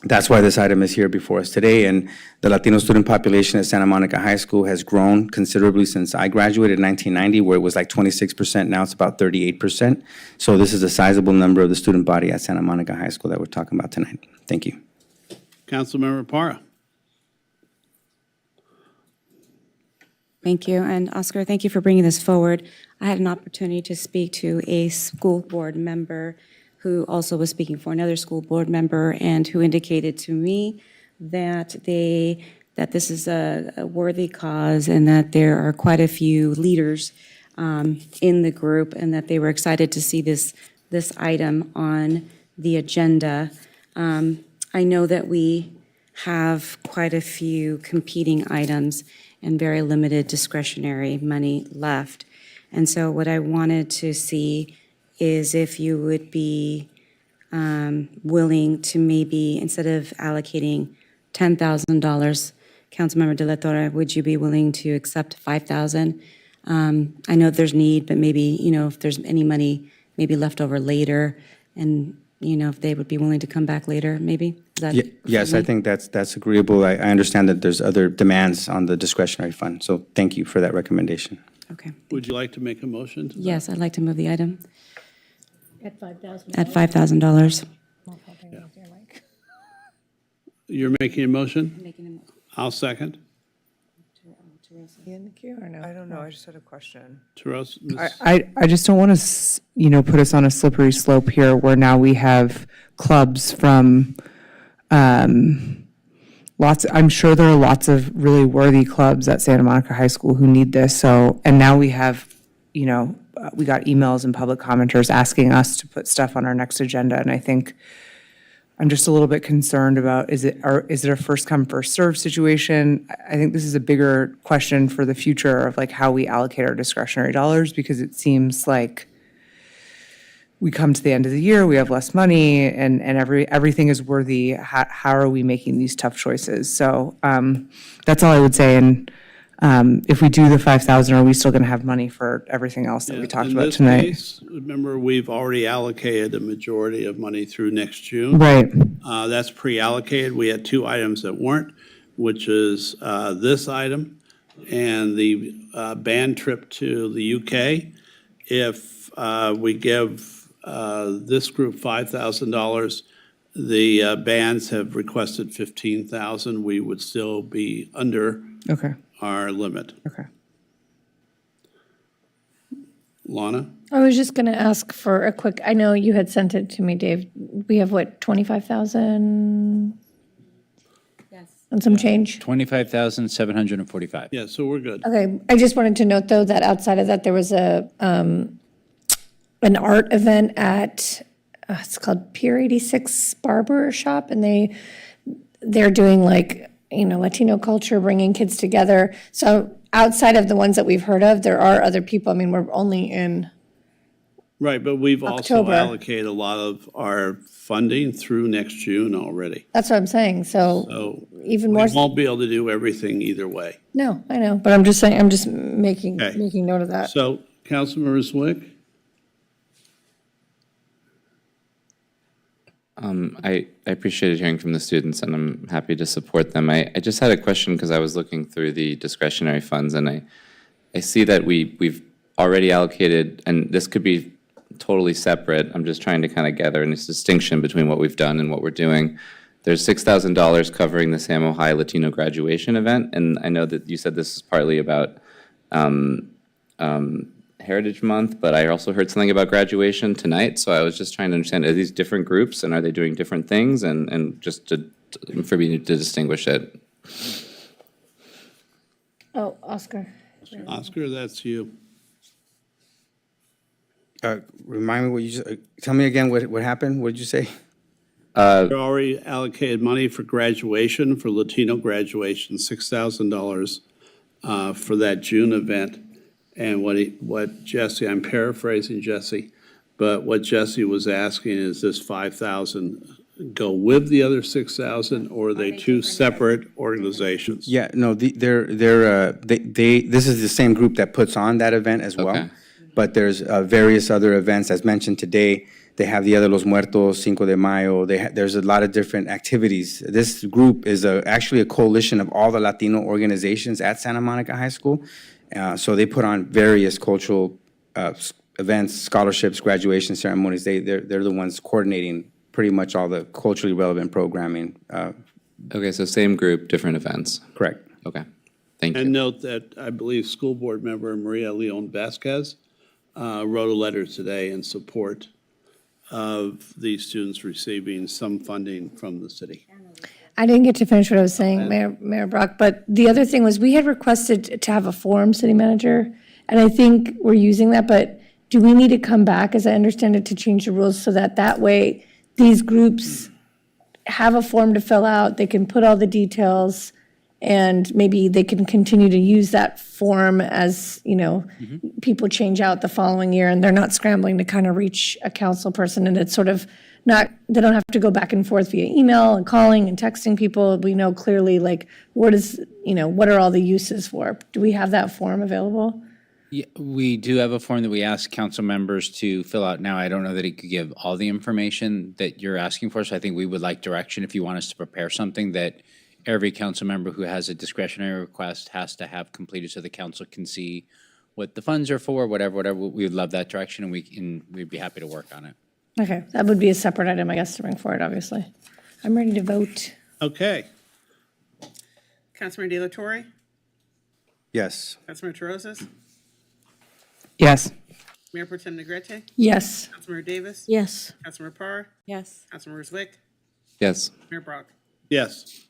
that's why this item is here before us today. And the Latino student population at Santa Monica High School has grown considerably since I graduated in 1990, where it was like 26%. Now it's about 38%. So this is a sizable number of the student body at Santa Monica High School that we're talking about tonight. Thank you. Councilmember Parra. Thank you. And Oscar, thank you for bringing this forward. I had an opportunity to speak to a school board member who also was speaking for another school board member and who indicated to me that this is a worthy cause and that there are quite a few leaders in the group and that they were excited to see this item on the agenda. I know that we have quite a few competing items and very limited discretionary money left. And so what I wanted to see is if you would be willing to maybe, instead of allocating $10,000, Councilmember De La Torre, would you be willing to accept $5,000? I know there's need, but maybe, if there's any money maybe left over later, and, if they would be willing to come back later, maybe? Is that Yes, I think that's agreeable. I understand that there's other demands on the discretionary fund, so thank you for that recommendation. Okay. Would you like to make a motion to that? Yes, I'd like to move the item At $5,000. at $5,000. You're making a motion? I'll second. In the queue or no? I don't know, I just had a question. Ms. I just don't want to, put us on a slippery slope here where now we have clubs from I'm sure there are lots of really worthy clubs at Santa Monica High School who need this. So, and now we have, we got emails and public commenters asking us to put stuff on our next agenda. And I think I'm just a little bit concerned about, is it a first come, first served situation? I think this is a bigger question for the future of like how we allocate our discretionary dollars, because it seems like we come to the end of the year, we have less money, and everything is worthy. How are we making these tough choices? So that's all I would say. And if we do the 5,000, are we still going to have money for everything else that we talked about tonight? In this case, remember, we've already allocated a majority of money through next June. Right. That's pre-allocated. We had two items that weren't, which is this item and the band trip to the UK. If we give this group $5,000, the bands have requested $15,000. We would still be under our limit. Okay. Lana? I was just going to ask for a quick, I know you had sent it to me, Dave. We have what, 25,000? Yes. And some change? 25,745. Yeah, so we're good. Okay, I just wanted to note, though, that outside of that, there was an art event at, it's called Pier 86 Barber Shop, and they're doing like, Latino culture, bringing kids together. So outside of the ones that we've heard of, there are other people. I mean, we're only in Right, but we've also October. allocated a lot of our funding through next June already. That's what I'm saying, so So even we more, won't be able to do everything either way. no, I know, but I'm just saying, I'm just making note of that. So, Councilmember Zwick? I appreciated hearing from the students, and I'm happy to support them. I just had a question because I was looking through the discretionary funds, and I see that we've already allocated, and this could be totally separate. I'm just trying to kind of gather a distinction between what we've done and what we're doing. There's $6,000 covering the Samo High Latino graduation event, and I know that you said this is partly about Heritage Month, but I also heard something about graduation tonight, so I was just trying to understand, are these different groups, and are they doing different things, and just for me to distinguish it. Oh, Oscar. Oscar, that's you. Remind me what you just, tell me again what happened? What did you say? We already allocated money for graduation, for Latino graduation, $6,000 for that June event. And what Jesse, I'm paraphrasing Jesse, but what Jesse was asking is this 5,000 go with the other 6,000, or are they two separate organizations? Yeah, no, this is the same group that puts on that event as well. But there's various other events, as mentioned today. They have Dia de los Muertos, Cinco de Mayo. There's a lot of different activities. This group is actually a coalition of all the Latino organizations at Santa Monica High School. So they put on various cultural events, scholarships, graduation ceremonies. They're the ones coordinating pretty much all the culturally relevant programming. Okay, so same group, different events. Correct. Okay, Thank you. And note that I believe school board member Maria Leon Vasquez wrote a letter today in support of these students receiving some funding from the city. I didn't get to finish what I was saying, Mayor Brock, but the other thing was we had requested to have a forum, city manager, and I think we're using that, but do we need to come back, as I understand it, to change the rules so that that way these groups have a form to fill out, they can put all the details, and maybe they can continue to use that form as, you know, people change out the following year and they're not scrambling to kind of reach a council person, and it's sort of not, they don't have to go back and forth via email and calling and texting people. We know clearly, like, what is, you know, what are all the uses for? Do we have that form available? Yeah, we do have a form that we ask council members to fill out now. I don't know that it could give all the information that you're asking for, so I think we would like direction if you want us to prepare something that every council member who has a discretionary request has to have completed so the council can see what the funds are for, whatever. We would love that direction, and we'd be happy to work on it. Okay, that would be a separate item, I guess, to bring forward, obviously. I'm ready to vote. Okay. Councilmember De La Torre, Yes. Councilmember Terosas, Yes. Mayor Pro Tem Negrete, Yes. Councilmember Davis, Yes. Councilmember Parr, Yes. Councilmember Zwick, Yes. Mayor Brock. Yes.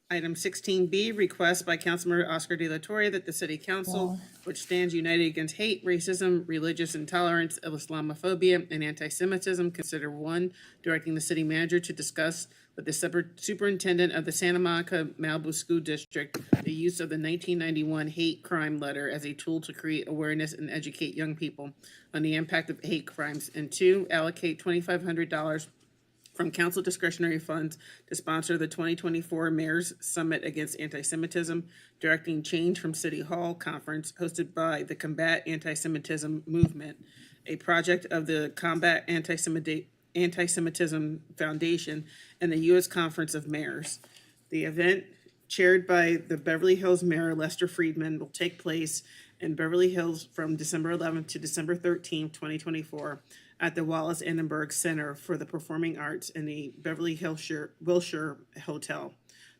Item 16B, request by Councilmember Oscar De La Torre that the City Council, which stands united against hate, racism, religious intolerance, Islamophobia, and anti-Semitism, consider one, directing the city manager to discuss with the superintendent of the Santa Monica Malibu School District the use of the 1991 hate crime letter as a tool to create awareness and educate young people on the impact of hate crimes. And two, allocate $2,500 from council discretionary funds to sponsor the 2024 Mayor's Summit Against Anti-Semitism, directing change from City Hall conference hosted by the Combat Anti-Semitism Movement, a project of the Combat Anti-Semitism Foundation and the U.S. Conference of Mayors. The event, chaired by the Beverly Hills Mayor Lester Friedman, will take place in Beverly Hills from December 11th to December 13th, 2024, at the Wallace Annenberg Center for the Performing Arts in the Beverly Hills Wilshire Hotel.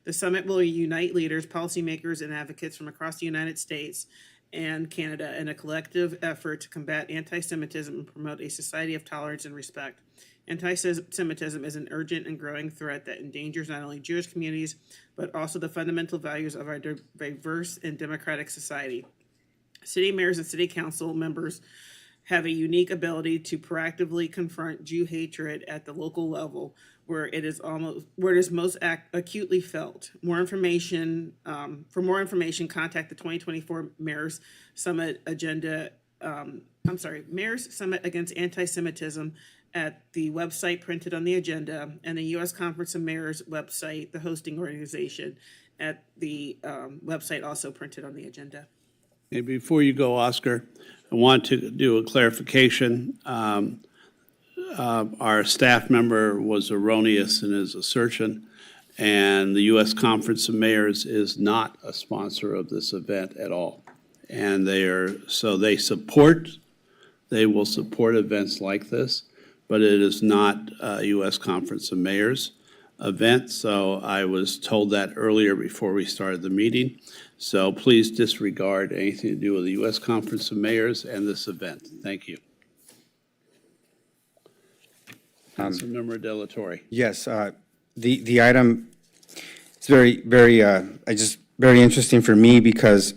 The summit will unite leaders, policymakers, and advocates from across the United States and Canada in a collective effort to combat anti-Semitism and promote a society of tolerance and respect. Anti-Semitism is an urgent and growing threat that endangers not only Jewish communities, but also the fundamental values of our diverse and democratic society. City mayors and city council members have a unique ability to proactively confront Jew hatred at the local level where it is most acutely felt. For more information, contact the 2024 Mayor's Summit Mayor's Summit Against Anti-Semitism at the website printed on the agenda, and the U.S. Conference of Mayors website, the hosting organization, at the website also printed on the agenda. And before you go, Oscar, I want to do a clarification. Our staff member was erroneous in his assertion, and the U.S. Conference of Mayors is not a sponsor of this event at all. And they will support events like this, but it is not a U.S. Conference of Mayors event. So I was told that earlier before we started the meeting. So please disregard anything to do with the U.S. Conference of Mayors and this event. Thank you. Councilmember De La Torre. Yes, the item is very, very, very interesting for me because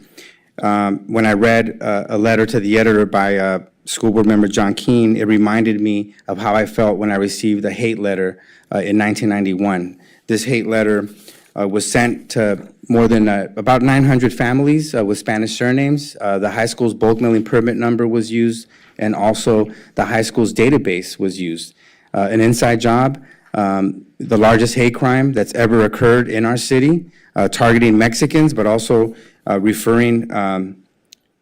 when I read a letter to the editor by School Board Member John Keene, it reminded me of how I felt when I received a hate letter in 1991. This hate letter was sent to more than about 900 families with Spanish surnames. The high school's bulk mailing permit number was used, and also the high school's database was used. An inside job, the largest hate crime that's ever occurred in our city, targeting Mexicans, but also referring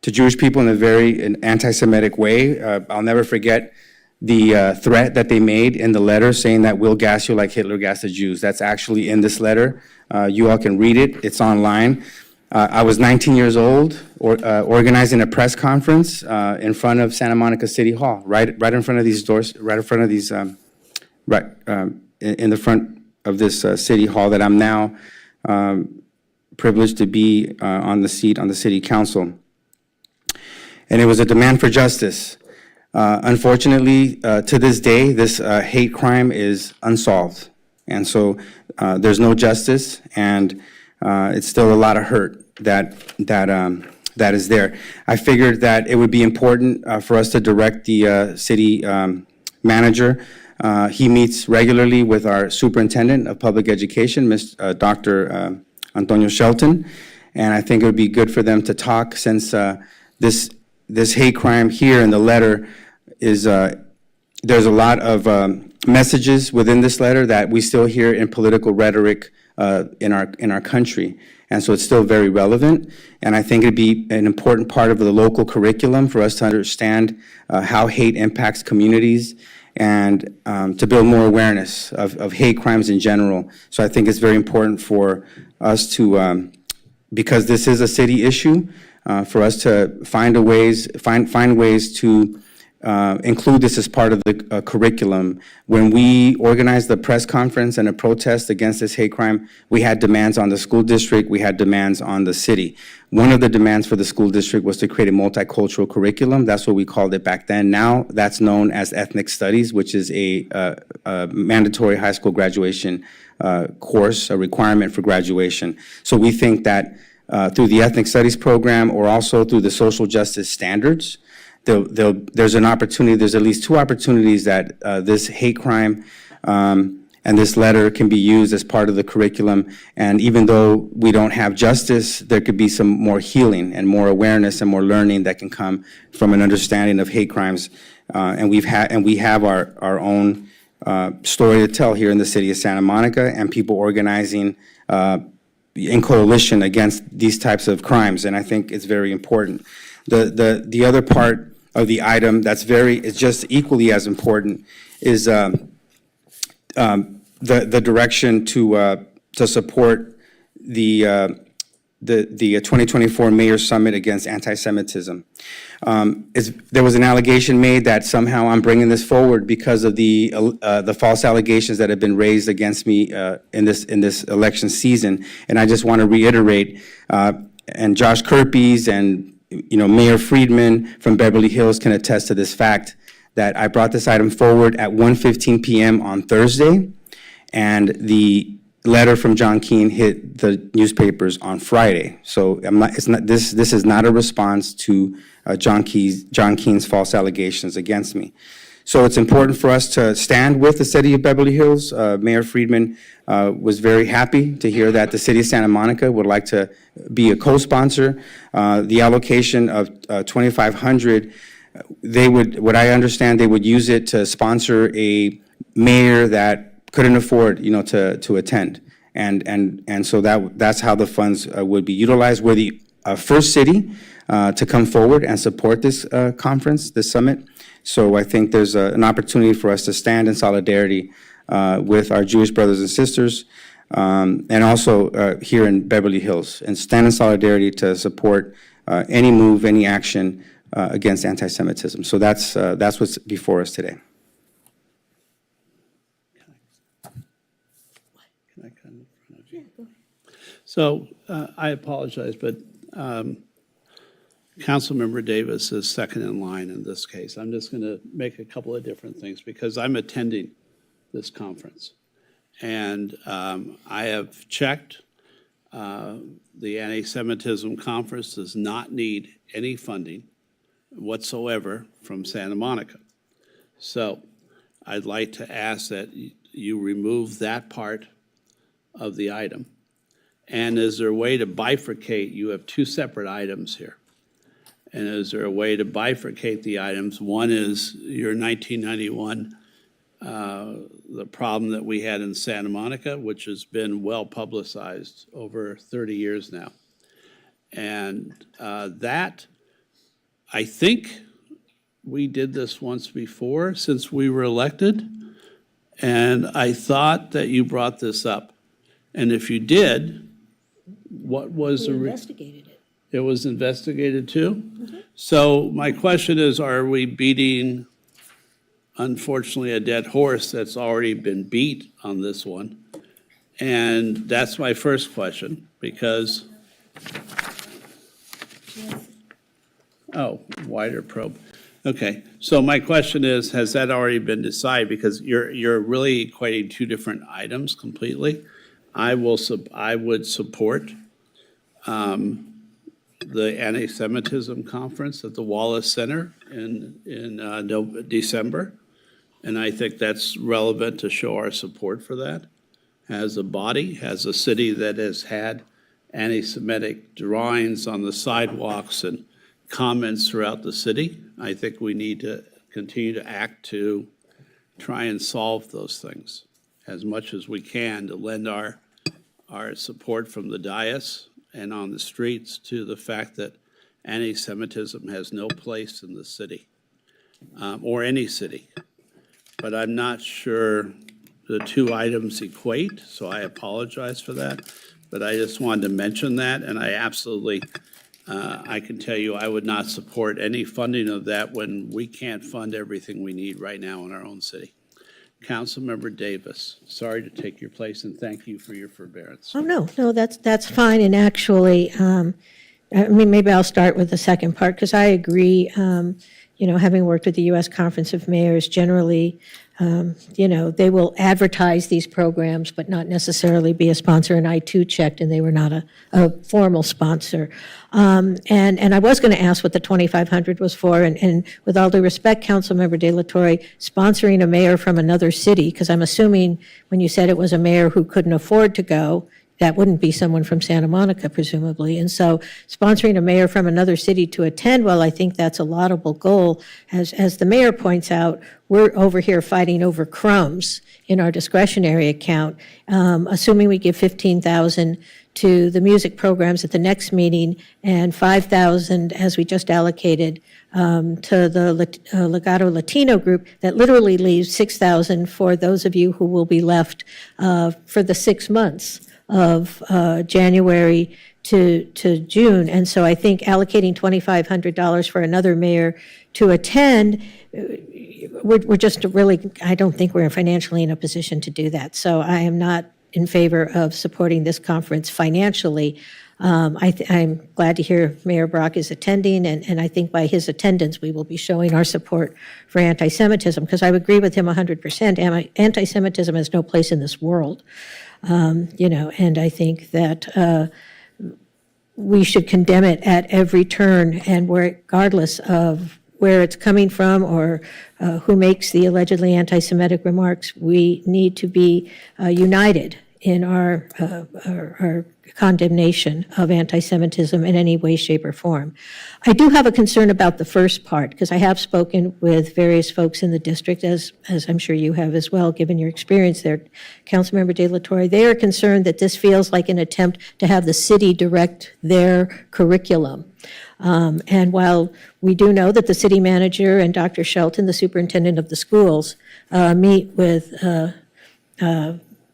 to Jewish people in a very anti-Semitic way. I'll never forget the threat that they made in the letter saying that we'll gas you like Hitler gassed the Jews. That's actually in this letter. You all can read it. It's online. I was 19 years old, organizing a press conference in front of Santa Monica City Hall, right in front of these doors, right in front of these, in the front of this City Hall that I'm now privileged to be on the seat on the city council. And it was a demand for justice. Unfortunately, to this day, this hate crime is unsolved. And so there's no justice, and it's still a lot of hurt that is there. I figured that it would be important for us to direct the city manager. He meets regularly with our superintendent of public education, Dr. Antonio Shelton, and I think it would be good for them to talk, since this hate crime here in the letter is, there's a lot of messages within this letter that we still hear in political rhetoric in our country. And so it's still very relevant. And I think it'd be an important part of the local curriculum for us to understand how hate impacts communities, and to build more awareness of hate crimes in general. So I think it's very important for us to, because this is a city issue, for us to find ways to include this as part of the curriculum. When we organized the press conference and a protest against this hate crime, we had demands on the school district, we had demands on the city. One of the demands for the school district was to create a multicultural curriculum. That's what we called it back then. Now that's known as ethnic studies, which is a mandatory high school graduation course, a requirement for graduation. So we think that through the ethnic studies program, or also through the social justice standards, there's an opportunity, there's at least two opportunities that this hate crime and this letter can be used as part of the curriculum. And even though we don't have justice, there could be some more healing and more awareness and more learning that can come from an understanding of hate crimes. And we have our own story to tell here in the city of Santa Monica, and people organizing in coalition against these types of crimes. And I think it's very important. The other part of the item is just equally as important is the direction to support the 2024 Mayor Summit against anti-Semitism. There was an allegation made that somehow I'm bringing this forward because of the false allegations that have been raised against me in this election season, and I just want to reiterate, and Josh Kerpies and Mayor Friedman from Beverly Hills can attest to this fact, that I brought this item forward at 1:15 p.m. on Thursday, and the letter from John Keane hit the newspapers on Friday. So this is not a response to John Keane's false allegations against me. So it's important for us to stand with the city of Beverly Hills. Mayor Friedman was very happy to hear that the city of Santa Monica would like to be a co-sponsor. The allocation of $2,500, what I understand, they would use it to sponsor a mayor that couldn't afford, to attend. And so that's how the funds would be utilized. We're the first city to come forward and support this conference, this summit. So I think there's an opportunity for us to stand in solidarity with our Jewish brothers and sisters, and also here in Beverly Hills, and stand in solidarity to support any move, any action against anti-Semitism. So that's what's before us today. So I apologize, but Councilmember Davis is second in line in this case. I'm just going to make a couple of different things because I'm attending this conference. And I have checked. The anti-Semitism conference does not need any funding whatsoever from Santa Monica. So I'd like to ask that you remove that part of the item. And is there a way to bifurcate? You have two separate items here. And is there a way to bifurcate the items? One is your 1991, the problem that we had in Santa Monica, which has been well publicized over 30 years now. And that, I think we did this once before since we were elected. And I thought that you brought this up. And if you did, what was We the... investigated it. It was investigated too? So my question is, are we beating, unfortunately, a dead horse that's already been beat on this one? And that's my first question. because, oh, wider probe. Okay, so my question is, has that already been decided? Because you're really equating two different items completely. I would support the anti-Semitism conference at the Wallace Center in December. And I think that's relevant to show our support for that. As a body, as a city that has had anti-Semitic drawings on the sidewalks and comments throughout the city, I think we need to continue to act to try and solve those things as much as we can, to lend our support from the dais and on the streets to the fact that anti-Semitism has no place in the city, or any city. But I'm not sure the two items equate, so I apologize for that. But I just wanted to mention that, and I absolutely, I can tell you, I would not support any funding of that when we can't fund everything we need right now in our own city. Councilmember Davis, sorry to take your place, and thank you for your forbearance. Oh, no, that's fine. And actually, I mean, maybe I'll start with the second part, because I agree, having worked with the U.S. Conference of Mayors, generally, they will advertise these programs, but not necessarily be a sponsor. And I too checked, and they were not a formal sponsor. And I was going to ask what the $2,500 was for. And with all due respect, Councilmember De La Torre, sponsoring a mayor from another city, because I'm assuming when you said it was a mayor who couldn't afford to go, that wouldn't be someone from Santa Monica, presumably. And so sponsoring a mayor from another city to attend, well, I think that's a laudable goal. As the mayor points out, we're over here fighting over crumbs in our discretionary account. Assuming we give $15,000 to the music programs at the next meeting and $5,000, as we just allocated, to the Legato Latino group, that literally leaves $6,000 for those of you who will be left for the 6 months of January to June. And so I think allocating $2,500 for another mayor to attend, we're just really, I don't think we're financially in a position to do that. So I am not in favor of supporting this conference financially. I'm glad to hear Mayor Brock is attending, and I think by his attendance, we will be showing our support for anti-Semitism, because I would agree with him 100%. Anti-Semitism has no place in this world. And I think that we should condemn it at every turn, and regardless of where it's coming from or who makes the allegedly anti-Semitic remarks, we need to be united in our condemnation of anti-Semitism in any way, shape, or form. I do have a concern about the first part, because I have spoken with various folks in the district, as I'm sure you have as well, given your experience there, Councilmember De La Torre. They are concerned that this feels like an attempt to have the city direct their curriculum. And while we do know that the city manager and Dr. Shelton, the superintendent of the schools, meet with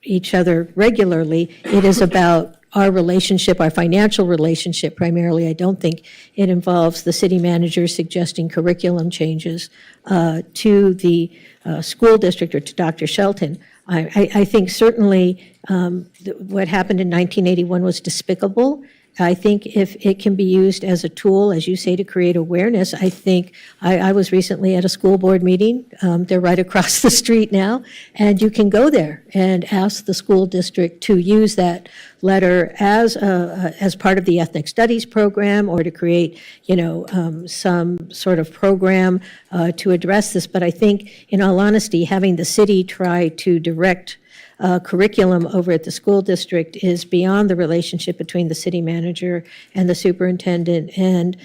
each other regularly, it is about our relationship, our financial relationship primarily. I don't think it involves the city manager suggesting curriculum changes to the school district or to Dr. Shelton. I think certainly what happened in 1981 was despicable. I think if it can be used as a tool, as you say, to create awareness, I think I was recently at a school board meeting. They're right across the street now, and you can go there and ask the school district to use that letter as part of the ethnic studies program, or to create, some sort of program to address this. But I think, in all honesty, having the city try to direct curriculum over at the school district is beyond the relationship between the city manager and the superintendent. And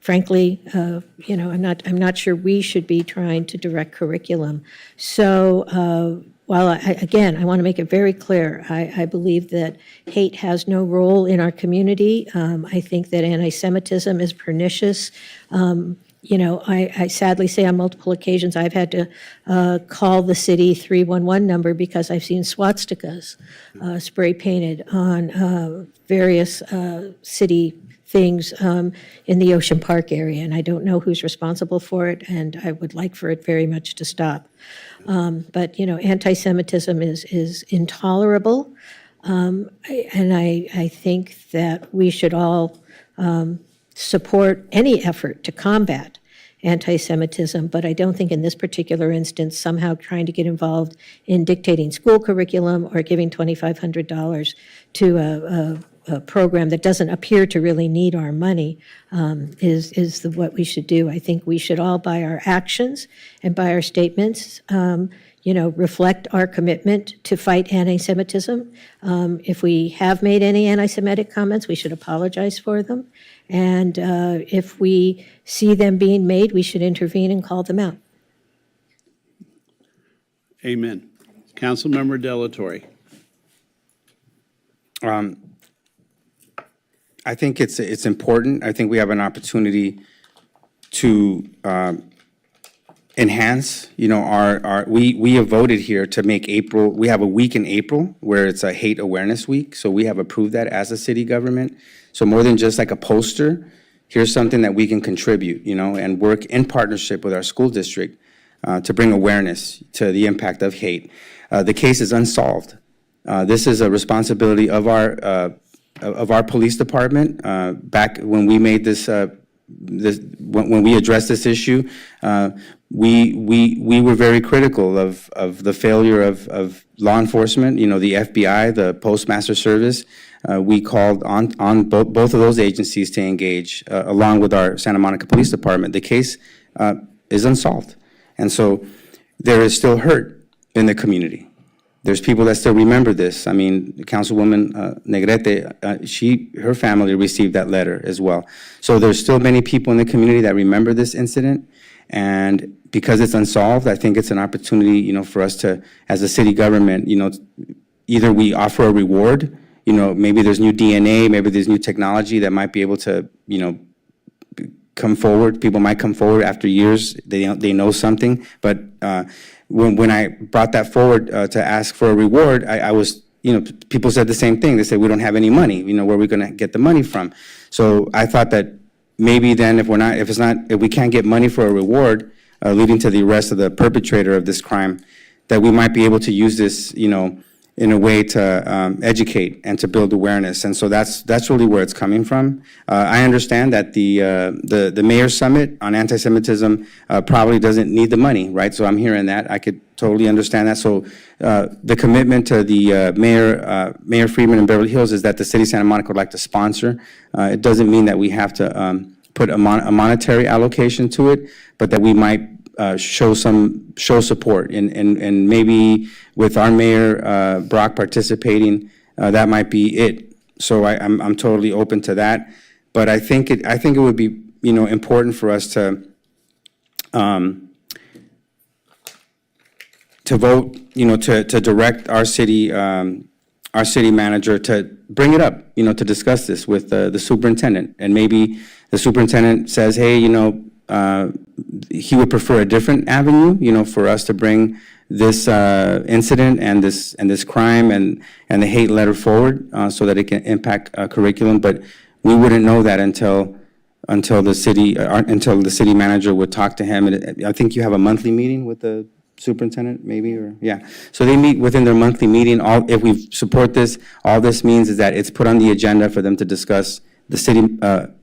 frankly, I'm not sure we should be trying to direct curriculum. So while I want to make it very clear, I believe that hate has no role in our community. I think that anti-Semitism is pernicious. I sadly say on multiple occasions I've had to call the city 311 number because I've seen swastikas spray painted on various city things in the Ocean Park area, and I don't know who's responsible for it, and I would like for it very much to stop. But anti-Semitism is intolerable. And I think that we should all support any effort to combat anti-Semitism, but I don't think in this particular instance, somehow trying to get involved in dictating school curriculum or giving $2,500 to a program that doesn't appear to really need our money is what we should do. I think we should all, by our actions and by our statements, reflect our commitment to fight anti-Semitism. If we have made any anti-Semitic comments, we should apologize for them. And if we see them being made, we should intervene and call them out. Amen. Councilmember Delatorre. I think it's important. I think we have an opportunity to enhance, we have voted here to make April, we have a week in April where it's a hate awareness week. So we have approved that as a city government. So more than just like a poster, here's something that we can contribute, and work in partnership with our school district to bring awareness to the impact of hate. The case is unsolved. This is a responsibility of our police department. Back when we made when we addressed this issue, we were very critical of the failure of law enforcement, the FBI, the Postmaster Service. We called on both of those agencies to engage, along with our Santa Monica Police Department. The case is unsolved. And so there is still hurt in the community. There's people that still remember this. I mean, Councilwoman Negrete, her family received that letter as well. So there's still many people in the community that remember this incident. And because it's unsolved, I think it's an opportunity, for us to, as a city government, either we offer a reward, maybe there's new DNA, maybe there's new technology that might be able to, come forward. People might come forward after years, they know something. But when I brought that forward to ask for a reward, I was, people said the same thing. They said, we don't have any money, where are we gonna get the money from? So I thought that maybe then if we can't get money for a reward, leading to the arrest of the perpetrator of this crime, that we might be able to use this, in a way to educate and to build awareness. And so that's really where it's coming from. I understand that the Mayor's Summit on anti-Semitism probably doesn't need the money, right? So I'm hearing that. I could totally understand that. So the commitment to the Mayor Freeman in Beverly Hills is that the city of Santa Monica would like to sponsor. It doesn't mean that we have to put a monetary allocation to it, but that we might show support, and maybe with our Mayor Brock participating, that might be it. So I'm totally open to that, but I think it would be important for us to vote, to direct our city manager to bring it up, to discuss this with the superintendent, and maybe the superintendent says, hey, he would prefer a different avenue, for us to bring this incident and this crime and the hate letter forward, so that it can impact curriculum. But we wouldn't know that until the city manager would talk to him. And I think you have a monthly meeting with the superintendent, maybe, or yeah. So they meet within their monthly meeting. If we support this, all this means is that it's put on the agenda for them to discuss. The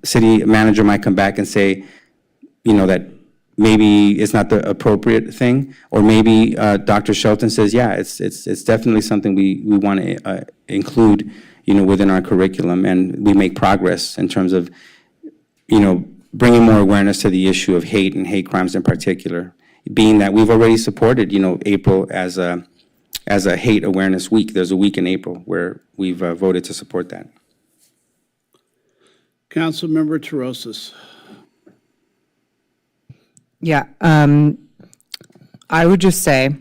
city manager might come back and say, that maybe it's not the appropriate thing, or maybe Dr. Shelton says, yeah, it's definitely something we want to include, within our curriculum, and we make progress in terms of, bringing more awareness to the issue of hate and hate crimes in particular, being that we've already supported, April as a hate awareness week. There's a week in April where we've voted to support that. Councilmember Terosas. Yeah, I would just say,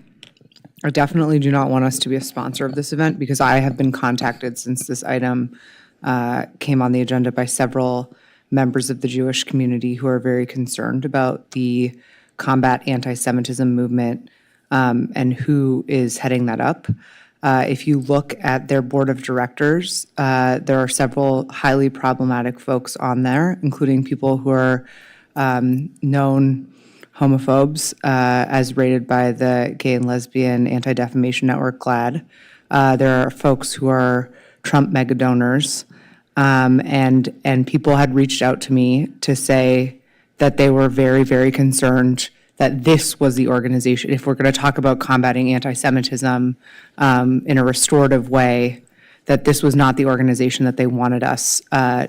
I definitely do not want us to be a sponsor of this event, because I have been contacted since this item came on the agenda by several members of the Jewish community who are very concerned about the combat anti-Semitism movement and who is heading that up. If you look at their board of directors, there are several highly problematic folks on there, including people who are known homophobes, as rated by the Gay and Lesbian Anti-Defamation Network, GLAAD. There are folks who are Trump mega donors. And people had reached out to me to say that they were very, very concerned that this was the organization, if we're going to talk about combating anti-Semitism in a restorative way, that this was not the organization that they wanted us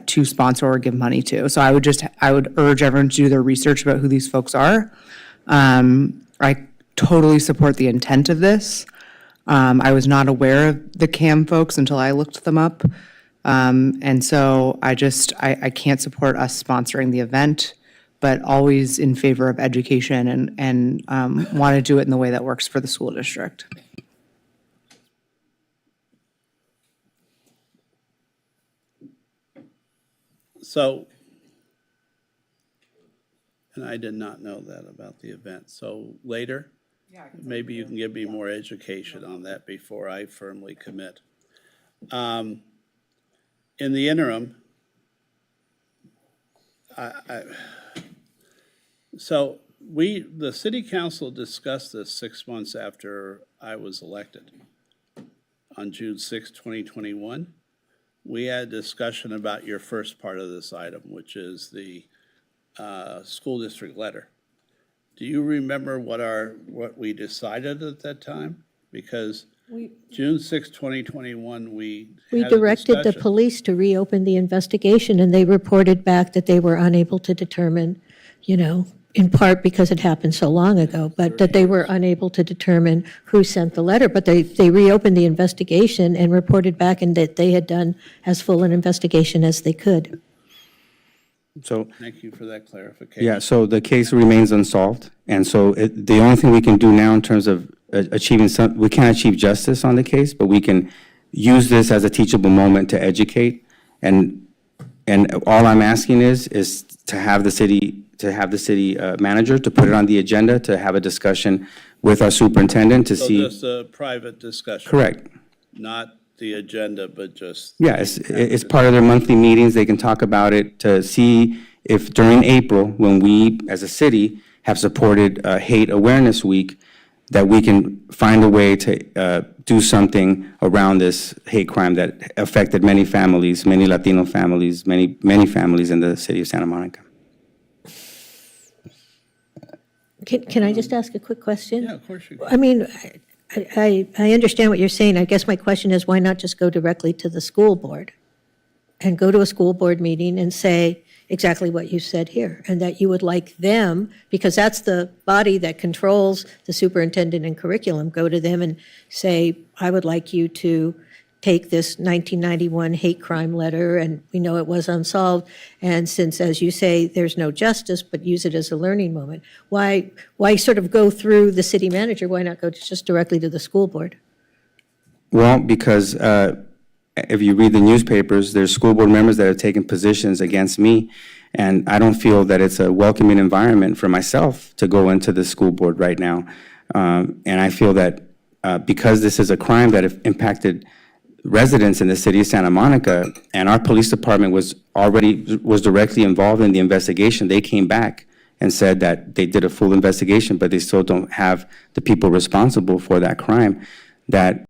to sponsor or give money to. So I would urge everyone to do their research about who these folks are. I totally support the intent of this. I was not aware of the CAM folks until I looked them up. And so I can't support us sponsoring the event, but always in favor of education and want to do it in the way that works for the school district. So, and I did not know that about the event. So later, maybe you can give me more education on that before I firmly commit. In the interim, so the city council discussed this 6 months after I was elected. On June 6, 2021, we had a discussion about your first part of this item, which is the school district letter. Do you remember what we decided at that time? Because June 6, 2021, we had a directed the discussion. police to reopen the investigation, and they reported back that they were unable to determine, in part because it happened so long ago, but that they were unable to determine who sent the letter. But they reopened the investigation and reported back and that they had done as full an investigation as they could. So, Thank you for that clarification. yeah, so the case remains unsolved. And so the only thing we can do now in terms of achieving we can't achieve justice on the case, but we can use this as a teachable moment to educate. And all I'm asking is to have the city manager to put it on the agenda, to have a discussion with our superintendent to So see. just a private discussion? Correct. Not the agenda, but just. Yeah, it's part of their monthly meetings. They can talk about it to see if during April, when we, as a city, have supported Hate Awareness Week, that we can find a way to do something around this hate crime that affected many families, many Latino families, many families in the city of Santa Monica. Can I just ask a quick question? Yeah, of course you can. I mean, I understand what you're saying. I guess my question is, why not just go directly to the school board? And go to a school board meeting and say exactly what you said here, and that you would like them, because that's the body that controls the superintendent and curriculum, go to them and say, I would like you to take this 1991 hate crime letter, and we know it was unsolved, and since, as you say, there's no justice, but use it as a learning moment. Why sort of go through the city manager? Why not go just directly to the school board? Well, because if you read the newspapers, there's school board members that have taken positions against me, and I don't feel that it's a welcoming environment for myself to go into the school board right now. And I feel that because this is a crime that impacted residents in the city of Santa Monica, and our police department was directly involved in the investigation, they came back and said that they did a full investigation, but they still don't have the people responsible for that crime, that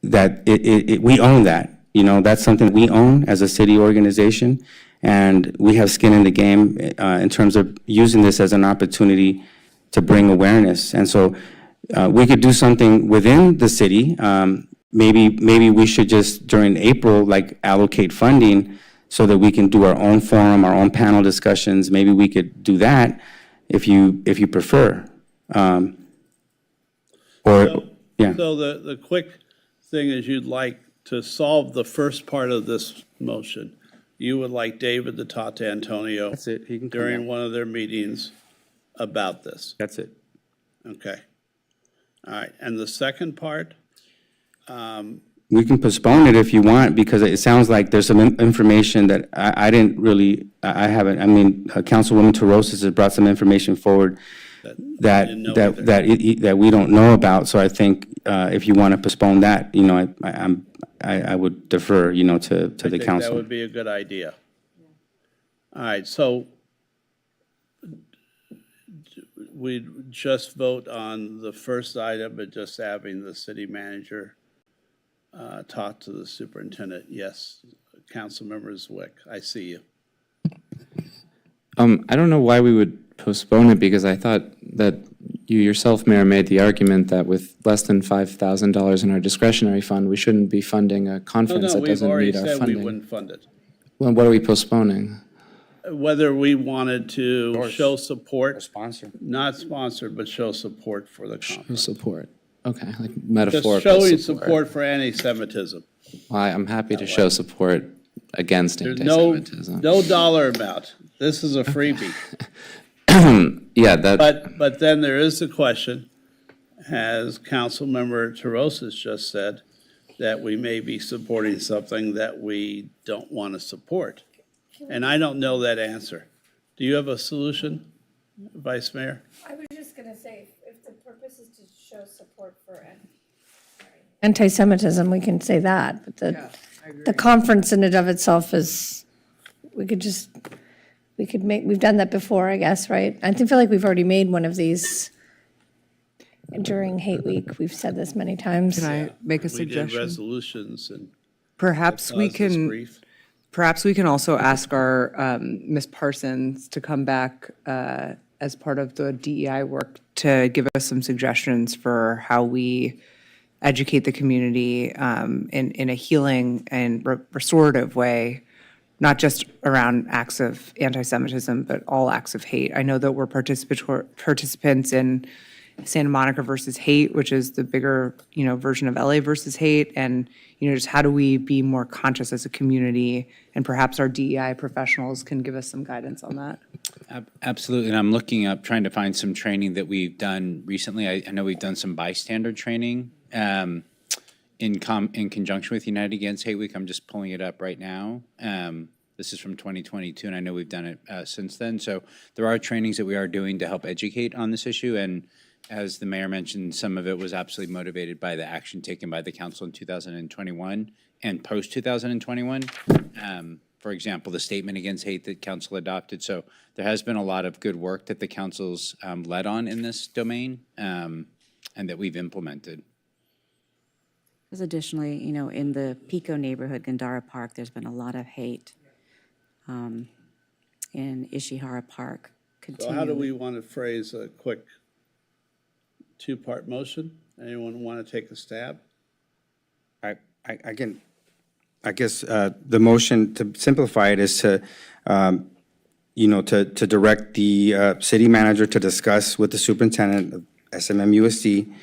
we own that. That's something we own as a city organization, and we have skin in the game in terms of using this as an opportunity to bring awareness. And so we could do something within the city. Maybe we should just, during April, allocate funding so that we can do our own forum, our own panel discussions. Maybe we could do that if you prefer. Yeah. So the quick thing is, you'd like to solve the first part of this motion. You would like David to talk to Antonio. That's it. He can come during in. one of their meetings about this. That's it. Okay. All right. And the second part? We can postpone it if you want, because it sounds like there's some information that I haven't, Councilwoman Terosas has brought some information forward that we don't know about. So I think if you want to postpone that, I would defer, to the council. That would be a good idea. All right, so we'd just vote on the first item, but just having the city manager talk to the superintendent. Yes, Councilmember Zwick, I see you. I don't know why we would postpone it, because I thought that you yourself, Mayor, made the argument that with less than $5,000 in our discretionary fund, we shouldn't be funding a conference that We've doesn't already need our said we funding. wouldn't fund it. Well, what are we postponing? Whether we wanted to show support, Sponsor. not sponsored, but show support for the Show conference. support. Okay, like Just metaphorical showing support. support for anti-Semitism. I'm happy to show support against There's no, anti-Semitism. no dollar amount. This is a freebie. Yeah, that, But then there is the question, as Councilmember Terosis just said, that we may be supporting something that we don't want to support. And I don't know that answer. Do you have a solution, Vice Mayor? I was just going to say, if the purpose is to show support for anti-Semitism, we can say that, but the conference in and of itself is, we've done that before, I guess, right? I feel like we've already made one of these during Hate Week. We've said this many times. Can I make a We did suggestion? resolutions and Perhaps we caused us can, grief. perhaps we can also ask our Ms. Parsons to come back as part of the DEI work to give us some suggestions for how we educate the community in a healing and restorative way, not just around acts of anti-Semitism, but all acts of hate. I know that we're participants in Santa Monica versus hate, which is the bigger, version of LA versus hate. And, just how do we be more conscious as a community? And perhaps our DEI professionals can give us some guidance on that. Absolutely, and I'm looking up, trying to find some training that we've done recently. I know we've done some bystander training in conjunction with United Against Hate Week. I'm just pulling it up right now. This is from 2022, and I know we've done it since then. So there are trainings that we are doing to help educate on this issue, and as the mayor mentioned, some of it was absolutely motivated by the action taken by the council in 2021 and post-2021. For example, the statement against hate that council adopted. So there has been a lot of good work that the council's led on in this domain and that we've implemented. Because additionally, in the Pico neighborhood, Gandara Park, there's been a lot of hate in Ishihara Park. So how do we want to phrase a quick two-part motion? Anyone want to take a stab? I guess the motion, to simplify it, is to, to direct the city manager to discuss with the superintendent of SMMUSD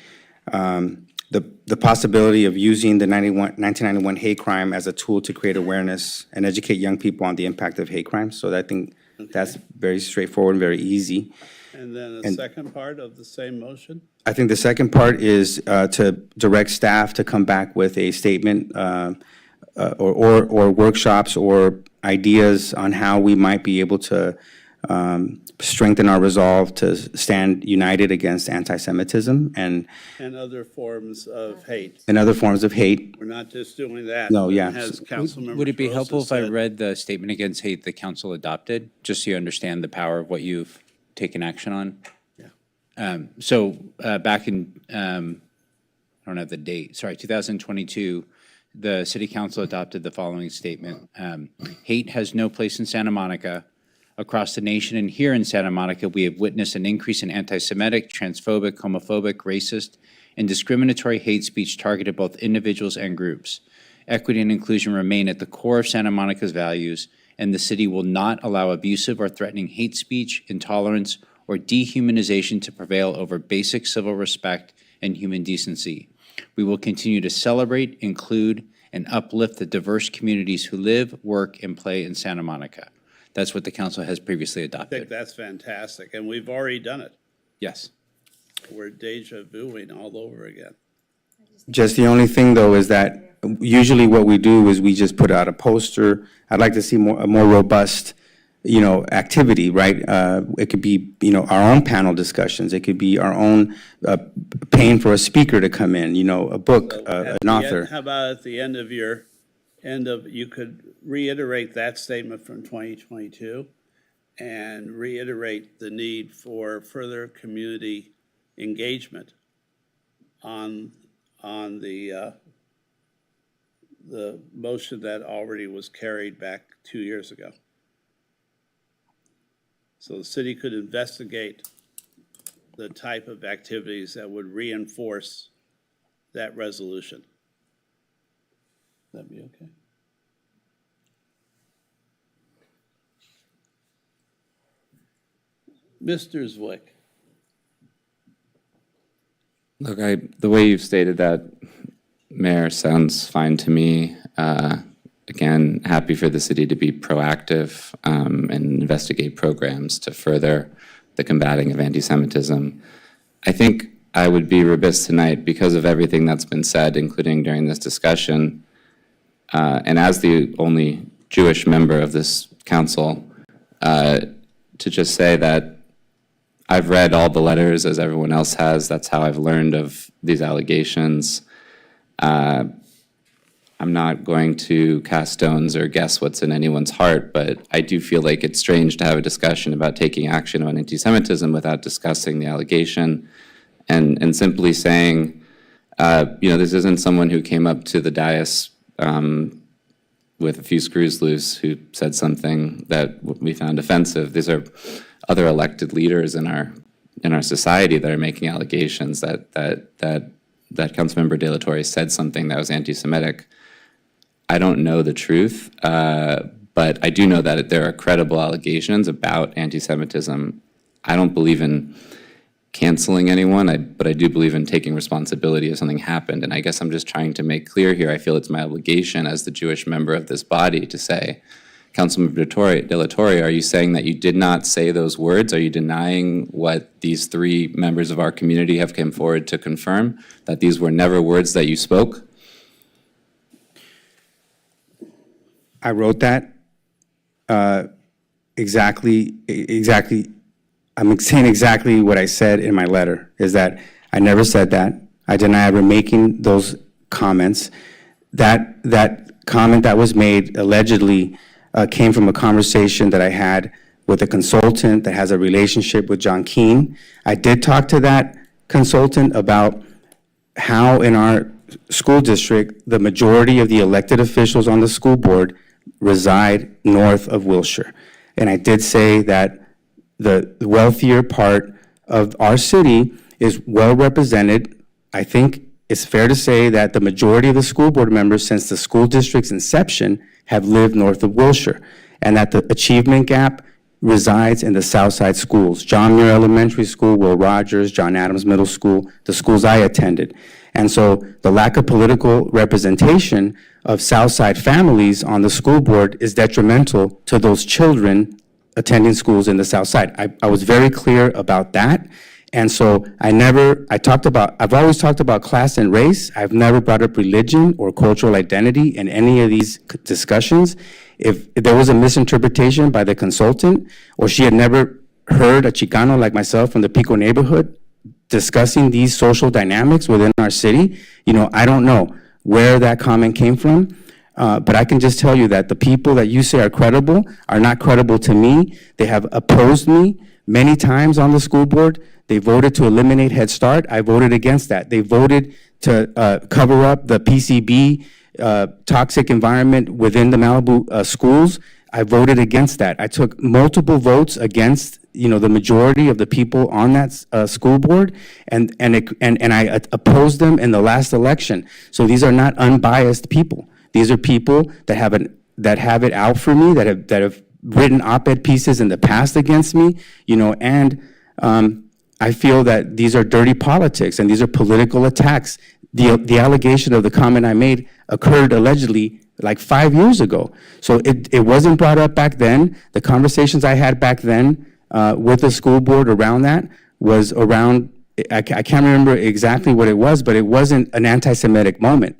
the possibility of using the 1991 hate crime as a tool to create awareness and educate young people on the impact of hate crimes. So I think that's very straightforward and very easy. And then the second part of the same motion? I think the second part is to direct staff to come back with a statement or workshops or ideas on how we might be able to strengthen our resolve to stand united against anti-Semitism and other forms of hate. other forms of hate. We're not just doing that. No, yeah. As Councilmember Would it be Terosa helpful if I said, read the statement against hate the council adopted, just so you understand the power of what you've taken action on? Yeah. So back in, I don't have the date, sorry, 2022, the city council adopted the following statement. Hate has no place in Santa Monica. Across the nation and here in Santa Monica, we have witnessed an increase in anti-Semitic, transphobic, homophobic, racist, and discriminatory hate speech targeted both individuals and groups. Equity and inclusion remain at the core of Santa Monica's values, and the city will not allow abusive or threatening hate speech, intolerance, or dehumanization to prevail over basic civil respect and human decency. We will continue to celebrate, include, and uplift the diverse communities who live, work, and play in Santa Monica. That's what the council has previously I think adopted. that's fantastic, and we've already done it. Yes. We're deja vuing all over again. Just the only thing, though, is that usually what we do is we just put out a poster. I'd like to see a more robust, activity, right? It could be, our own panel discussions. It could be our own paying for a speaker to come in, a book, an author. How about at the end of you could reiterate that statement from 2022 and reiterate the need for further community engagement on the the motion that already was carried back 2 years ago. So the city could investigate the type of activities that would reinforce that resolution. That'd be okay? Mr. Zwick. Look, the way you've stated that, Mayor, sounds fine to me. Again, happy for the city to be proactive and investigate programs to further the combating of anti-Semitism. I think I would be remiss tonight because of everything that's been said, including during this discussion, and as the only Jewish member of this council, to just say that I've read all the letters as everyone else has. That's how I've learned of these allegations. I'm not going to cast stones or guess what's in anyone's heart, but I do feel like it's strange to have a discussion about taking action on anti-Semitism without discussing the allegation and simply saying, this isn't someone who came up to the dais with a few screws loose who said something that we found offensive. These are other elected leaders in our society that are making allegations that Councilmember De La Torre said something that was anti-Semitic. I don't know the truth, but I do know that there are credible allegations about anti-Semitism. I don't believe in canceling anyone, but I do believe in taking responsibility if something happened. And I guess I'm just trying to make clear here, I feel it's my obligation as the Jewish member of this body to say, Councilmember De La Torre, are you saying that you did not say those words? Are you denying what these three members of our community have come forward to confirm, that these were never words that you spoke? I wrote that exactly. I'm saying exactly what I said in my letter, is that I never said that. I deny ever making those comments. That comment that was made allegedly came from a conversation that I had with a consultant that has a relationship with John Keane. I did talk to that consultant about how in our school district, the majority of the elected officials on the school board reside north of Wilshire. And I did say that the wealthier part of our city is well represented. I think it's fair to say that the majority of the school board members since the school district's inception have lived north of Wilshire, and that the achievement gap resides in the south side schools, John Muir Elementary School, Will Rogers, John Adams Middle School, the schools I attended. And so the lack of political representation of south side families on the school board is detrimental to those children attending schools in the south side. I was very clear about that. And so I've always talked about class and race. I've never brought up religion or cultural identity in any of these discussions. If there was a misinterpretation by the consultant, or she had never heard a Chicano like myself from the Pico neighborhood discussing these social dynamics within our city, I don't know where that comment came from. But I can just tell you that the people that you say are credible are not credible to me. They have opposed me many times on the school board. They voted to eliminate Head Start. I voted against that. They voted to cover up the PCB toxic environment within the Malibu schools. I voted against that. I took multiple votes against the majority of the people on that school board, and I opposed them in the last election. So these are not unbiased people. These are people that have it out for me, that have written op-ed pieces in the past against me, I feel that these are dirty politics and these are political attacks. The allegation of the comment I made occurred allegedly like 5 years ago. So it wasn't brought up back then. The conversations I had back then with the school board around that was around, I can't remember exactly what it was, but it wasn't an anti-Semitic moment.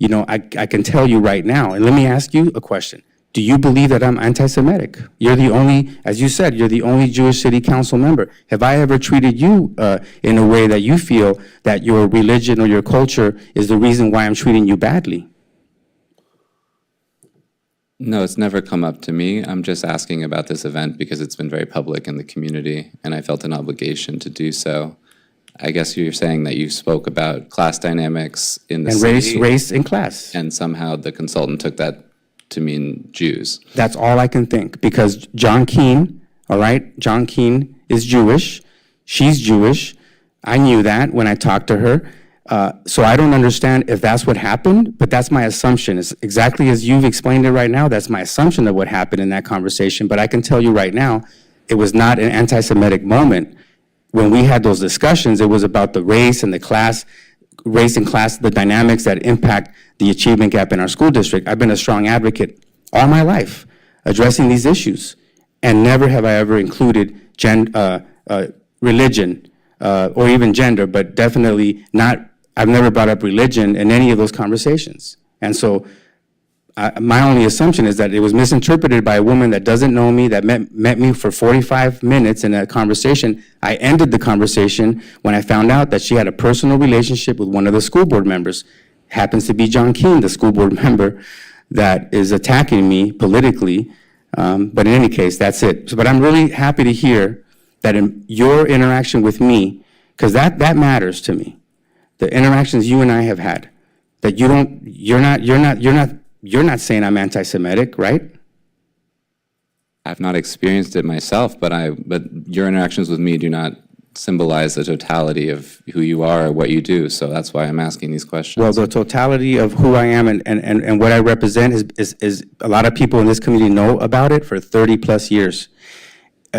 I can tell you right now, and let me ask you a question. Do you believe that I'm anti-Semitic? You're the only, as you said, you're the only Jewish city council member. Have I ever treated you in a way that you feel that your religion or your culture is the reason why I'm treating you badly? No, it's never come up to me. I'm just asking about this event because it's been very public in the community, and I felt an obligation to do so. I guess you're saying that you spoke about class dynamics in the And city. race and class. And somehow the consultant took that to mean Jews. That's all I can think, because John Keene, all right, John Keene is Jewish. She's Jewish. I knew that when I talked to her. So I don't understand if that's what happened, but that's my assumption. It's exactly as you've explained it right now. That's my assumption of what happened in that conversation. But I can tell you right now, it was not an anti-Semitic moment. When we had those discussions, it was about the race and class, the dynamics that impact the achievement gap in our school district. I've been a strong advocate all my life addressing these issues, and never have I ever included religion or even gender, but definitely not. I've never brought up religion in any of those conversations. And so my only assumption is that it was misinterpreted by a woman that doesn't know me, that met me for 45 minutes in a conversation. I ended the conversation when I found out that she had a personal relationship with one of the school board members. Happens to be John Keene, the school board member that is attacking me politically. But in any case, that's it. But I'm really happy to hear that in your interaction with me, because that matters to me, the interactions you and I have had, that you're not saying I'm anti-Semitic, right? I've not experienced it myself, but your interactions with me do not symbolize the totality of who you are or what you do. So that's why I'm asking these questions. Well, the totality of who I am and what I represent is a lot of people in this community know about it for 30 plus years.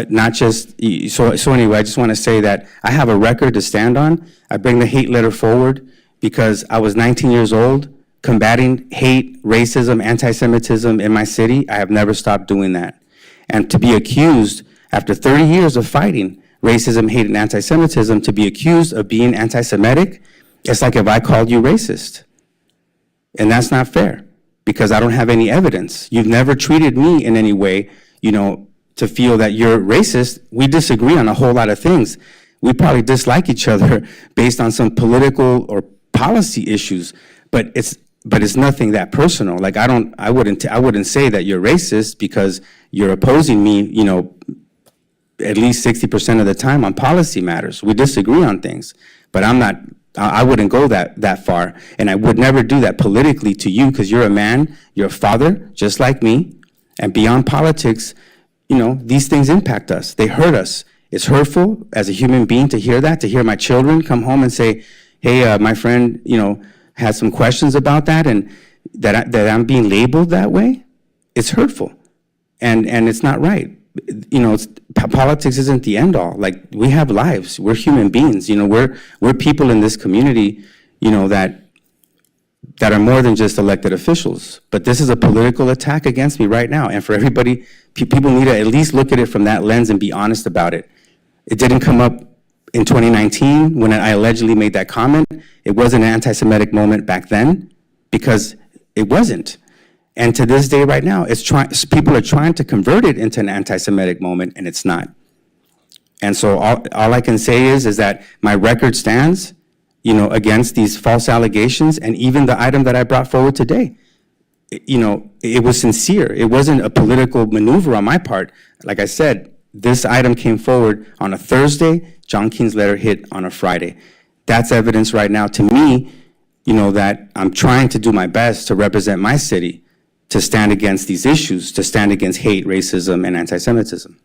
Not just, so anyway, I just want to say that I have a record to stand on. I bring the hate letter forward because I was 19 years old combating hate, racism, anti-Semitism in my city. I have never stopped doing that. And to be accused, after 30 years of fighting racism, hate, and anti-Semitism, to be accused of being anti-Semitic, it's like if I called you racist. And that's not fair, because I don't have any evidence. You've never treated me in any way, to feel that you're racist. We disagree on a whole lot of things. We probably dislike each other based on some political or policy issues, but it's nothing that personal. Like I wouldn't say that you're racist because you're opposing me, at least 60% of the time on policy matters. We disagree on things, but I wouldn't go that far, and I would never do that politically to you, because you're a man, you're a father, just like me, and beyond politics, these things impact us. They hurt us. It's hurtful as a human being to hear that, to hear my children come home and say, hey, my friend, had some questions about that, and that I'm being labeled that way. It's hurtful, and it's not right. Politics isn't the end all. Like, we have lives. We're human beings. We're people in this community, that are more than just elected officials. But this is a political attack against me right now. And for everybody, people need to at least look at it from that lens and be honest about it. It didn't come up in 2019 when I allegedly made that comment. It wasn't an anti-Semitic moment back then, because it wasn't. And to this day right now, people are trying to convert it into an anti-Semitic moment, and it's not. And so all I can say is that my record stands, against these false allegations, and even the item that I brought forward today. It was sincere. It wasn't a political maneuver on my part. Like I said, this item came forward on a Thursday. John Keene's letter hit on a Friday. That's evidence right now to me, that I'm trying to do my best to represent my city, to stand against these issues, to stand against hate, racism, and anti-Semitism.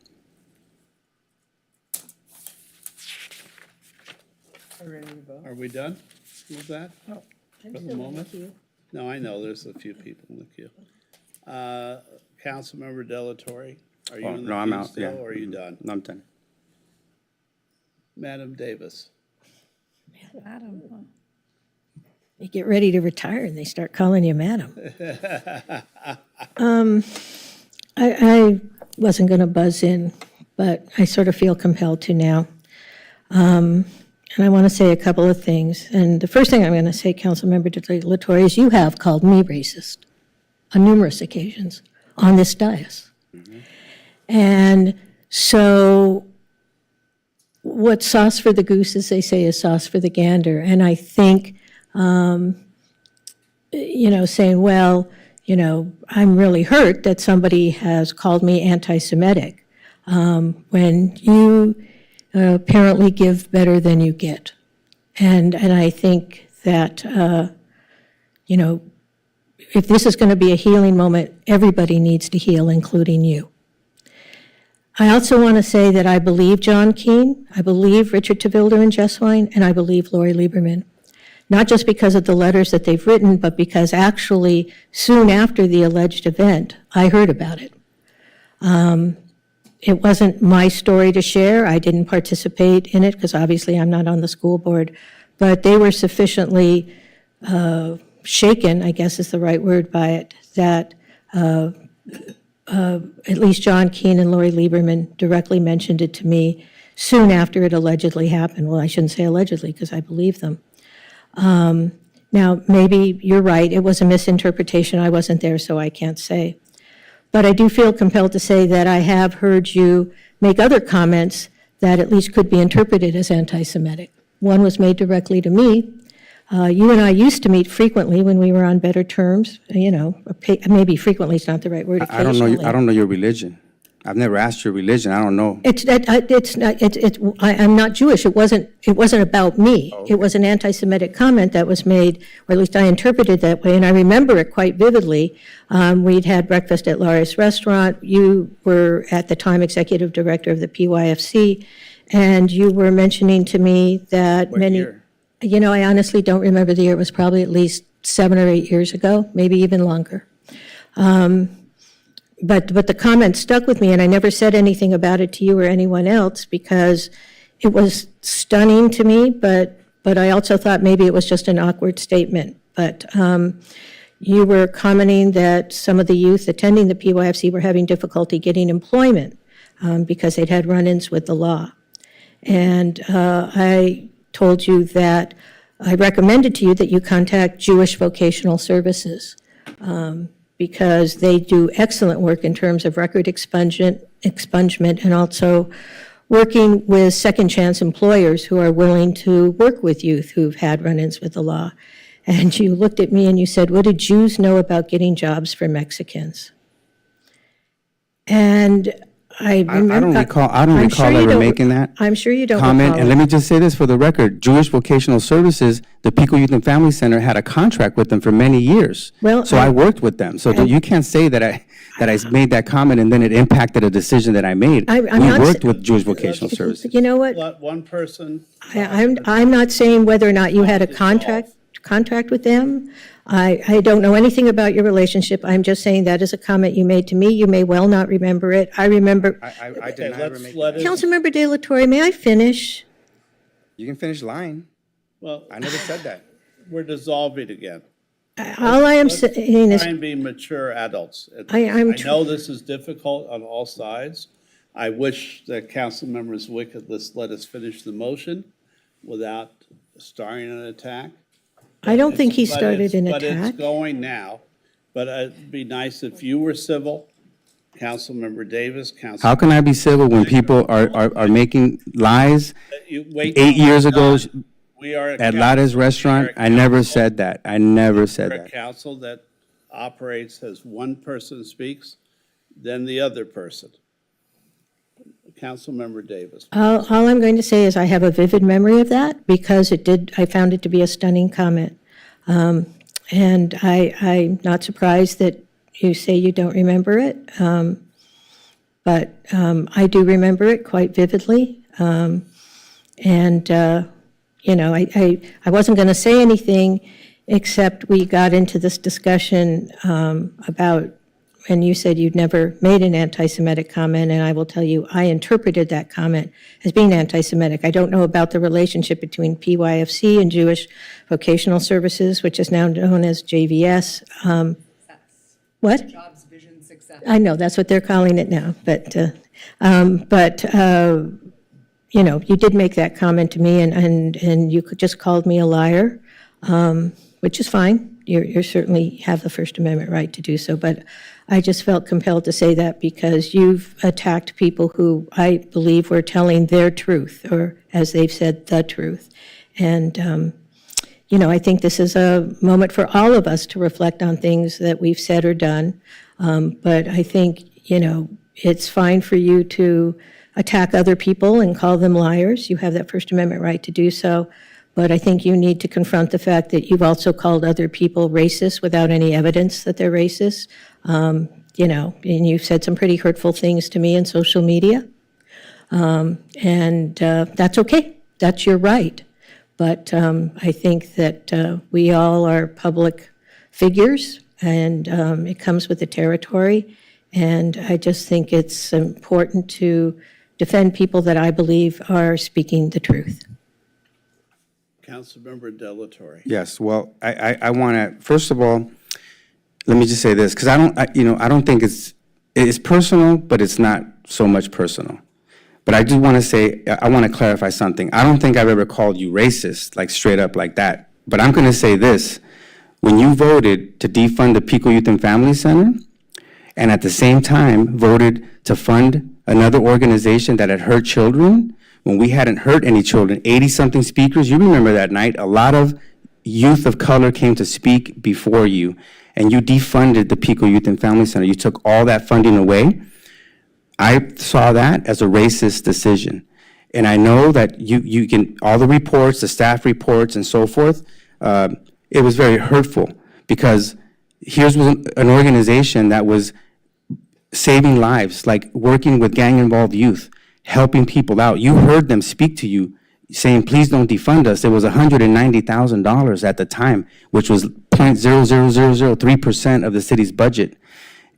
Are we done with that? No. For the moment? No, I know, there's a few people in the queue. Councilmember Delatorre, are you in the No, I'm queue out, still, yeah. or are you done? I'm done. Madam Davis. You get ready to retire and they start calling you madam. I wasn't going to buzz in, but I sort of feel compelled to now. And I want to say a couple of things. And the first thing I'm going to say, Councilmember Delatorre, is you have called me racist on numerous occasions on this dais. Mm-hmm. And so what's sauce for the goose, as they say, is sauce for the gander. And I think, saying, well, I'm really hurt that somebody has called me anti-Semitic, when you apparently give better than you get. And I think that, you know, if this is going to be a healing moment, everybody needs to heal, including you. I also want to say that I believe John Keane, I believe Richard Tavilder and Jess Wine, and I believe Lori Lieberman. Not just because of the letters that they've written, but because actually soon after the alleged event, I heard about it. It wasn't my story to share. I didn't participate in it because obviously I'm not on the school board, but they were sufficiently shaken, I guess is the right word, by it, that at least John Keane and Lori Lieberman directly mentioned it to me soon after it allegedly happened. Well, I shouldn't say allegedly because I believe them. Now, maybe you're right. It was a misinterpretation. I wasn't there, so I can't say. But I do feel compelled to say that I have heard you make other comments that at least could be interpreted as anti-Semitic. One was made directly to me. You and I used to meet frequently when we were on better terms. You know, maybe frequently is not the right word. I don't know. I don't know your religion. I've never asked your religion. I don't know. I'm not Jewish. It wasn't about me. Oh, okay. It was an anti-Semitic comment that was made, or at least I interpreted that way, and I remember it quite vividly. We'd had breakfast at Laris Restaurant. You were at the time executive director of the PYFC, and you were mentioning to me that What year? You know, I honestly don't remember the year. It was probably at least 7 or 8 years ago, maybe even longer. But the comment stuck with me, and I never said anything about it to you or anyone else because it was stunning to me, but I also thought maybe it was just an awkward statement. But you were commenting that some of the youth attending the PYFC were having difficulty getting employment because they'd had run-ins with the law. And I told you that I recommended to you that you contact Jewish Vocational Services. Because they do excellent work in terms of record expungement and also working with second chance employers who are willing to work with youth who've had run-ins with the law. And you looked at me and you said, what do Jews know about getting jobs for Mexicans? And I remember. I don't recall ever making that I'm sure you don't comment. recall And it. let me just say this for the record. Jewish Vocational Services, the Pico Youth and Family Center had a contract with them for many years. Well, So I worked with them. So you can't say that I made that comment and then it impacted a decision that I made. I'm We not worked sa- with Jewish Vocational Services. You know what? Let one person. I'm not saying whether or not you had a contract with them. I don't know anything about your relationship. I'm just saying that is a comment you made to me. You may well not remember it. I remember. I did not ever make that. Councilmember De La Torre, may I finish? You can finish lying. Well, I never said that. we're dissolving again. All I am saying is, Try and be mature adults. I'm I know this is difficult on all sides. I wish that council members would let us finish the motion without starting an attack. I don't think he But started an But attack. it's going now. But it'd be nice if you were civil, Councilmember Davis, Council. How can I be civil when people are making lies? Wait 8 years ago We are a at council- Lada's restaurant, I never said that. I never said We're a that. council that operates as one person speaks, then the other person. Councilmember Davis. All I'm going to say is I have a vivid memory of that because I found it to be a stunning comment. And I'm not surprised that you say you don't remember it. But I do remember it quite vividly. You know, I wasn't going to say anything except we got into this discussion about, and you said you'd never made an anti-Semitic comment, and I will tell you, I interpreted that comment as being anti-Semitic. I don't know about the relationship between PYFC and Jewish Vocational Services, which is now known as JVS. What? Jobs, vision, success. I know, that's what they're calling it now, but you know, you did make that comment to me, and you just called me a liar, which is fine. You certainly have the First Amendment right to do so, but I just felt compelled to say that because you've attacked people who I believe were telling their truth, or as they've said, the truth. And, you know, I think this is a moment for all of us to reflect on things that we've said or done. But I think, you know, it's fine for you to attack other people and call them liars. You have that First Amendment right to do so. But I think you need to confront the fact that you've also called other people racist without any evidence that they're racist. You know, and you've said some pretty hurtful things to me in social media. That's okay. That's your right. But I think that we all are public figures, and it comes with the territory. And I just think it's important to defend people that I believe are speaking the truth. Councilmember Delatorre. Yes, well, I want to, first of all, let me just say this, because I don't think it's personal, but it's not so much personal. But I do want to say, I want to clarify something. I don't think I've ever called you racist, like straight up like that. But I'm going to say this. When you voted to defund the Pico Youth and Family Center, and at the same time voted to fund another organization that had hurt children, when we hadn't hurt any children, 80-something speakers, you remember that night, a lot of youth of color came to speak before you, and you defunded the Pico Youth and Family Center. You took all that funding away. I saw that as a racist decision. And I know that you can, all the reports, the staff reports and so forth, it was very hurtful, because here's an organization that was saving lives, like working with gang-involved youth, helping people out. You heard them speak to you saying, please don't defund us. It was $190,000 at the time, which was 0.00003% of the city's budget.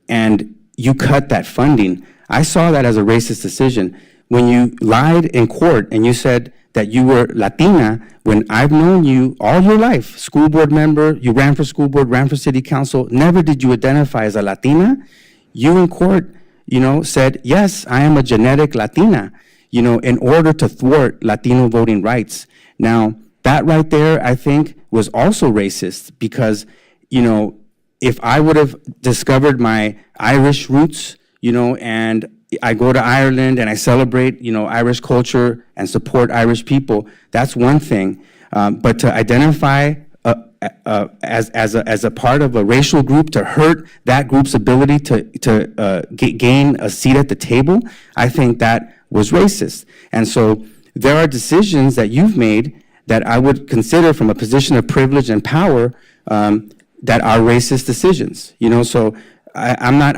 And you cut that funding. I saw that as a racist decision. When you lied in court and you said that you were Latina, when I've known you all your life, school board member, you ran for school board, ran for city council, never did you identify as a Latina. You in court, said, yes, I am a genetic Latina, in order to thwart Latino voting rights. Now, that right there, I think, was also racist, because, if I would have discovered my Irish roots, and I go to Ireland and I celebrate, Irish culture and support Irish people, that's one thing. But to identify as a part of a racial group, to hurt that group's ability to gain a seat at the table, I think that was racist. And so there are decisions that you've made that I would consider from a position of privilege and power that are racist decisions. So I'm not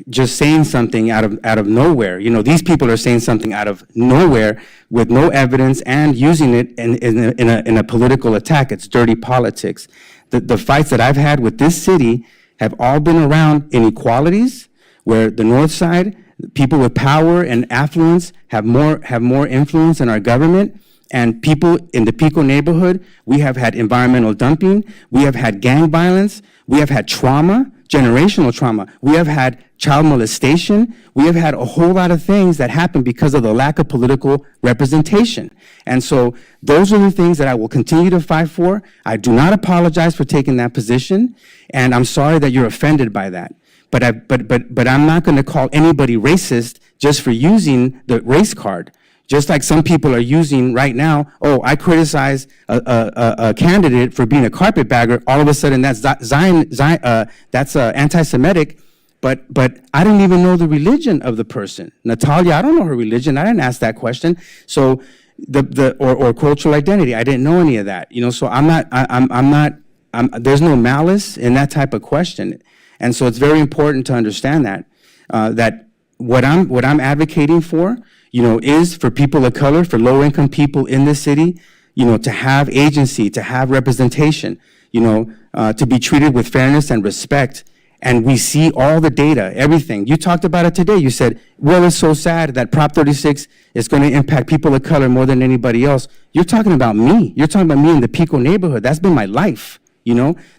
just saying something out of nowhere. These people are saying something out of nowhere with no evidence and using it in a political attack. It's dirty politics. The fights that I've had with this city have all been around inequalities, where the north side, people with power and affluence have more influence in our government. And people in the Pico neighborhood, we have had environmental dumping, we have had gang violence, we have had trauma, generational trauma. We have had child molestation. We have had a whole lot of things that happen because of the lack of political representation. And so those are the things that I will continue to fight for. I do not apologize for taking that position, and I'm sorry that you're offended by that. But I'm not going to call anybody racist just for using the race card. Just like some people are using right now, I criticize a candidate for being a carpetbagger, all of a sudden that's anti-Semitic, but I didn't even know the religion of the person. Natalia, I don't know her religion, I didn't ask that question. So or cultural identity, I didn't know any of that. So there's no malice in that type of question. And so it's very important to understand that what I'm advocating for, is for people of color, for low-income people in this city, to have agency, to have representation, to be treated with fairness and respect. And we see all the data, everything. You talked about it today. You said, well, it's so sad that Prop 36 is going to impact people of color more than anybody else. You're talking about me. You're talking about me in the Pico neighborhood. That's been my life,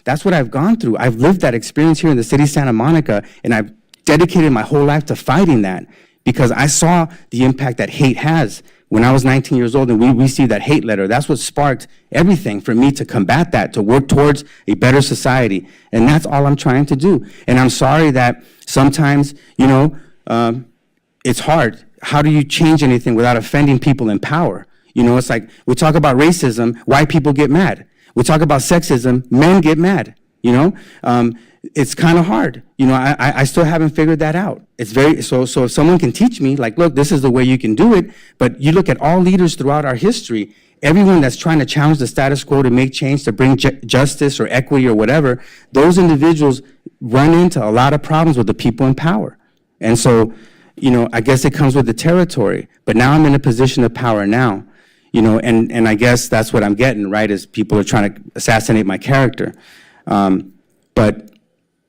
That's what I've gone through. I've lived that experience here in the city of Santa Monica, and I've dedicated my whole life to fighting that, because I saw the impact that hate has. When I was 19 years old and we received that hate letter, that's what sparked everything for me to combat that, to work towards a better society. And that's all I'm trying to do. And I'm sorry that sometimes, it's hard. How do you change anything without offending people in power? It's like we talk about racism, white people get mad. We talk about sexism, men get mad. it's kind of hard. You know, I still haven't figured that out. It's so if someone can teach me, like, look, this is the way you can do it, but you look at all leaders throughout our history, everyone that's trying to challenge the status quo to make change, to bring justice or equity or whatever, those individuals run into a lot of problems with the people in power. And so, you know, I guess it comes with the territory, but now I'm in a position of power now, you know, and I guess that's what I'm getting, right, is people are trying to assassinate my character. But,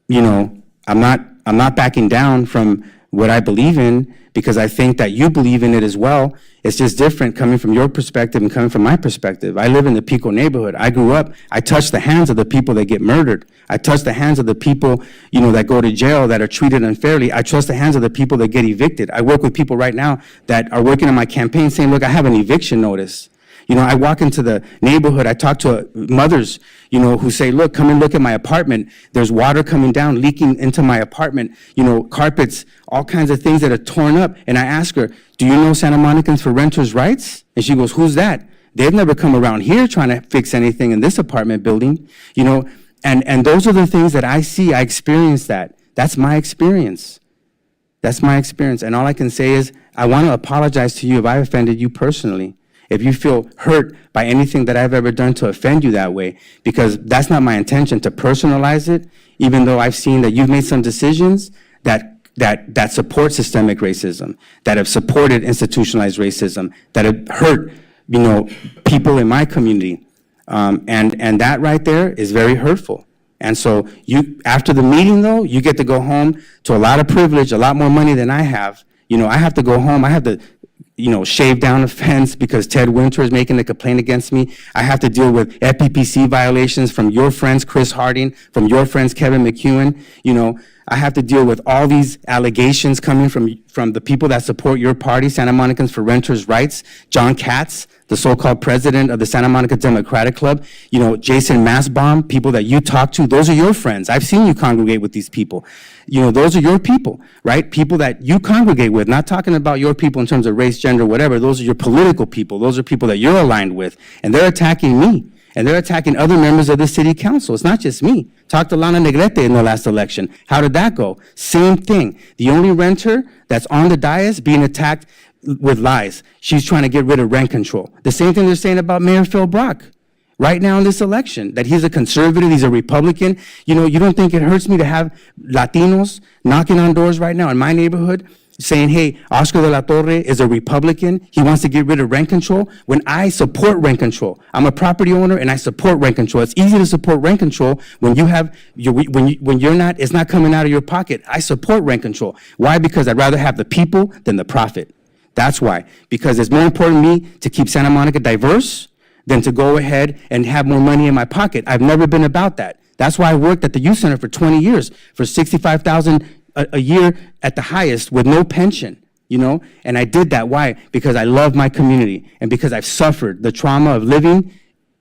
you know, I'm not backing down from what I believe in, because I think that you believe in it as well. It's just different coming from your perspective and coming from my perspective. I live in the Pico neighborhood. I grew up, I touched the hands of the people that get murdered. I touch the hands of the people, you know, that go to jail, that are treated unfairly. I trust the hands of the people that get evicted. I work with people right now that are working on my campaign saying, look, I have an eviction notice. You know, I walk into the neighborhood, I talk to mothers, you know, who say, look, come and look at my apartment. There's water coming down, leaking into my apartment, you know, carpets, all kinds of things that are torn up. And I ask her, do you know Santa Monicans for Renters' Rights? And she goes, who's that? They've never come around here trying to fix anything in this apartment building, you know, and those are the things that I see. I experience that. That's my experience. That's my experience. And all I can say is, I want to apologize to you if I offended you personally. If you feel hurt by anything that I've ever done to offend you that way, because that's not my intention to personalize it, even though I've seen that you've made some decisions that support systemic racism, that have supported institutionalized racism, that have hurt, you know, people in my community. And that right there is very hurtful. And so you, after the meeting though, you get to go home to a lot of privilege, a lot more money than I have. You know, I have to go home, I have to, you know, shave down a fence because Ted Winter is making a complaint against me. I have to deal with FPPC violations from your friends, Chris Harding, from your friends, Kevin McEwen. You know, I have to deal with all these allegations coming from the people that support your party, Santa Monicans for Renters' Rights, John Katz, the so-called president of the Santa Monica Democratic Club, you know, Jason Masbaum, people that you talk to, those are your friends. I've seen you congregate with these people. You know, those are your people, right? People that you congregate with, not talking about your people in terms of race, gender, whatever. Those are your political people. Those are people that you're aligned with. And they're attacking me. And they're attacking other members of the city council. It's not just me. Talk to Lana Negrete in the last election. How did that go? Same thing. The only renter that's on the dais being attacked with lies. She's trying to get rid of rent control. The same thing they're saying about Mayor Phil Brock right now in this election, that he's a conservative, he's a Republican. You know, you don't think it hurts me to have Latinos knocking on doors right now in my neighborhood saying, hey, Oscar de la Torre is a Republican, he wants to get rid of rent control, when I support rent control. I'm a property owner and I support rent control. It's easy to support rent control when you have, when you're not, it's not coming out of your pocket. I support rent control. Why? Because I'd rather have the people than the profit. That's why. Because it's more important to me to keep Santa Monica diverse than to go ahead and have more money in my pocket. I've never been about that. That's why I worked at the youth center for 20 years, for $65,000 a year at the highest with no pension, you know? And I did that. Why? Because I love my community and because I've suffered the trauma of living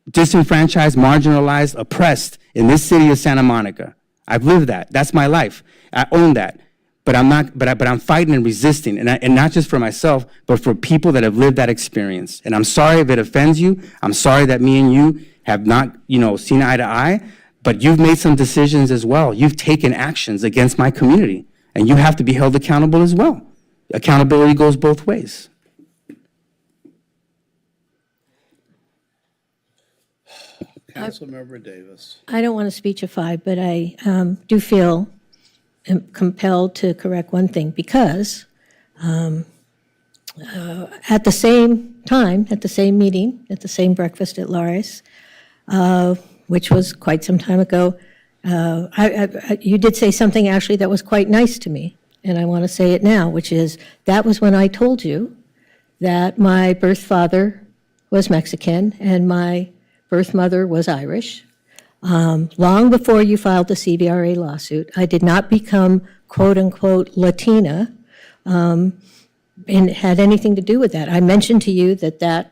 disenfranchised, marginalized, oppressed in this city of Santa Monica. I've lived that. That's my life. I own that. But I'm not, but I'm fighting and resisting, and not just for myself, but for people that have lived that experience. And I'm sorry if it offends you. I'm sorry that me and you have not, you know, seen eye to eye, but you've made some decisions as well. You've taken actions against my community, and you have to be held accountable as well. Accountability goes both ways. Councilmember Davis. I don't want to speechify, but I do feel compelled to correct one thing, because at the same time, at the same meeting, at the same breakfast at Laris, which was quite some time ago, you did say something actually that was quite nice to me, and I want to say it now, which is, that was when I told you that my birth father was Mexican and my birth mother was Irish. Long before you filed the CVRA lawsuit, I did not become quote-unquote Latina and had anything to do with that. I mentioned to you that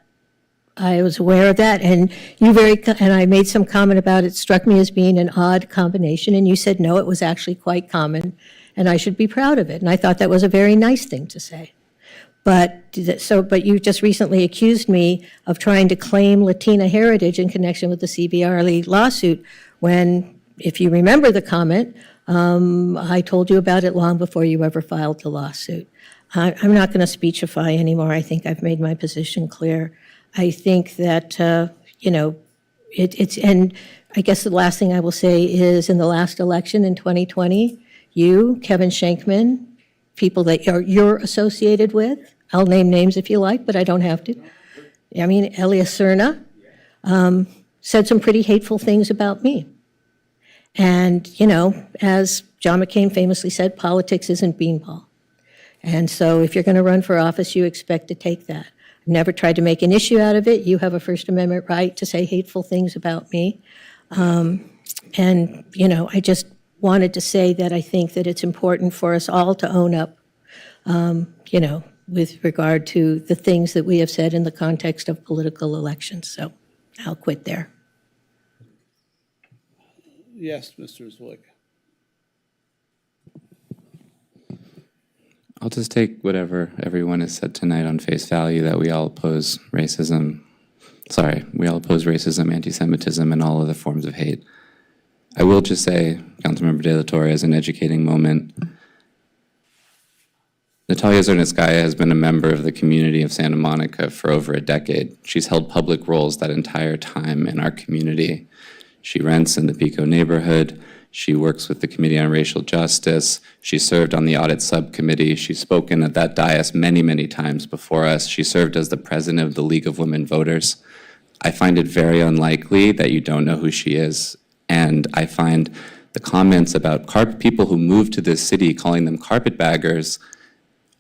I was aware of that, and and I made some comment about it struck me as being an odd combination, and you said no, it was actually quite common, and I should be proud of it. And I thought that was a very nice thing to say. But you just recently accused me of trying to claim Latina heritage in connection with the CVRA lawsuit, when if you remember the comment, I told you about it long before you ever filed the lawsuit. I'm not going to speechify anymore. I think I've made my position clear. I think that, and I guess the last thing I will say is in the last election in 2020, you, Kevin Shankman, people that you're associated with, I'll name names if you like, but I don't have to. I mean, Elias Cerna said some pretty hateful things about me. And, as John McCain famously said, politics isn't beanball. And so if you're going to run for office, you expect to take that. I've never tried to make an issue out of it. You have a First Amendment right to say hateful things about me. I just wanted to say that I think that it's important for us all to own up, with regard to the things that we have said in the context of political elections. So I'll quit there. Yes, Mr. Zwick. I'll just take whatever everyone has said tonight on face value, that we all oppose racism. We all oppose racism, anti-Semitism, and all other forms of hate. I will just say, Councilmember De La Torre, as an educating moment, Natalia Zernitskaya has been a member of the community of Santa Monica for over a decade. She's held public roles that entire time in our community. She rents in the Pico neighborhood. She works with the Committee on Racial Justice. She served on the Audit Subcommittee. She's spoken at that dais many, many times before us. She served as the president of the League of Women Voters. I find it very unlikely that you don't know who she is. And I find the comments about people who move to this city, calling them carpetbaggers,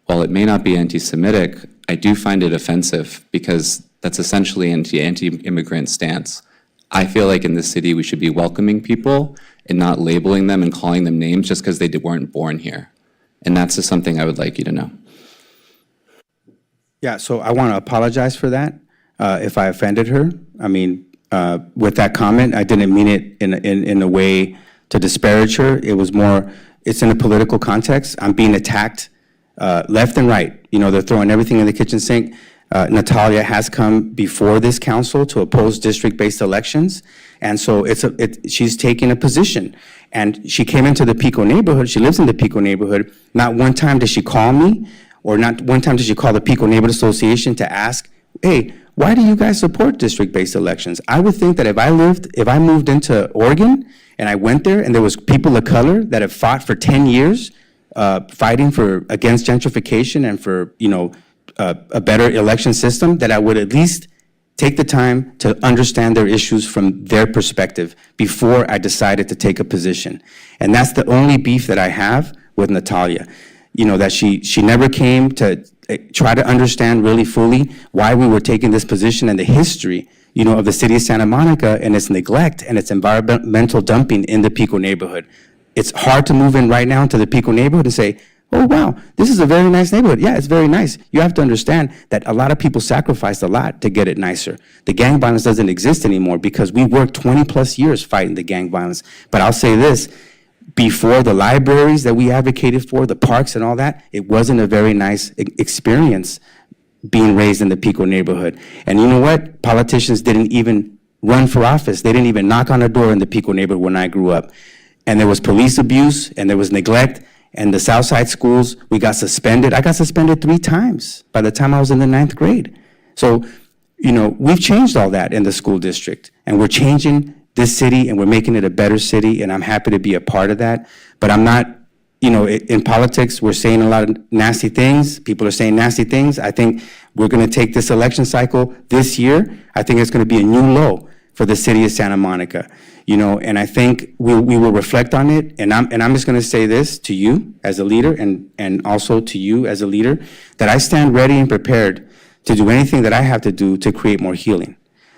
while it may not be anti-Semitic, I do find it offensive because that's essentially an anti-immigrant stance. I feel like in this city we should be welcoming people and not labeling them and calling them names just because they weren't born here. And that's just something I would like you to know. Yeah, so I want to apologize for that, if I offended her. I mean, with that comment, I didn't mean it in a way to disparage her. It was more, it's in a political context. I'm being attacked left and right. They're throwing everything in the kitchen sink. Natalia has come before this council to oppose district-based elections, and so she's taking a position. And she came into the Pico neighborhood. She lives in the Pico neighborhood. Not one time did she call me, or not one time did she call the Pico Neighborhood Association to ask, hey, why do you guys support district-based elections? I would think that if I moved into Oregon and I went there and there was people of color that have fought for 10 years fighting against gentrification and for, a better election system, that I would at least take the time to understand their issues from their perspective before I decided to take a position. And that's the only beef that I have with Natalia. That she never came to try to understand really fully why we were taking this position and the history, of the city of Santa Monica and its neglect and its environmental dumping in the Pico neighborhood. It's hard to move in right now to the Pico neighborhood and say, oh, wow, this is a very nice neighborhood. Yeah, it's very nice. You have to understand that a lot of people sacrificed a lot to get it nicer. The gang violence doesn't exist anymore because we worked 20 plus years fighting the gang violence. But I'll say this, before the libraries that we advocated for, the parks and all that, it wasn't a very nice experience being raised in the Pico neighborhood. And you know what? Politicians didn't even run for office. They didn't even knock on a door in the Pico neighborhood when I grew up. And there was police abuse and there was neglect. And the Southside schools, we got suspended. I got suspended 3 times by the time I was in the 9th grade. So, we've changed all that in the school district. And we're changing this city and we're making it a better city. And I'm happy to be a part of that. But I'm not, in politics, we're saying a lot of nasty things. People are saying nasty things. I think we're going to take this election cycle this year. I think it's going to be a new low for the city of Santa Monica. And I think we will reflect on it. And I'm just going to say this to you as a leader and also to you as a leader, that I stand ready and prepared to do anything that I have to do to create more healing.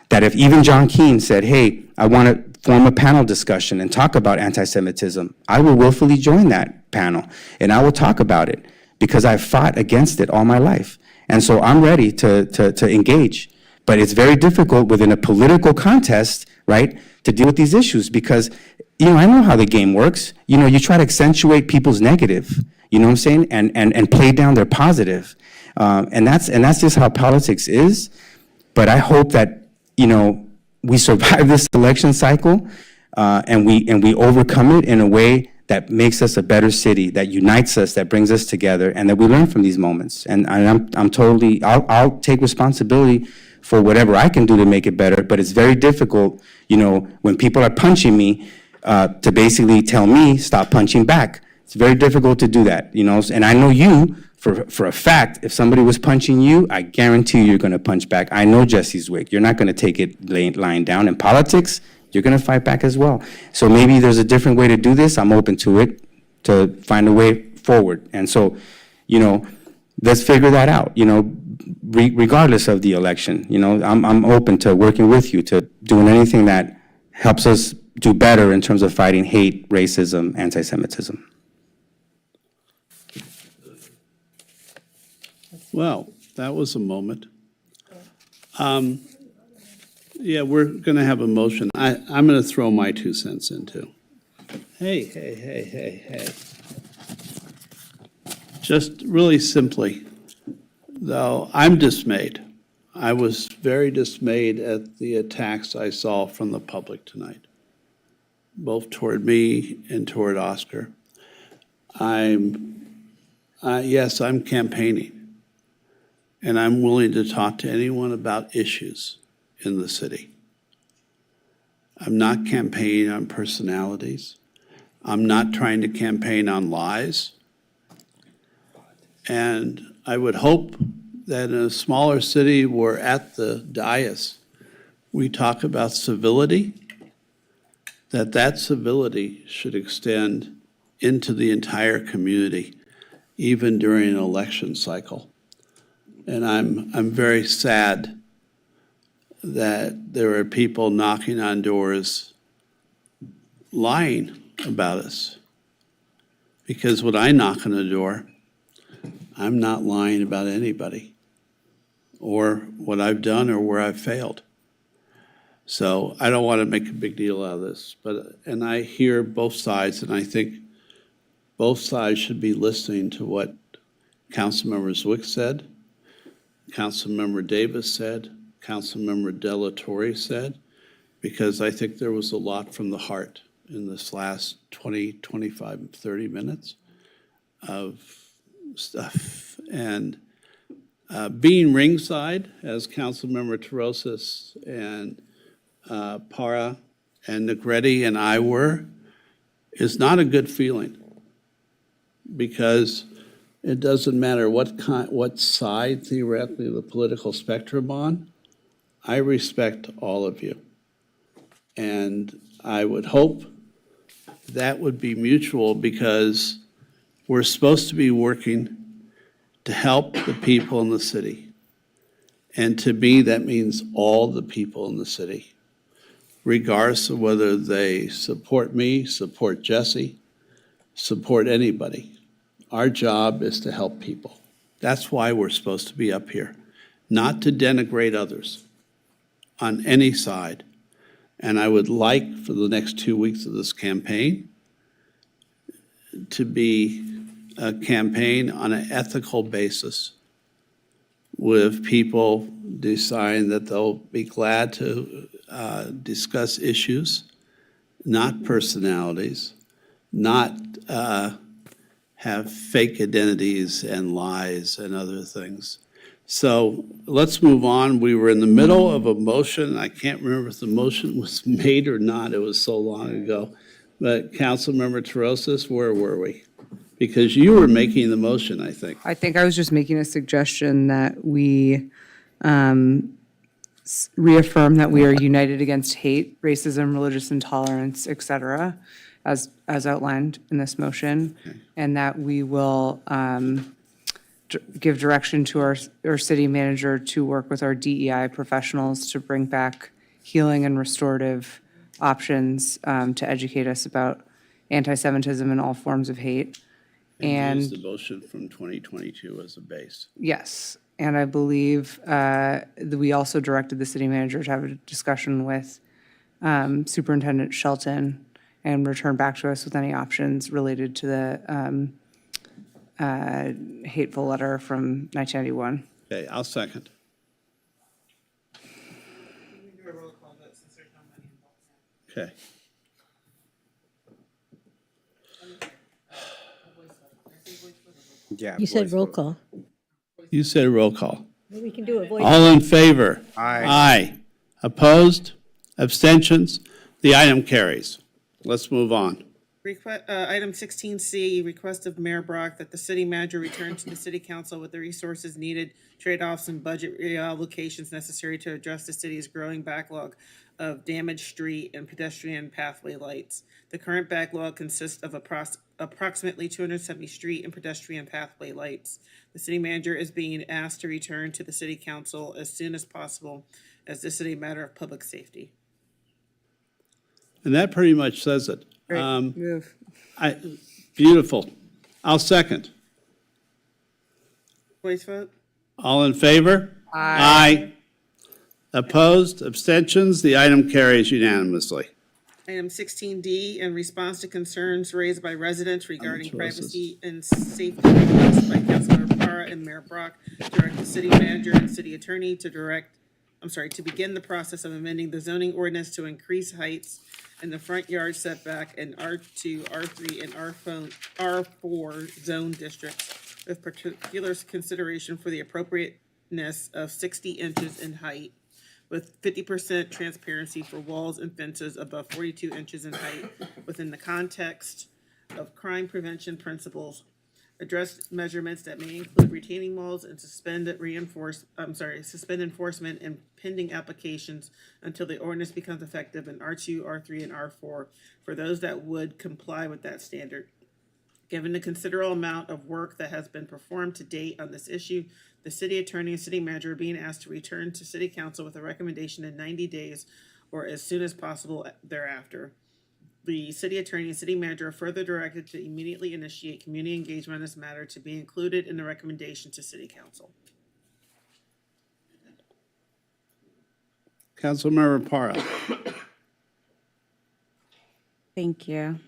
That if even John Keane said, hey, I want to form a panel discussion and talk about anti-Semitism, I will willfully join that panel and I will talk about it because I've fought against it all my life. And so I'm ready to engage. But it's very difficult within a political contest, right, to deal with these issues because, I know how the game works. You try to accentuate people's negative, you know what I'm saying, and play down their positive. And that's just how politics is. But I hope that, we survive this election cycle and we overcome it in a way that makes us a better city, that unites us, that brings us together, and that we learn from these moments. And I'm totally, I'll take responsibility for whatever I can do to make it better, but it's very difficult, when people are punching me, to basically tell me, stop punching back. It's very difficult to do that, and I know you, for a fact, if somebody was punching you, I guarantee you're gonna punch back. I know Jesse Zwick, you're not gonna take it lying down. In politics, you're gonna fight back as well. So maybe there's a different way to do this, I'm open to it, to find a way forward. And so, let's figure that out, regardless of the election. I'm open to working with you, to doing anything that helps us do better in terms of fighting hate, racism, anti-Semitism. Well, that was a moment. Yeah, we're going to have a motion. I'm going to throw my 2 cents in too. Hey. Just really simply, though, I'm dismayed. I was very dismayed at the attacks I saw from the public tonight, both toward me and toward Oscar. Yes, I'm campaigning, and I'm willing to talk to anyone about issues in the city. I'm not campaigning on personalities. I'm not trying to campaign on lies. And I would hope that in a smaller city where at the dais we talk about civility, that civility should extend into the entire community, even during an election cycle. And I'm very sad that there are people knocking on doors lying about us. Because when I knock on the door, I'm not lying about anybody or what I've done or where I've failed. So I don't want to make a big deal out of this, and I hear both sides, and I think both sides should be listening to what Councilmember Zwick said, Councilmember Davis said, Councilmember Delatorre said, because I think there was a lot from the heart in this last 20, 25, 30 minutes of stuff. And being ringside, as Councilmember Terosas and Para and Negretti and I were, is not a good feeling, because it doesn't matter what side theoretically of the political spectrum on. I respect all of you, and I would hope that would be mutual, because we're supposed to be working to help the people in the city. And to me, that means all the people in the city, regardless of whether they support me, support Jesse, support anybody. Our job is to help people. That's why we're supposed to be up here, not to denigrate others on any side. And I would like for the next 2 weeks of this campaign to be a campaign on an ethical basis, with people deciding that they'll be glad to discuss issues, not personalities, not have fake identities and lies and other things. So let's move on. We were in the middle of a motion. I can't remember if the motion was made or not. It was so long ago. But Councilmember Terosas, where were we? Because you were making the motion, I think. I think I was just making a suggestion that we reaffirm that we are united against hate, racism, religious intolerance, et cetera, as outlined in this motion, and that we will give direction to our city manager to work with our DEI professionals to bring back healing and restorative options to educate us about anti-Semitism and all forms of hate. And use the motion from 2022 as a base. Yes, and I believe that we also directed the city manager to have a discussion with Superintendent Shelton and return back to us with any options related to the hateful letter from 1991. Okay, I'll second. Okay. Yeah. You said voice roll vote. call. You said roll call. We can do a voice. All in favor? Aye. Aye. Opposed? Abstentions? The item carries. Let's move on. Item 16C, request of Mayor Brock that the city manager return to the city council with the resources needed, trade-offs, and budget reallocations necessary to address the city's growing backlog of damaged street and pedestrian pathway lights. The current backlog consists of approximately 270 street and pedestrian pathway lights. The city manager is being asked to return to the city council as soon as possible, as this is a matter of public safety. And that pretty much says it. Move. Beautiful. I'll second. Voice vote? All in favor? Aye. Opposed? Abstentions? The item carries unanimously. Item 16D, in response to concerns raised by residents regarding privacy and safety requests by Councilmember Parra and Mayor Brock, direct the city manager and city attorney to begin the process of amending the zoning ordinance to increase heights in the front yard setback in R2, R3, and R4 zone districts, with particular consideration for the appropriateness of 60 inches in height, with 50% transparency for walls and fences above 42 inches in height within the context of crime prevention principles. Address measurements that may include retaining walls and suspend enforcement and pending applications until the ordinance becomes effective in R2, R3, and R4 for those that would comply with that standard. Given the considerable amount of work that has been performed to date on this issue, the city attorney and city manager are being asked to return to city council with a recommendation in 90 days or as soon as possible thereafter. The city attorney and city manager are further directed to immediately initiate community engagement on this matter to be included in the recommendation to city council. Councilmember Parra. Thank you.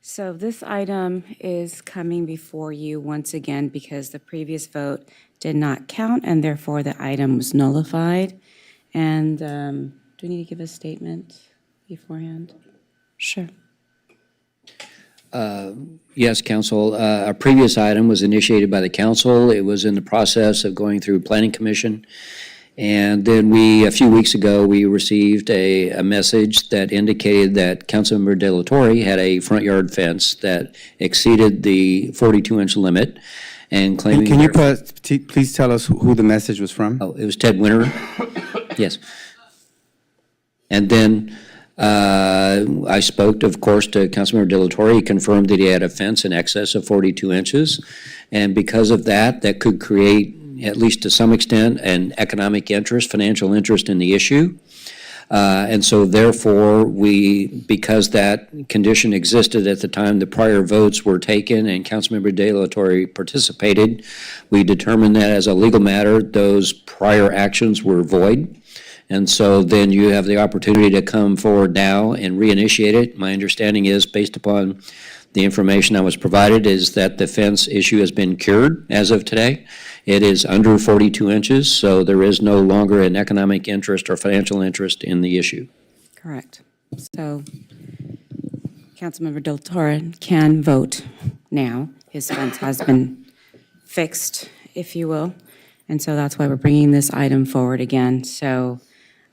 So this item is coming before you once again because the previous vote did not count and therefore the item was nullified. And do we need to give a statement beforehand? Sure. Yes, Council. A previous item was initiated by the council. It was in the process of going through Planning Commission. And then a few weeks ago, we received a message that indicated that Councilmember De La Torre had a front yard fence that exceeded the 42-inch limit and claiming... Can you please tell us who the message was from? Oh, it was Ted Winter. Yes. And then I spoke, of course, to Councilmember De La Torre. He confirmed that he had a fence in excess of 42 inches. And because of that, that could create, at least to some extent, an economic interest, financial interest in the issue. And so therefore, because that condition existed at the time the prior votes were taken and Councilmember De La Torre participated, we determined that as a legal matter, those prior actions were void. And so then you have the opportunity to come forward now and reinitiate it. My understanding is, based upon the information I was provided, is that the fence issue has been cured as of today. It is under 42 inches, so there is no longer an economic interest or financial interest in the issue. Correct. So Councilmember Del Torre can vote now. His fence has been fixed, if you will. And so that's why we're bringing this item forward again. So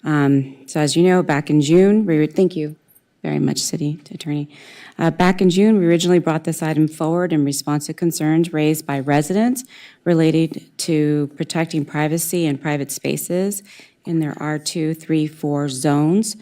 as you know, back in June, thank you very much, City Attorney. Back in June, we originally brought this item forward in response to concerns raised by residents related to protecting privacy and private spaces in their R2, 3, 4 zones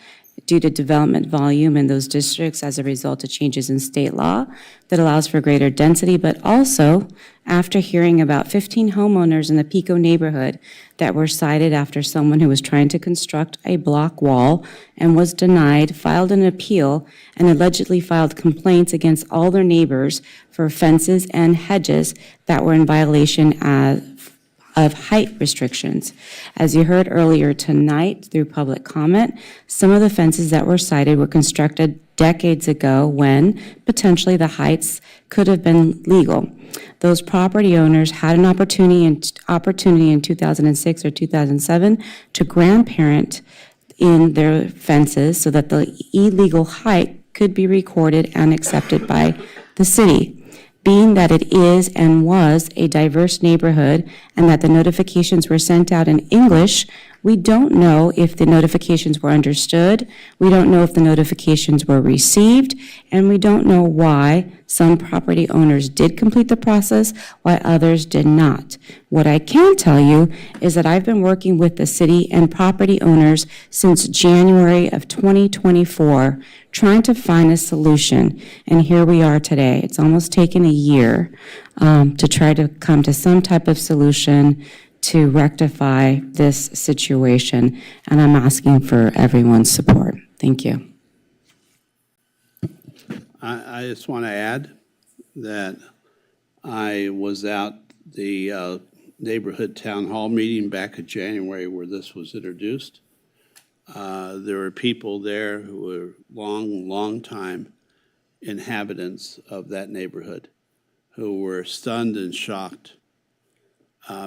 due to development volume in those districts as a result of changes in state law that allows for greater density, but also after hearing about 15 homeowners in the Pico neighborhood that were cited after someone who was trying to construct a block wall and was denied, filed an appeal, and allegedly filed complaints against all their neighbors for fences and hedges that were in violation of height restrictions. As you heard earlier tonight through public comment, some of the fences that were cited were constructed decades ago when potentially the heights could have been legal. Those property owners had an opportunity in 2006 or 2007 to grandparent in their fences so that the illegal height could be recorded and accepted by the city. Being that it is and was a diverse neighborhood and that the notifications were sent out in English, we don't know if the notifications were understood, we don't know if the notifications were received, and we don't know why some property owners did complete the process while others did not. What I can tell you is that I've been working with the city and property owners since January of 2024, trying to find a solution, and here we are today. It's almost taken a year to try to come to some type of solution to rectify this situation, and I'm asking for everyone's support. Thank you. I just want to add that I was at the neighborhood town hall meeting back in January where this was introduced. There were people there who were long time inhabitants of that neighborhood who were stunned and shocked.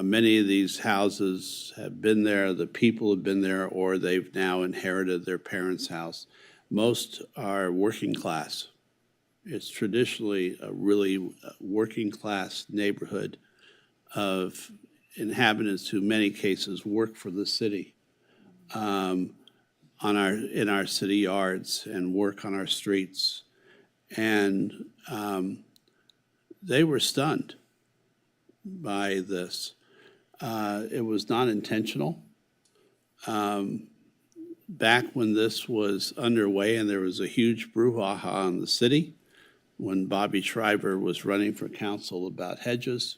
Many of these houses have been there, the people have been there, or they've now inherited their parents' house. Most are working class. It's traditionally a really working class neighborhood of inhabitants who in many cases work for the city in our city yards and work on our streets. And they were stunned by this. It was not intentional. Back when this was underway and there was a huge brouhaha in the city, when Bobby Schreiber was running for council about hedges,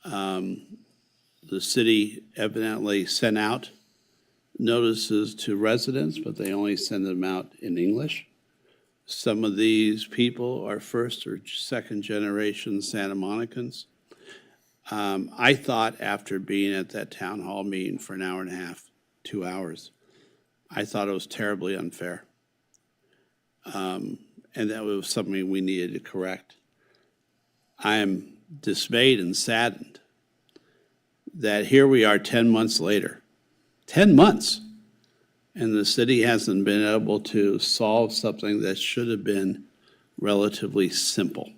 the city evidently sent out notices to residents, but they only send them out in English. Some of these people are first or second generation Santa Monicans. I thought after being at that town hall meeting for an hour and a half, 2 hours, I thought it was terribly unfair. And that was something we needed to correct. I am dismayed and saddened that here we are 10 months later, 10 months, and the city hasn't been able to solve something that should have been relatively simple.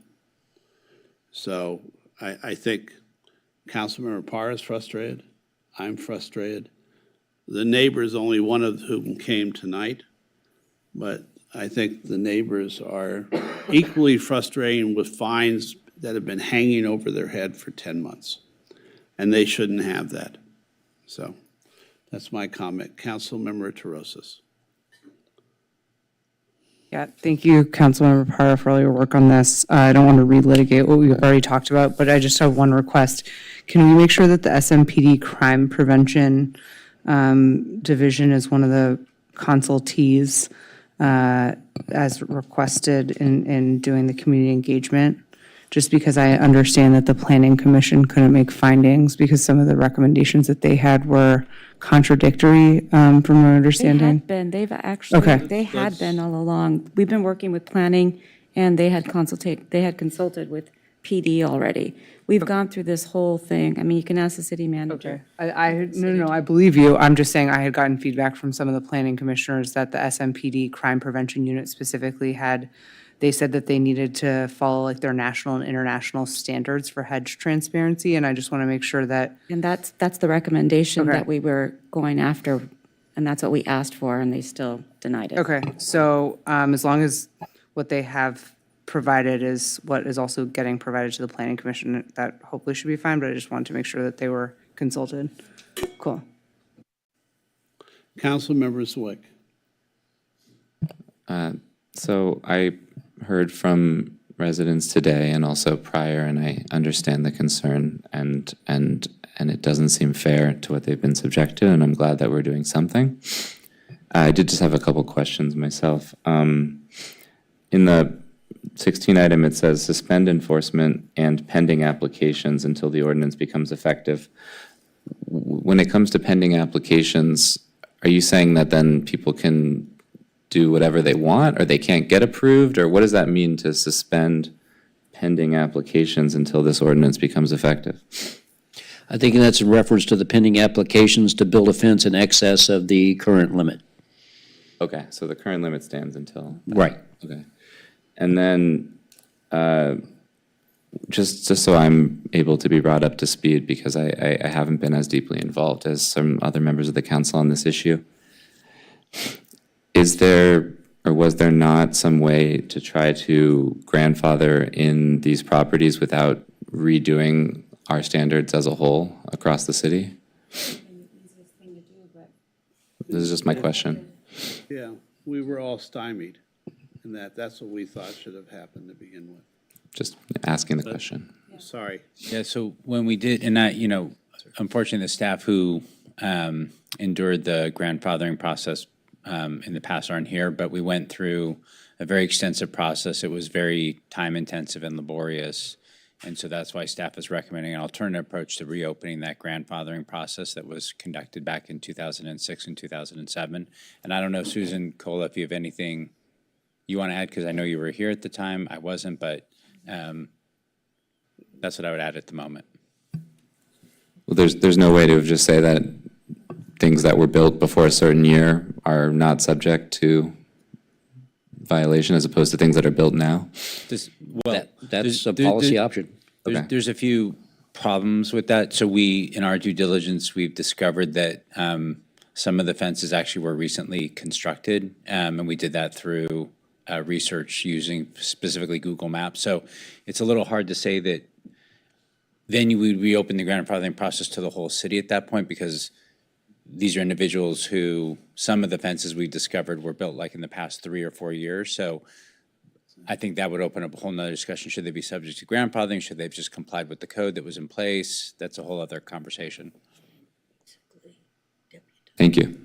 So I think Councilmember Parr is frustrated. I'm frustrated. The neighbors, only one of whom came tonight, but I think the neighbors are equally frustrated with fines that have been hanging over their head for 10 months. And they shouldn't have that. So that's my comment. Councilmember Terosas. Yeah, thank you, Councilmember Parra, for all your work on this. I don't want to relitigate what we've already talked about, but I just have one request. Can we make sure that the SMPD Crime Prevention Division is one of the consultees as requested in doing the community engagement? Just because I understand that the Planning Commission couldn't make findings because some of the recommendations that they had were contradictory from my understanding. They've actually, Okay. they had been all along. We've been working with planning, and they had consulted with PD already. We've gone through this whole thing. I mean, you can ask the city manager. No, I believe you. I'm just saying I had gotten feedback from some of the planning commissioners that the SMPD Crime Prevention Unit specifically they said that they needed to follow like their national and international standards for hedge transparency, and I just want to make sure that. And that's the recommendation Okay. that we were going after, and that's what we asked for, and they still denied it. Okay, so as long as what they have provided is what is also getting provided to the planning commission, that hopefully should be fine, but I just wanted to make sure that they were consulted. Cool. Councilmember Zwick. So I heard from residents today and also prior, and I understand the concern, and it doesn't seem fair to what they've been subject to, and I'm glad that we're doing something. I did just have a couple questions myself. In the 16 item, it says suspend enforcement and pending applications until the ordinance becomes effective. When it comes to pending applications, are you saying that then people can do whatever they want, or they can't get approved, or what does that mean to suspend pending applications until this ordinance becomes effective? I think that's in reference to the pending applications to build a fence in excess of the current limit. Okay, so the current limit stands until. Right. Okay. And then just so I'm able to be brought up to speed, because I haven't been as deeply involved as some other members of the council on this issue. Is there, or was there not some way to try to grandfather in these properties without redoing our standards as a whole across the city? This is just my question. Yeah, we were all stymied in that. That's what we thought should have happened to begin with. Just asking the question. Sorry. Yeah, so when we did, and unfortunately, the staff who endured the grandfathering process in the past aren't here, but we went through a very extensive process. It was very time-intensive and laborious, and so that's why staff is recommending an alternative approach to reopening that grandfathering process that was conducted back in 2006 and 2007. And I don't know, Susan Cola, if you have anything you want to add, because I know you were here at the time. I wasn't, but that's what I would add at the moment. Well, there's no way to just say that things that were built before a certain year are not subject to violation as opposed to things that are built now? That's a policy option. There's a few problems with that. So in our due diligence, we've discovered that some of the fences actually were recently constructed, and we did that through research using specifically Google Maps. So it's a little hard to say that then you would reopen the grandfathering process to the whole city at that point, because these are individuals who, some of the fences we discovered were built like in the past 3 or 4 years. So I think that would open up a whole nother discussion. Should they be subject to grandfathering? Should they have just complied with the code that was in place? That's a whole other conversation. Thank you.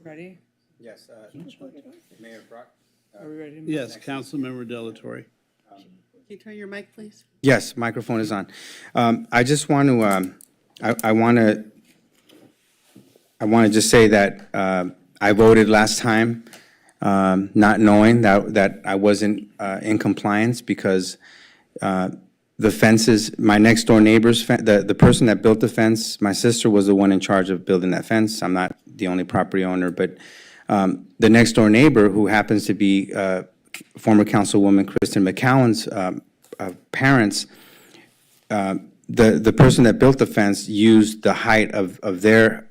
Ready? Yes, Mayor Brock? Are we ready? Yes, Councilmember Delatorre. Can you turn your mic, please? Yes, microphone is on. I just want to, I want to just say that I voted last time, not knowing that I wasn't in compliance, because the fences, my next door neighbor's, the person that built the fence, my sister was the one in charge of building that fence. I'm not the only property owner, but the next door neighbor, who happens to be former Councilwoman Kristen McCowan's parents, the person that built the fence used the height of their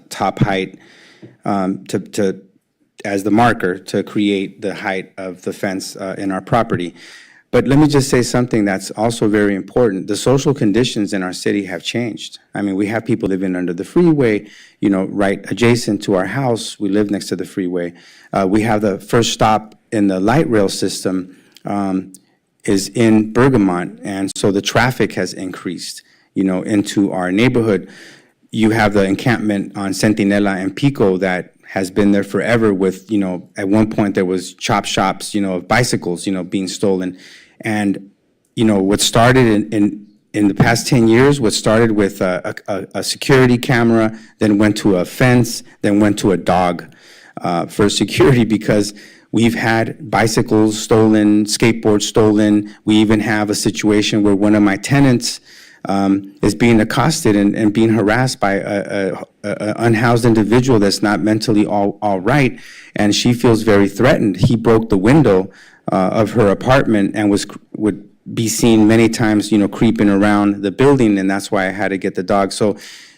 top height to as the marker to create the height of the fence in our property. But let me just say something that's also very important. The social conditions in our city have changed. I mean, we have people living under the freeway, right adjacent to our house. We live next to the freeway. We have the first stop in the light rail system is in Bergamot, and so the traffic has increased, into our neighborhood. You have the encampment on Centinela and Pico that has been there forever with, at one point there was chop shops, of bicycles, being stolen. And, what started in the past 10 years, what started with a security camera, then went to a fence, then went to a dog for security, because we've had bicycles stolen, skateboards stolen. We even have a situation where one of my tenants is being accosted and being harassed by a unhoused individual that's not mentally all right, and she feels very threatened. He broke the window of her apartment and would be seen many times, creeping around the building, and that's why I had to get the dog. So,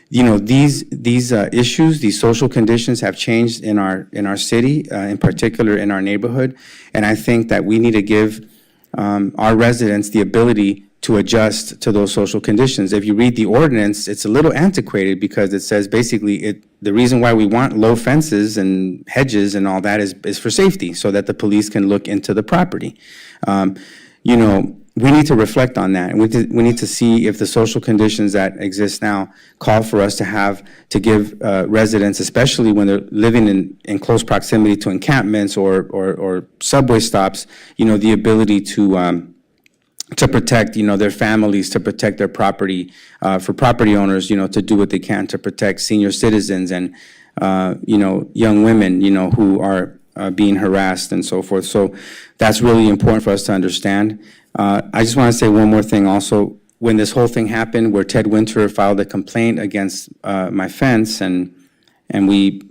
these issues, these social conditions have changed in our city, in particular in our neighborhood, and I think that we need to give our residents the ability to adjust to those social conditions. If you read the ordinance, it's a little antiquated, because it says basically the reason why we want low fences and hedges and all that is for safety, so that the police can look into the property. We need to reflect on that, and we need to see if the social conditions that exist now call for us to give residents, especially when they're living in close proximity to encampments or subway stops, the ability to protect, their families, to protect their property, for property owners, to do what they can to protect senior citizens and, young women, who are being harassed and so forth. So that's really important for us to understand. I just want to say one more thing also. When this whole thing happened, where Ted Winter filed a complaint against my fence, and and we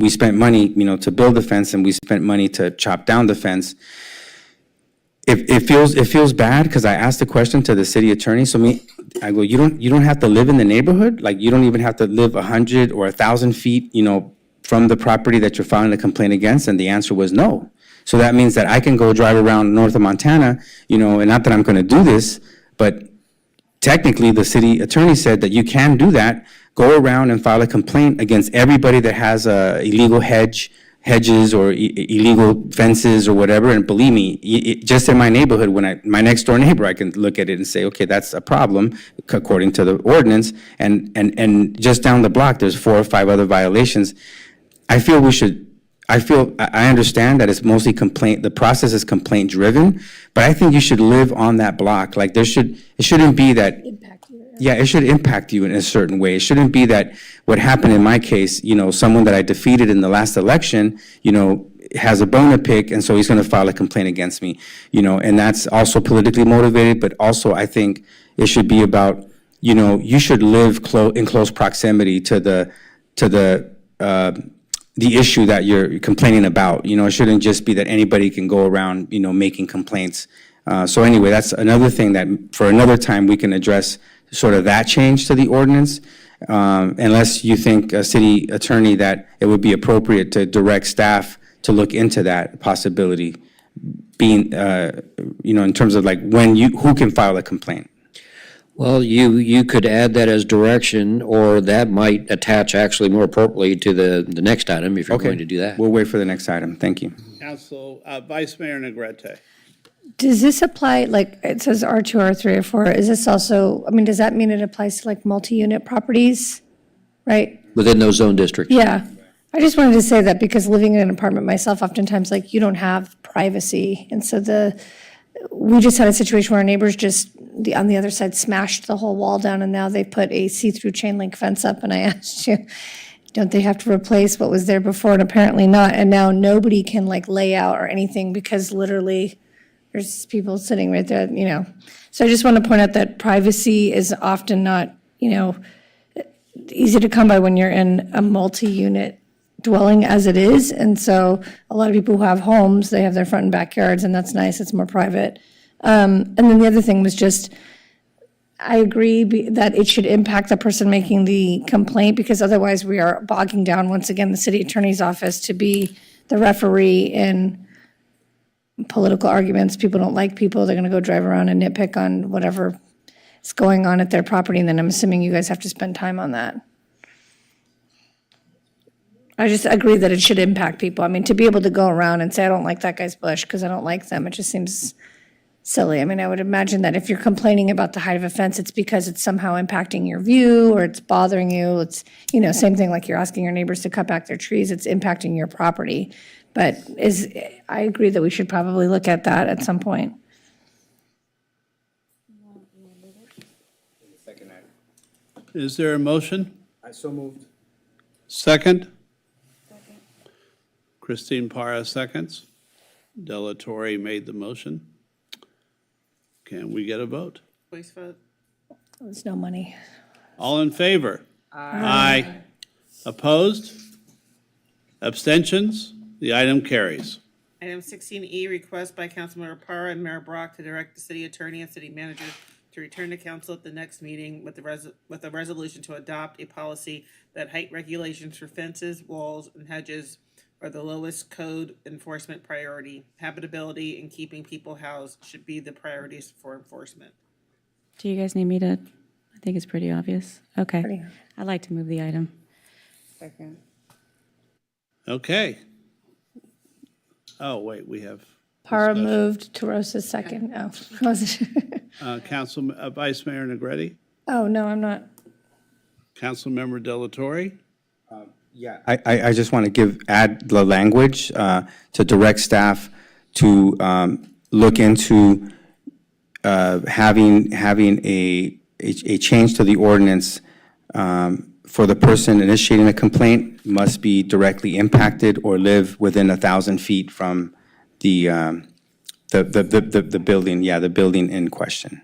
spent money, to build the fence, and we spent money to chop down the fence. It feels bad, because I asked the question to the city attorney, I go, you don't have to live in the neighborhood? Like, you don't even have to live 100 or 1,000 feet, from the property that you're filing a complaint against? And the answer was no. So that means that I can go drive around north of Montana, and not that I'm gonna do this, but technically, the city attorney said that you can do that, go around and file a complaint against everybody that has illegal hedges or illegal fences or whatever. And believe me, just in my neighborhood, my next door neighbor, I can look at it and say, okay, that's a problem according to the ordinance. And just down the block, there's 4 or 5 other violations. I understand that it's mostly the process is complaint driven, but I think you should live on that block. Like, it shouldn't be that. Yeah, it should impact you in a certain way. It shouldn't be that what happened in my case, someone that I defeated in the last election, has a bone to pick, and so he's going to file a complaint against me, and that's also politically motivated, but also I think it should be about, you should live in close proximity to the issue that you're complaining about. It shouldn't just be that anybody can go around, making complaints. So anyway, that's another thing that for another time we can address, sort of that change to the ordinance, unless you think, city attorney, that it would be appropriate to direct staff to look into that possibility, being, in terms of like who can file a complaint. Well, you could add that as direction, or that might attach actually more appropriately to the next item if you're going to do that. We'll wait for the next item. Thank you. Council, Vice Mayor Negrete. Does this apply, like, it says R2, R3, or R4, is this also, does that mean it applies to like multi-unit properties, right? Within those zone districts. Yeah, I just wanted to say that because living in an apartment myself, oftentimes, like, you don't have privacy, and so we just had a situation where our neighbors on the other side smashed the whole wall down, and now they put a see-through chain link fence up, and I asked you, don't they have to replace what was there before? And apparently not, and now nobody can like lay out or anything because literally there's people sitting right there, So I just want to point out that privacy is often not, easy to come by when you're in a multi-unit dwelling as it is. And so a lot of people who have homes, they have their front and backyards, and that's nice, it's more private. And then the other thing was just, I agree that it should impact the person making the complaint, because otherwise we are bogging down, once again, the city attorney's office to be the referee in political arguments. People don't like people, they're going to go drive around and nitpick on whatever is going on at their property, and then I'm assuming you guys have to spend time on that. I just agree that it should impact people. To be able to go around and say, I don't like that guy's bush because I don't like them, it just seems silly. I would imagine that if you're complaining about the height of a fence, it's because it's somehow impacting your view or it's bothering you. It's, same thing like you're asking your neighbors to cut back their trees, it's impacting your property. But I agree that we should probably look at that at some point. Is there a motion? I so moved. Second? Christine Parra seconds. Delatorre made the motion. Can we get a vote? Voice vote. There's no money. All in favor? Aye. Opposed? Abstentions? The item carries. Item 16E, request by Councilmember Parra and Mayor Brock to direct the city attorney and city manager to return to council at the next meeting with a resolution to adopt a policy that height regulations for fences, walls, and hedges are the lowest code enforcement priority. Habitability and keeping people housed should be the priorities for enforcement. Do you guys need me to, I think it's pretty obvious. Okay. I'd like to move the item. Second. Okay. Oh, wait, we have. Parra discussion. moved, Tarosa second. Vice Mayor Negrete, Oh, no, I'm not. Councilmember Delatorre. Yeah, I just want to add the language to direct staff to look into having a change to the ordinance for the person initiating a complaint must be directly impacted or live within 1,000 feet from the building, the building in question.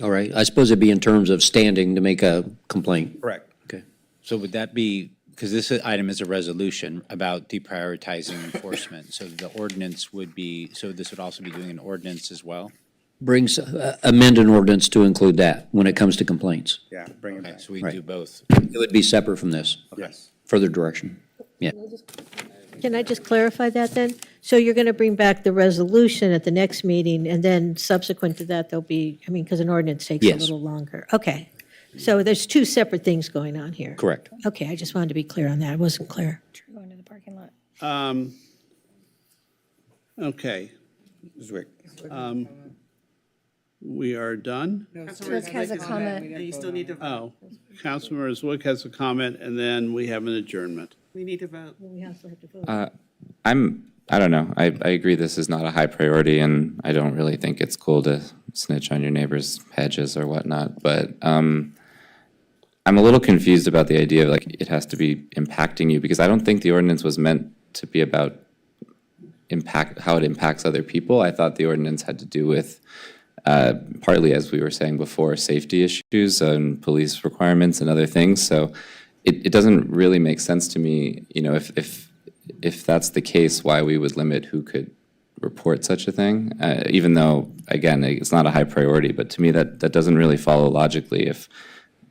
All right, I suppose it'd be in terms of standing to make a complaint. Correct. Okay. So would that be because this item is a resolution about deprioritizing enforcement. So the ordinance would be, so this would also be doing an ordinance as well? Amend an ordinance to include that when it comes to complaints. Yeah, bring it Okay, back. so we Right. do both. It would be separate from this, Yes. further direction. Yeah. Can I just clarify that then? So you're going to bring back the resolution at the next meeting, and then subsequent to that, there'll be, I mean, because an ordinance takes a Yes. little longer. Okay. So there's two separate things going on here. Correct. Okay, I just wanted to be clear on that. I wasn't clear. Going to the parking lot. Okay, Zwick. we are done? Councilmember has a Zwick is comment. And you still need to vote. Oh, Councilmember Zwick has a comment, and then we have an adjournment. We need to vote. We also have to vote. I don't know. I agree this is not a high priority, and I don't really think it's cool to snitch on your neighbor's hedges or whatnot. But I'm a little confused about the idea of like it has to be impacting you, because I don't think the ordinance was meant to be about how it impacts other people. I thought the ordinance had to do with partly, as we were saying before, safety issues and police requirements and other things. So it doesn't really make sense to me, you know, if that's the case, why we would limit who could report such a thing, even though, again, it's not a high priority. But to me, that doesn't really follow logically if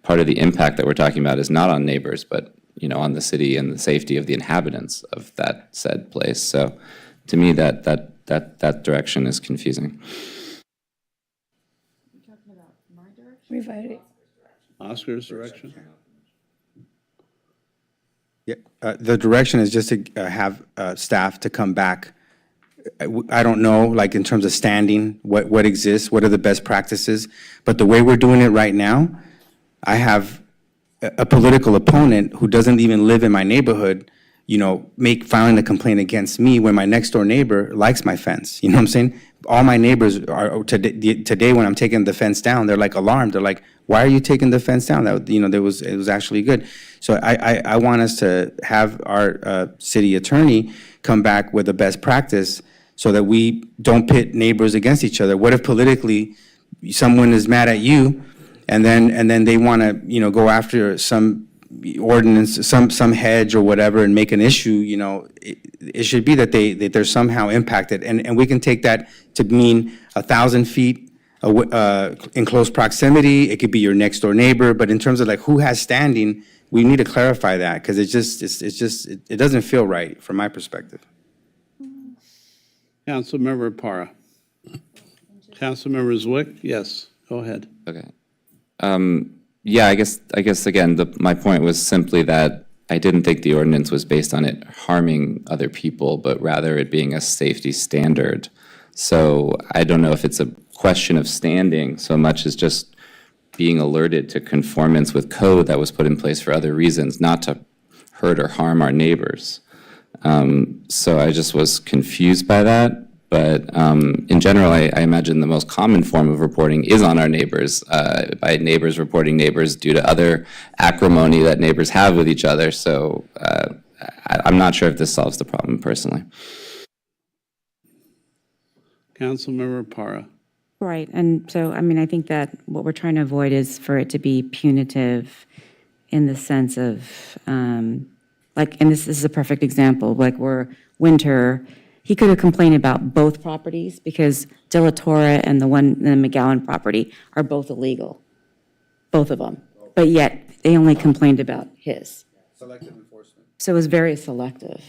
part of the impact that we're talking about is not on neighbors, but, you know, on the city and the safety of the inhabitants of that said place. So to me, that direction is confusing. Revise it. Oscar's direction? Yeah, the direction is just to have staff to come back. I don't know, like in terms of standing, what exists, what are the best practices, but the way we're doing it right now, I have a political opponent who doesn't even live in my neighborhood, you know, filing a complaint against me when my next door neighbor likes my fence. You know what I'm saying? All my neighbors are today when I'm taking the fence down, they're like alarmed. They're like, "Why are you taking the fence down?" That, you know, it was actually good. So I want us to have our city attorney come back with a best practice so that we don't pit neighbors against each other. What if politically someone is mad at you, and then they want to, you know, go after some ordinance, some hedge or whatever, and make an issue? You know, it should be that they're somehow impacted, and we can take that to mean 1,000 feet in close proximity. It could be your next door neighbor, but in terms of like who has standing, we need to clarify that, because it doesn't feel right from my perspective. Councilmember Para. Councilmember Zwick, yes, go ahead. Okay. Yeah, I guess again, my point was simply that I didn't think the ordinance was based on it harming other people, but rather it being a safety standard. So I don't know if it's a question of standing so much as just being alerted to conformance with code that was put in place for other reasons, not to hurt or harm our neighbors. So I just was confused by that. But in general, I imagine the most common form of reporting is on our neighbors, by neighbors reporting neighbors due to other acrimony that neighbors have with each other. So I'm not sure if this solves the problem personally. Councilmember Para. Right, and so, I mean, I think that what we're trying to avoid is for it to be punitive in the sense of, like, and this is a perfect example, like where Winter, he could have complained about both properties because De La Torre and the McGowan property are both illegal, both of them. But yet, they only complained about his. Selective enforcement. So it was very selective.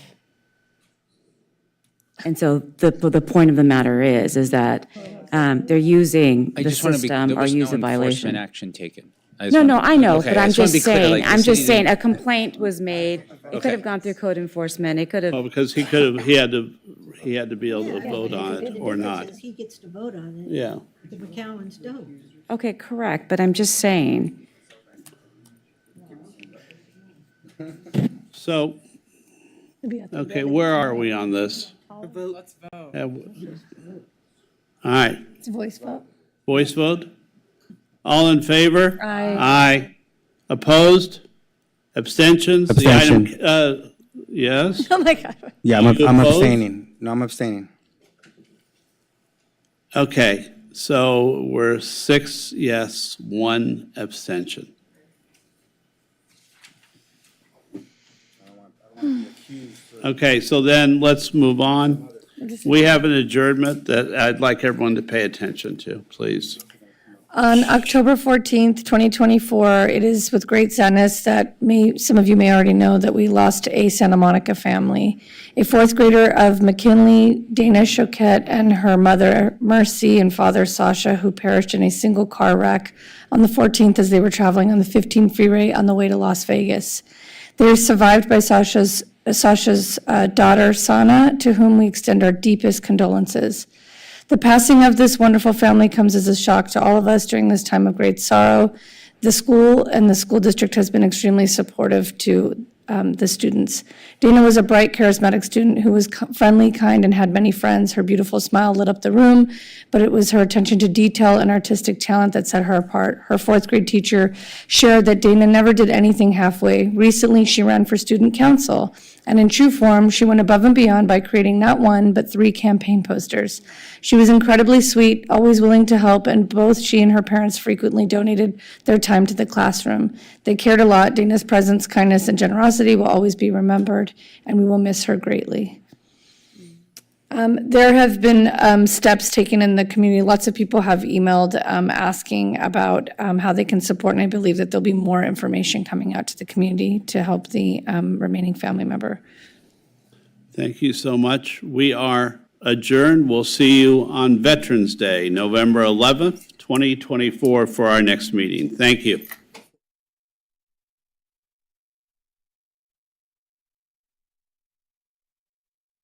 And so the point of the matter is that they're using I the just want to be, system there or was no use a violation. enforcement action taken. No, I know, Okay, but I I'm just wanna just be clear, saying, like, the I'm just city saying, didn't- a complaint was made. It could have gone through code enforcement. It could have. Well, because he had to be able to vote on it or not. He gets to vote on it. Yeah. The McCowans don't. Okay, correct, but I'm just saying. So, okay, where are we on this? Let's vote. All right, It's a voice vote. voice vote? All in favor? Aye. Aye. Opposed? Abstentions? The item, yes? Oh, my God. Yeah, You I'm opposed? abstaining. No, I'm abstaining. Okay, so we're 6 yes, 1 abstention. Okay, so then let's move on. We have an adjournment that I'd like everyone to pay attention to, please. On October 14th, 2024, it is with great sadness that some of you may already know that we lost a Santa Monica family. A fourth grader of McKinley, Dana Choquette, and her mother, Mercy, and father, Sasha, who perished in a single car wreck on the 14th as they were traveling on the 15 freeway on the way to Las Vegas. They are survived by Sasha's daughter, Sana, to whom we extend our deepest condolences. The passing of this wonderful family comes as a shock to all of us during this time of great sorrow. The school and the school district has been extremely supportive to the students. Dana was a bright, charismatic student who was friendly, kind, and had many friends. Her beautiful smile lit up the room, but it was her attention to detail and artistic talent that set her apart. Her fourth grade teacher shared that Dana never did anything halfway. Recently, she ran for student council, and in true form, she went above and beyond by creating not one, but 3 campaign posters. She was incredibly sweet, always willing to help, and both she and her parents frequently donated their time to the classroom. They cared a lot. Dana's presence, kindness, and generosity will always be remembered, and we will miss her greatly. There have been steps taken in the community. Lots of people have emailed asking about how they can support, and I believe that there'll be more information coming out to the community to help the remaining family member. Thank you so much. We are adjourned. We'll see you on Veterans Day, November 11th, 2024, for our next meeting. Thank you.